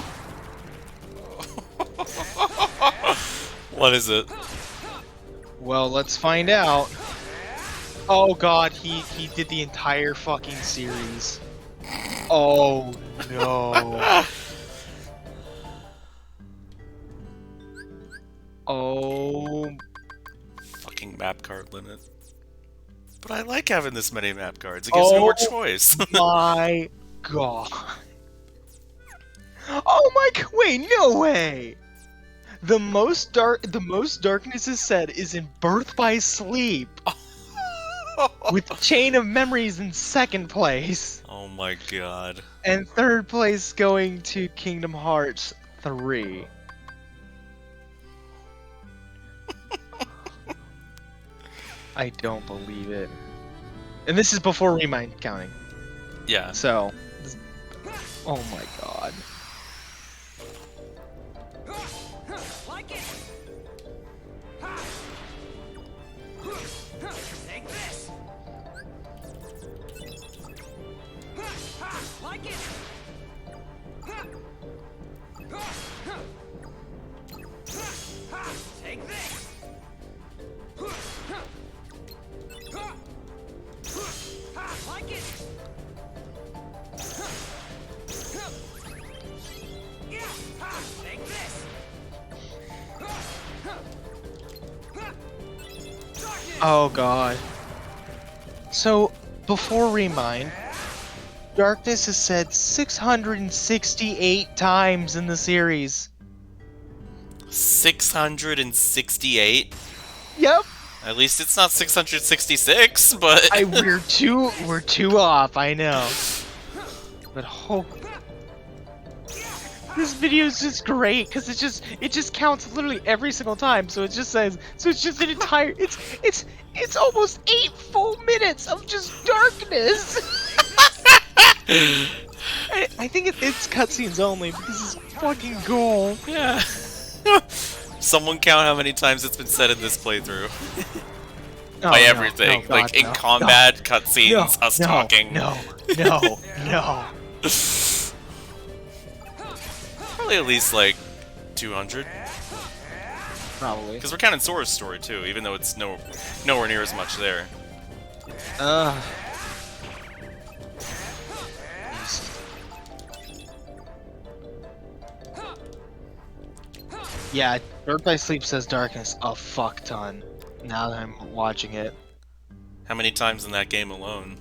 What is it? Well, let's find out. Oh God, he did the entire fucking series. Oh no. Oh. Fucking map card limit. But I like having this many map cards. It gives me more choice. My God. Oh my. Wait, no way. The most darkness is said is in Birth by Sleep. With Chain of Memories in second place. Oh my God. And third place going to Kingdom Hearts 3. I don't believe it. And this is before Remind counting. Yeah. So, oh my God. Take this. Like it. Take this. Like it. Yeah. Take this. Oh God. So, before Remind, Darkness is said 668 times in the series. 668? Yep. At least it's not 666, but we're two off, I know. But this video is just great because it just counts literally every single time. So it just says, it's just an entire it's almost 8 full minutes of just darkness. I think it's cutscenes only, but this is fucking cool. yeah. Someone count how many times it's been said in this playthrough. Oh, By no, everything. no, like God, in no, combat, cutscenes, us talking. No. Probably at least like 200. Probably. Because we're counting Sora's story too, even though it's nowhere near as much there. Yeah, Birth by Sleep says darkness a fuck ton. Now that I'm watching it. How many times in that game alone?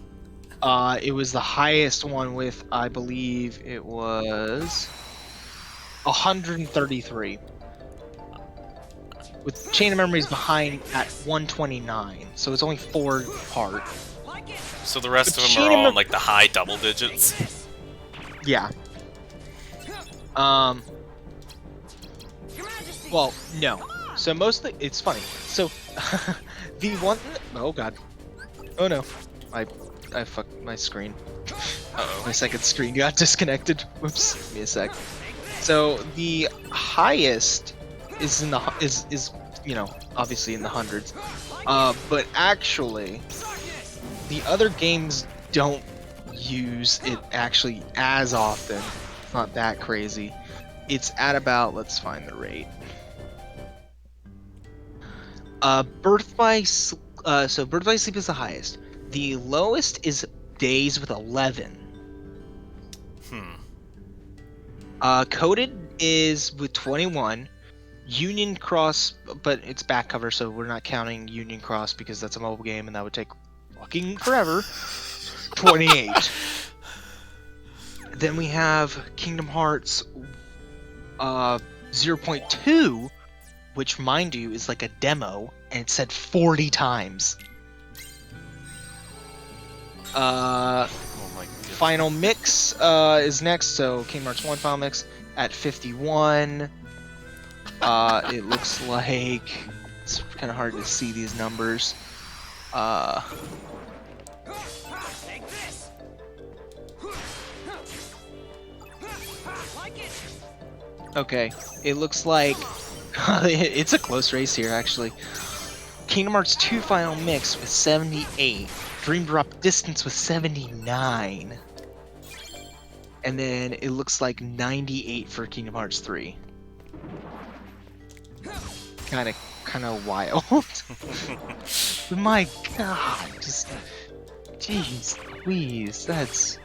It was the highest one with, I believe it was 133. with Chain of Memories behind at 129, so it's only 4 apart. So the rest But of them Chain are of all Mem- in like the high double digits. Yeah. Well, no. So mostly, it's funny. So, the one, oh god. Oh no. I fucked my screen. Uh-oh. My second screen got disconnected. Whoops. Give me a sec. So, the highest is in the, is, you know, obviously in the hundreds. But actually, the other games don't use it actually as often. It's not that crazy. It's at about, let's find the rate. Birth by Sleep is the highest. The lowest is Days with 11. Coded is with 21. Union Cross, but it's back cover, so we're not counting Union Cross because that's a mobile game and that would take fucking forever. 28. Then we have Kingdom Hearts 0.2, which, mind you, is like a demo, and it said 40 times. Oh my goodness. Final Mix is next, so Kingdom Hearts 1 Final Mix at 51. It looks like it's kind of hard to see these numbers. Okay, it looks like it's a close race here, actually. Kingdom Hearts 2 Final Mix with 78. Dream Drop Distance with 79. And then it looks like 98 for Kingdom Hearts 3. Kind of wild. But my god, just jeez Louise, that's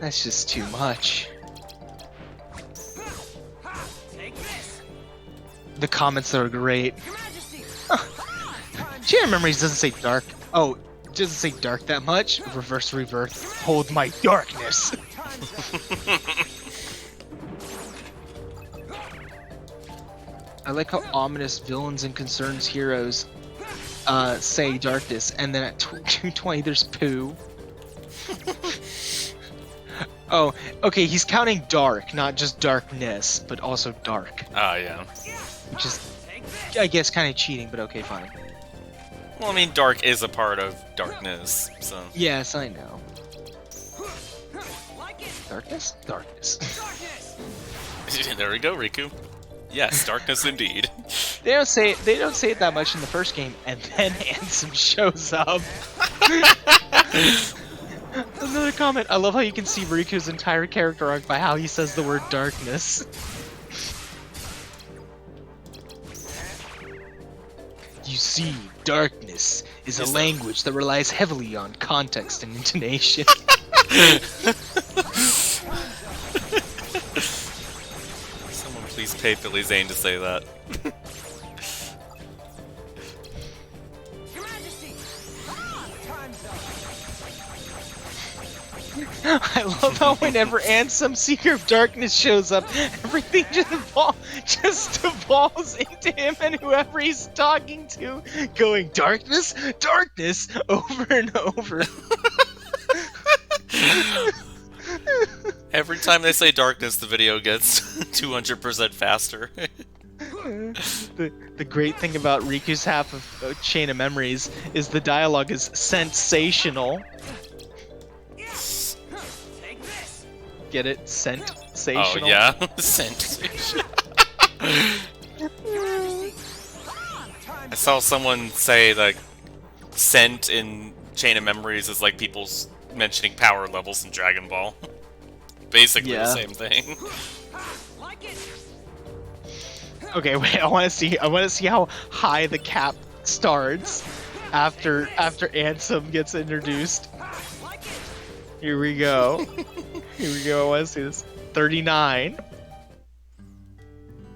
just too much. The comments are great. Chain of Memories doesn't say dark. Oh, it doesn't say dark that much. Reverse rebirth. Hold my darkness. I like how ominous villains and concerns heroes say darkness, and then at 220 there's poo. Oh, okay, he's counting dark, not just darkness, but also dark. Oh, yeah. Which is, I guess, kind of cheating, but okay, fine. Well, I mean, dark is a part of darkness, so... Yes, I know. Darkness? Darkness. There we go, Riku. Yes, darkness indeed. They don't say it that much in the first game, and then Ansem shows up. Another comment. I love how you can see Riku's entire character arc by how he says the word darkness. You see, darkness is a language that relies heavily on context and intonation. Someone please pay Billy Zane to say that. I love how whenever Ansem Seeker of Darkness shows up, everything just devolves into him and whoever he's talking to, going darkness, darkness, over and over. Every time they say darkness, the video gets 200% faster. The great thing about Riku's half of Chain of Memories is the dialogue is sensational. Get it? Sensational. Oh, yeah. Sensational. I saw someone say, like, scent in Chain of Memories is like people's mentioning power levels in Dragon Ball. Basically the same thing. Okay, wait. I want to see how high the cap starts after Ansem gets introduced. Here we go. Here we go. I want to see this. 39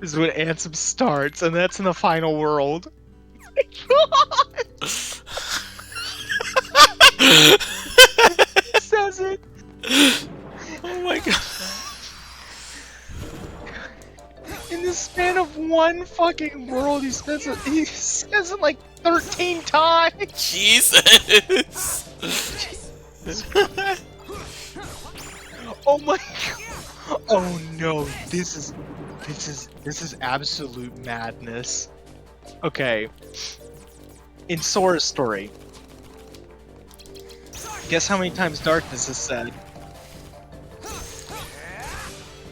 is when Ansem starts, and that's in the final world. It says it. Oh my god. In this span of one fucking world, he says it like 13 times. Jesus. Oh my god. Oh no, this is absolute madness. Okay. In Sora's story, guess how many times darkness is said?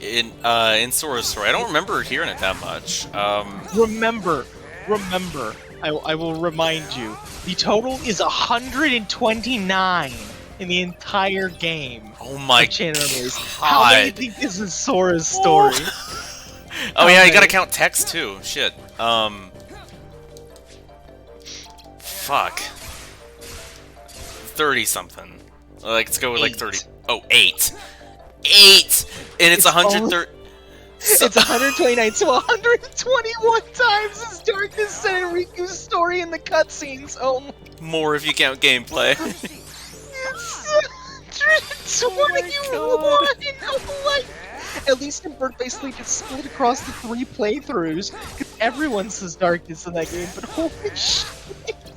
In Sora's story, I don't remember hearing it that much. Remember, I will remind you. The total is 129 in the entire game. Oh my of Chain of Memories. god. How many think this is Sora's story? Oh yeah, you gotta count text too. Shit. Fuck. 30 something. Like, let's go with like 30. Oh, 8. 8! And it's 130. It's 129, so 121 times is darkness said in Riku's story in the cutscenes. Oh my. More if you count gameplay. It's 121! At least in Birthday Sleep, it's split across the 3 playthroughs. Because everyone says darkness in that game, but holy shit.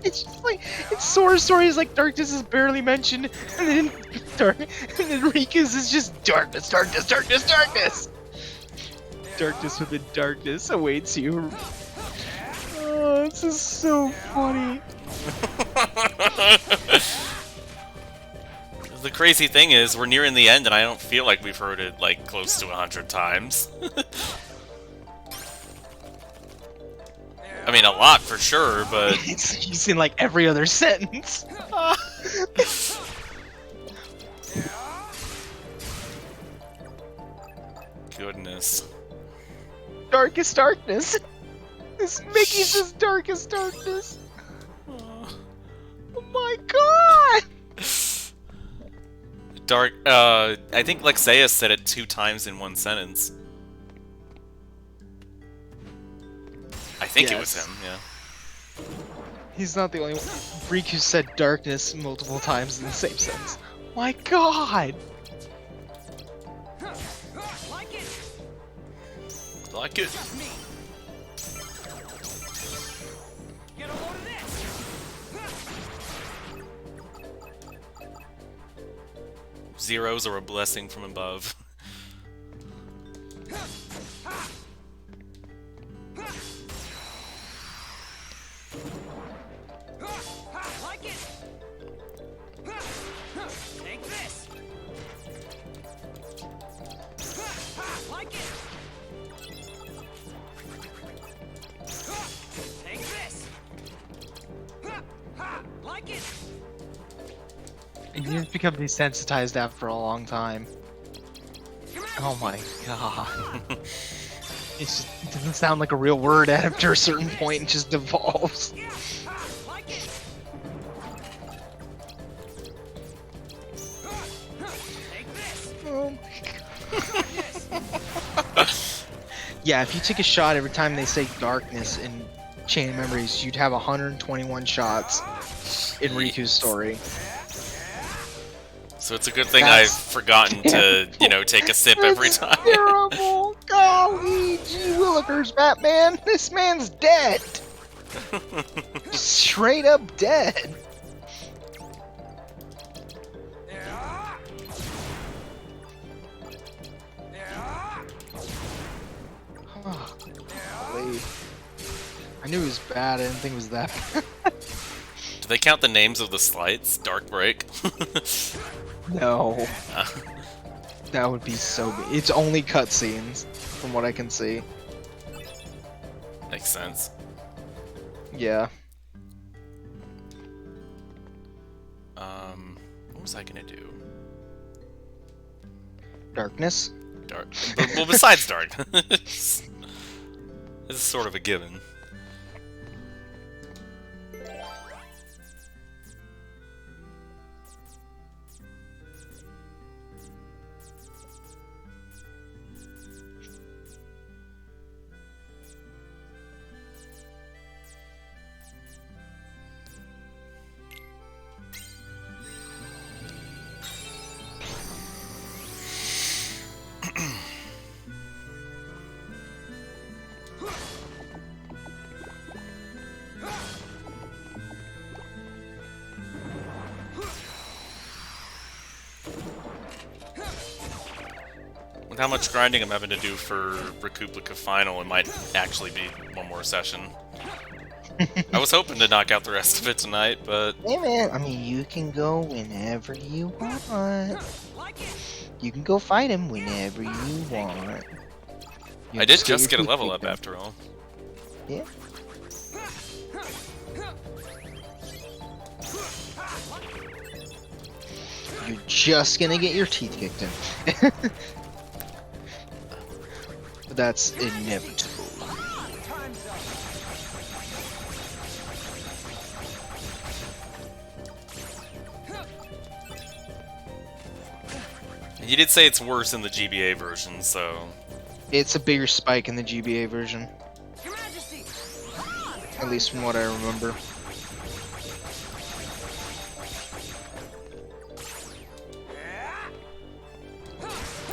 It's just like, it's Sora's story is like darkness is barely mentioned, and then Riku's is just darkness. Darkness within darkness awaits you. Oh, this is so funny. The crazy thing is, we're nearing the end, and I don't feel like we've heard it like close to 100 times. I mean, a lot for sure, but He's in like every other sentence. Goodness. Darkest darkness. This Mickey says darkest darkness. Oh my god! I think Lexea said it 2 times in one sentence. I think it was him, yeah. He's not the only one. Riku said darkness multiple times in the same sentence. My god! Like it. Zeros are a blessing from above. Like it. Take this. Like it. Take this. Like it. And you just become desensitized after a long time. Oh my god. It doesn't sound like a real word after a certain point, it just devolves. Oh my god. Yeah, if you took a shot every time they say darkness in Chain of Memories, you'd have 121 shots in Riku's story. So it's a good thing I've forgotten to, you know, take a sip every time. Terrible! Golly, gee willikers, Batman! This man's dead! Straight up dead! Oh, golly. I knew it was bad, I didn't think it was that bad. Do they count the names of the slides? Dark Break? No. That would be so big. It's only cutscenes, from what I can see. Makes sense. Yeah. What was I gonna do? Darkness? Well, besides darkness. This is sort of a given. how much grinding I'm having to do for Recuplicate Final, it might actually be one more session. I was hoping to knock out the rest of it tonight, but... Hey man, I mean, you can go whenever you want. You can go fight him whenever you want. I did just get a level up after all. Yeah. You're just gonna get your teeth kicked in. But that's inevitable. You did say it's worse in the GBA version, so... It's a bigger spike in the GBA version. At least from what I remember.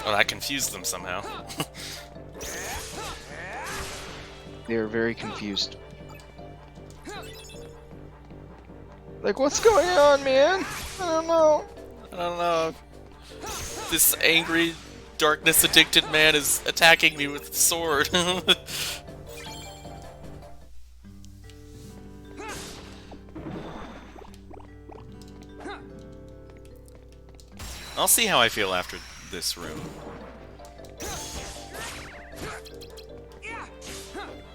Oh, that confused them somehow. They are very confused. Like, what's going on, man? I don't know. I don't know. This angry, darkness-addicted man is attacking me with a sword. I'll see how I feel after this room.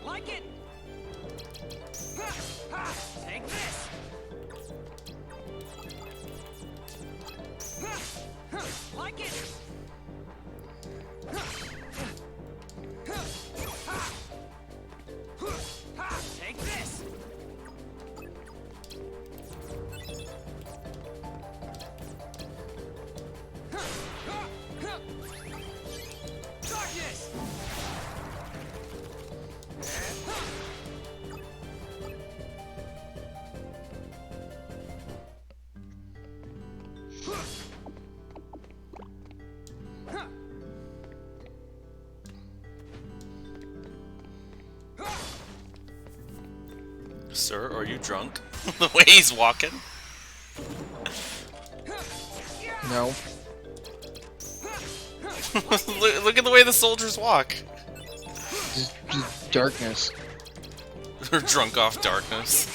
Like it. Take this. Like it. Take this. Darkness. Sir, are you drunk? The way he's walking? No. Look at the way the soldiers walk. Just darkness. They're drunk off darkness.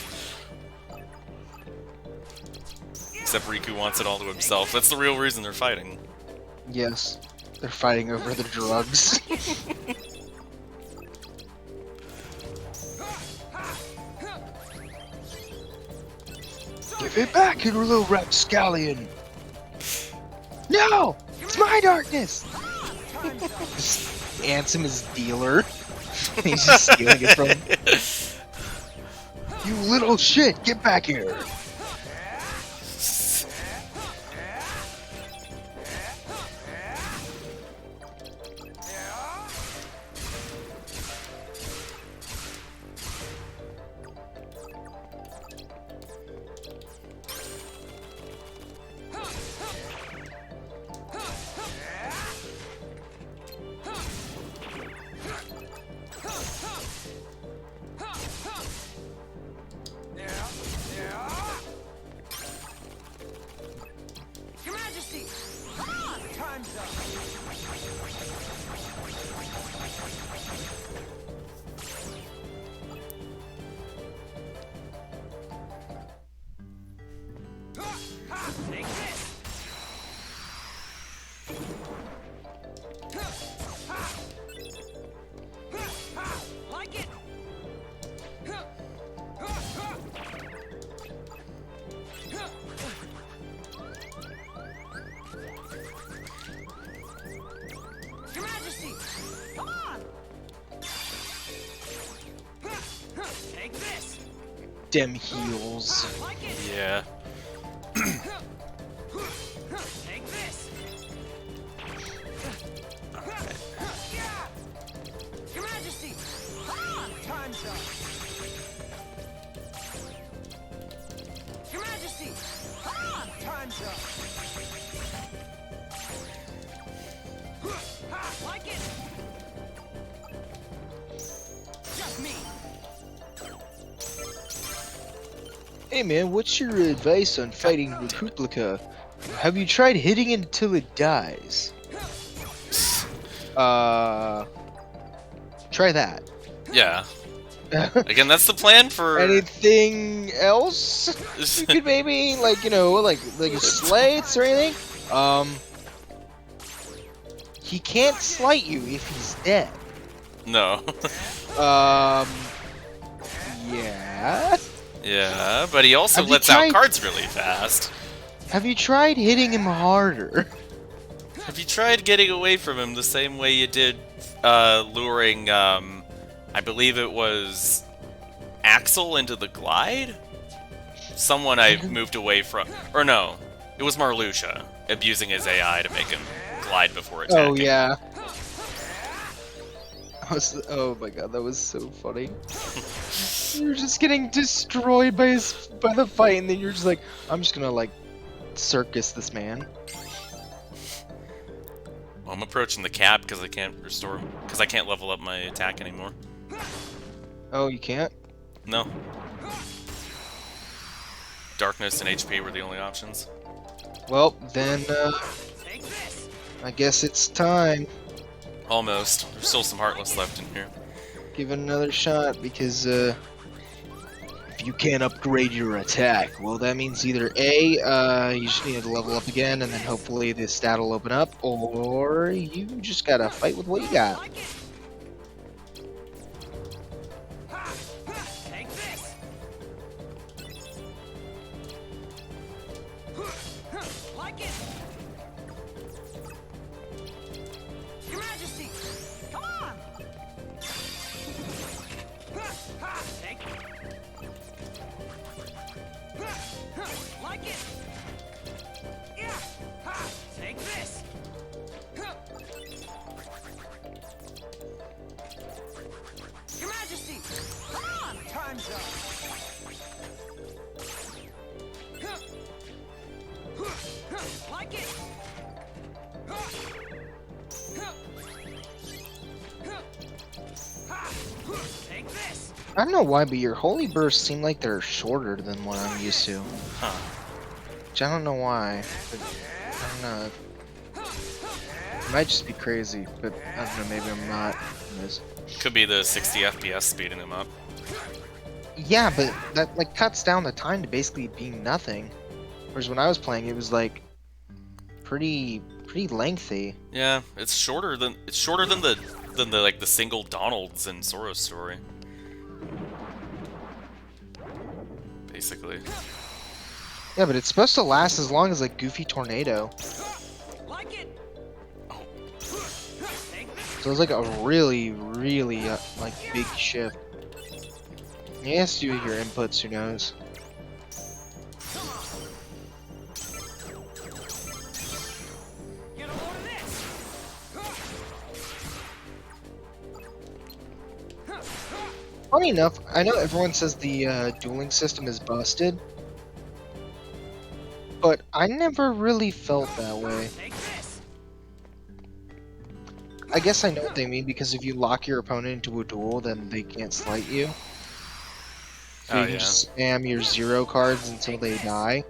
Except Riku wants it all to himself. That's the real reason they're fighting. Yes. They're fighting over the drugs. Give it back, you little rapscallion! No! It's my darkness! Just Ansem is dealer. He's just stealing it from him. You little shit, get back here! Your Majesty! Time's up! Take this! Like it! Your Majesty! Come on! Take this! Dem heals. Like it! Yeah. Take this! Your Majesty! Time's up! Your Majesty! Time's up! Like it! Just me! Hey man, what's your advice on fighting Recuplicate? Have you tried hitting it until it dies? Try that. Yeah. Again, that's the plan for. Anything else? You could maybe like slights or anything. He can't slight you if he's dead. No. Yeah. Yeah, but he also Have you lets out tried- cards really fast. Have you tried hitting him harder? Have you tried getting away from him the same way you did luring, I believe it was Axel into the glide? Someone I moved away from. Or no, it was Marluxia, abusing his AI to make him glide before attacking. Oh yeah. Oh my god, that was so funny. You're just getting destroyed by the fight, and then you're just like, I'm just gonna like circus this man. Well, I'm approaching the cap because I can't restore, because I can't level up my attack anymore. Oh, you can't? No. Darkness and HP were the only options. Well, then, I guess it's time. Almost. There's still some Heartless left in here. Give it another shot, because, if you can't upgrade your attack, well, that means either A, you just need to level up again, and then hopefully this stat will open up, or you just gotta fight with what you got. I don't know why, but your holy bursts seem like they're shorter than what I'm used to. Huh. Which I don't know why. But I don't know. It might just be crazy, but I don't know, maybe I'm not. Could be the 60 FPS speeding them up. Yeah, but that like cuts down the time to basically being nothing. Whereas when I was playing, it was like pretty lengthy. Yeah, it's shorter than the like the single Donalds in Sora's story. Basically. Yeah, but it's supposed to last as long as like Goofy Tornado. So it's like a really like big shift. It has to do with your inputs, who knows? Funny enough, I know everyone says the dueling system is busted, but I never really felt that way. I guess I know what they mean, because if you lock your opponent into a duel, then they can't slight you. So you can just spam your 0 cards until they die.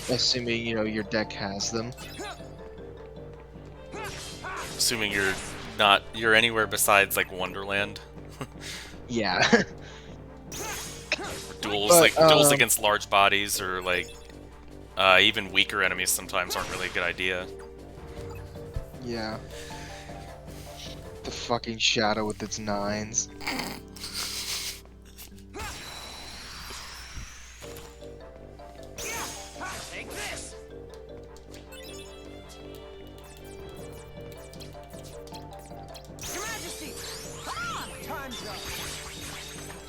Assuming, you know, your deck has them. Assuming you're anywhere besides like Wonderland. Yeah. Duels against large bodies, or like even weaker enemies sometimes aren't really a good idea. Yeah. The fucking shadow with its 9s.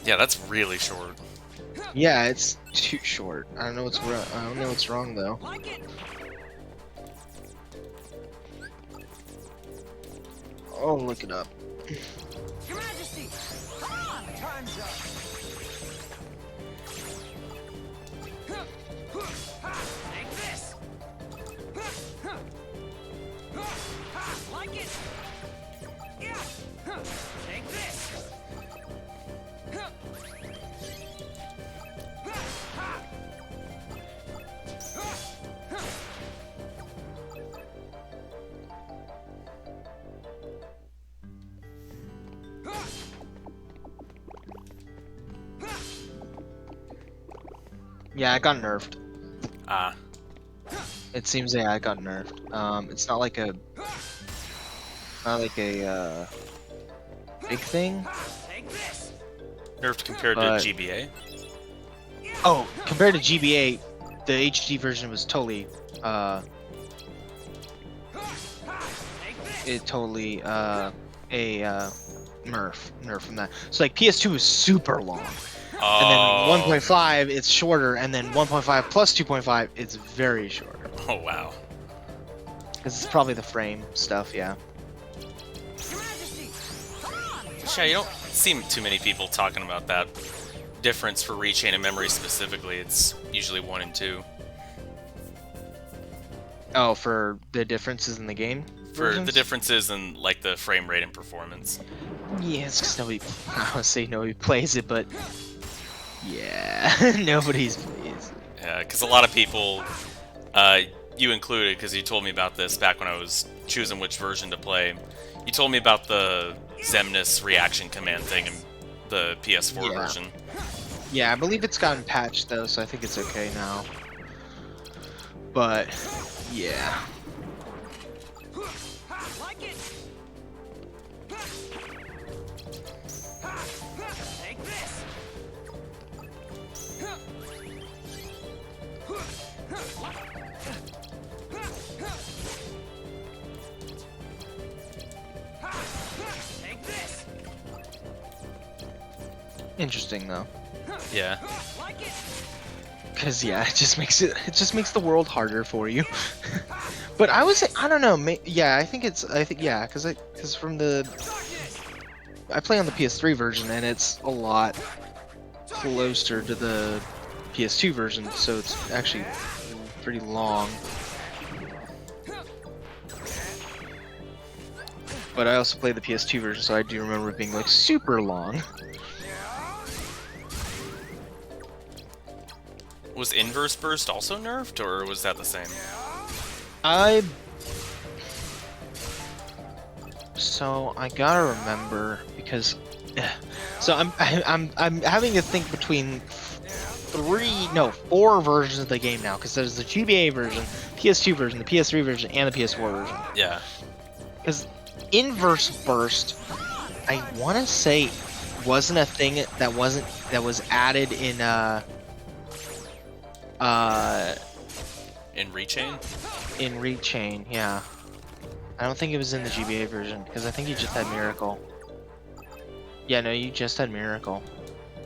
Yeah, that's really short. Yeah, it's too short. I don't know what's wrong. I don't know what's wrong though. I'll look it up. Your Majesty, come on, time's up. Take this. Like it. Yeah. Take this. Yeah, it got nerfed. Ah, It seems it got nerfed. It's not like a big thing, nerfed compared to but GBA. oh, compared to GBA, the HD version was totally it totally a nerf from that. So like PS2 was super long, and then Oh. 1.5 it's shorter, and then 1.5 plus 2.5 it's very short. Oh wow. Because it's probably the frame stuff, yeah. Yeah, you don't see too many people talking about that difference for rechain and memory specifically. It's usually 1 and 2. Oh, for the differences in the game? For the versions? differences in like the frame rate and performance. Yeah, it's because nobody, I would say nobody plays it, but yeah, nobody's plays it. Yeah, because a lot of people, you included, because you told me about this back when I was choosing which version to play. You told me about the Xemnas reaction command thing in the PS4 Yeah. version. Yeah, I believe it's gotten patched though, so I think it's okay now. But, yeah. Interesting though. Yeah. Cause yeah, it just makes the world harder for you. But I would say, I don't know, yeah, I think yeah, cause from the I play on the PS3 version and it's a lot closer to the PS2 version, so it's actually pretty long. But I also played the PS2 version, so I do remember it being like super long. Was Inverse Burst also nerfed, or was that the same? So I gotta remember because, so I'm having to think between 4 versions of the game now, because there's the GBA version, PS2 version, the PS3 version, and the PS4 version. Yeah. Because Inverse Burst, I want to say, wasn't a thing that was added in In Rechain? in Rechain, yeah. I don't think it was in the GBA version, because I think you just had Miracle. Yeah, no, you just had Miracle.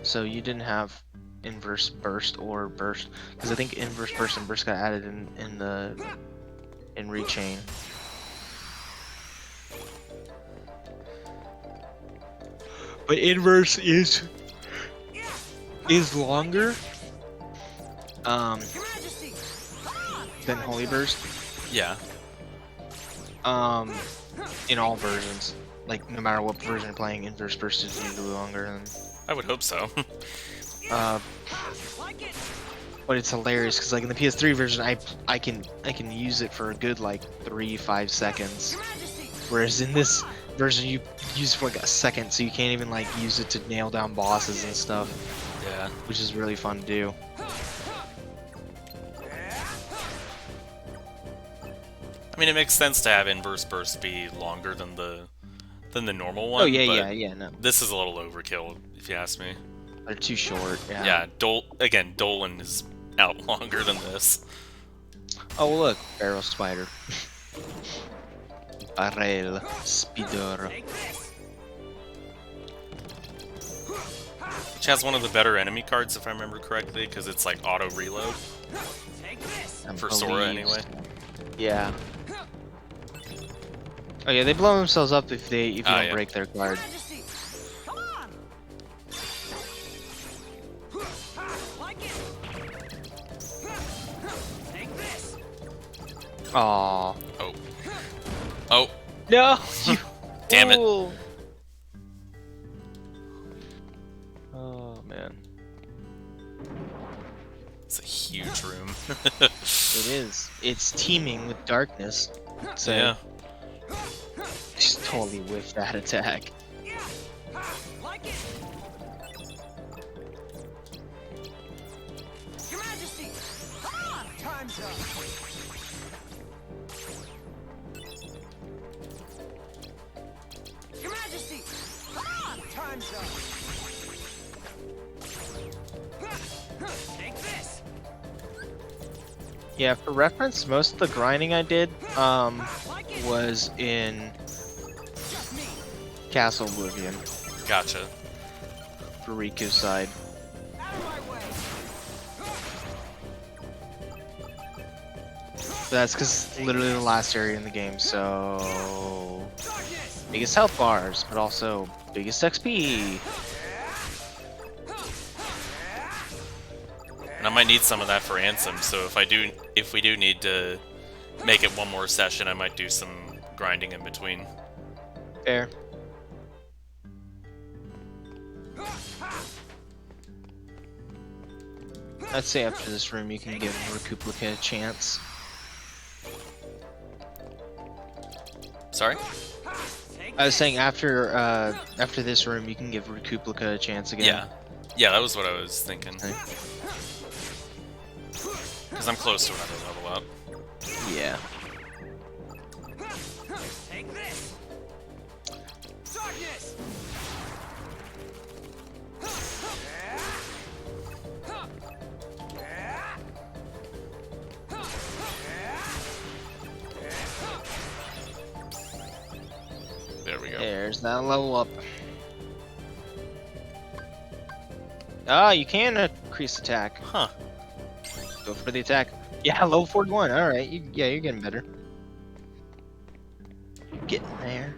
So you didn't have Inverse Burst or Burst, because I think Inverse Burst and Burst got added in Rechain. But Inverse is longer than Holy Burst. Yeah. In all versions, like no matter what version you're playing, Inverse Burst is usually longer than. I would hope so. But it's hilarious because like in the PS3 version, I can use it for a good like 3-5 seconds, whereas in this version you use it for like a second, so you can't even like use it to nail down bosses and stuff. Yeah. Which is really fun to do. I mean, it makes sense to have Inverse Burst be longer than the normal one. Oh yeah, but yeah, no. This is a little overkill, if you ask me. They're too short. Yeah. Yeah. Dolan is out longer than this. Oh look, Barrel Spider. Barrel Spider. Which has one of the better enemy cards, if I remember correctly, because it's like auto reload. For Sora, anyway. Yeah. Oh yeah, they blow themselves up if you don't yeah. break their card. Aww. Oh. Oh. No! You Damn it. fool. Oh man. It's a huge room. It is. It's teeming with darkness. So Yeah. just totally whiffed that attack. Time's up. Your Majesty! Come on! Time's up. Take this. Yeah, for reference, most of the grinding I did was in Castle Oblivion Gotcha. for Riku's side. Out of my way. But that's because literally the last area in the game, so Darkness. biggest health bars, but also biggest XP. And I might need some of that for Ansem, so if we do need to make it one more session, I might do some grinding in between. Fair. I'd say after this room you can give Recuplicate a chance. Sorry? I was saying after this room you can give Recuplicate a chance again. Yeah. Yeah, that was what I was thinking. Because I'm close to another level up. Yeah. Take this. Darkness. There we go. There's that level up. Ah, you can increase attack. Huh. Go for the attack. Yeah, level 41. All right. Yeah, you're getting better. Getting there.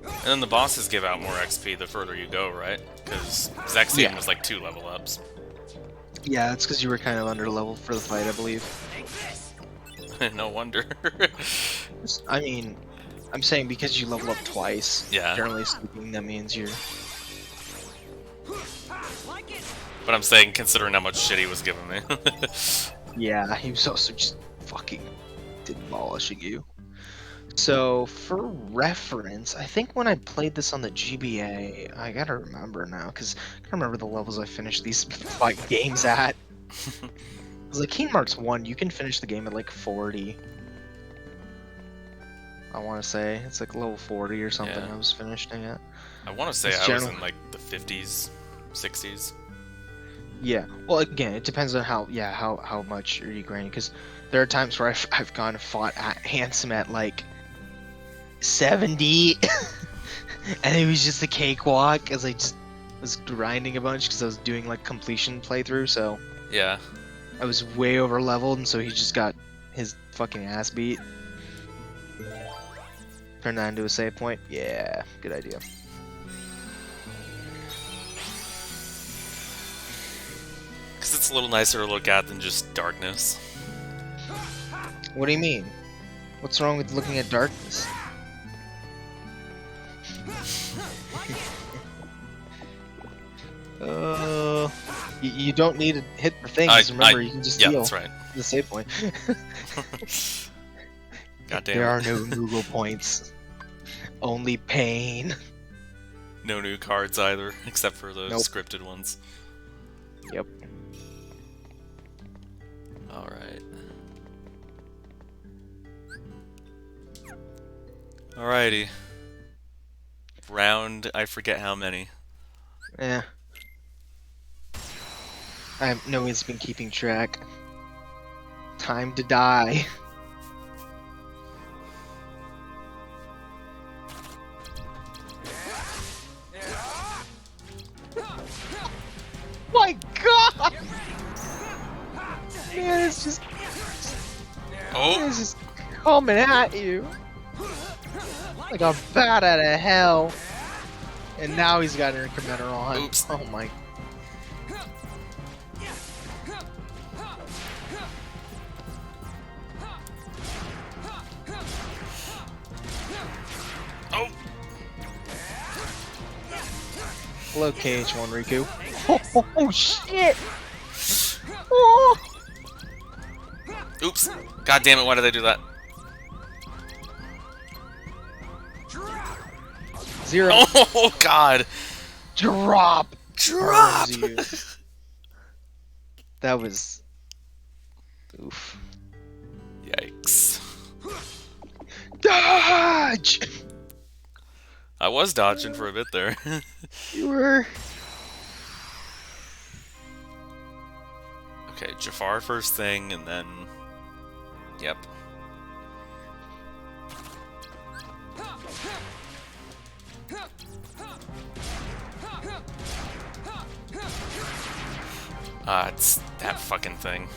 And then the bosses give out more XP the further you go, right? Because Zexion Yeah. was like 2 level ups. Yeah, that's because you were kind of under level for the fight, I believe. No wonder. I mean, I'm saying because you level up twice. Yeah. Generally speaking, that means you're. But I'm saying, considering how much shit he was giving me. Yeah, he was also just fucking demolishing you. So, for reference, I think when I played this on the GBA, I gotta remember now, because I can't remember the levels I finished these fight games at. It was like Kingdom Hearts 1, you can finish the game at like 40. I want to say. It's like level 40 or something Yeah. I was finishing at. I want to say It's I was general- in like the 50s, 60s. Yeah, well, again, it depends on how much are you grinding, because there are times where I've gone and fought at Handsome at like 70, and it was just a cakewalk as I just was grinding a bunch because I was doing like completion playthrough, so Yeah. I was way over leveled, and so he just got his fucking ass beat. Turn that into a save point. Yeah, good idea. Because it's a little nicer to look at than just darkness. What do you mean? What's wrong with looking at darkness? You don't need to hit the things. Remember, you can just yeah, heal. that's right. The save point. God damn There it. are no Google points. Only pain. No new cards either, except for the Nope. scripted ones. Yep. Alright. Alrighty. Round, I forget how many. Yeah. No one's been keeping track. Time to die. My God! Man, it's just coming at you like a bat out of hell. And now he's got an incremental on. Oops. Oh my. Oh! Hello, KH1 Riku. Oh, shit! Oh. Oops! God damn it, why did I do that? Zero. Oh, God! Drop! Drop! Arms you. That was... Oof. Yikes. Dodge! I was dodging for a bit there. You were... Okay, Jafar first thing, and then... Yep. It's that fucking thing.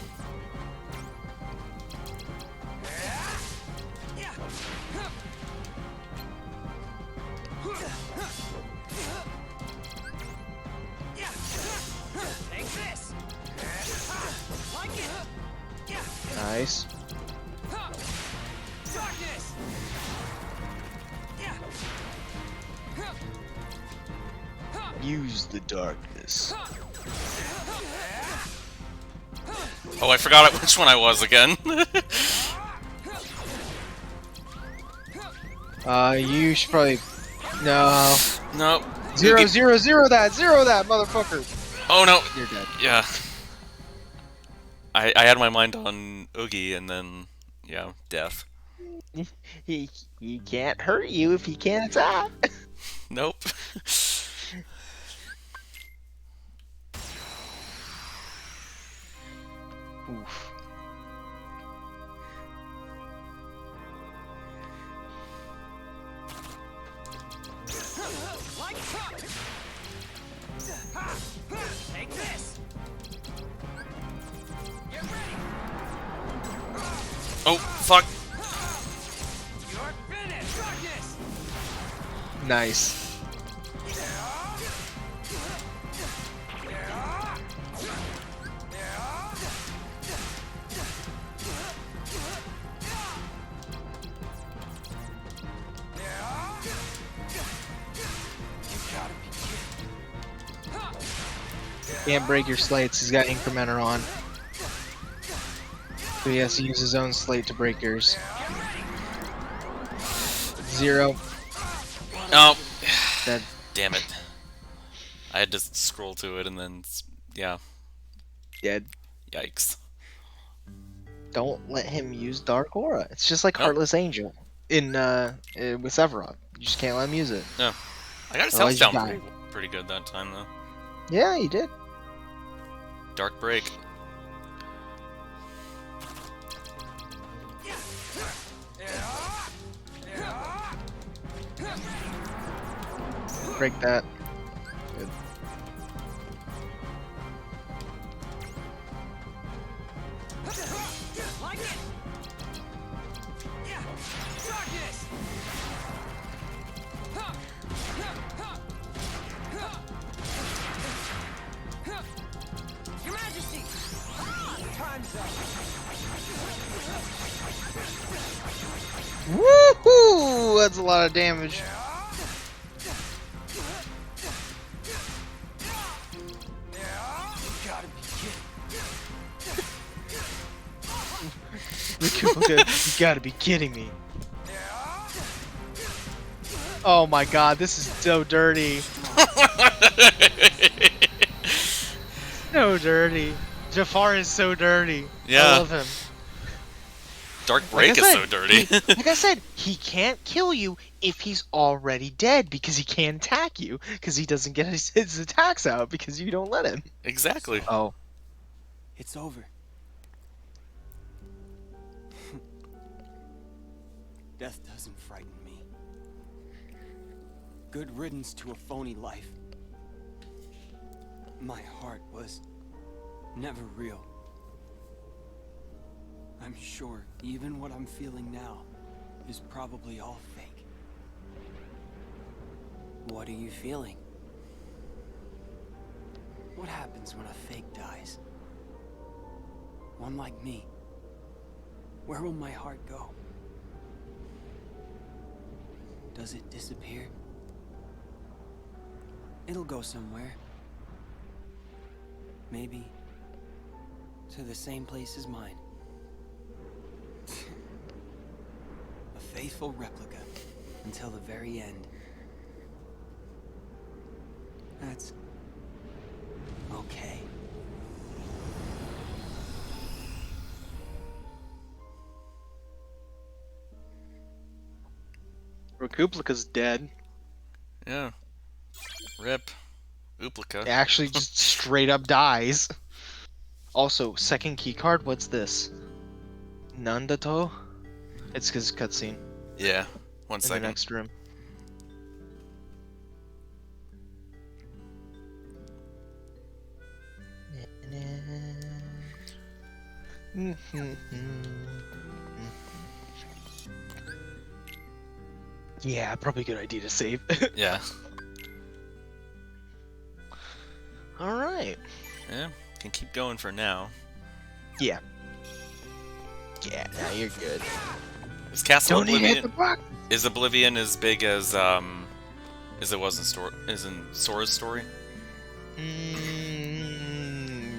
Nice. Use the darkness. Oh, I forgot which one I was again. You should probably... No. Nope. Zero Oogie. that, motherfucker! Oh no! You're dead. Yeah. I had my mind on Oogie, and then, yeah, death. He can't hurt you if he can't attack. Nope. Oof. Take this. Get ready. Oh, fuck. You're finished. Darkness. Nice. Can't break your slates, he's got incrementer on. So he has to use his own slate to break yours. 0. Oh. Dead. Damn it. I had to scroll to it and then, yeah. Dead. Yikes. Don't let him use Dark Aura. It's just like Nope. Heartless Angel in with Sephiroth. You just can't let him use it. Yeah. I got his Otherwise health you down die. pretty good that time, though. Yeah, he did. Dark Break. Break that. Good. Like it. Yeah. Darkness. Your Majesty. Time's up. Woohoo! That's a lot of damage. Gotta be You gotta be kidding me. Oh my god, this is so dirty. So dirty. Jafar is so dirty. Yeah. I love him. Dark Like I Break is so said, dirty. Like I said, he can't kill you if he's already dead because he can't attack you because he doesn't get his attacks out because you don't let him. Exactly. Oh. It's over. Death doesn't frighten me. Good riddance to a phony life. My heart was never real. I'm sure even what I'm feeling now is probably all fake. What are you feeling? What happens when a fake dies? One like me. Where will my heart go? Does it disappear? It'll go somewhere. Maybe to the same place as mine. A faithful replica until the very end. That's okay. Recouplic's dead. Yeah. Rip. Uplica. It actually just straight up dies. Also, second key card. What's this? Nandato? It's his cutscene Yeah. One in the second. next room. Yeah, probably a good idea to save. Yeah. Alright. Yeah. Can keep going for now. Yeah. Yeah, now you're good. Is Castle Don't even hit the Oblivion? block! Is Oblivion as big as it was in Sora's story?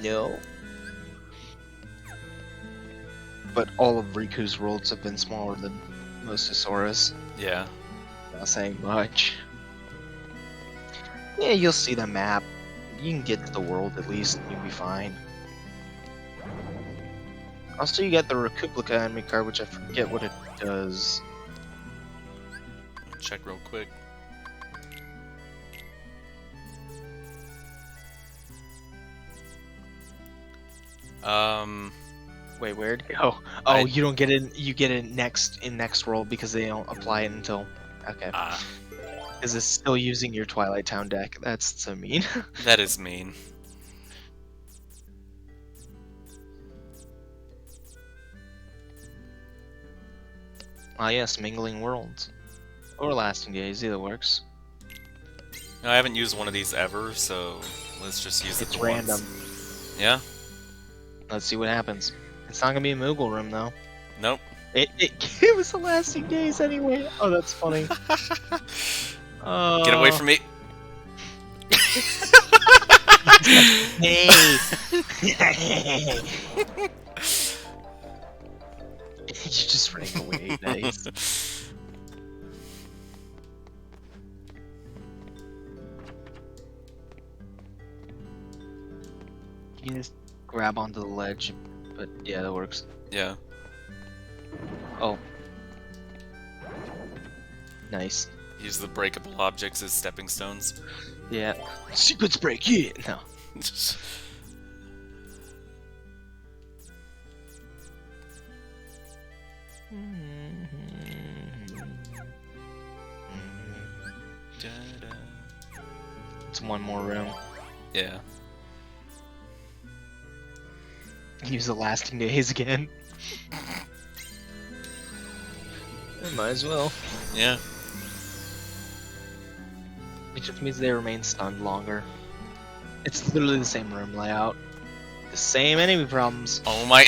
No. But all of Riku's worlds have been smaller than most of Sora's. Yeah. Not saying much. Yeah, you'll see the map. You can get to the world at least, and you'll be fine. Also, you got the Recuplica enemy card, which I forget what it does. Check real quick. Wait, where'd it go? Oh, you don't get it. You get it next world because they don't apply it until. Okay. Because it's still using your Twilight Town deck. That's so mean. That is mean. Ah, yes, Mingling Worlds. Or Lasting Days, either works. No, I haven't used one of these ever, so let's just use it. It's for random. once. Yeah? Let's see what happens. It's not gonna be a Moogle room, though. Nope. It was the Lasting Days anyway. Oh, that's funny. Get away from me. Hey! You just ran away, nice. You can just grab onto the ledge, but yeah, that works. Yeah. Oh. Nice. Use the breakable objects as stepping stones. Yeah. Secrets break, yeah! No. It's one more room. Yeah. Use the Lasting Days again. Might as well. Yeah. It just means they remain stunned longer. It's literally the same room layout. The same enemy problems. Oh my.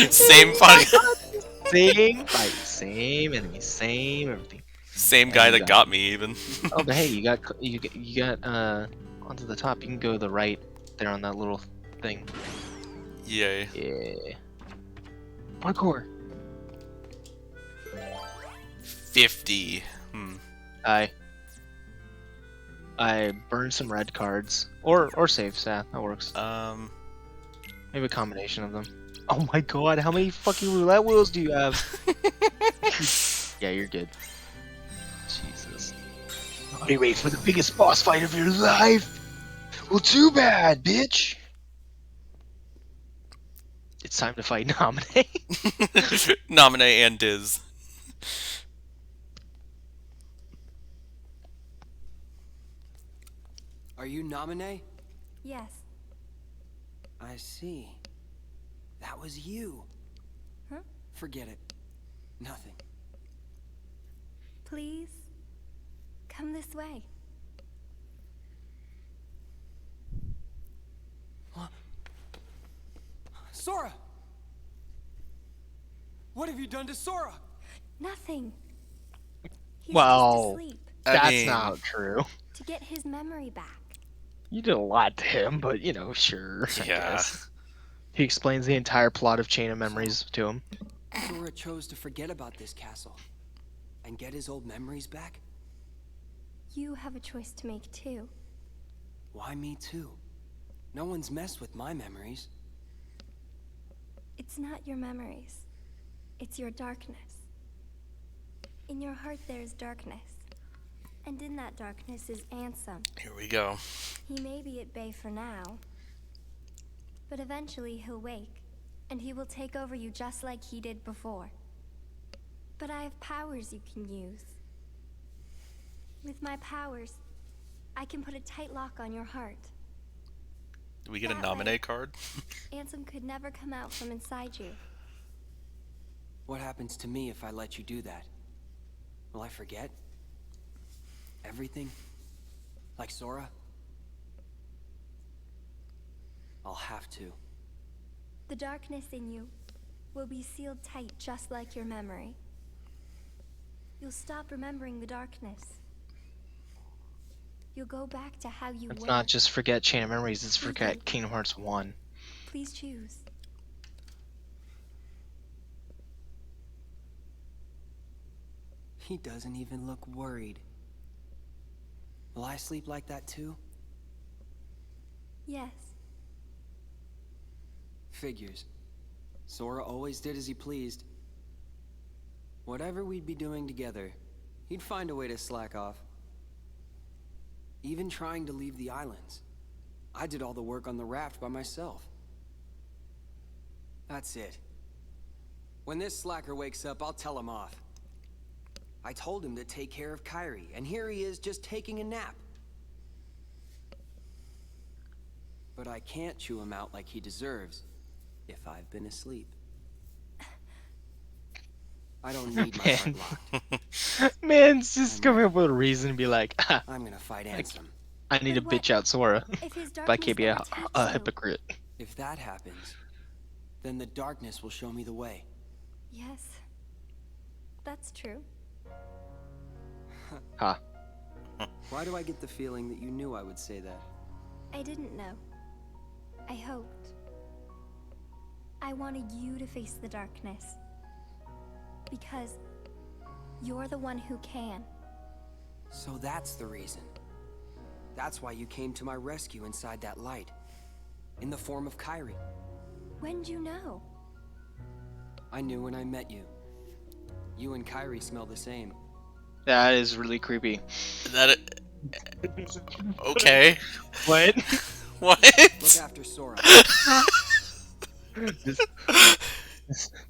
Same fight. Same fight, same enemy, same everything. Same guy that got me even. Oh, but hey, you got onto the top. You can go to the right there on that little thing. Yay. Yeah. Parkour. 50. I burned some red cards or saves. Yeah, that works. Maybe a combination of them. Oh my god, how many fucking roulette wheels do you have? Yeah, you're good. Jesus. Are you ready for the biggest boss fight of your life? Well, too bad, bitch. It's time to fight Nominate. Nominate and Diz. Are you Nominee? Yes. I see. That was you. Huh? Forget it. Nothing. Please, come this way. Sora! What have you done to Sora? Nothing. He's Well, just asleep that's not true. to get his memory back. You did a lot to him, but you know, sure. I Yeah. guess. He explains the entire plot of Chain of Memories to him. Sora chose to forget about this castle and get his old memories back? You have a choice to make too. Why me too? No one's messed with my memories. It's not your memories. It's your darkness. In your heart there is darkness. And in that darkness is Ansem. Here we go. He may be at bay for now, but eventually he'll wake, and he will take over you just like he did before. But I have powers you can use. With my powers, I can put a tight lock on your heart. Do we get a That nominate way, card? Ansem could never come out from inside you. What happens to me if I let you do that? Will I forget? Everything? Like Sora? I'll have to. The darkness in you will be sealed tight just like your memory. You'll stop remembering the darkness. You'll go back to how you It's were. not just forget Chain of Memories, it's forget Kingdom Hearts 1. Please choose. He doesn't even look worried. Will I sleep like that too? Yes. Figures. Sora always did as he pleased. Whatever we'd be doing together, he'd find a way to slack off. Even trying to leave the islands. I did all the work on the raft by myself. That's it. When this slacker wakes up, I'll tell him off. I told him to take care of Kairi, and here he is just taking a nap. But I can't chew him out like he deserves if I've been asleep. I don't need my heart locked. Man's just coming up with a reason to be like, I'm gonna fight Ansem. I need to But what bitch out Sora. if his But I darkness can't be never a takes you? hypocrite. If that happens, then the darkness will show me the way. Yes. That's true. Huh. Why do I get the feeling that you knew I would say that? I didn't know. I hoped. I wanted you to face the darkness. Because you're the one who can. So that's the reason. That's why you came to my rescue inside that light. In the form of Kairi. When'd you know? I knew when I met you. You and Kairi smell the same. That is really creepy. That it... Okay. What? What? Look after Sora.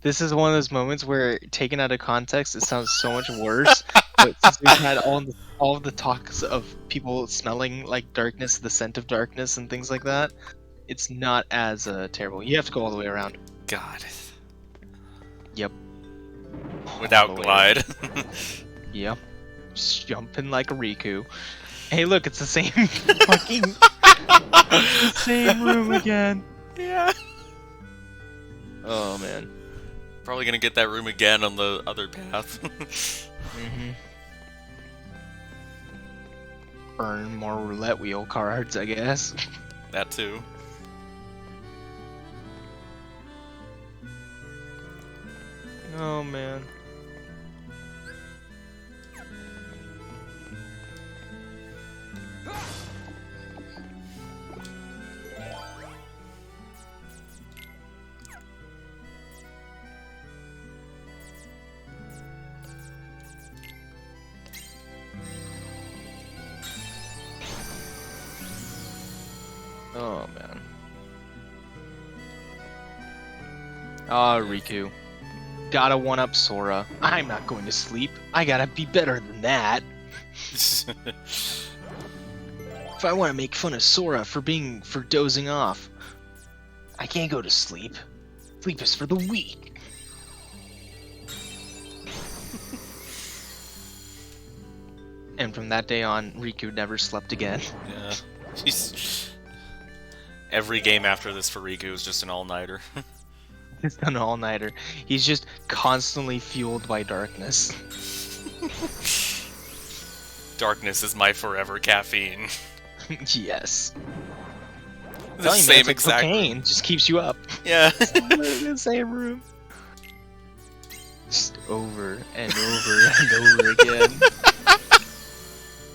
This is one of those moments where, taken out of context, it sounds so much worse. But since we've had all of the talks of people smelling like darkness, the scent of darkness, and things like that, it's not as terrible. You have to go all the way around. God. Yep. Without All the way glide. Yep. Just jumping like a Riku. Hey, look, it's the same fucking same room again. Yeah. Oh man. Probably gonna get that room again on the other path. Burn more roulette wheel cards, I guess. That too. Oh man. Oh man. Ah, Riku. Gotta one-up Sora. I'm not going to sleep. I gotta be better than that. If I want to make fun of Sora for dozing off, I can't go to sleep. Sleep is for the weak. And from that day on, Riku never slept again. Yeah. Every game after this for Riku is just an all-nighter. He's done an all-nighter. He's just constantly fueled by darkness. Darkness is my forever caffeine. Yes. The Telling you, man, same it's like exact. cocaine. Just keeps you up. Yeah. In the same room. Just over and over and over again.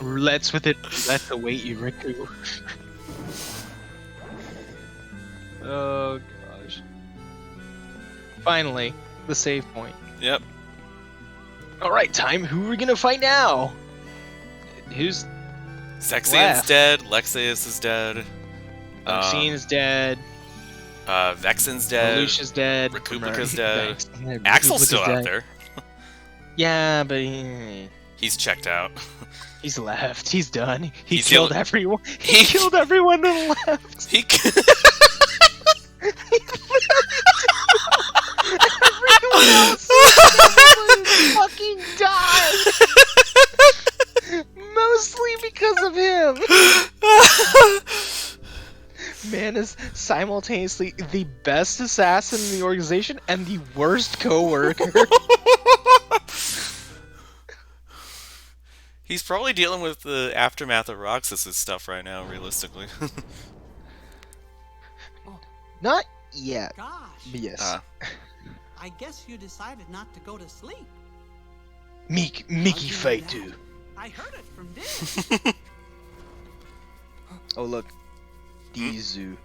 Roulette's with it. Roulette's await you, Riku. Oh gosh. Finally, the save point. Yep. Alright, time. Who are we gonna fight now? Who's Zexian's left? dead. Lexaeus is dead. Luxine's dead. Vexen's dead. Lucia's dead. Republica's dead. Vex- Axel's still Republica's out dead. there. Yeah, but He's checked out. he's left. He's done. He He's killed the- everyone. He killed everyone that left. He. Everyone else fucking died. Mostly because of him. Man is simultaneously the best assassin in the organization and the worst coworker. He's probably dealing with the aftermath of Roxas's stuff right now, realistically. Not yet. Gosh, But yes. I guess you decided not to go to sleep. Mickey How'd you know fight that? too. I heard it from Diz. Oh look. Dizu.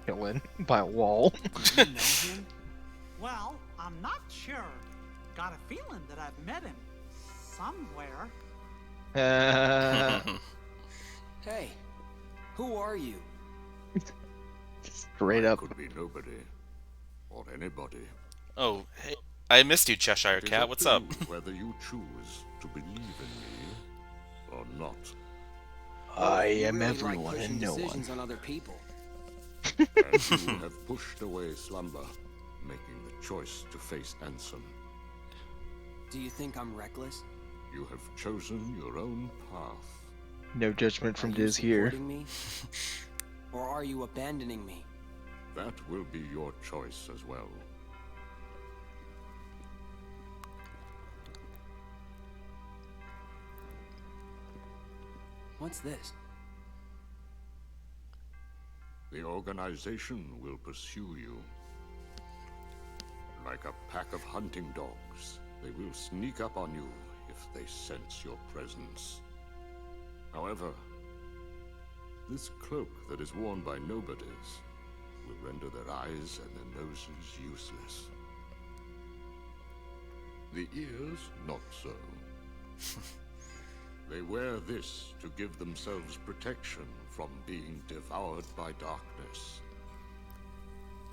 Killing by a wall. Do you know him? Well, I'm not sure. Got a feeling that I've met him somewhere. Hey, who are you? Straight up. Could be nobody or anybody. Oh, hey, I missed you, Cheshire It is Cat. What's up? to you whether you choose to believe in me or not. I You am really like everyone pushing and no one. decisions on other people. And you have pushed away slumber, making the choice to face Ansem. Do you think I'm reckless? You have chosen your own path. No judgment from Are you Diz here. supporting me? Or are you abandoning me? That will be your choice as well. What's this? The organization will pursue you. Like a pack of hunting dogs, they will sneak up on you if they sense your presence. However, this cloak that is worn by nobodies will render their eyes and their noses useless. The ears, not so. They wear this to give themselves protection from being devoured by darkness.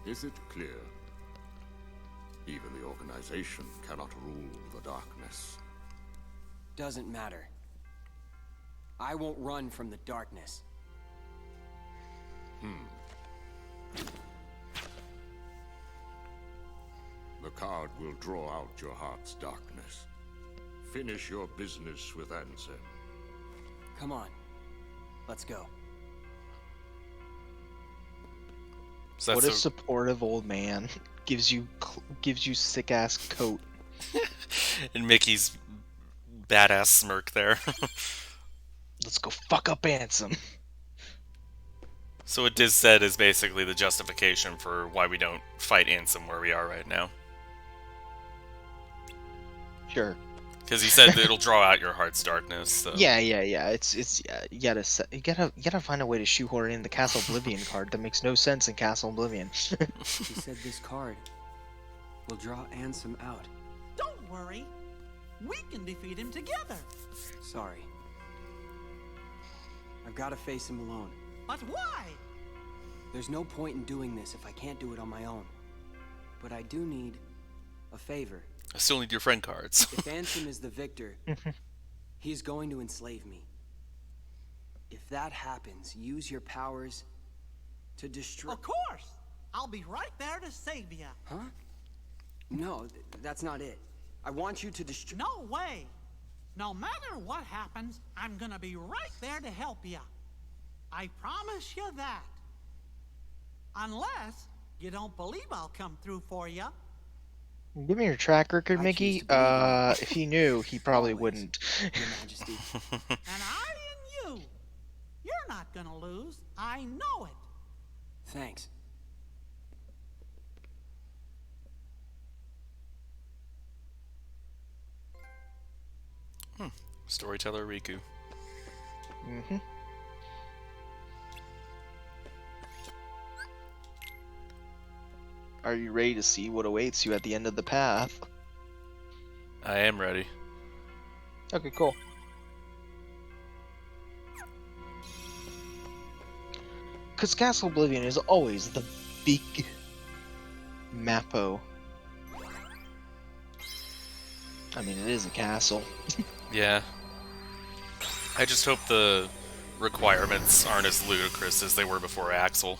Is it clear? Even the organization cannot rule the darkness. Doesn't matter. I won't run from the darkness. The card will draw out your heart's darkness. Finish your business with Ansem. Come on. Let's go. So What a that's supportive old man gives you sick ass coat. and Mickey's badass smirk there. Let's go fuck up Ansem. So what Diz said is basically the justification for why we don't fight Ansem where we are right now. Sure. Because he said that it'll draw out your heart's darkness. So. Yeah. It's yeah. You gotta find a way to shoehorn in the Castle Oblivion card that makes no sense in Castle Oblivion. He said this card will draw Ansem out. Don't worry. We can defeat him together. Sorry. I've got to face him alone. But why? There's no point in doing this if I can't do it on my own. But I do need a favor. I still need your friend cards. If Ansem is the victor, he's going to enslave me. If that happens, use your powers to destroy... Of course. I'll be right there to save you. Huh? No, that's not it. I want you to destroy... No way. No matter what happens, I'm gonna be right there to help you. I promise you that. Unless you don't believe I'll come through for you. Give me your track record, I Mickey. choose to believe If he knew, he probably Always. wouldn't. Your Majesty. And I and you. You're not gonna lose. I know it. Thanks. Storyteller Riku. Mm-hmm. Are you ready to see what awaits you at the end of the path? I am ready. Okay, cool. Because Castle Oblivion is always the big Mappo. I mean, it is a castle. Yeah. I just hope the requirements aren't as ludicrous as they were before Axel.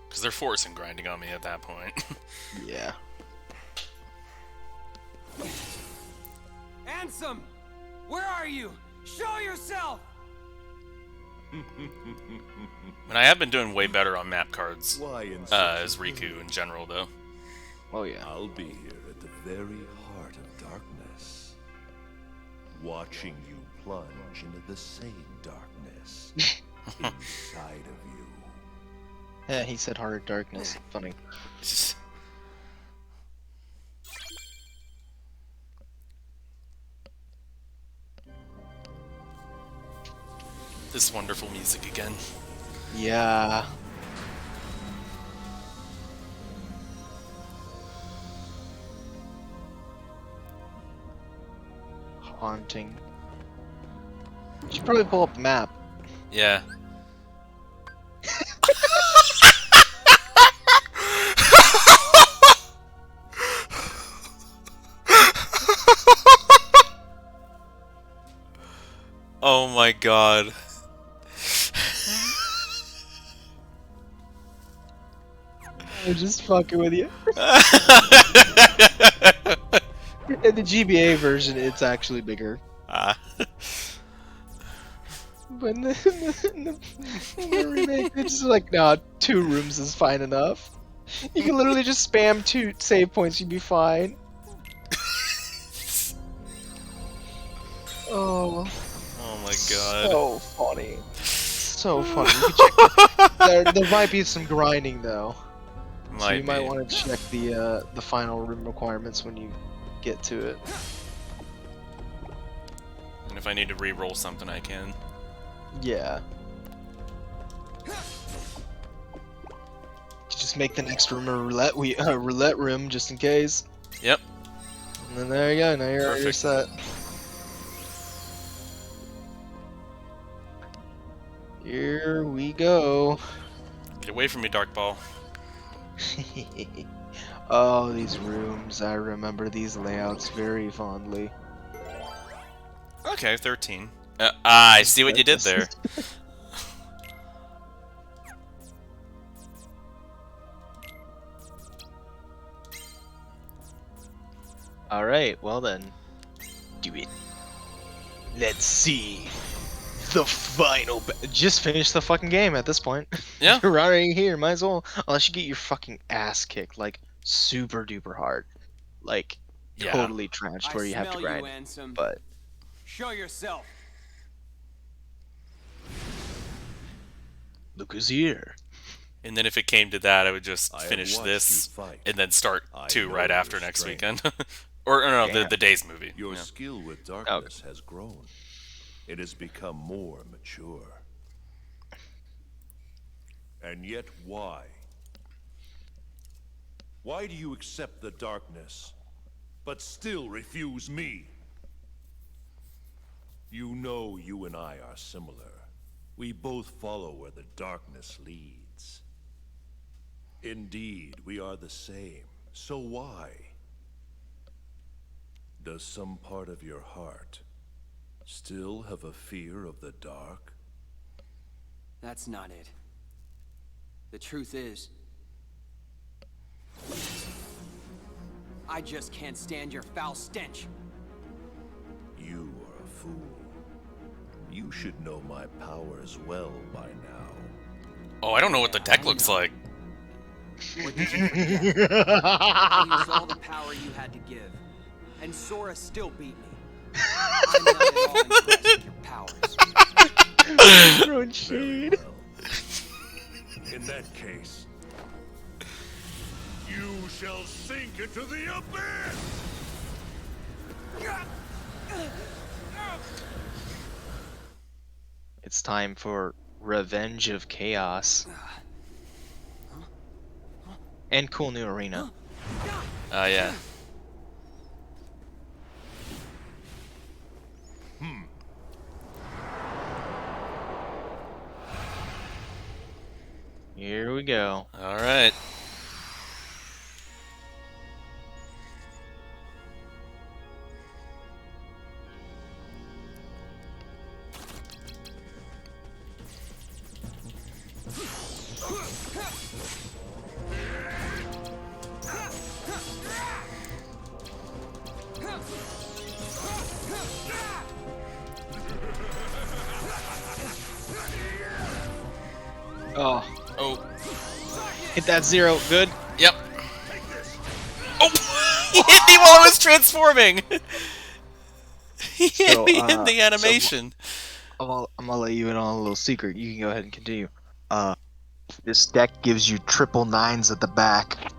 Because they're forcing grinding on me at that point. Yeah. Ansem! Where are you? Show yourself! And I have been doing way better on map cards Why insist? as Riku in general, though. Oh, yeah. I'll be here at the very heart of darkness, watching you plunge into the same darkness inside of you. Yeah, he said heart of darkness. Funny. This wonderful music again. Yeah. Haunting. You should probably pull up the map. Yeah. Oh my god. I'm just fucking with you. In the GBA version, it's actually bigger. Ah. But in the remake, it's just like, nah, 2 rooms is fine enough. You can literally just spam 2 save points, you'd be fine. Oh. Oh my god. So funny. So funny. You can check there might be some grinding though. So you might want to check the final room requirements when you get to it. And if I need to re-roll something, I can. Yeah. Just make the next room a roulette room just in case. Yep. And then there you go. Now you're set. Here we go. Get away from me, Dark Ball. Oh, these rooms. I remember these layouts very fondly. Okay, 13. I see what you did there. Alright, well then. Do it. Let's see. The final just finish the fucking game at this point. Yeah. You're already here, might as well. Unless you get your fucking ass kicked, like, super duper hard. Like, Yeah. totally trashed where you have to smell grind. You, Ansem. But Show yourself. look who's here. And then if it came to that, I would just I have finish watched this you fight. and then start I 2 know right your after next strength. weekend. or no, Damn. the Days movie. Your Yeah. skill with darkness has grown. It has become more mature. And yet why? Why do you accept the darkness, but still refuse me? You know you and I are similar. We both follow where the darkness leads. Indeed, we are the same. So why? Does some part of your heart still have a fear of the dark? That's not it. The truth is, I just can't stand your foul stench. You are a fool. You should know my powers well by now. Oh, I don't know what the deck looks like. What did you forget? I used all the power you had to give, and Sora still beat me. I'm not at all impressed with your powers. Throwing shade. Well. In that case, you shall sink into the abyss! it's time for Revenge of Chaos. And cool new arena. Yeah. Here we go. All right. Oh, Oh, hit that 0. Good. yep. Oh, he hit me while I was transforming. He hit So, me in the animation. I'm gonna let you in on a little secret. You can go ahead and continue. This deck gives you triple nines at the back.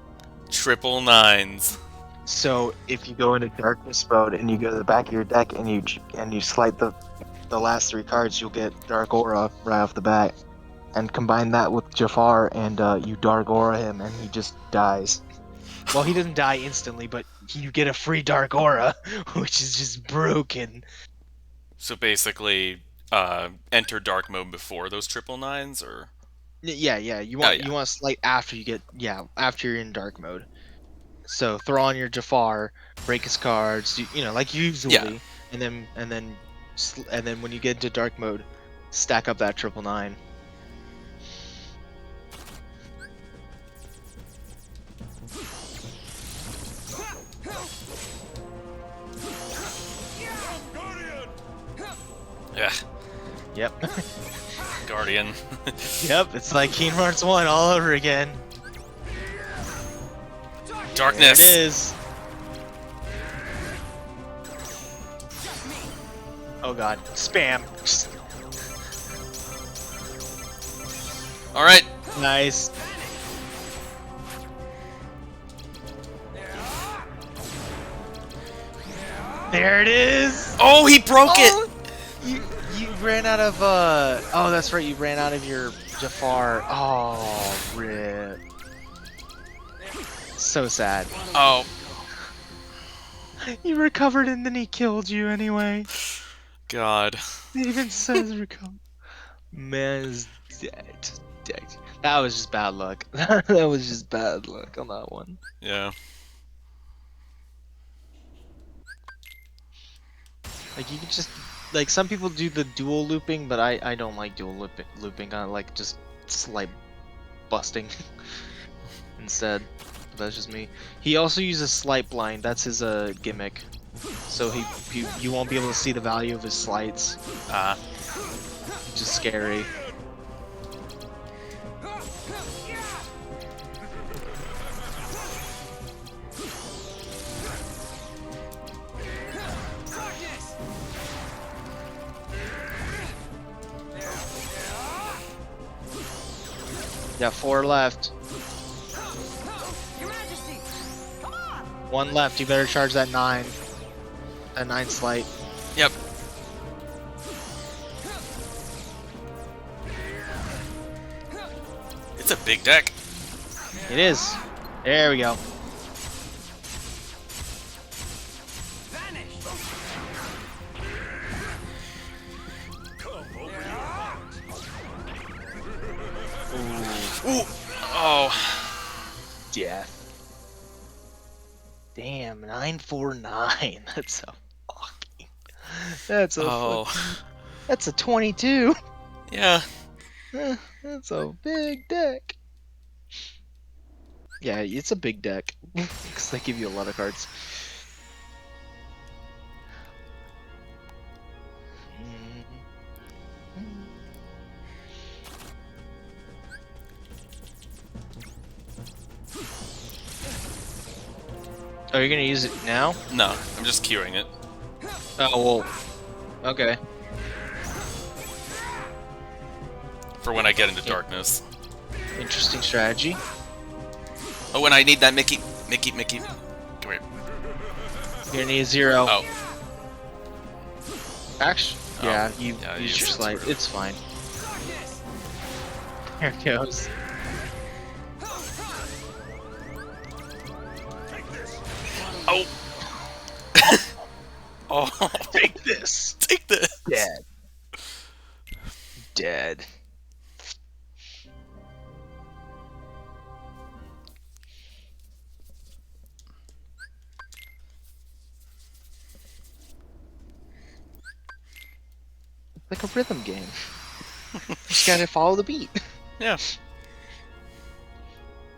Triple nines. So if you go into darkness mode and you go to the back of your deck and you slide the last 3 cards, you'll get Dark Aura right off the bat. And combine that with Jafar, and you Dark Aura him, and he just dies. Well, he doesn't die instantly, but you get a free Dark Aura, which is just broken. So basically, enter dark mode before those triple nines, or Yeah. You want yeah. you want to slide after after you're in dark mode. So throw on your Jafar, break his cards, like usually, Yeah. and then when you get into dark mode, stack up that 999. Yeah. Yep. Guardian. Yep. It's like Kingdom Hearts 1 all over again. Darkness. There it is. Oh god. Spam. All right. Nice. There it is. Oh, he broke it. You ran out of oh, that's right, you ran out of your Jafar. Oh, rip. So sad. Oh. You recovered and then he killed you anyway. God. It even says recover. Man is dead. That was just bad luck. That was just bad luck on that one. Yeah. Like you could just some people do the dual looping, but I don't like dual looping. I like just slight busting instead. But that's just me. He also uses slight blind. That's his gimmick. So you won't be able to see the value of his slights. Which is scary. Yeah, 4 left. Your Majesty, come on! 1 left. You better charge that 9. That 9 slight. Yep. It's a big deck. It is. There we go. Ooh. Oh. Death. Damn, 949. That's a fucking. That's a. Oh. That's a 22. Yeah. That's a big deck. Yeah, it's a big deck because they give you a lot of cards. Oh, you're gonna use it now? No, I'm just queuing it. Oh, well. Okay. For when I get into darkness. Interesting strategy. Oh, and I need that Mickey. Come here. You're gonna need a 0. Oh. Actually, Yeah, you yeah, use your use slide. it. It's fine. There it goes. Oh. Oh. Take this. Take this. Dead. Dead. Like a rhythm game. You just gotta follow the beat. Yeah.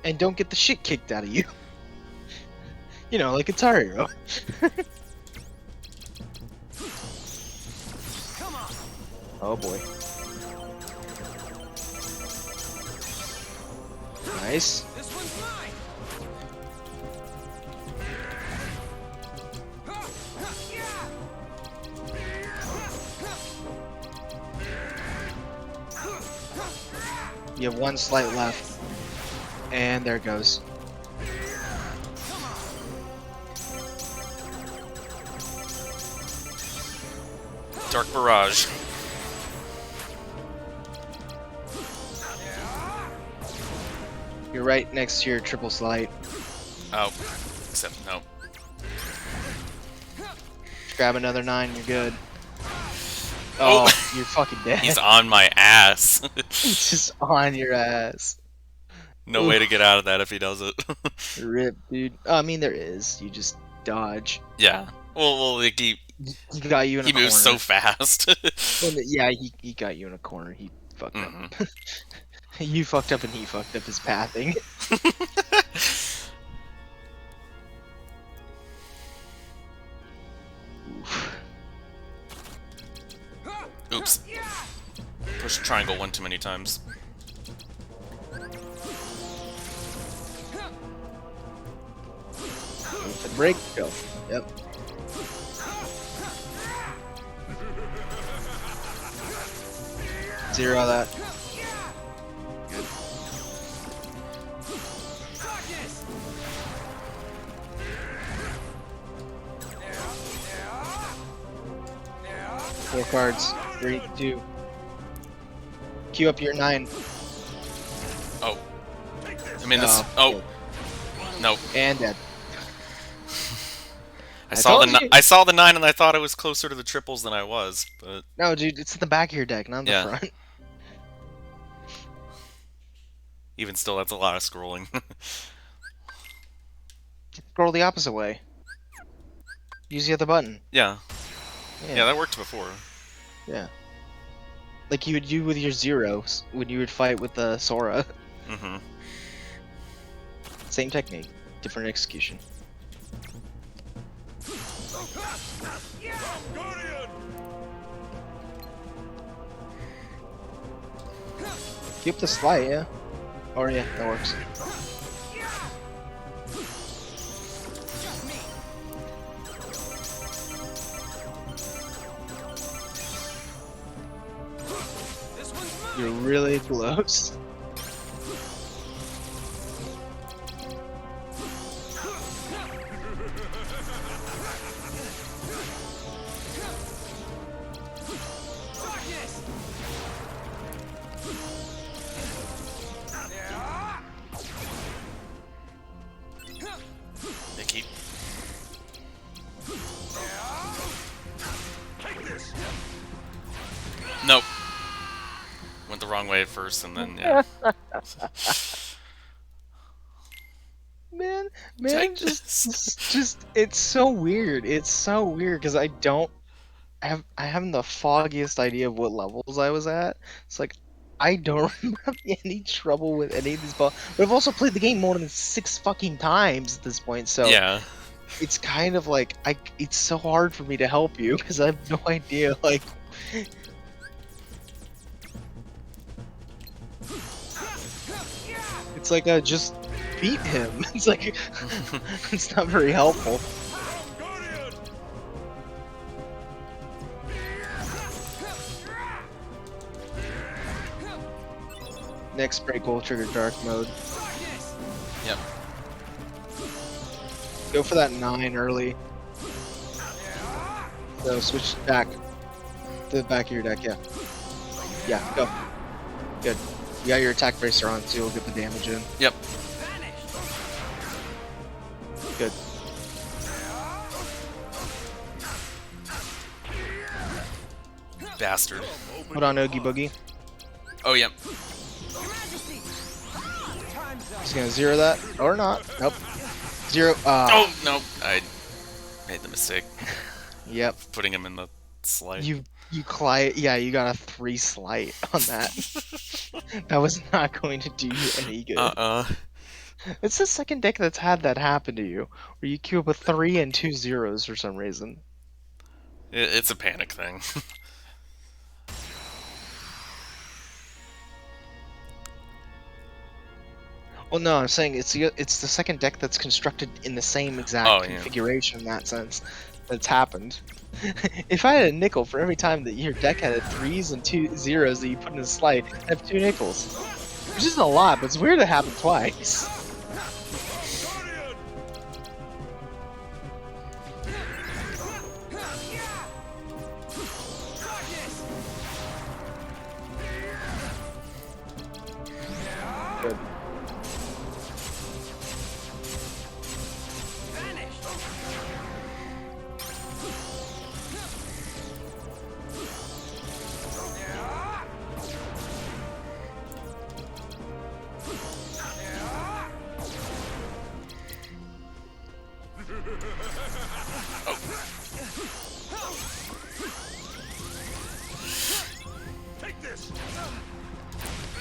And don't get the shit kicked out of you. You know, like Guitar Hero. Oh boy. Nice. This one's mine. You have one slight left. And there it goes. Dark Barrage. You're right next to your triple slide. Oh. Except, no. Grab another 9, you're good. Oh. Oh, you're fucking dead. He's on my ass. He's just on your ass. No way to get out of that if he does it. Rip, dude. I mean, there is. You just dodge. Yeah. Well, like He got you in a he corner. moves so fast. Well, yeah, he got you in a corner. He fucked up. You fucked up and he fucked up his pathing. Oops. Push triangle one too many times. The break, go. Yep. Zero that. Good. 4 cards. 3, 2. Queue up your 9. Oh. I mean, this. Oh. No. And dead. I saw told you. I saw the 9 and I thought I was closer to the triples than I was, but No, dude, it's in the back of your deck, not in the front. Even still, that's a lot of scrolling. Scroll the opposite way. Use the other button. Yeah. Yeah, that worked before. Yeah. Like you would do with your zeros when you would fight with the Sora. Mm-hmm. Same technique, different execution. Keep the slide, yeah. Or yeah, that works. You're really close. They keep. Nope. Went the wrong way at first, and then yeah. Man, Take just it's so weird. It's so weird because I haven't the foggiest idea of what levels I was at. It's like I don't remember having any trouble with any of these balls. But I've also played the game more than 6 fucking times at this point, so Yeah. it's kind of like it's so hard for me to help you because I have no idea like. It's like just beat him. It's like it's not very helpful. Next break will trigger dark mode. Yep. Go for that 9 early. So switch back. the back of your deck, yeah. Yeah, go. Good. You got your attack bracer on, so you'll get the damage in. Yep. Good. Bastard. Put on Oogie Boogie. Oh, yep. He's gonna zero that. Or not. Nope. Zero. Oh, no. I made the mistake. Yep. Putting him in the slide. You yeah, you got a 3 slight on that. That was not going to do you any good. It's the second deck that's had that happen to you, where you queue up a 3 and 2 zeros for some reason. It's a panic thing. Well, no, I'm saying it's the second deck that's constructed in the same exact yeah. configuration in that sense that's happened. If I had a nickel for every time that your deck had 3s and 2 zeros that you put in a slide, I'd have 2 nickels. Which isn't a lot, but it's weird to happen twice. Good.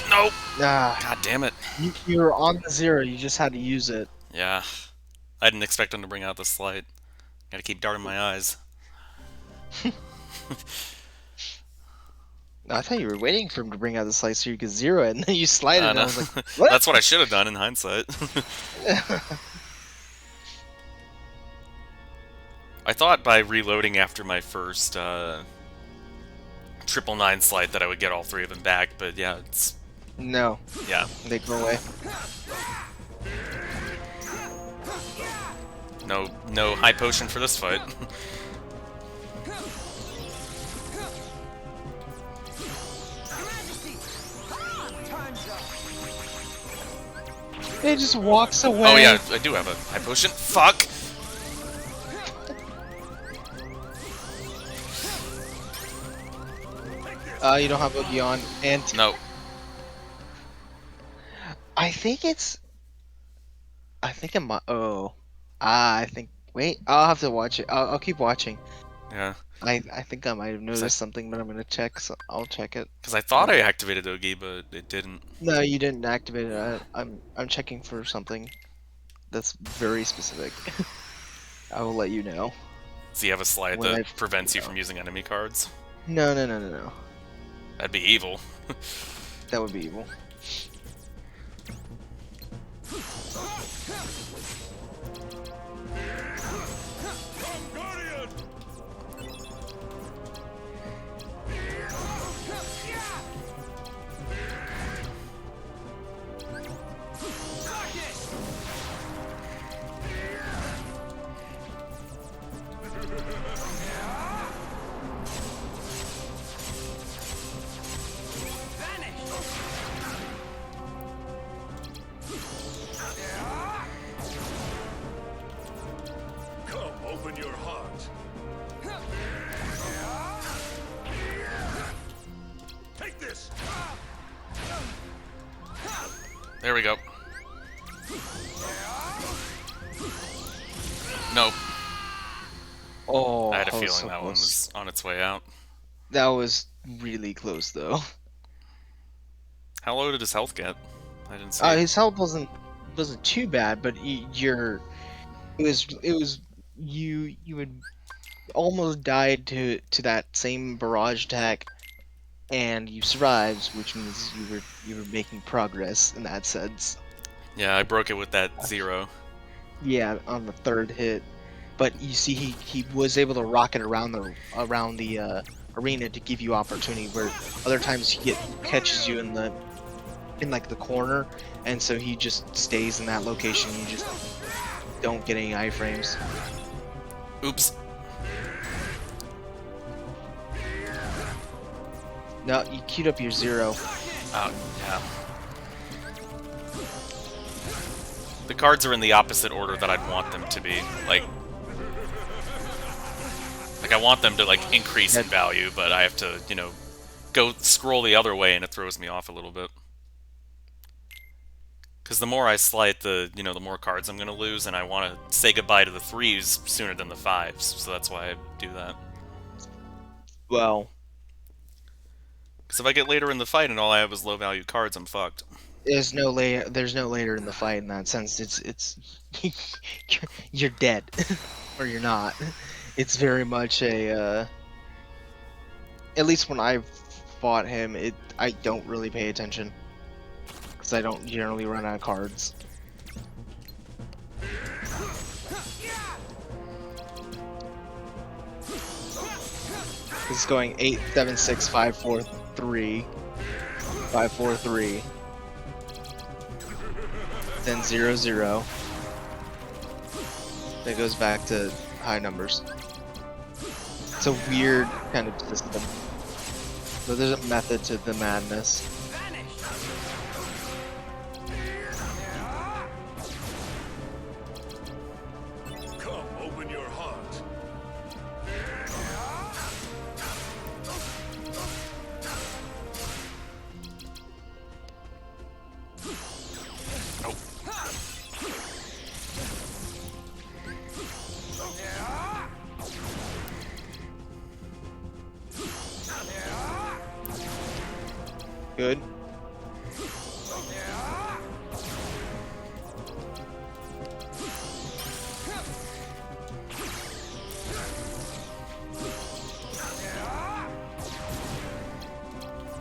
Nope. Ah, God damn it. you were on the 0, you just had to use it. Yeah. I didn't expect him to bring out the slide. Gotta keep darting my eyes. I thought you were waiting for him to bring out the slice so you could zero it, and then you slide it, and I was like, what? That's what I should have done in hindsight. I thought by reloading after my first 999 slide that I would get all 3 of them back, but yeah, it's... No. Yeah. They go away. No high potion for this fight. It just walks away. Oh yeah, I do have a high potion. Fuck! You don't have Oogie on, and... No. I think it might... Oh. I think... Wait, I'll have to watch it. I'll keep watching. Yeah. I think I might have noticed something, but I'm gonna check, so I'll check it. Because I thought I activated Oogie, but it didn't. No, you didn't activate it. I'm checking for something that's very specific. I will let you know. Does he have a slide When that prevents you from using enemy cards? No. That'd be evil. That would be evil. Open your heart. Take this. There we go. Nope. Oh, I had a feeling so that one was on its way out. That was really close, though. How low did his health get? I didn't see. His health wasn't too bad, but you had almost died to that same barrage attack, and you survived, which means you were making progress in that sense. Yeah, I broke it with that 0. Yeah, on the 3rd hit, but you see, he was able to rocket around the arena to give you opportunity, where other times he catches you in like the corner, and so he just stays in that location. You just don't get any iframes. Oops. No, you queued up your 0. Oh, yeah. The cards are in the opposite order that I'd want them to be. Like I want them to, like, increase in value, but I have to, you know, go scroll the other way, and it throws me off a little bit. Because the more I slide the, you know, the more cards I'm going to lose, and I want to say goodbye to the 3s sooner than the 5s, so that's why I do that. Well, because if I get later in the fight and all I have is low-value cards, I'm fucked. there's no later in the fight in that sense. It's you're dead, or you're not. It's very much a. At least when I've fought him, I don't really pay attention because I don't generally run out of cards. It's going 8, 7, 6, 5, 4, 3, 5, 4, 3, then 0, 0. Then it goes back to high numbers. It's a weird kind of system. But there's a method to the madness. Come, open your heart. Good.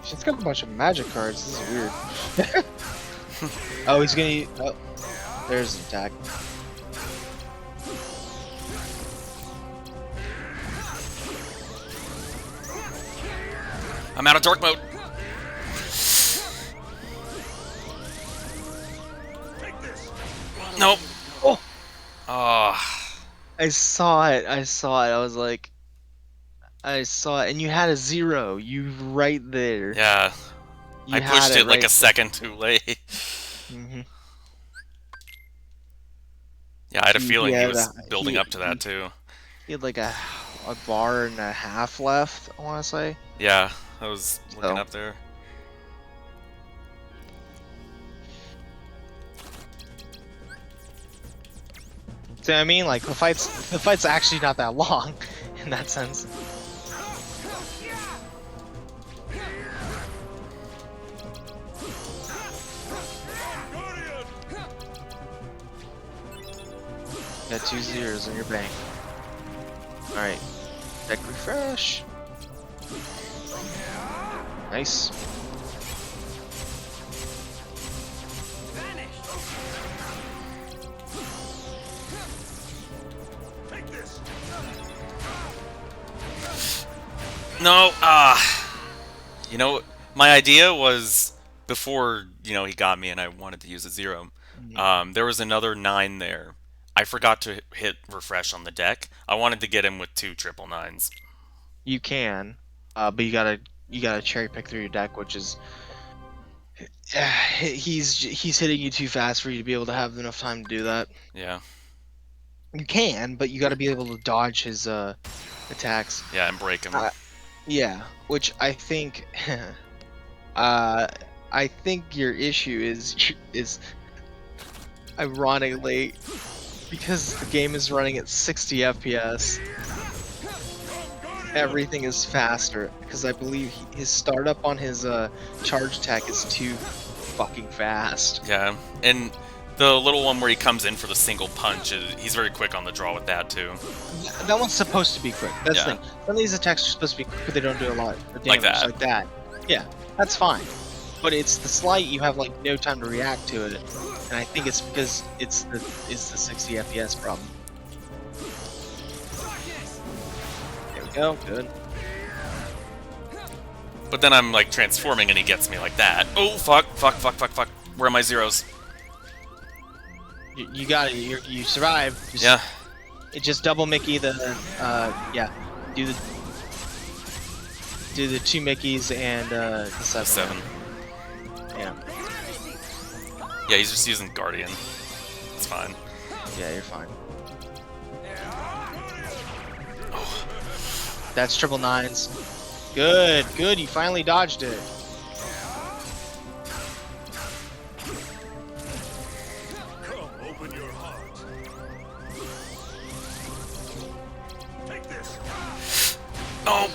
She's got a bunch of magic cards. This is weird. Oh, he's gonna. Oh, there's an attack. I'm out of dark mode. Nope. Oh. I saw it. I was like, I saw it, and you had a 0. You right there. Yeah. I pushed it like a second too late. Mm-hmm. Yeah, I had a feeling he was building up to that too. He had like a bar and a half left, I want to say. Yeah, I was looking up there. So I mean, like the fight's actually not that long, in that sense. Got 2 zeros in your bank. All right, deck refresh. Nice. No, you know, my idea was before, you know, he got me and I wanted to use a 0. There was another 9 there. I forgot to hit refresh on the deck. I wanted to get him with 2 triple 9s. You can, but you gotta cherry pick through your deck, which is he's hitting you too fast for you to be able to have enough time to do that. Yeah. You can, but you got to be able to dodge his attacks. Yeah, and break him. Yeah, which I think, I think your issue is ironically because the game is running at 60 FPS. Everything is faster because I believe his startup on his charge attack is too fucking fast. Yeah, and the little one where he comes in for the single punch, he's very quick on the draw with that too. That one's supposed to be quick. That's the thing. Some of these attacks are supposed to be quick, but they don't do a lot of damage like that. Yeah, that's fine. But it's the slight you have like no time to react to it, and I think it's because it's the 60 FPS problem. There we go. Good. But then I'm like transforming and he gets me like that. Oh fuck! Where are my zeros? You got it. You survived. Yeah. It just double Mickey the yeah. Do the. do the 2 Mickeys and the 7. 7. Yeah. Yeah, he's just using Guardian. It's fine. Yeah, you're fine. That's triple 9s. Good, good. You finally dodged it. Come, open your heart. Take this. Oh!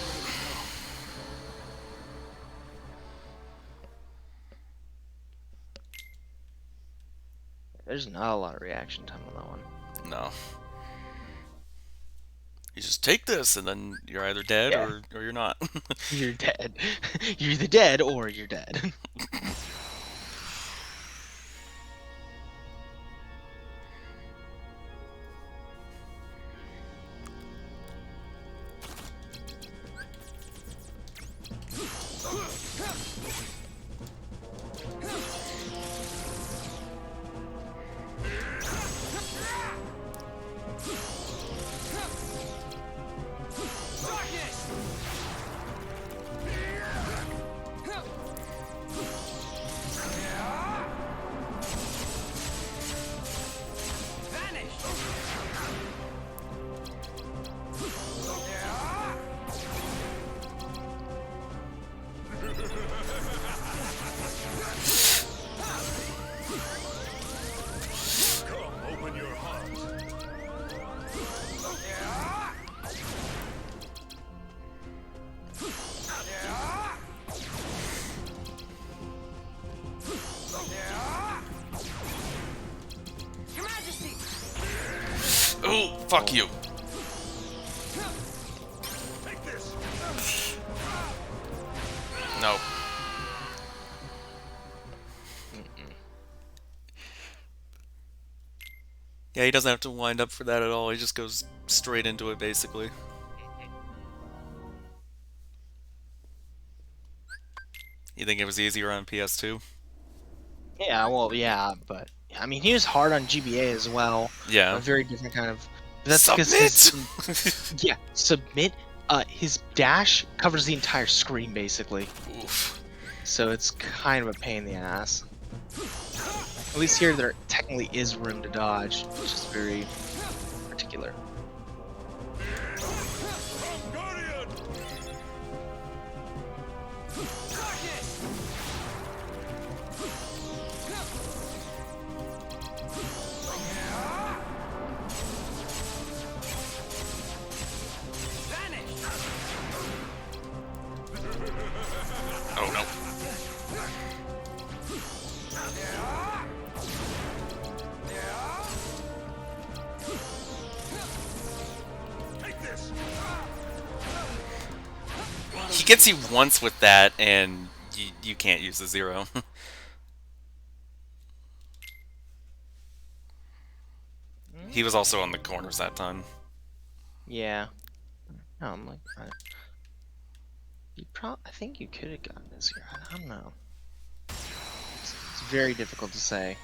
There's not a lot of reaction time on that one. No. You just take this, and then you're either dead or you're not. You're dead. You're either dead or you're dead. Oh, fuck you. No. Yeah, he doesn't have to wind up for that at all. He just goes straight into it, basically. You think it was easier on PS2? Yeah, well, yeah, but I mean, he was hard on GBA as well. Yeah. A very different kind of. That's Submit! Yeah, submit. His dash covers the entire screen basically. Oof. So it's kind of a pain in the ass. At least here there technically is room to dodge, which is very particular. Oh no. He gets you once with that, and you can't use the 0. He was also on the corners that time. Yeah. No, I'm like, I think you could have gotten this here. I don't know. It's very difficult to say.